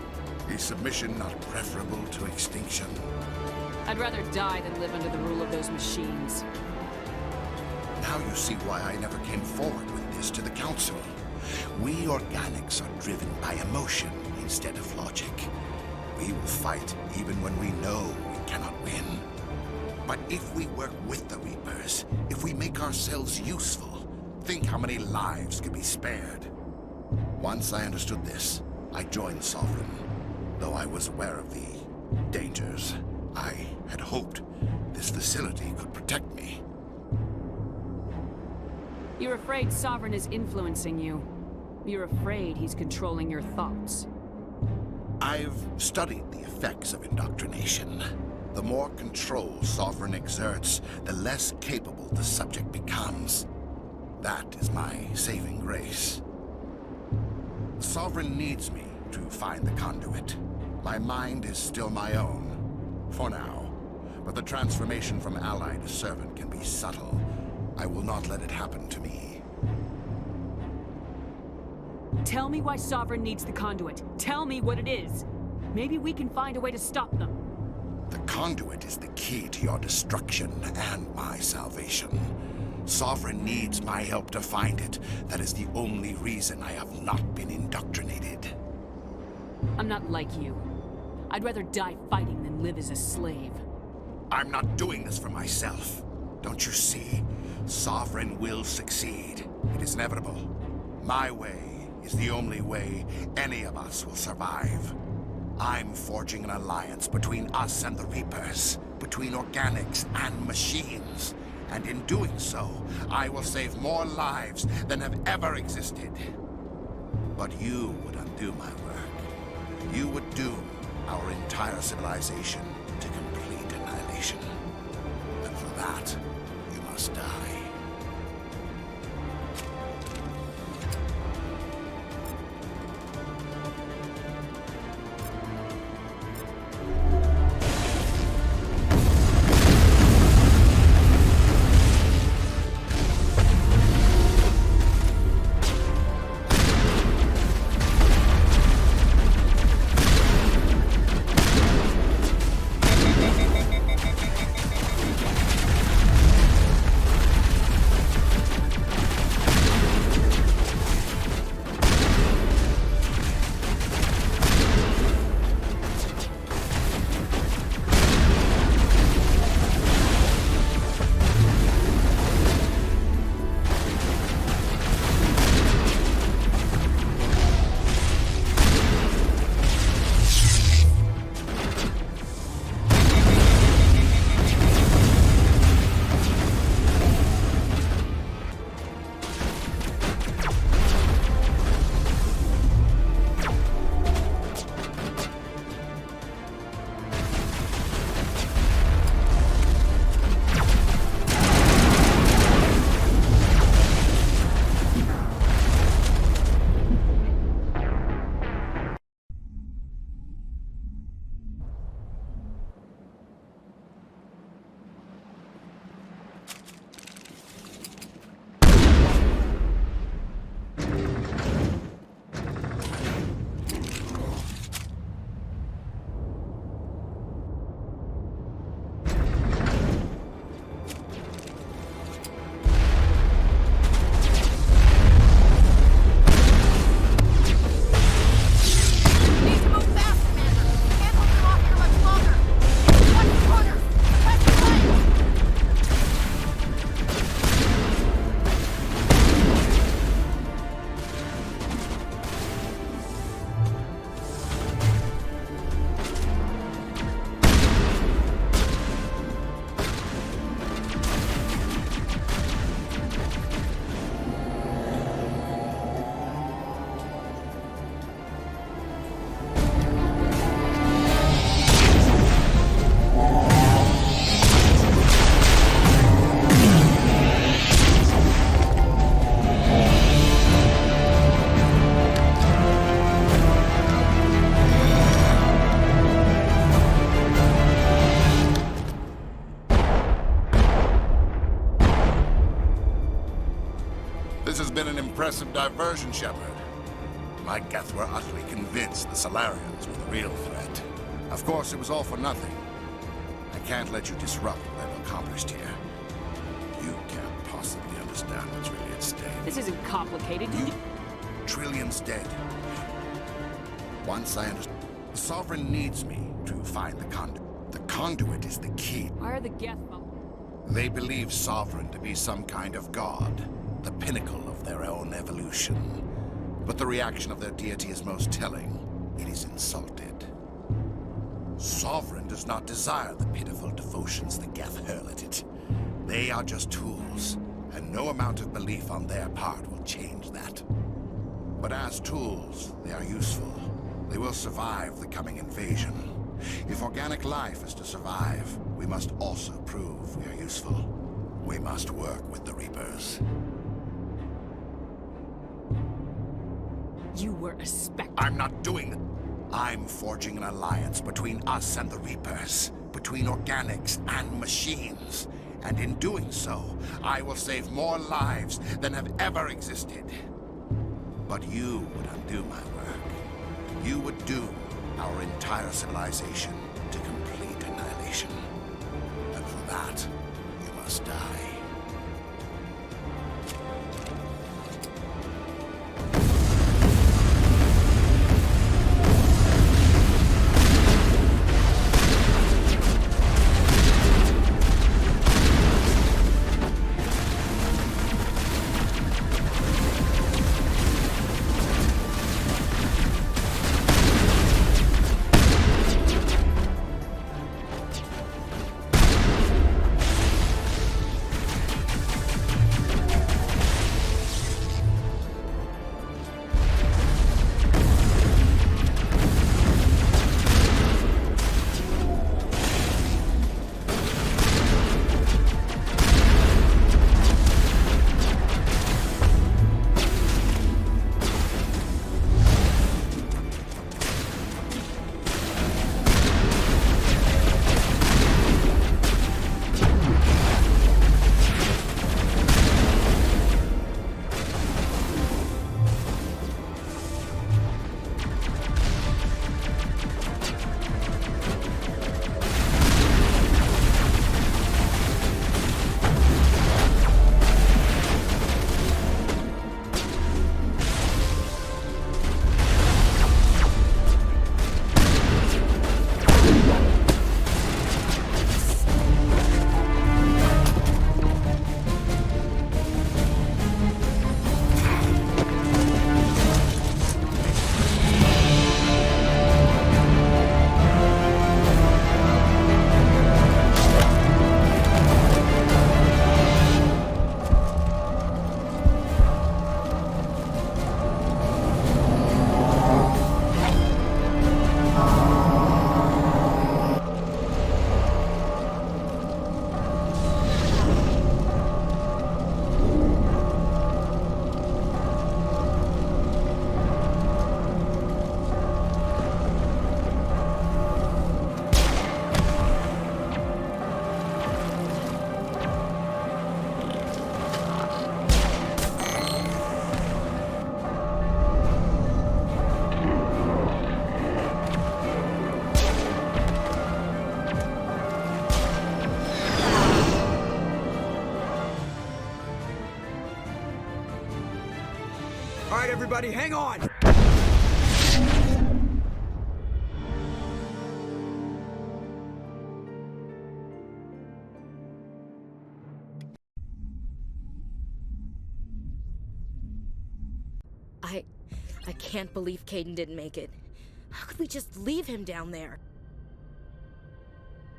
Is submission not preferable to extinction? I'd rather die than live under the rule of those machines. Now you see why I never came forward with this to the Council. We organics are driven by emotion instead of logic. We will fight even when we know we cannot win. But if we work with the Reapers, if we make ourselves useful, think how many lives could be spared. Once I understood this, I joined Sovereign. Though I was aware of the dangers, I had hoped this facility could protect me. You're afraid Sovereign is influencing you. You're afraid he's controlling your thoughts. I've studied the effects of indoctrination. The more control Sovereign exerts, the less capable the subject becomes. That is my saving grace. Sovereign needs me to find the conduit. My mind is still my own, for now. But the transformation from ally to servant can be subtle. I will not let it happen to me. Tell me why Sovereign needs the conduit. Tell me what it is. Maybe we can find a way to stop them. The conduit is the key to your destruction and my salvation. Sovereign needs my help to find it. That is the only reason I have not been indoctrinated. I'm not like you. I'd rather die fighting than live as a slave. I'm not doing this for myself. Don't you see? Sovereign will succeed. It is inevitable. My way is the only way any of us will survive. I'm forging an alliance between us and the Reapers, between organics and machines. And in doing so, I will save more lives than have ever existed. But you would undo my work. You would doom our entire civilization to complete annihilation. And for that, you must die. impressive diversion, Shepard. My Geth were utterly convinced the Solarians were the real threat. Of course, it was all for nothing. I can't let you disrupt what I've accomplished here. You can't possibly understand what's really at stake. This isn't complicated. Trillium's dead. Once I understand, the Sovereign needs me to find the conduit. The conduit is the key. Why are the Geth? They believe Sovereign to be some kind of god, the pinnacle of their own evolution. But the reaction of their deity is most telling. It is insulted. Sovereign does not desire the pitiful devotions the Geth hurl at it. They are just tools, and no amount of belief on their part will change that. But as tools, they are useful. They will survive the coming invasion. If organic life is to survive, we must also prove we are useful. We must work with the Reapers. You were a spec. I'm not doing it. I'm forging an alliance between us and the Reapers, between organics and machines. And in doing so, I will save more lives than have ever existed. But you would undo my work. You would doom our entire civilization to complete annihilation. And for that, you must die. All right, everybody, hang on! I can't believe Caden didn't make it. How could we just leave him down there?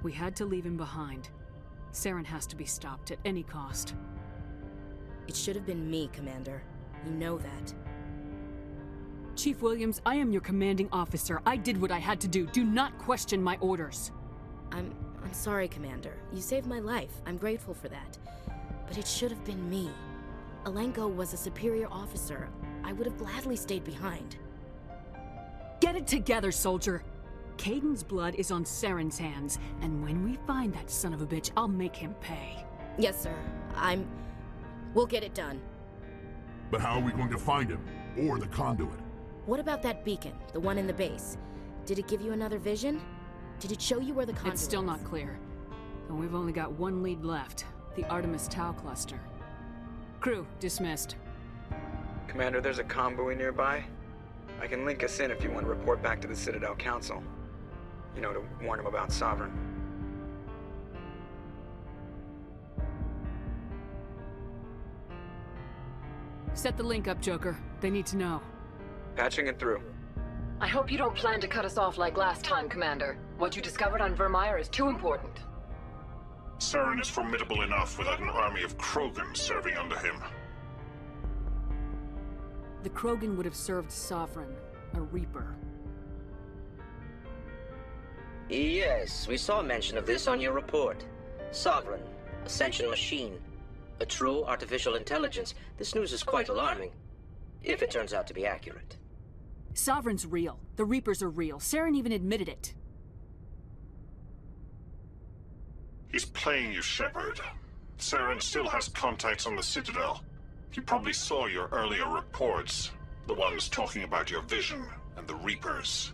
We had to leave him behind. Saren has to be stopped at any cost. It should have been me, Commander. You know that. Chief Williams, I am your commanding officer. I did what I had to do. Do not question my orders. I'm sorry, Commander. You saved my life. I'm grateful for that. But it should have been me. Alenko was a superior officer. I would have gladly stayed behind. Get it together, soldier. Caden's blood is on Saren's hands, and when we find that son of a bitch, I'll make him pay. Yes, sir. We'll get it done. But how are we going to find him? Or the conduit? What about that beacon, the one in the base? Did it give you another vision? Did it show you where the conduit It's still is? not clear. And we've only got one lead left, the Artemis Tau cluster. Crew, dismissed. Commander, there's a comm buoy nearby. I can link us in if you want to report back to the Citadel Council. You know, to warn them about Sovereign. Set the link up, Joker. They need to know. Patching it through. I hope you don't plan to cut us off like last time, Commander. What you discovered on Vermeer is too important. Saren is formidable enough without an army of Krogan serving under him. The Krogan would have served Sovereign, a Reaper. Yes, we saw mention of this on your report. Sovereign, Ascension machine, a true artificial intelligence. This news is quite alarming, if it turns out to be accurate. Sovereign's real. The Reapers are real. Saren even admitted it. He's playing you, Shepard. Saren still has contacts on the Citadel. He probably saw your earlier reports. The ones talking about your vision and the Reapers.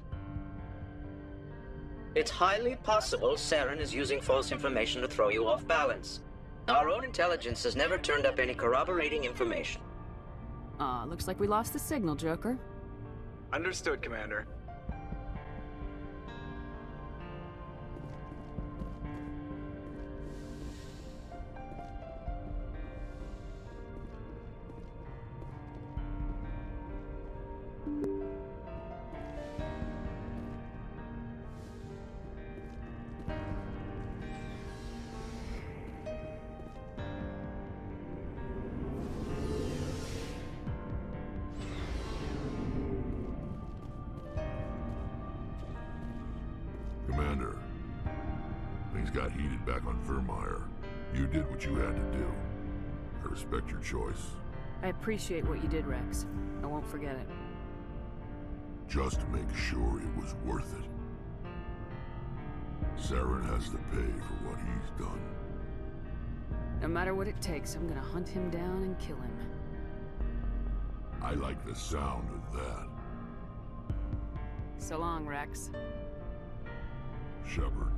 It's highly possible Saren is using false information to throw you off balance. Our own intelligence has never turned up any corroborating information. Looks like we lost the signal, Joker. Understood, Commander. Commander, things got heated back on Vermeer. You did what you had to do. I respect your choice. I appreciate what you did, Rex. I won't forget it. Just make sure it was worth it. Saren has to pay for what he's done. No matter what it takes, I'm gonna hunt him down and kill him. I like the sound of that. So long, Rex. Shepard.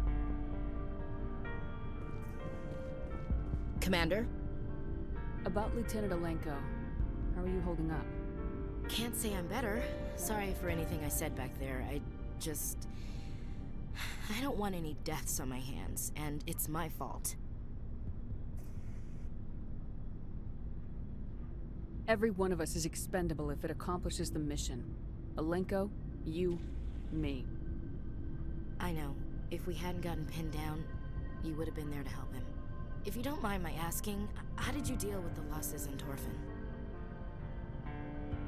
Commander? About Lieutenant Alenko. How are you holding up? Can't say I'm better. Sorry for anything I said back there. I don't want any deaths on my hands, and it's my fault. Every one of us is expendable if it accomplishes the mission. Alenko, you, me. I know. If we hadn't gotten pinned down, you would have been there to help him. If you don't mind my asking, how did you deal with the losses in Torfin?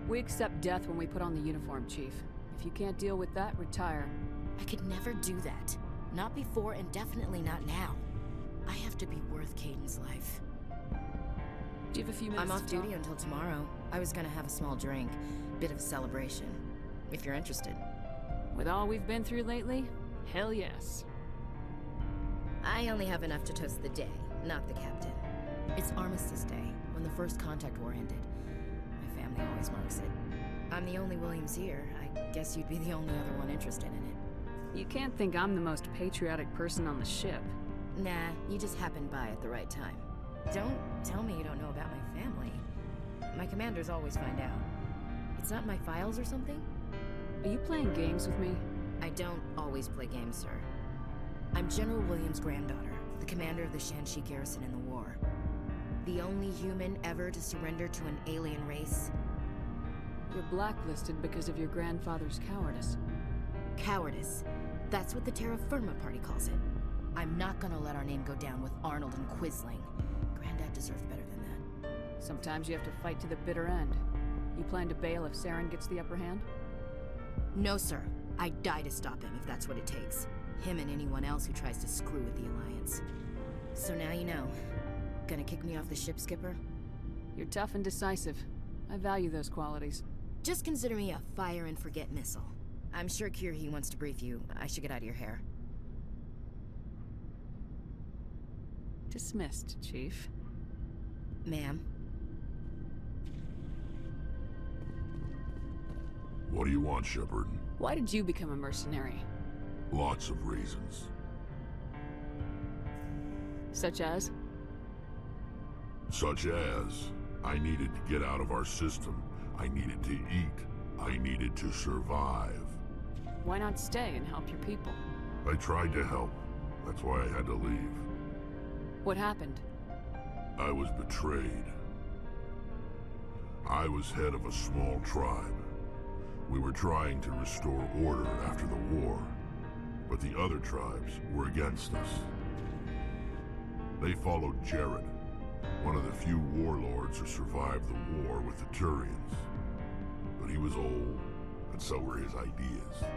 We accept death when we put on the uniform, Chief. If you can't deal with that, retire. I could never do that. Not before and definitely not now. I have to be worth Caden's life. Do you have a few minutes? I'm off duty until tomorrow. I was gonna have a small drink. Bit of a celebration. If you're interested. With all we've been through lately, hell yes. I only have enough to toast the day, not the captain. It's Armistice Day, when the first contact war ended. My family always marks it. I'm the only Williams here. I guess you'd be the only other one interested in it. You can't think I'm the most patriotic person on the ship. Nah, you just happened by at the right time. Don't tell me you don't know about my family. My commanders always find out. It's not in my files or something? Are you playing games with me? I don't always play games, sir. I'm General Williams' granddaughter, the commander of the Shanxi garrison in the war. The only human ever to surrender to an alien race. You're blacklisted because of your grandfather's cowardice. Cowardice. That's what the Terra Firma Party calls it. I'm not gonna let our name go down with Arnold and Quisling. Granddad deserves better than that. Sometimes you have to fight to the bitter end. You plan to bail if Saren gets the upper hand? No, sir. I'd die to stop him if that's what it takes. Him and anyone else who tries to screw with the Alliance. So now you know. Gonna kick me off the ship, Skipper? You're tough and decisive. I value those qualities. Just consider me a fire and forget missile. I'm sure Kirhi wants to brief you. I should get out of your hair. Dismissed, Chief. Ma'am. What do you want, Shepard? Why did you become a mercenary? Lots of reasons. Such as? Such as, I needed to get out of our system. I needed to eat. I needed to survive. Why not stay and help your people? I tried to help. That's why I had to leave. What happened? I was betrayed. I was head of a small tribe. We were trying to restore order after the war, but the other tribes were against us. They followed Jared, one of the few warlords who survived the war with the Turians. But he was old, and so were his ideas.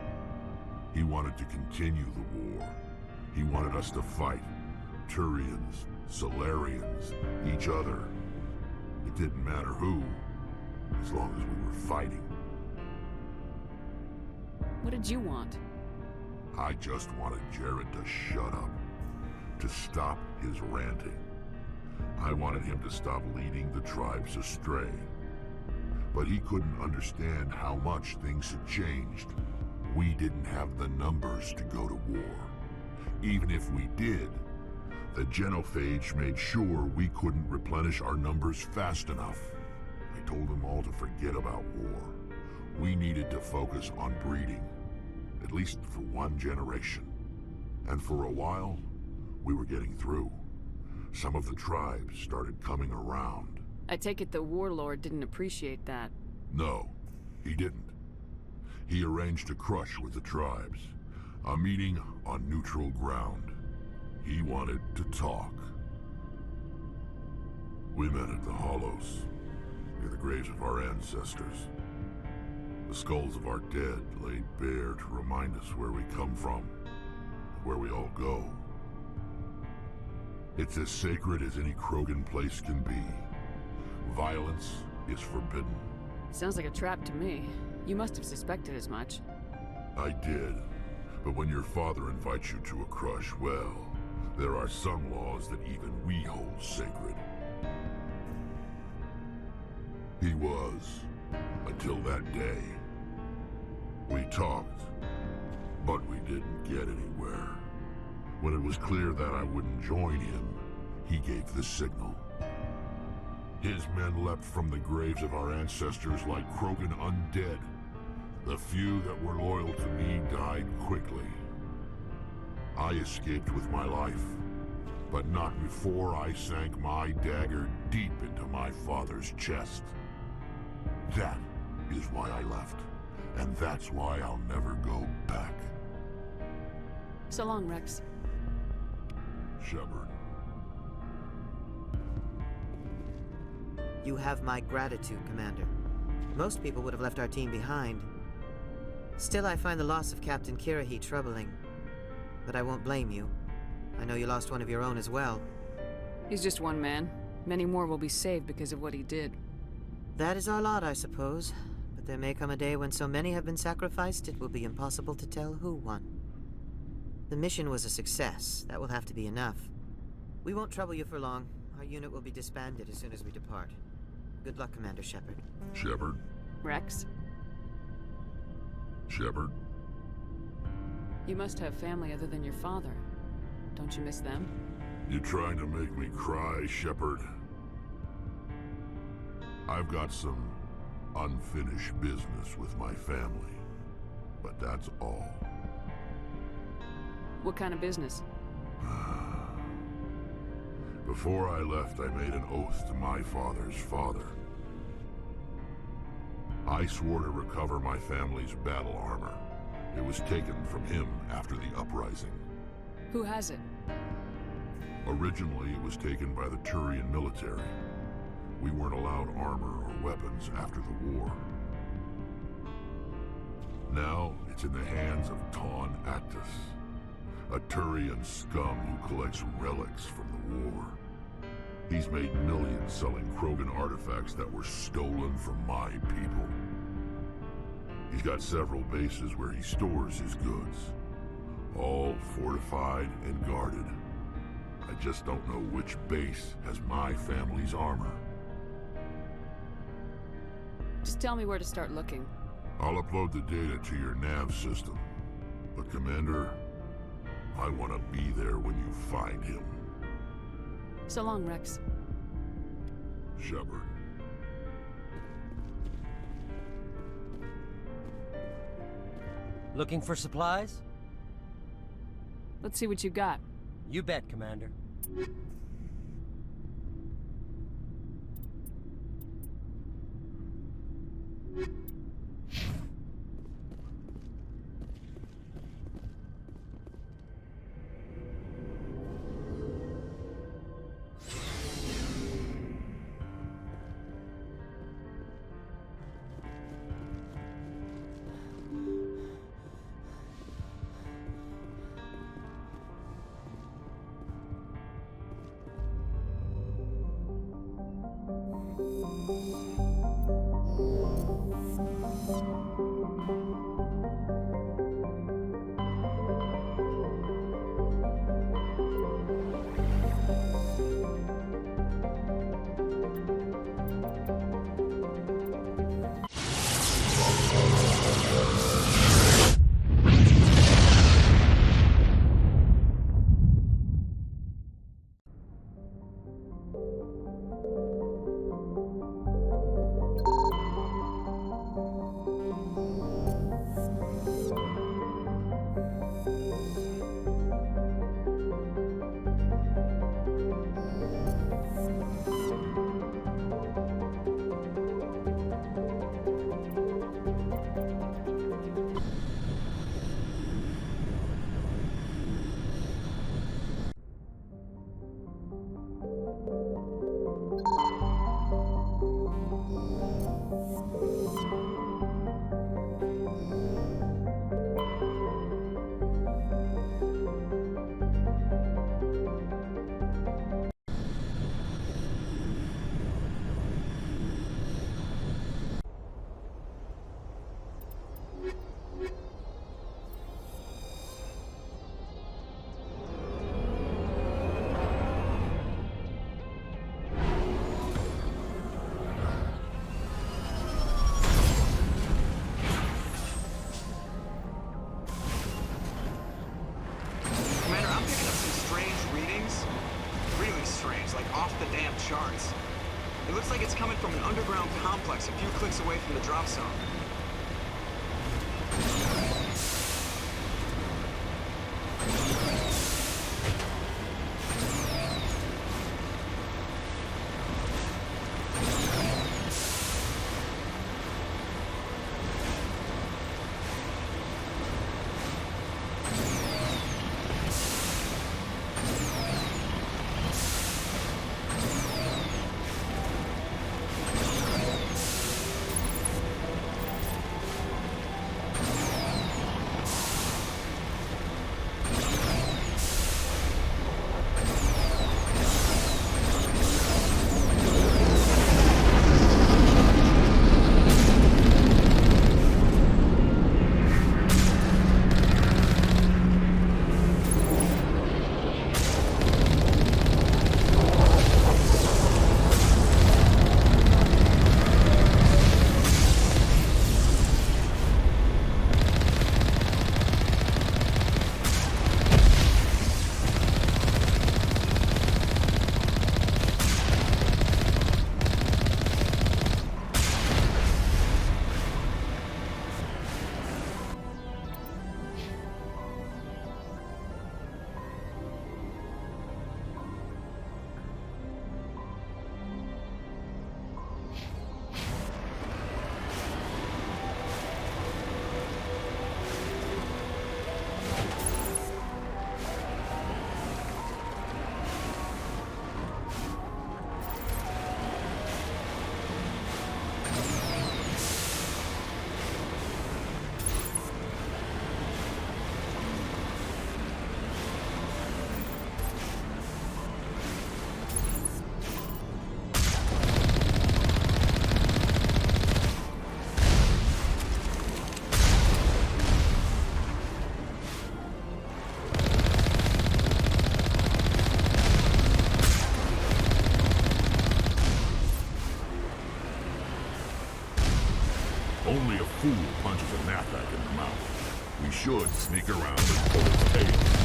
He wanted to continue the war. He wanted us to fight. Turians, Solarians, each other. It didn't matter who, as long as we were fighting. What did you want? I just wanted Jared to shut up, to stop his ranting. I wanted him to stop leading the tribes astray. But he couldn't understand how much things had changed. We didn't have the numbers to go to war. Even if we did, the genophage made sure we couldn't replenish our numbers fast enough. I told them all to forget about war. We needed to focus on breeding, at least for one generation. And for a while, we were getting through. Some of the tribes started coming around. I take it the warlord didn't appreciate that. No, he didn't. He arranged a crush with the tribes, a meeting on neutral ground. He wanted to talk. We met at the Hollows, near the graves of our ancestors. The skulls of our dead laid bare to remind us where we come from, and where we all go. It's as sacred as any Krogan place can be. Violence is forbidden. Sounds like a trap to me. You must have suspected as much. I did. But when your father invites you to a crush, well, there are some laws that even we hold sacred. He was, until that day. We talked, but we didn't get anywhere. When it was clear that I wouldn't join him, he gave the signal. His men leapt from the graves of our ancestors like Krogan undead. The few that were loyal to me died quickly. I escaped with my life, but not before I sank my dagger deep into my father's chest. That is why I left, and that's why I'll never go back. So long, Rex. Shepard. You have my gratitude, Commander. Most people would have left our team behind. Still, I find the loss of Captain Kirrahe troubling. But I won't blame you. I know you lost one of your own as well. He's just one man. Many more will be saved because of what he did. That is our lot, I suppose. But there may come a day when so many have been sacrificed, it will be impossible to tell who won. The mission was a success. That will have to be enough. We won't trouble you for long. Our unit will be disbanded as soon as we depart. Good luck, Commander Shepard. Shepard? Rex? Shepard? You must have family other than your father. Don't you miss them? You trying to make me cry, Shepard? I've got some unfinished business with my family, but that's all. What kind of business? Before I left, I made an oath to my father's father. I swore to recover my family's battle armor. It was taken from him after the uprising. Who has it? Originally, it was taken by the Turian military. We weren't allowed armor or weapons after the war. Now, it's in the hands of Ton Actus, a Turian scum who collects relics from the war. He's made millions selling Krogan artifacts that were stolen from my people. He's got several bases where he stores his goods, all fortified and guarded. I just don't know which base has my family's armor. Just tell me where to start looking. I'll upload the data to your nav system. But Commander, I want to be there when you find him. So long, Rex. Shepard. Looking for supplies? Let's see what you got. You bet, Commander. Charts. It looks like it's coming from an underground complex a few clicks away from the drop zone. sneak around and pull its tail.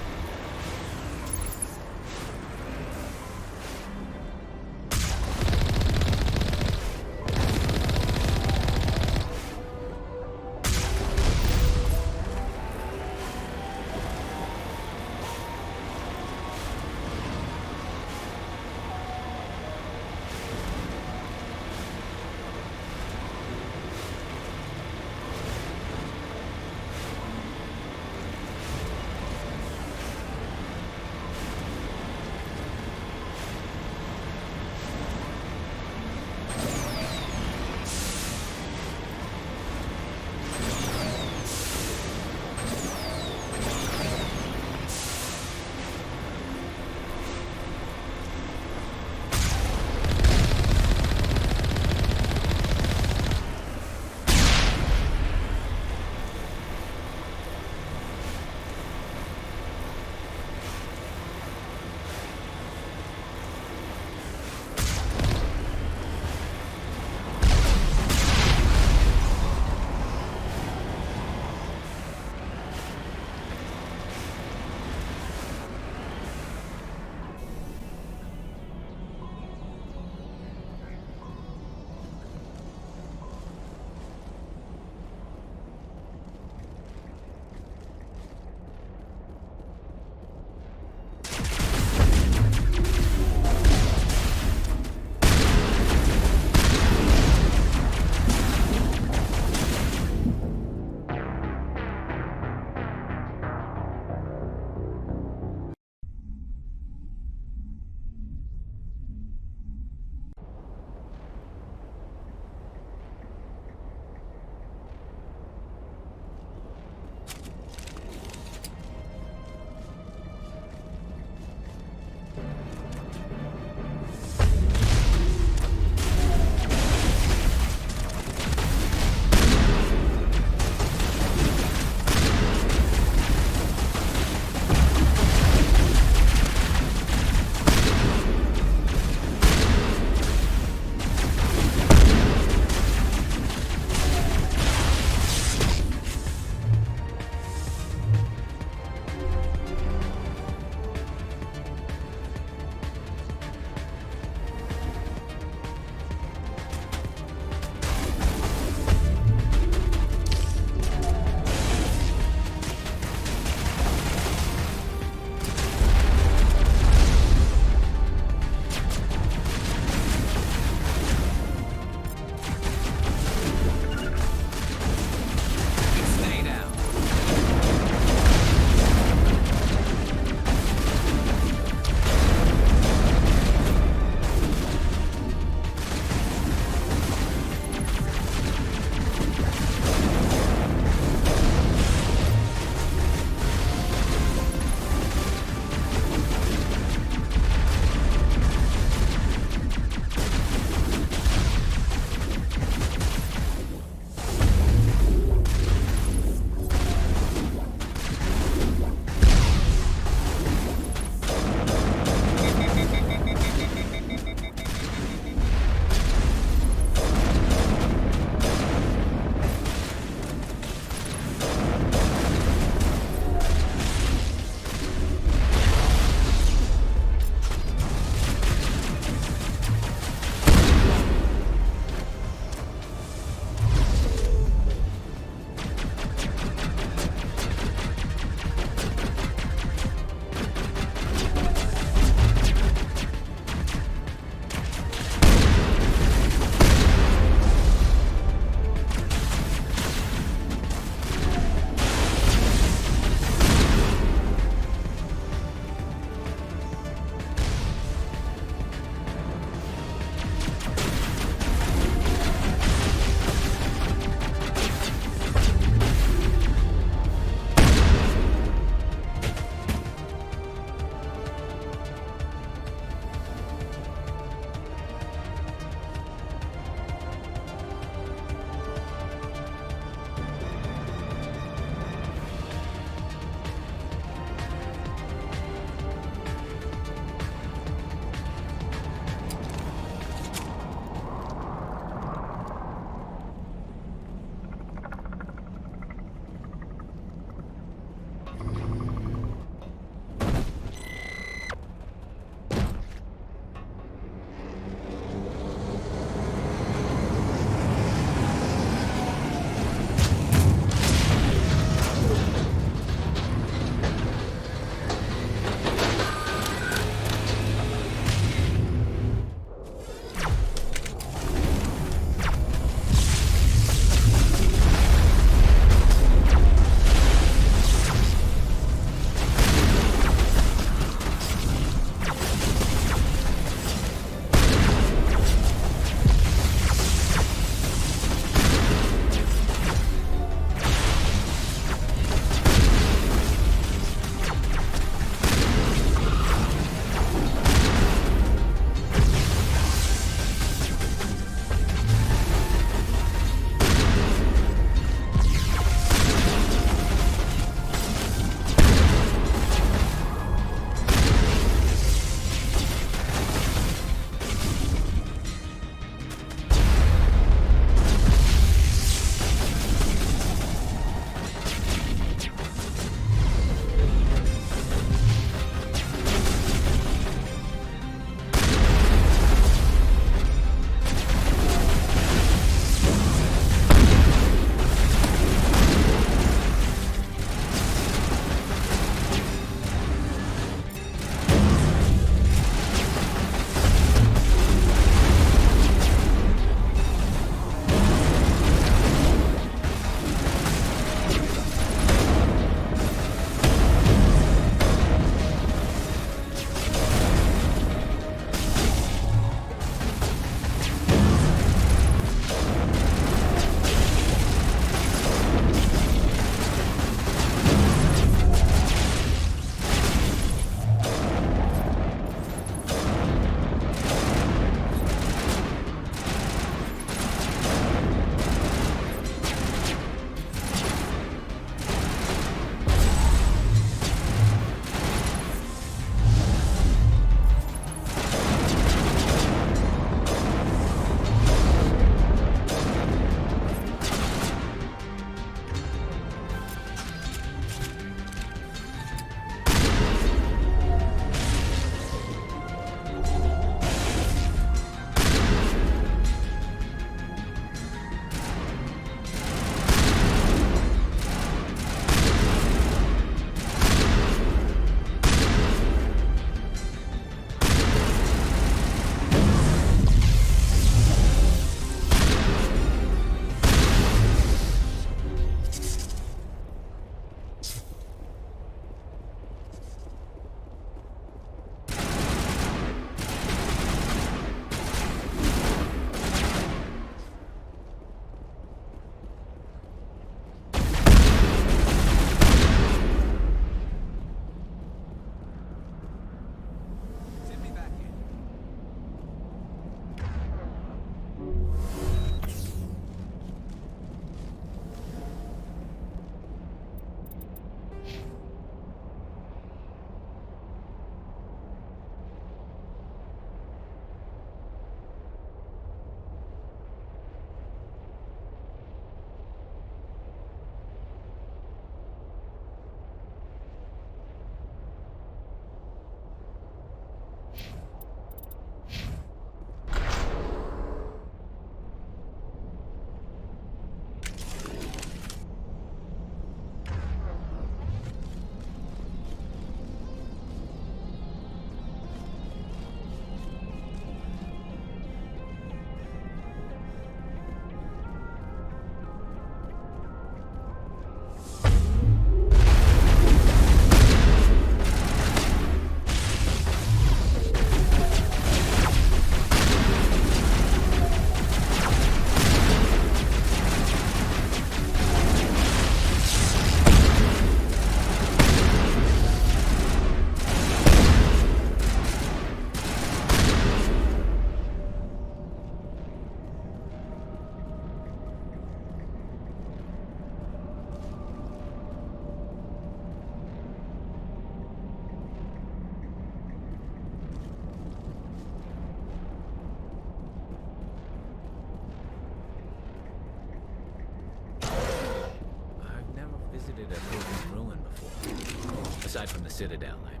Aside from the Citadel, I mean.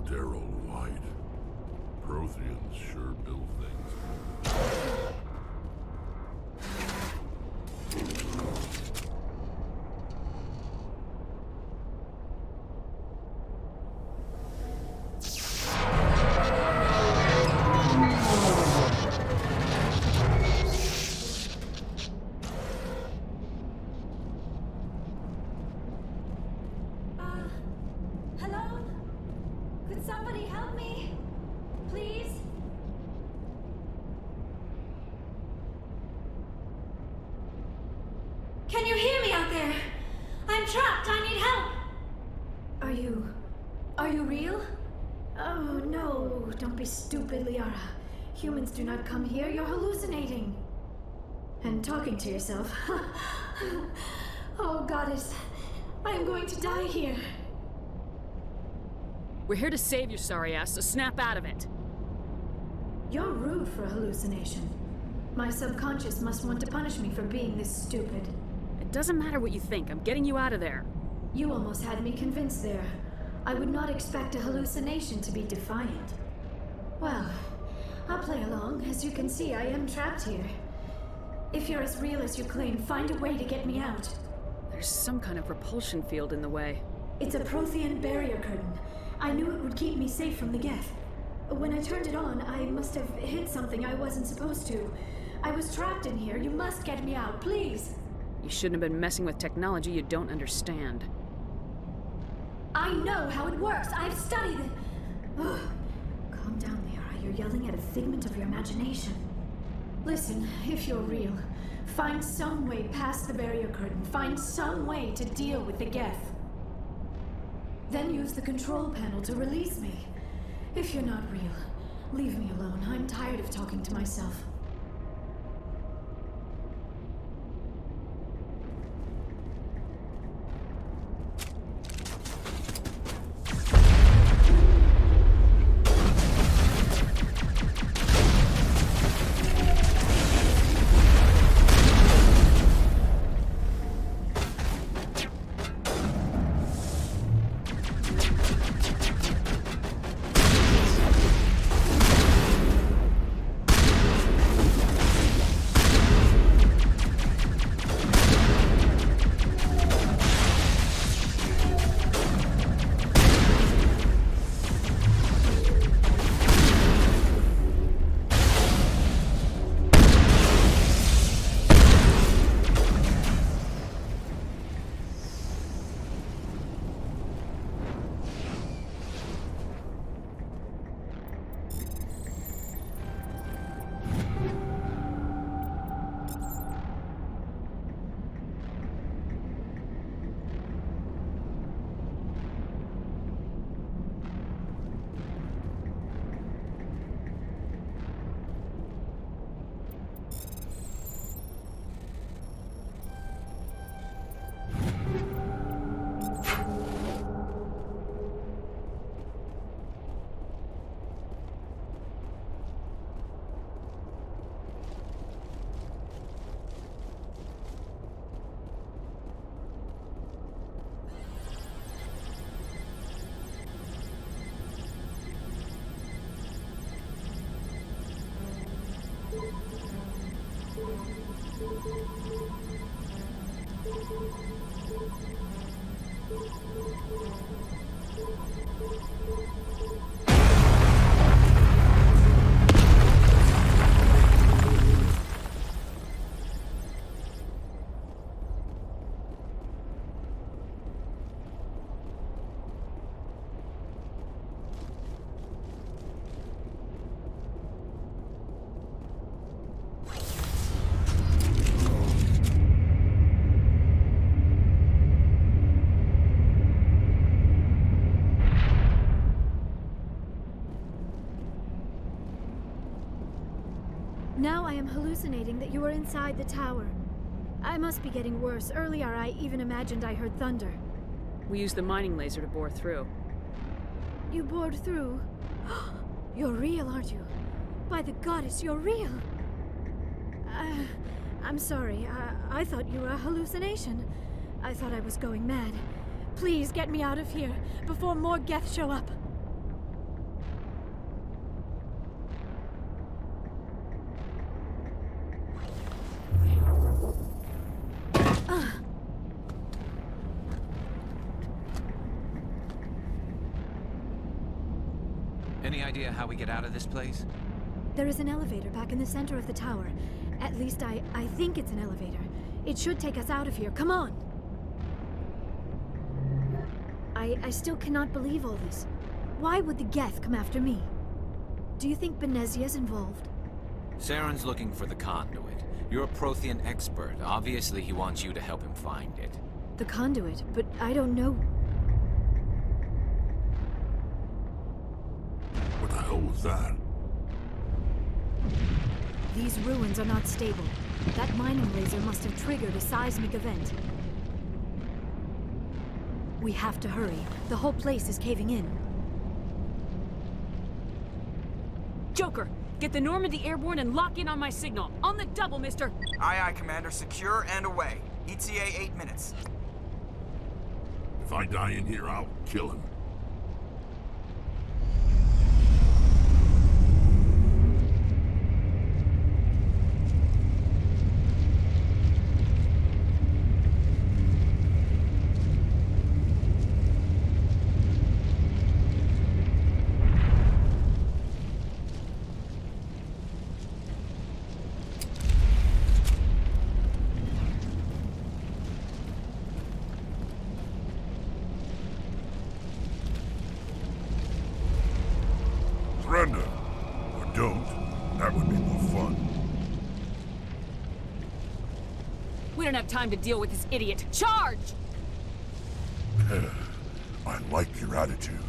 Sterile white. Protheans sure build things. Hello? Could somebody help me? Please? Can you hear me out there? I'm trapped. I need help. Are you real? Oh, no. Don't be stupid, Liara. Humans do not come here. You're hallucinating. And talking to yourself. Oh, goddess. I am going to die here. We're here to save your sorry ass, so snap out of it. You're rude for a hallucination. My subconscious must want to punish me for being this stupid. It doesn't matter what you think. I'm getting you out of there. You almost had me convinced there. I would not expect a hallucination to be defiant. Well, I'll play along. As you can see, I am trapped here. If you're as real as you claim, find a way to get me out. There's some kind of repulsion field in the way. It's a Prothean barrier curtain. I knew it would keep me safe from the Geth. When I turned it on, I must have hit something I wasn't supposed to. I was trapped in here. You must get me out, please. You shouldn't have been messing with technology you don't understand. I know how it works. I've studied it. Ugh. Calm down, Liara. You're yelling at a figment of your imagination. Listen, if you're real, find some way past the barrier curtain. Find some way to deal with the Geth. Then use the control panel to release me. If you're not real, leave me alone. I'm tired of talking to myself. Now I am hallucinating that you are inside the tower. I must be getting worse. Earlier, I even imagined I heard thunder. We used the mining laser to bore through. You bored through? You're real, aren't you? By the goddess, you're real! I'm sorry. I thought you were a hallucination. I thought I was going mad. Please get me out of here before more Geth show up. Any idea how we get out of this place? There is an elevator back in the center of the tower. At least I think it's an elevator. It should take us out of here. Come on! I still cannot believe all this. Why would the Geth come after me? Do you think Benezia's involved? Saren's looking for the conduit. You're a Prothean expert. Obviously, he wants you to help him find it. The conduit, but I don't know. What the hell was that? These ruins are not stable. That mining laser must have triggered a seismic event. We have to hurry. The whole place is caving in. Joker, get the Normandy airborne and lock in on my signal. On the double, mister! Aye, aye, Commander. Secure and away. ETA 8 minutes. If I die in here, I'll kill him. Surrender. Or don't. That would be more fun. We don't have time to deal with this idiot. Charge! I like your attitude.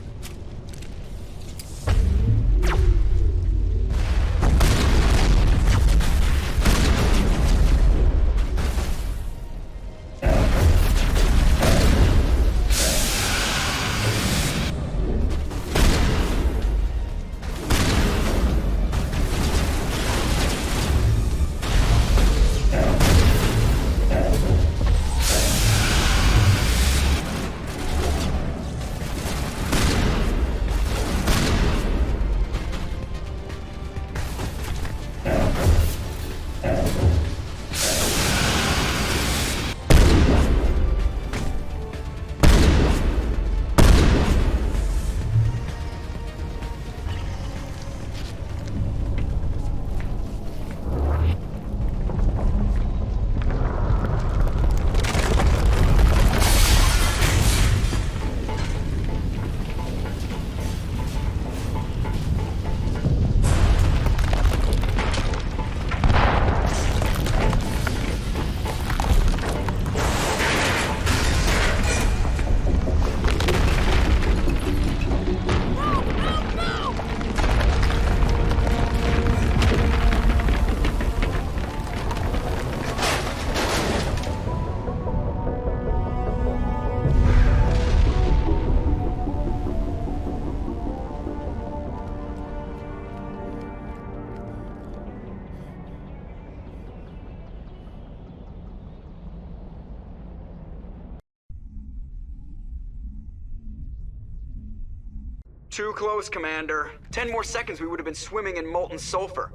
Too close, Commander. 10 more seconds we would have been swimming in molten sulfur.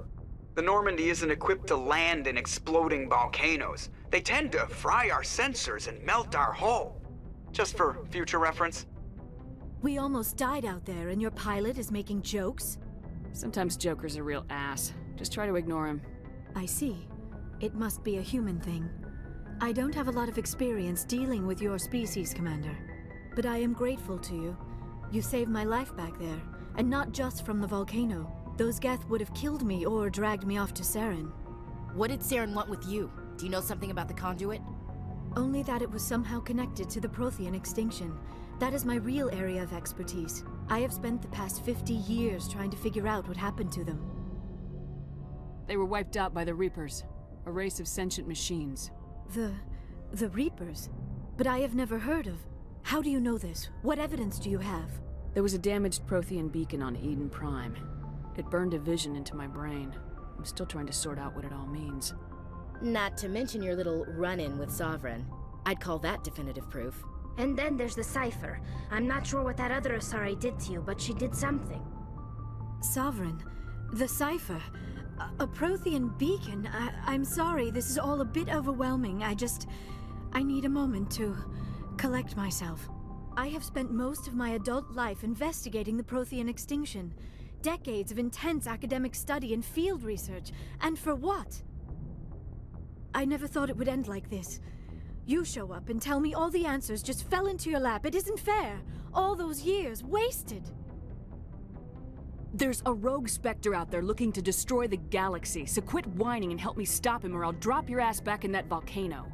The Normandy isn't equipped to land in exploding volcanoes. They tend to fry our sensors and melt our hull. Just for future reference. We almost died out there, and your pilot is making jokes? Sometimes Joker's a real ass. Just try to ignore him. I see. It must be a human thing. I don't have a lot of experience dealing with your species, Commander. But I am grateful to you. You saved my life back there, and not just from the volcano. Those Geth would have killed me or dragged me off to Saren. What did Saren want with you? Do you know something about the conduit? Only that it was somehow connected to the Prothean extinction. That is my real area of expertise. I have spent the past 50 years trying to figure out what happened to them. They were wiped out by the Reapers, a race of sentient machines. The Reapers? But I have never heard of. How do you know this? What evidence do you have? There was a damaged Prothean beacon on Eden Prime. It burned a vision into my brain. I'm still trying to sort out what it all means. Not to mention your little run-in with Sovereign. I'd call that definitive proof. And then there's the cipher. I'm not sure what that other Asari did to you, but she did something. Sovereign? The cipher? A Prothean beacon? I'm sorry, this is all a bit overwhelming. I need a moment to collect myself. I have spent most of my adult life investigating the Prothean extinction. Decades of intense academic study and field research. And for what? I never thought it would end like this. You show up and tell me all the answers just fell into your lap. It isn't fair. All those years wasted. There's a rogue Spectre out there looking to destroy the galaxy, so quit whining and help me stop him or I'll drop your ass back in that volcano.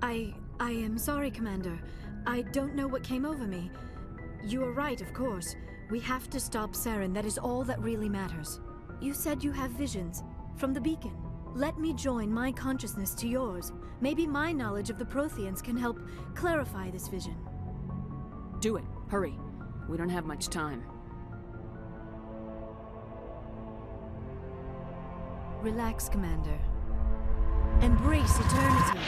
I am sorry, Commander. I don't know what came over me. You are right, of course. We have to stop Saren. That is all that really matters. You said you have visions from the beacon. Let me join my consciousness to yours. Maybe my knowledge of the Protheans can help clarify this vision. Do it. Hurry. We don't have much time. Relax, Commander. Embrace eternity.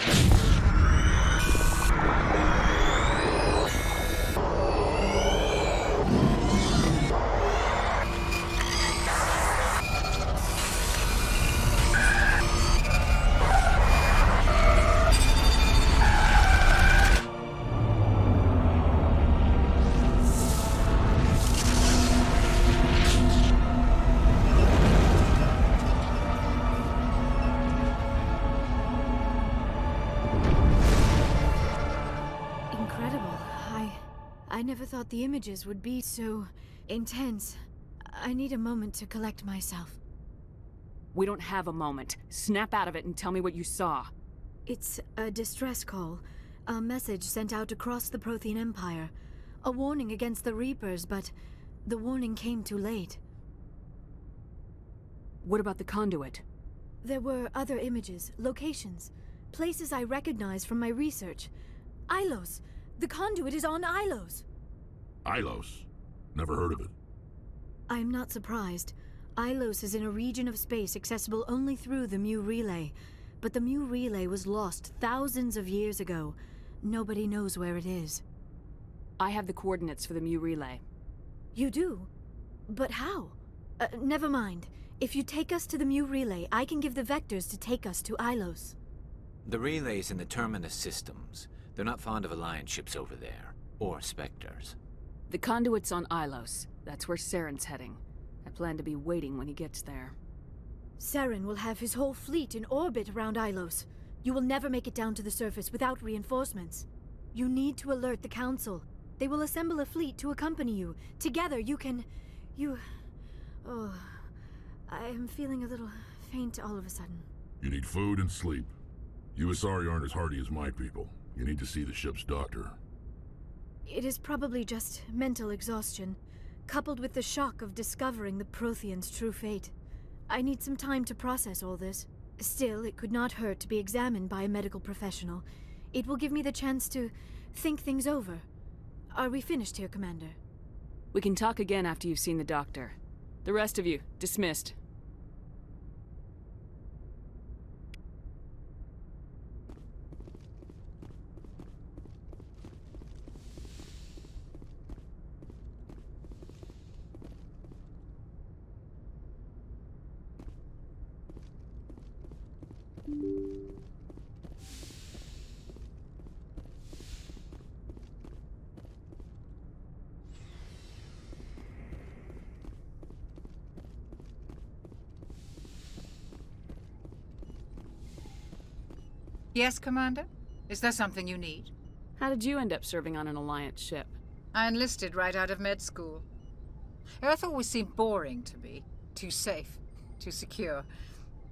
I never thought the images would be so intense. I need a moment to collect myself. We don't have a moment. Snap out of it and tell me what you saw. It's a distress call. A message sent out across the Prothean Empire. A warning against the Reapers, but the warning came too late. What about the conduit? There were other images, locations, places I recognized from my research. Ilos! The conduit is on Ilos! Ilos? Never heard of it. I'm not surprised. Ilos is in a region of space accessible only through the Mu Relay. But the Mu Relay was lost thousands of years ago. Nobody knows where it is. I have the coordinates for the Mu Relay. You do? But how? Never mind. If you take us to the Mu Relay, I can give the vectors to take us to Ilos. The relay's in the Terminus systems. They're not fond of Alliance ships over there. Or Spectres. The conduit's on Ilos. That's where Saren's heading. I plan to be waiting when he gets there. Saren will have his whole fleet in orbit around Ilos. You will never make it down to the surface without reinforcements. You need to alert the Council. They will assemble a fleet to accompany you. Together you can... Oh... I am feeling a little faint all of a sudden. You need food and sleep. You Asari aren't as hardy as my people. You need to see the ship's doctor. It is probably just mental exhaustion, coupled with the shock of discovering the Protheans' true fate. I need some time to process all this. Still, it could not hurt to be examined by a medical professional. It will give me the chance to think things over. Are we finished here, Commander? We can talk again after you've seen the doctor. The rest of you, dismissed. Yes, Commander? Is there something you need? How did you end up serving on an Alliance ship? I enlisted right out of med school. Earth always seemed boring to me. Too safe, too secure.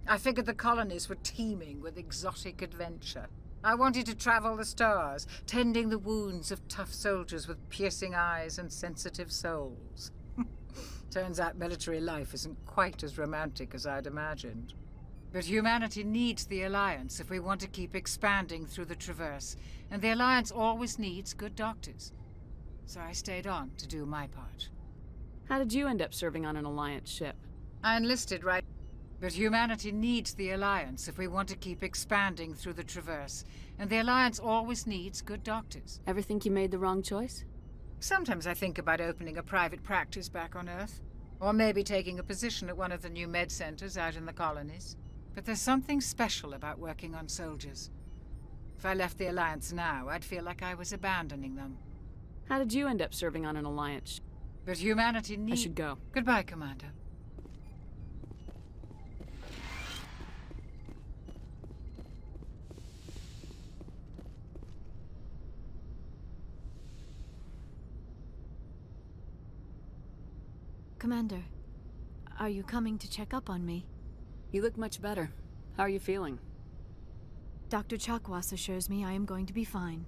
I figured the colonies were teeming with exotic adventure. I wanted to travel the stars, tending the wounds of tough soldiers with piercing eyes and sensitive souls. Turns out military life isn't quite as romantic as I'd imagined. But humanity needs the Alliance if we want to keep expanding through the Traverse, and the Alliance always needs good doctors. So I stayed on to do my part. How did you end up serving on an Alliance ship? I enlisted right... But humanity needs the Alliance if we want to keep expanding through the Traverse, and the Alliance always needs good doctors. Ever think you made the wrong choice? Sometimes I think about opening a private practice back on Earth, or maybe taking a position at one of the new med centers out in the colonies. But there's something special about working on soldiers. If I left the Alliance now, I'd feel like I was abandoning them. How did you end up serving on an Alliance? But humanity needs... I should go. Goodbye, Commander. Commander, are you coming to check up on me? You look much better. How are you feeling? Dr. Chakwas assures me I am going to be fine.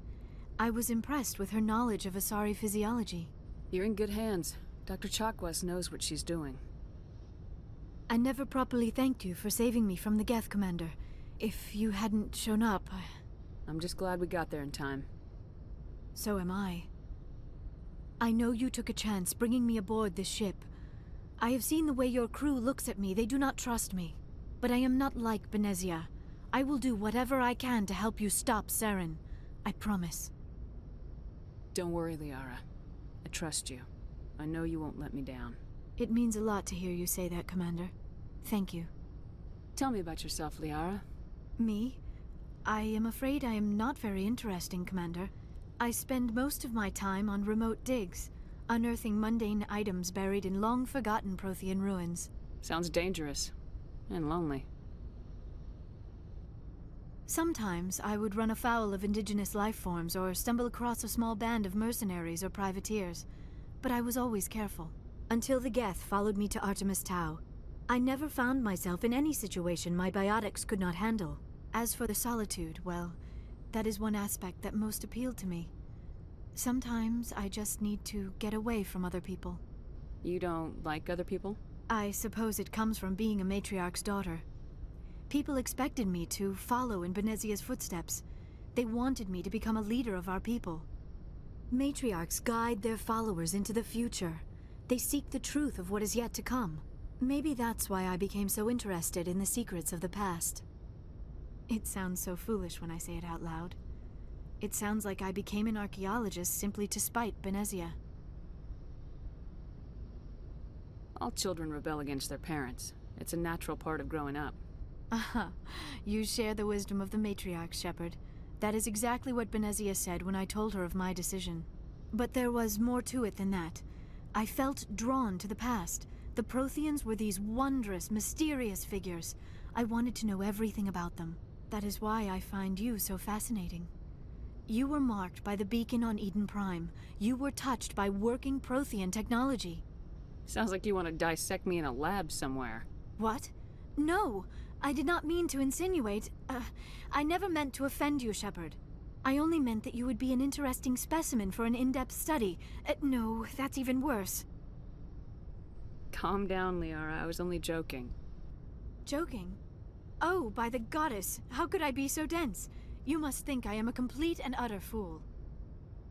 I was impressed with her knowledge of Asari physiology. You're in good hands. Dr. Chakwas knows what she's doing. I never properly thanked you for saving me from the Geth, Commander. If you hadn't shown up, I'm just glad we got there in time. So am I. I know you took a chance bringing me aboard this ship. I have seen the way your crew looks at me. They do not trust me. But I am not like Benezia. I will do whatever I can to help you stop Saren. I promise. Don't worry, Liara. I trust you. I know you won't let me down. It means a lot to hear you say that, Commander. Thank you. Tell me about yourself, Liara. Me? I am afraid I am not very interesting, Commander. I spend most of my time on remote digs, unearthing mundane items buried in long-forgotten Prothean ruins. Sounds dangerous. And lonely. Sometimes I would run afoul of indigenous life forms or stumble across a small band of mercenaries or privateers, but I was always careful. Until the Geth followed me to Artemis Tau. I never found myself in any situation my biotics could not handle. As for the solitude, well, that is one aspect that most appealed to me. Sometimes I just need to get away from other people. You don't like other people? I suppose it comes from being a matriarch's daughter. People expected me to follow in Benezia's footsteps. They wanted me to become a leader of our people. Matriarchs guide their followers into the future. They seek the truth of what is yet to come. Maybe that's why I became so interested in the secrets of the past. It sounds so foolish when I say it out loud. It sounds like I became an archaeologist simply to spite Benezia. All children rebel against their parents. It's a natural part of growing up. Aha, you share the wisdom of the matriarch, Shepard. That is exactly what Benezia said when I told her of my decision. But there was more to it than that. I felt drawn to the past. The Protheans were these wondrous, mysterious figures. I wanted to know everything about them. That is why I find you so fascinating. You were marked by the beacon on Eden Prime. You were touched by working Prothean technology. Sounds like you want to dissect me in a lab somewhere. What? No! I did not mean to insinuate. I never meant to offend you, Shepard. I only meant that you would be an interesting specimen for an in-depth study. No, that's even worse. Calm down, Liara. I was only joking. Joking? Oh, by the goddess, how could I be so dense? You must think I am a complete and utter fool.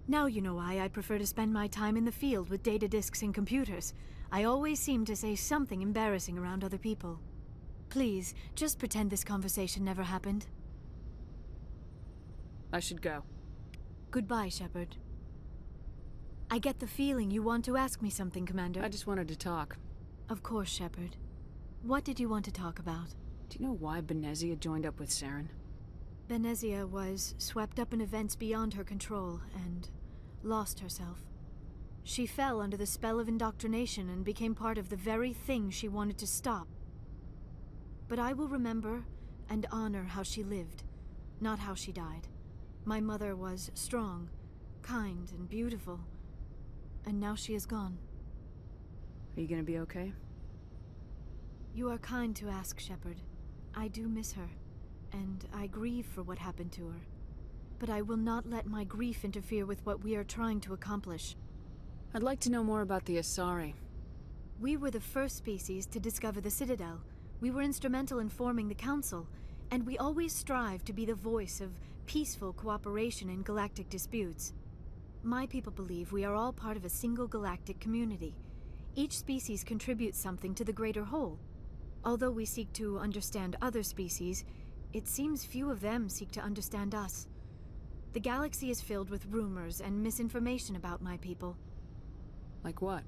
Now you know why I prefer to spend my time in the field with data disks and computers. I always seem to say something embarrassing around other people. Please, just pretend this conversation never happened. I should go. Goodbye, Shepard. I get the feeling you want to ask me something, Commander. I just wanted to talk. Of course, Shepard. What did you want to talk about? Do you know why Benezia joined up with Saren? Benezia was swept up in events beyond her control and lost herself. She fell under the spell of indoctrination and became part of the very thing she wanted to stop. But I will remember and honor how she lived, not how she died. My mother was strong, kind, and beautiful, and now she is gone. Are you gonna be okay? You are kind to ask, Shepard. I do miss her, and I grieve for what happened to her. But I will not let my grief interfere with what we are trying to accomplish. I'd like to know more about the Asari. We were the first species to discover the Citadel. We were instrumental in forming the Council, and we always strive to be the voice of peaceful cooperation in galactic disputes. My people believe we are all part of a single galactic community. Each species contributes something to the greater whole. Although we seek to understand other species, it seems few of them seek to understand us. The galaxy is filled with rumors and misinformation about my people. Like what?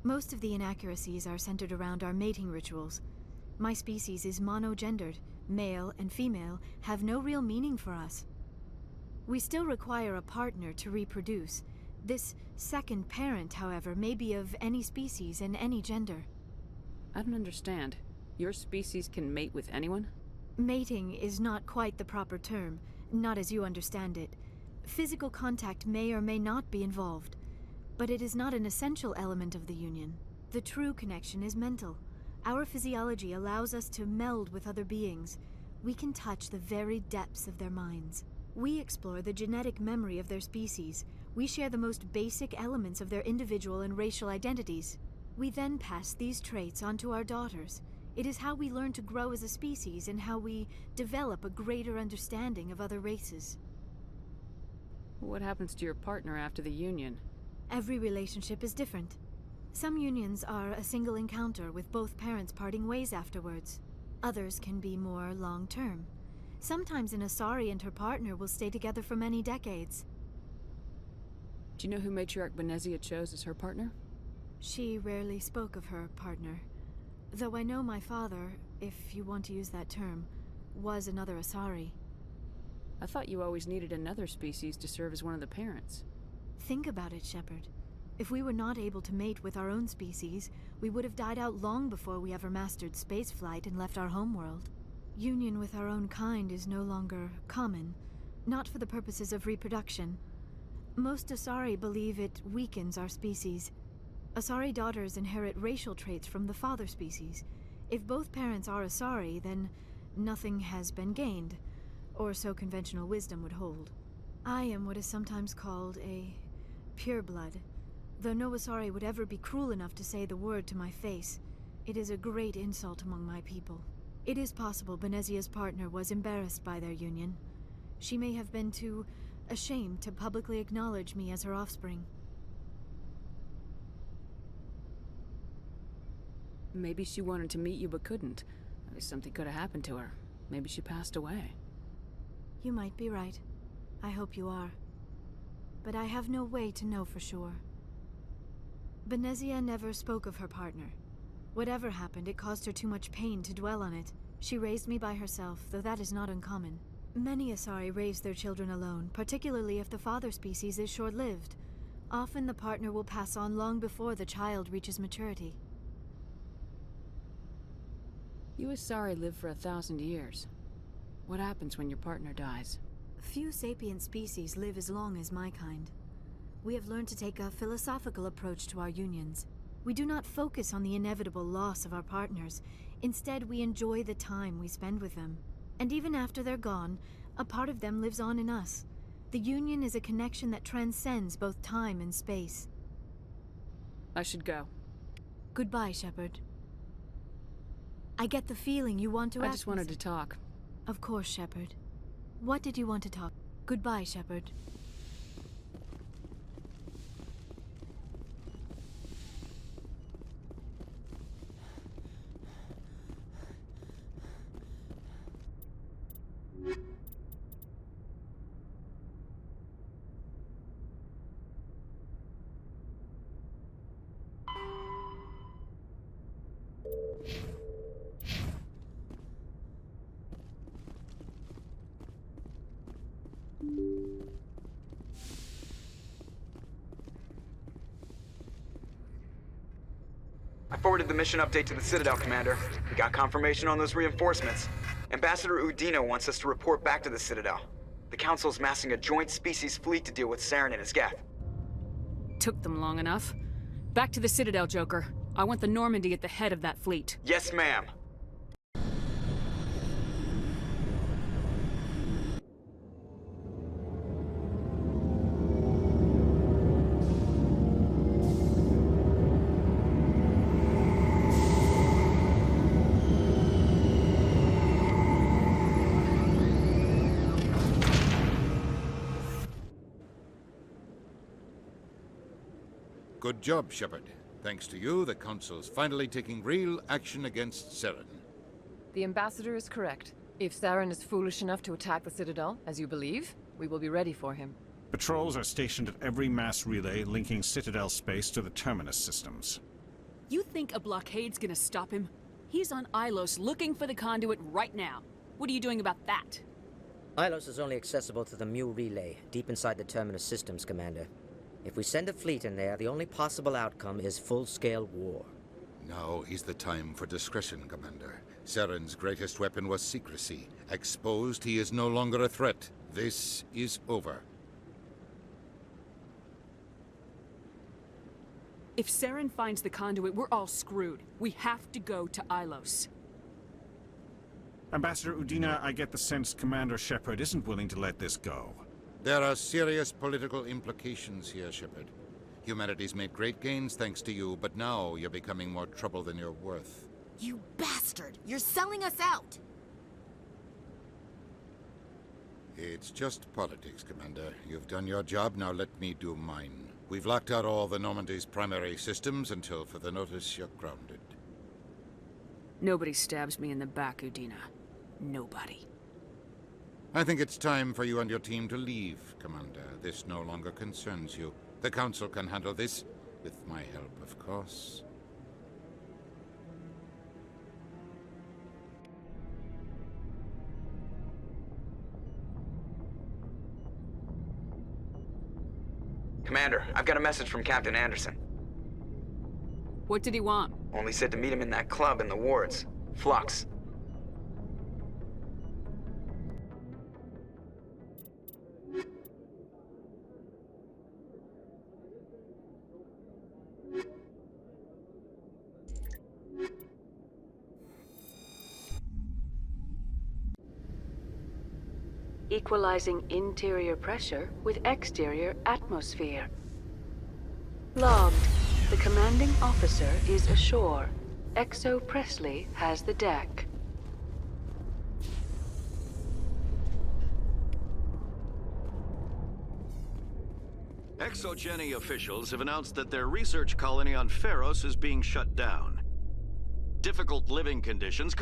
Most of the inaccuracies are centered around our mating rituals. My species is monogendered. Male and female have no real meaning for us. We still require a partner to reproduce. This second parent, however, may be of any species and any gender. I don't understand. Your species can mate with anyone? Mating is not quite the proper term, not as you understand it. Physical contact may or may not be involved, but it is not an essential element of the union. The true connection is mental. Our physiology allows us to meld with other beings. We can touch the very depths of their minds. We explore the genetic memory of their species. We share the most basic elements of their individual and racial identities. We then pass these traits on to our daughters. It is how we learn to grow as a species and how we develop a greater understanding of other races. What happens to your partner after the union? Every relationship is different. Some unions are a single encounter with both parents parting ways afterwards. Others can be more long-term. Sometimes an Asari and her partner will stay together for many decades. Do you know who Matriarch Benezia chose as her partner? She rarely spoke of her partner. Though I know my father, if you want to use that term, was another Asari. I thought you always needed another species to serve as one of the parents. Think about it, Shepard. If we were not able to mate with our own species, we would have died out long before we ever mastered spaceflight and left our homeworld. Union with our own kind is no longer common, not for the purposes of reproduction. Most Asari believe it weakens our species. Asari daughters inherit racial traits from the father species. If both parents are Asari, then nothing has been gained, or so conventional wisdom would hold. I am what is sometimes called a pureblood. Though no Asari would ever be cruel enough to say the word to my face, it is a great insult among my people. It is possible Benezia's partner was embarrassed by their union. She may have been too ashamed to publicly acknowledge me as her offspring. Maybe she wanted to meet you but couldn't. Maybe something could have happened to her. Maybe she passed away. You might be right. I hope you are. But I have no way to know for sure. Benezia never spoke of her partner. Whatever happened, it caused her too much pain to dwell on it. She raised me by herself, though that is not uncommon. Many Asari raise their children alone, particularly if the father species is short-lived. Often the partner will pass on long before the child reaches maturity. You Asari live for 1,000 years. What happens when your partner dies? Few sapient species live as long as my kind. We have learned to take a philosophical approach to our unions. We do not focus on the inevitable loss of our partners. Instead, we enjoy the time we spend with them. And even after they're gone, a part of them lives on in us. The union is a connection that transcends both time and space. I should go. Goodbye, Shepard. I get the feeling you want to I just wanted to talk. Of course, Shepard. What did you want to talk? Goodbye, Shepard. I forwarded the mission update to the Citadel, Commander. We got confirmation on those reinforcements. Ambassador Udino wants us to report back to the Citadel. The Council's massing a joint species fleet to deal with Saren and his Geth. Took them long enough. Back to the Citadel, Joker. I want the Normandy at the head of that fleet. Yes, ma'am. Good job, Shepard. Thanks to you, the Council's finally taking real action against Saren. The Ambassador is correct. If Saren is foolish enough to attack the Citadel, as you believe, we will be ready for him. Patrols are stationed at every mass relay linking Citadel space to the Terminus systems. You think a blockade's gonna stop him? He's on Ilos looking for the conduit right now. What are you doing about that? Ilos is only accessible to the Mu relay, deep inside the Terminus systems, Commander. If we send a fleet in there, the only possible outcome is full-scale war. Now is the time for discretion, Commander. Saren's greatest weapon was secrecy. Exposed, he is no longer a threat. This is over. If Saren finds the conduit, we're all screwed. We have to go to Ilos. Ambassador Udina, I get the sense Commander Shepard isn't willing to let this go. There are serious political implications here, Shepard. Humanity's made great gains thanks to you, but now you're becoming more trouble than you're worth. You bastard! You're selling us out! It's just politics, Commander. You've done your job, now let me do mine. We've locked out all the Normandy's primary systems until further notice you're grounded. Nobody stabs me in the back, Udina. Nobody. I think it's time for you and your team to leave, Commander. This no longer concerns you. The Council can handle this, with my help, of course. Commander, I've got a message from Captain Anderson. What did he want? Only said to meet him in that club in the wards. Flux. Equalizing interior pressure with exterior atmosphere. Logged. The commanding officer is ashore. Exo Presley has the deck. Exogeny officials have announced that their research colony on Pharos is being shut down. Difficult living conditions.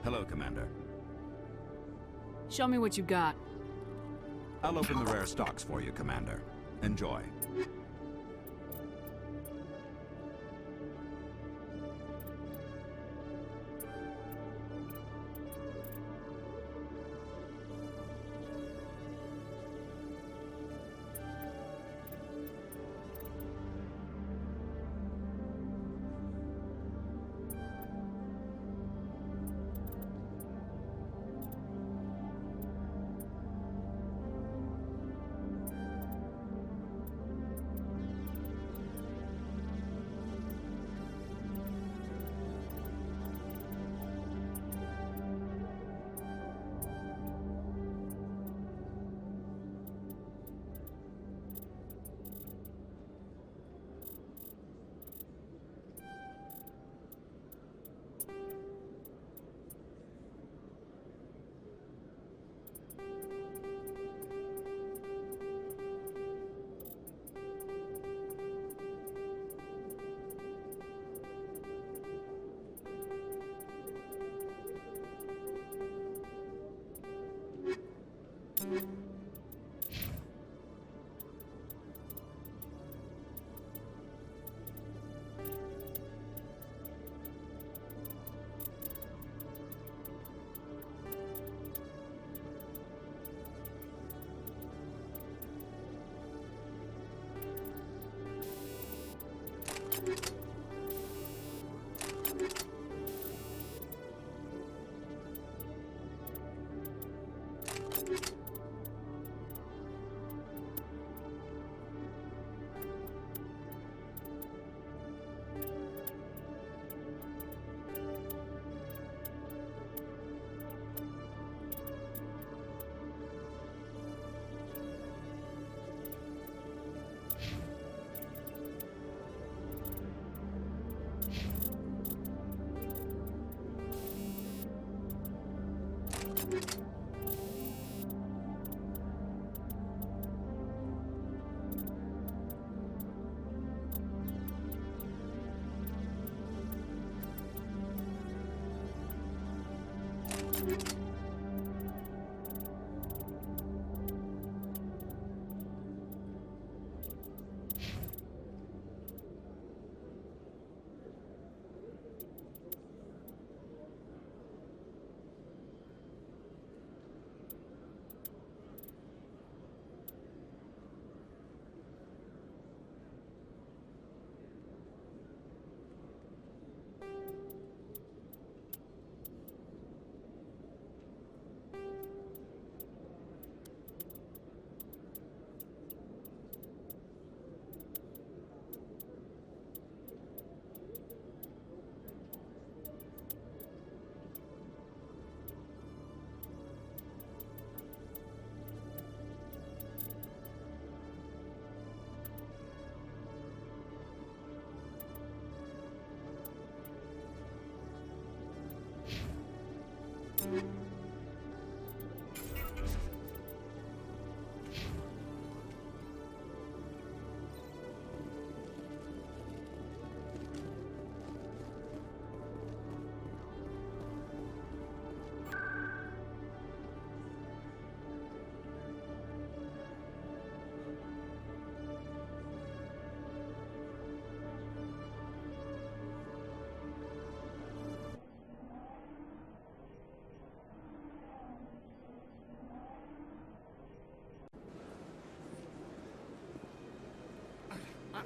Hello, Commander. Show me what you got. I'll open the rare stocks for you, Commander. Enjoy.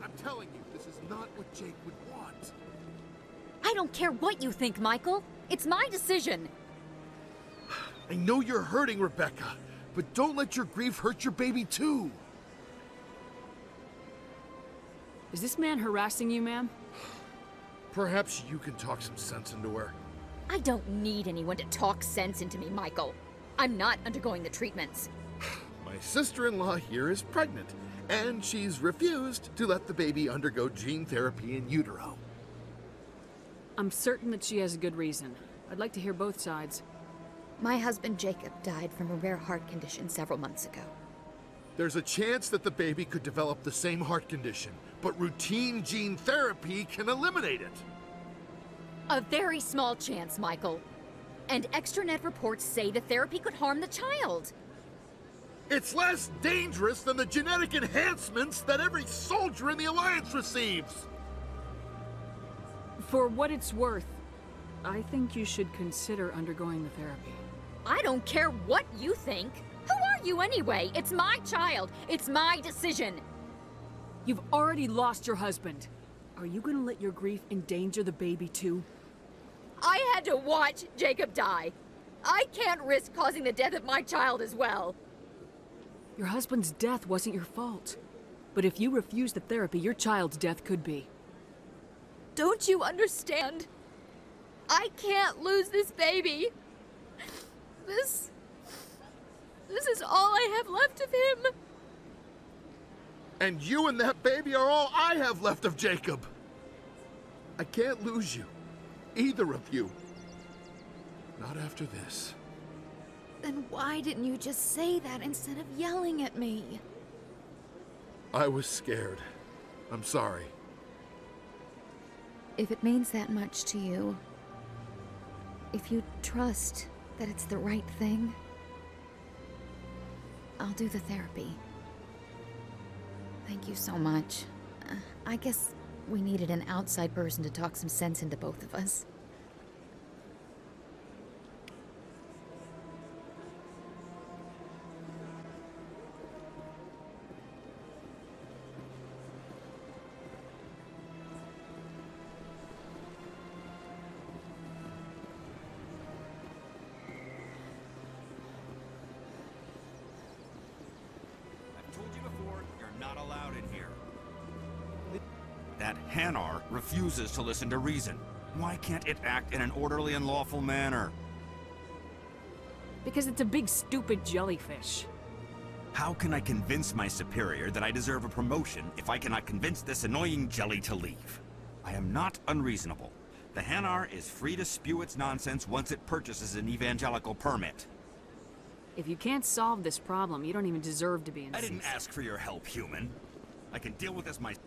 I'm telling you, this is not what Jake would want. I don't care what you think, Michael. It's my decision. I know you're hurting, Rebecca, but don't let your grief hurt your baby too. Is this man harassing you, ma'am? Perhaps you can talk some sense into her. I don't need anyone to talk sense into me, Michael. I'm not undergoing the treatments. My sister-in-law here is pregnant, and she's refused to let the baby undergo gene therapy in utero. I'm certain that she has a good reason. I'd like to hear both sides. My husband Jacob died from a rare heart condition several months ago. There's a chance that the baby could develop the same heart condition, but routine gene therapy can eliminate it. A very small chance, Michael. And extranet reports say the therapy could harm the child. It's less dangerous than the genetic enhancements that every soldier in the Alliance receives. For what it's worth, I think you should consider undergoing the therapy. I don't care what you think. Who are you anyway? It's my child. It's my decision. You've already lost your husband. Are you gonna let your grief endanger the baby too? I had to watch Jacob die. I can't risk causing the death of my child as well. Your husband's death wasn't your fault. But if you refuse the therapy, your child's death could be. Don't you understand? I can't lose this baby. This is all I have left of him. And you and that baby are all I have left of Jacob. I can't lose you. Either of you. Not after this. Then why didn't you just say that instead of yelling at me? I was scared. I'm sorry. If it means that much to you, if you trust that it's the right thing, I'll do the therapy. Thank you so much. I guess we needed an outside person to talk some sense into both of us. That Hanar refuses to listen to reason. Why can't it act in an orderly and lawful manner? Because it's a big stupid jellyfish. How can I convince my superior that I deserve a promotion if I cannot convince this annoying jelly to leave? I am not unreasonable. The Hanar is free to spew its nonsense once it purchases an evangelical permit. If you can't solve this problem, you don't even deserve to be in I seats. didn't ask for your help, human. I can deal with this myself.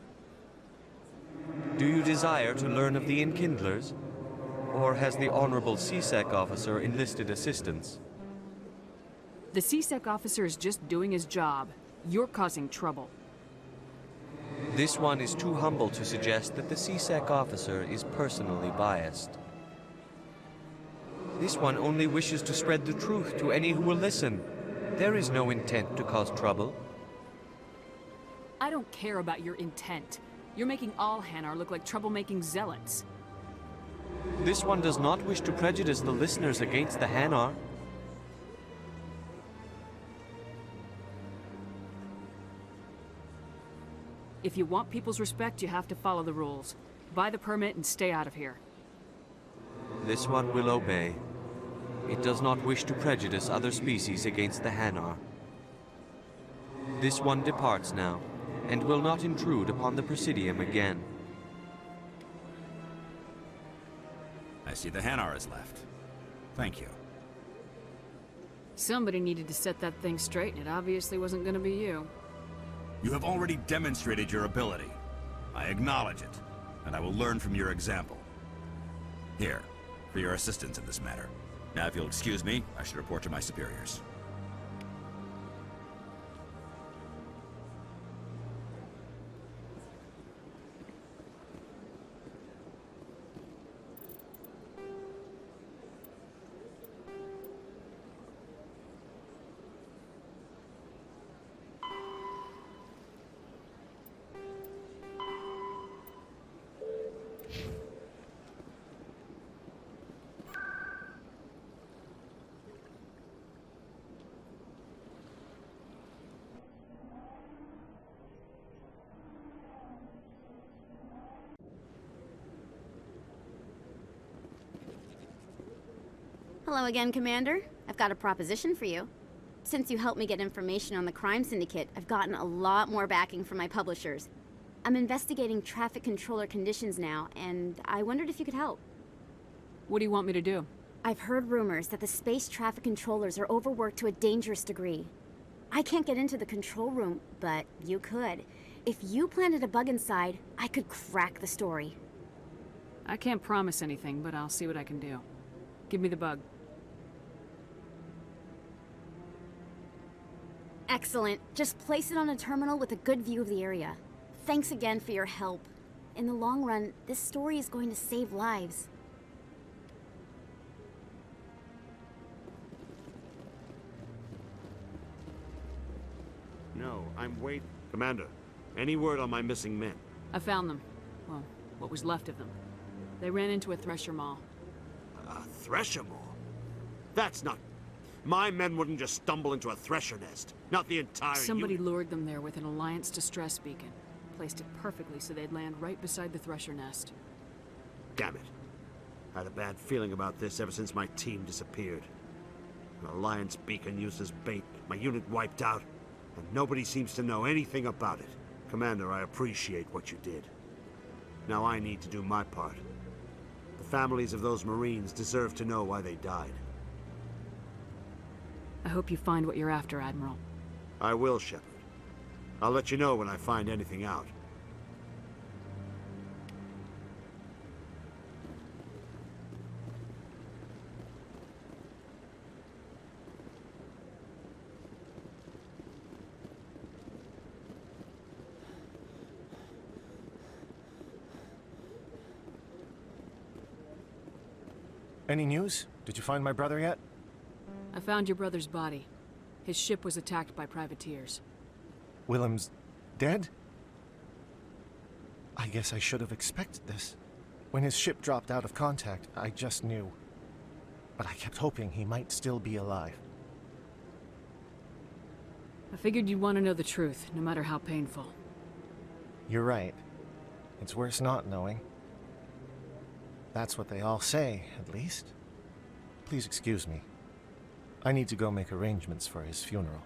Do you desire to learn of the Enkindlers? Or has the Honorable CSEC officer enlisted assistance? The CSEC officer is just doing his job. You're causing trouble. This one is too humble to suggest that the CSEC officer is personally biased. This one only wishes to spread the truth to any who will listen. There is no intent to cause trouble. I don't care about your intent. You're making all Hanar look like troublemaking zealots. This one does not wish to prejudice the listeners against the Hanar. If you want people's respect, you have to follow the rules. Buy the permit and stay out of here. This one will obey. It does not wish to prejudice other species against the Hanar. This one departs now, and will not intrude upon the Presidium again. I see the Hanar is left. Thank you. Somebody needed to set that thing straight, and it obviously wasn't gonna be you. You have already demonstrated your ability. I acknowledge it, and I will learn from your example. Here, for your assistance in this matter. Now, if you'll excuse me, I should report to my superiors. Hello again, Commander. I've got a proposition for you. Since you helped me get information on the crime syndicate, I've gotten a lot more backing from my publishers. I'm investigating traffic controller conditions now, and I wondered if you could help. What do you want me to do? I've heard rumors that the space traffic controllers are overworked to a dangerous degree. I can't get into the control room, but you could. If you planted a bug inside, I could crack the story. I can't promise anything, but I'll see what I can do. Give me the bug. Excellent. Just place it on a terminal with a good view of the area. Thanks again for your help. In the long run, this story is going to save lives. No, I'm waiting. Commander, any word on my missing men? I found them. Well, what was left of them. They ran into a thresher maw. A thresher maw? That's not... My men wouldn't just stumble into a thresher nest. Not the entire Somebody unit. lured them there with an Alliance distress beacon. Placed it perfectly so they'd land right beside the thresher nest. Damn it. I had a bad feeling about this ever since my team disappeared. An Alliance beacon used as bait, my unit wiped out, and nobody seems to know anything about it. Commander, I appreciate what you did. Now I need to do my part. The families of those Marines deserve to know why they died. I hope you find what you're after, Admiral. I will, Shepard. I'll let you know when I find anything out. Any news? Did you find my brother yet? I found your brother's body. His ship was attacked by privateers. Willem's dead? I guess I should have expected this. When his ship dropped out of contact, I just knew. But I kept hoping he might still be alive. I figured you'd want to know the truth, no matter how painful. You're right. It's worse not knowing. That's what they all say, at least. Please excuse me. I need to go make arrangements for his funeral.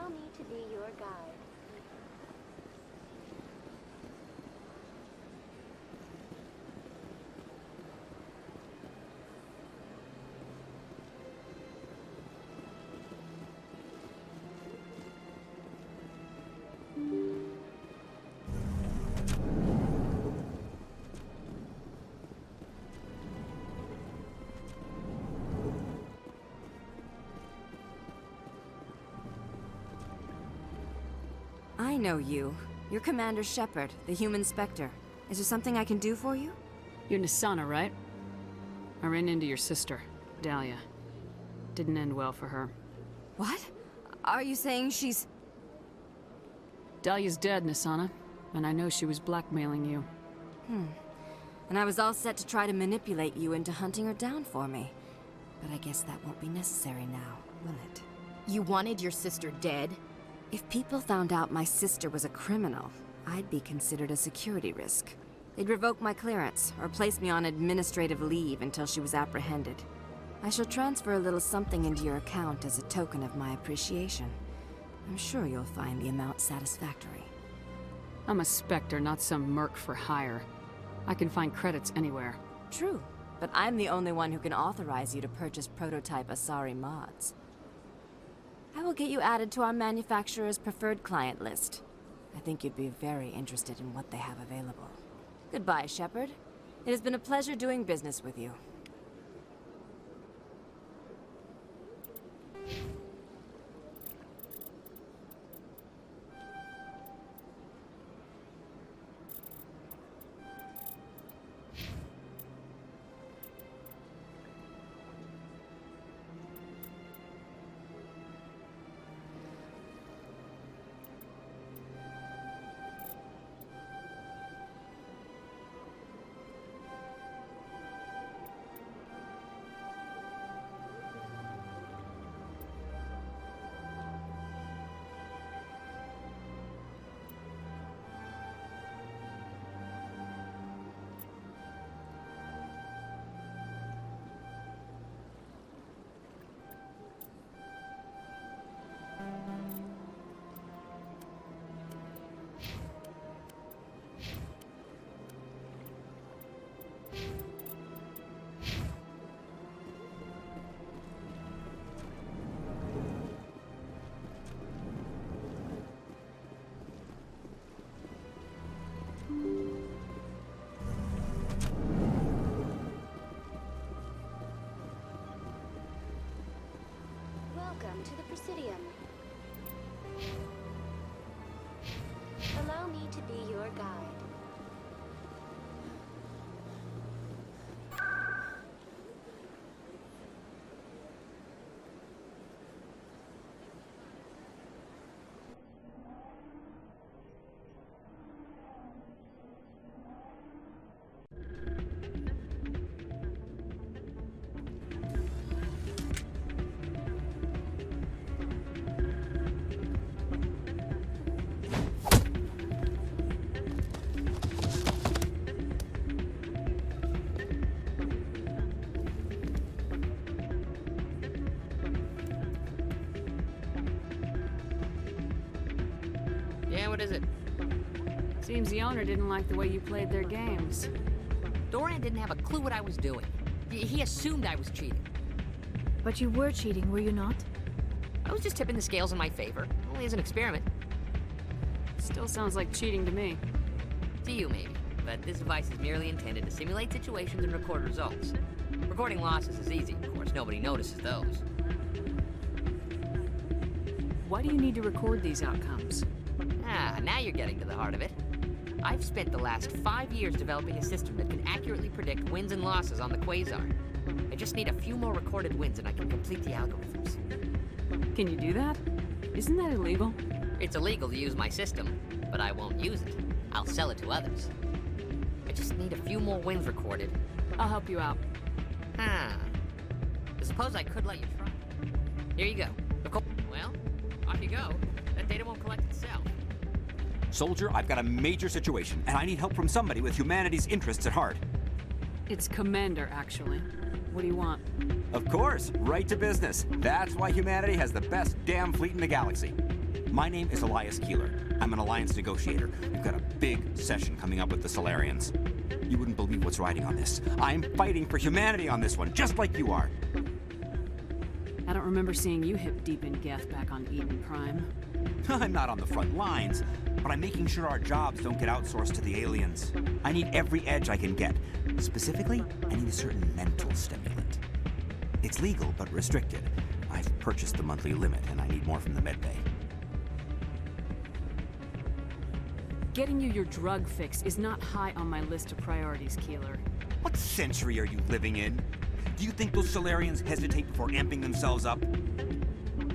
Allow me to be your guide. I know you. You're Commander Shepard, the human Spectre. Is there something I can do for you? You're Nisana, right? I ran into your sister, Dahlia. Didn't end well for her. What? Are you saying she's... Dahlia's dead, Nisana. And I know she was blackmailing you. And I was all set to try to manipulate you into hunting her down for me. But I guess that won't be necessary now, will it? You wanted your sister dead? If people found out my sister was a criminal, I'd be considered a security risk. They'd revoke my clearance, or place me on administrative leave until she was apprehended. I shall transfer a little something into your account as a token of my appreciation. I'm sure you'll find the amount satisfactory. I'm a Spectre, not some merc for hire. I can find credits anywhere. True, but I'm the only one who can authorize you to purchase prototype Asari mods. I will get you added to our manufacturer's preferred client list. I think you'd be very interested in what they have available. Goodbye, Shepard. It has been a pleasure doing business with you. Welcome to the Presidium. Allow me to be your guide. Yeah, what is it? Seems the owner didn't like the way you played their games. Dorian didn't have a clue what I was doing. He assumed I was cheating. But you were cheating, were you not? I was just tipping the scales in my favor, only as an experiment. Still sounds like cheating to me. To you, maybe. But this device is merely intended to simulate situations and record results. Recording losses is easy, of course. Nobody notices those. Why do you need to record these outcomes? Ah, now you're getting to the heart of it. I've spent the last 5 years developing a system that can accurately predict wins and losses on the Quasar. I just need a few more recorded wins and I can complete the algorithms. Can you do that? Isn't that illegal? It's illegal to use my system, but I won't use it. I'll sell it to others. I just need a few more wins recorded. I'll help you out. I suppose I could let you try. Here you go. Of course. Well, off you go. That data won't collect itself. Soldier, I've got a major situation, and I need help from somebody with humanity's interests at heart. It's Commander, actually. What do you want? Of course, right to business. That's why humanity has the best damn fleet in the galaxy. My name is Elias Keeler. I'm an Alliance negotiator. We've got a big session coming up with the Solarians. You wouldn't believe what's riding on this. I'm fighting for humanity on this one, just like you are. I don't remember seeing you hip deep in Geth back on Eden Prime. I'm not on the front lines, but I'm making sure our jobs don't get outsourced to the aliens. I need every edge I can get. Specifically, I need a certain mental stimulant. It's legal, but restricted. I've purchased the monthly limit, and I need more from the medbay. Getting you your drug fix is not high on my list of priorities, Keeler. What century are you living in? Do you think those Solarians hesitate before amping themselves up?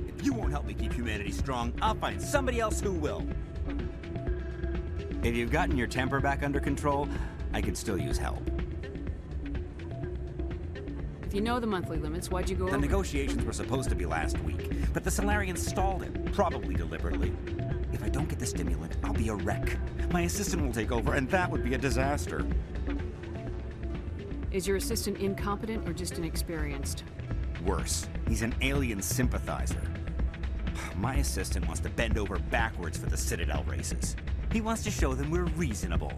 If you won't help me keep humanity strong, I'll find somebody else who will. If you've gotten your temper back under control, I could still use help. If you know the monthly limits, why'd you go over? The negotiations were supposed to be last week, but the Solarians stalled it, probably deliberately. If I don't get the stimulant, I'll be a wreck. My assistant will take over, and that would be a disaster. Is your assistant incompetent or just inexperienced? Worse, he's an alien sympathizer. My assistant wants to bend over backwards for the Citadel races. He wants to show them we're reasonable.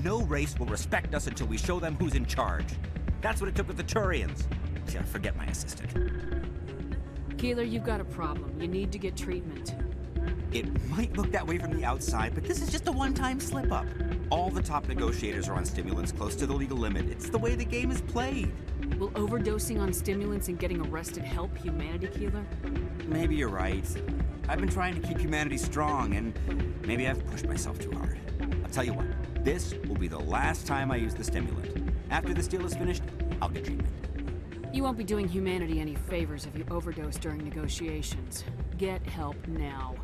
No race will respect us until we show them who's in charge. That's what it took with the Turians. Yeah, forget my assistant. Keeler, you've got a problem. You need to get treatment. It might look that way from the outside, but this is just a one-time slip-up. All the top negotiators are on stimulants close to the legal limit. It's the way the game is played. Will overdosing on stimulants and getting arrested help humanity, Keeler? Maybe you're right. I've been trying to keep humanity strong, and maybe I've pushed myself too hard. I'll tell you what, this will be the last time I use the stimulant. After this deal is finished, I'll get treatment. You won't be doing humanity any favors if you overdose during negotiations. Get help now.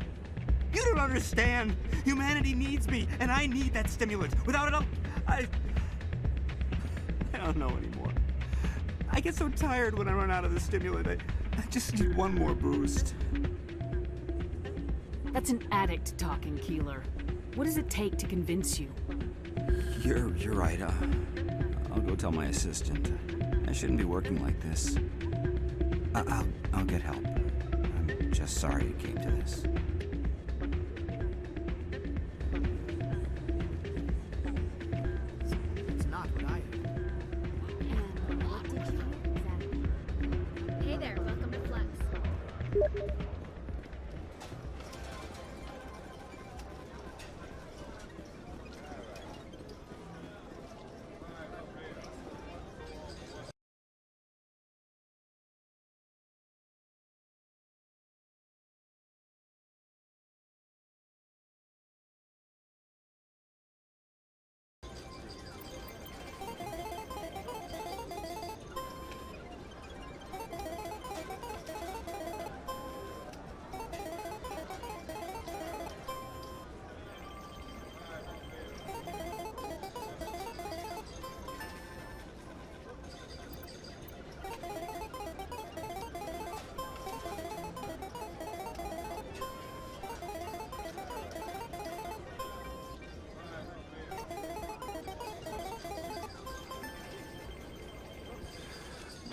You don't understand! Humanity needs me, and I need that stimulant. Without it, I don't know anymore. I get so tired when I run out of the stimulant. I just need one more boost. That's an addict talking, Keeler. What does it take to convince you? You're right. I'll go tell my assistant. I shouldn't be working like this. I'll get help. I'm just sorry it came to this. It's not what I And what did you hear exactly? Hey there, welcome to Flex.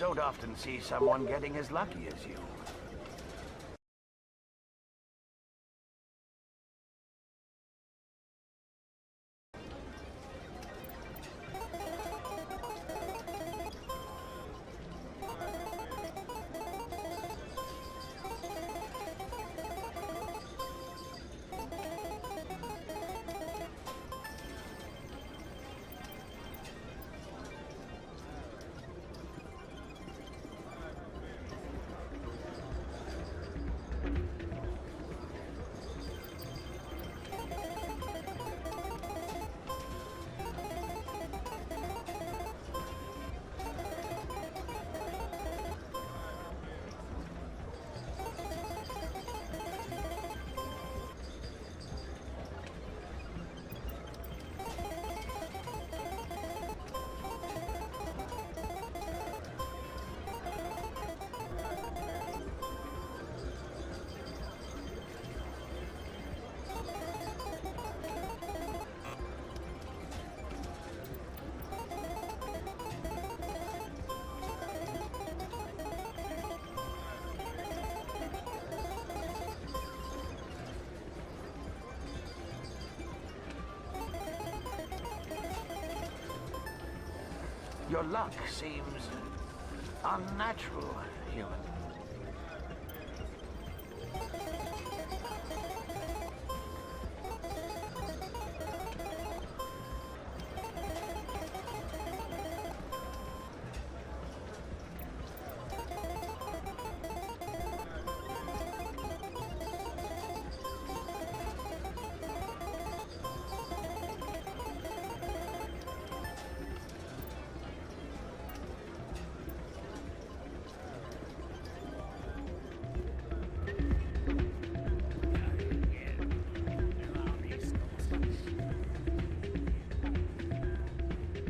don't often see someone getting as lucky as you. Your luck seems unnatural, human.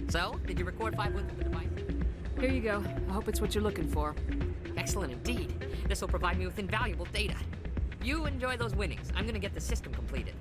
So, did you record 5 wins with the device? Here you go. I hope it's what you're looking for. Excellent indeed. This will provide me with invaluable data. You enjoy those winnings. I'm gonna get the system completed.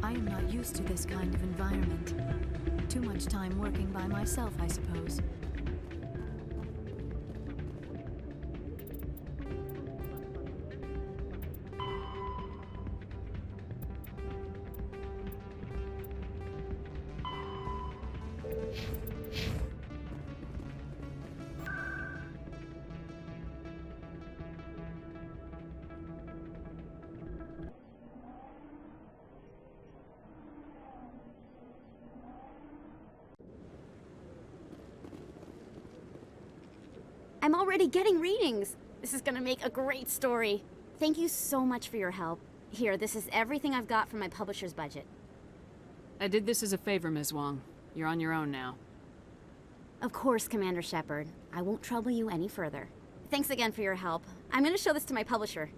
I am not used to this kind of environment. Too much time working by myself, I suppose. I'm already getting readings. This is gonna make a great story. Thank you so much for your help. Here, this is everything I've got from my publisher's budget. I did this as a favor, Ms. Wong. You're on your own now. Of course, Commander Shepard. I won't trouble you any further. Thanks again for your help. I'm gonna show this to my publisher.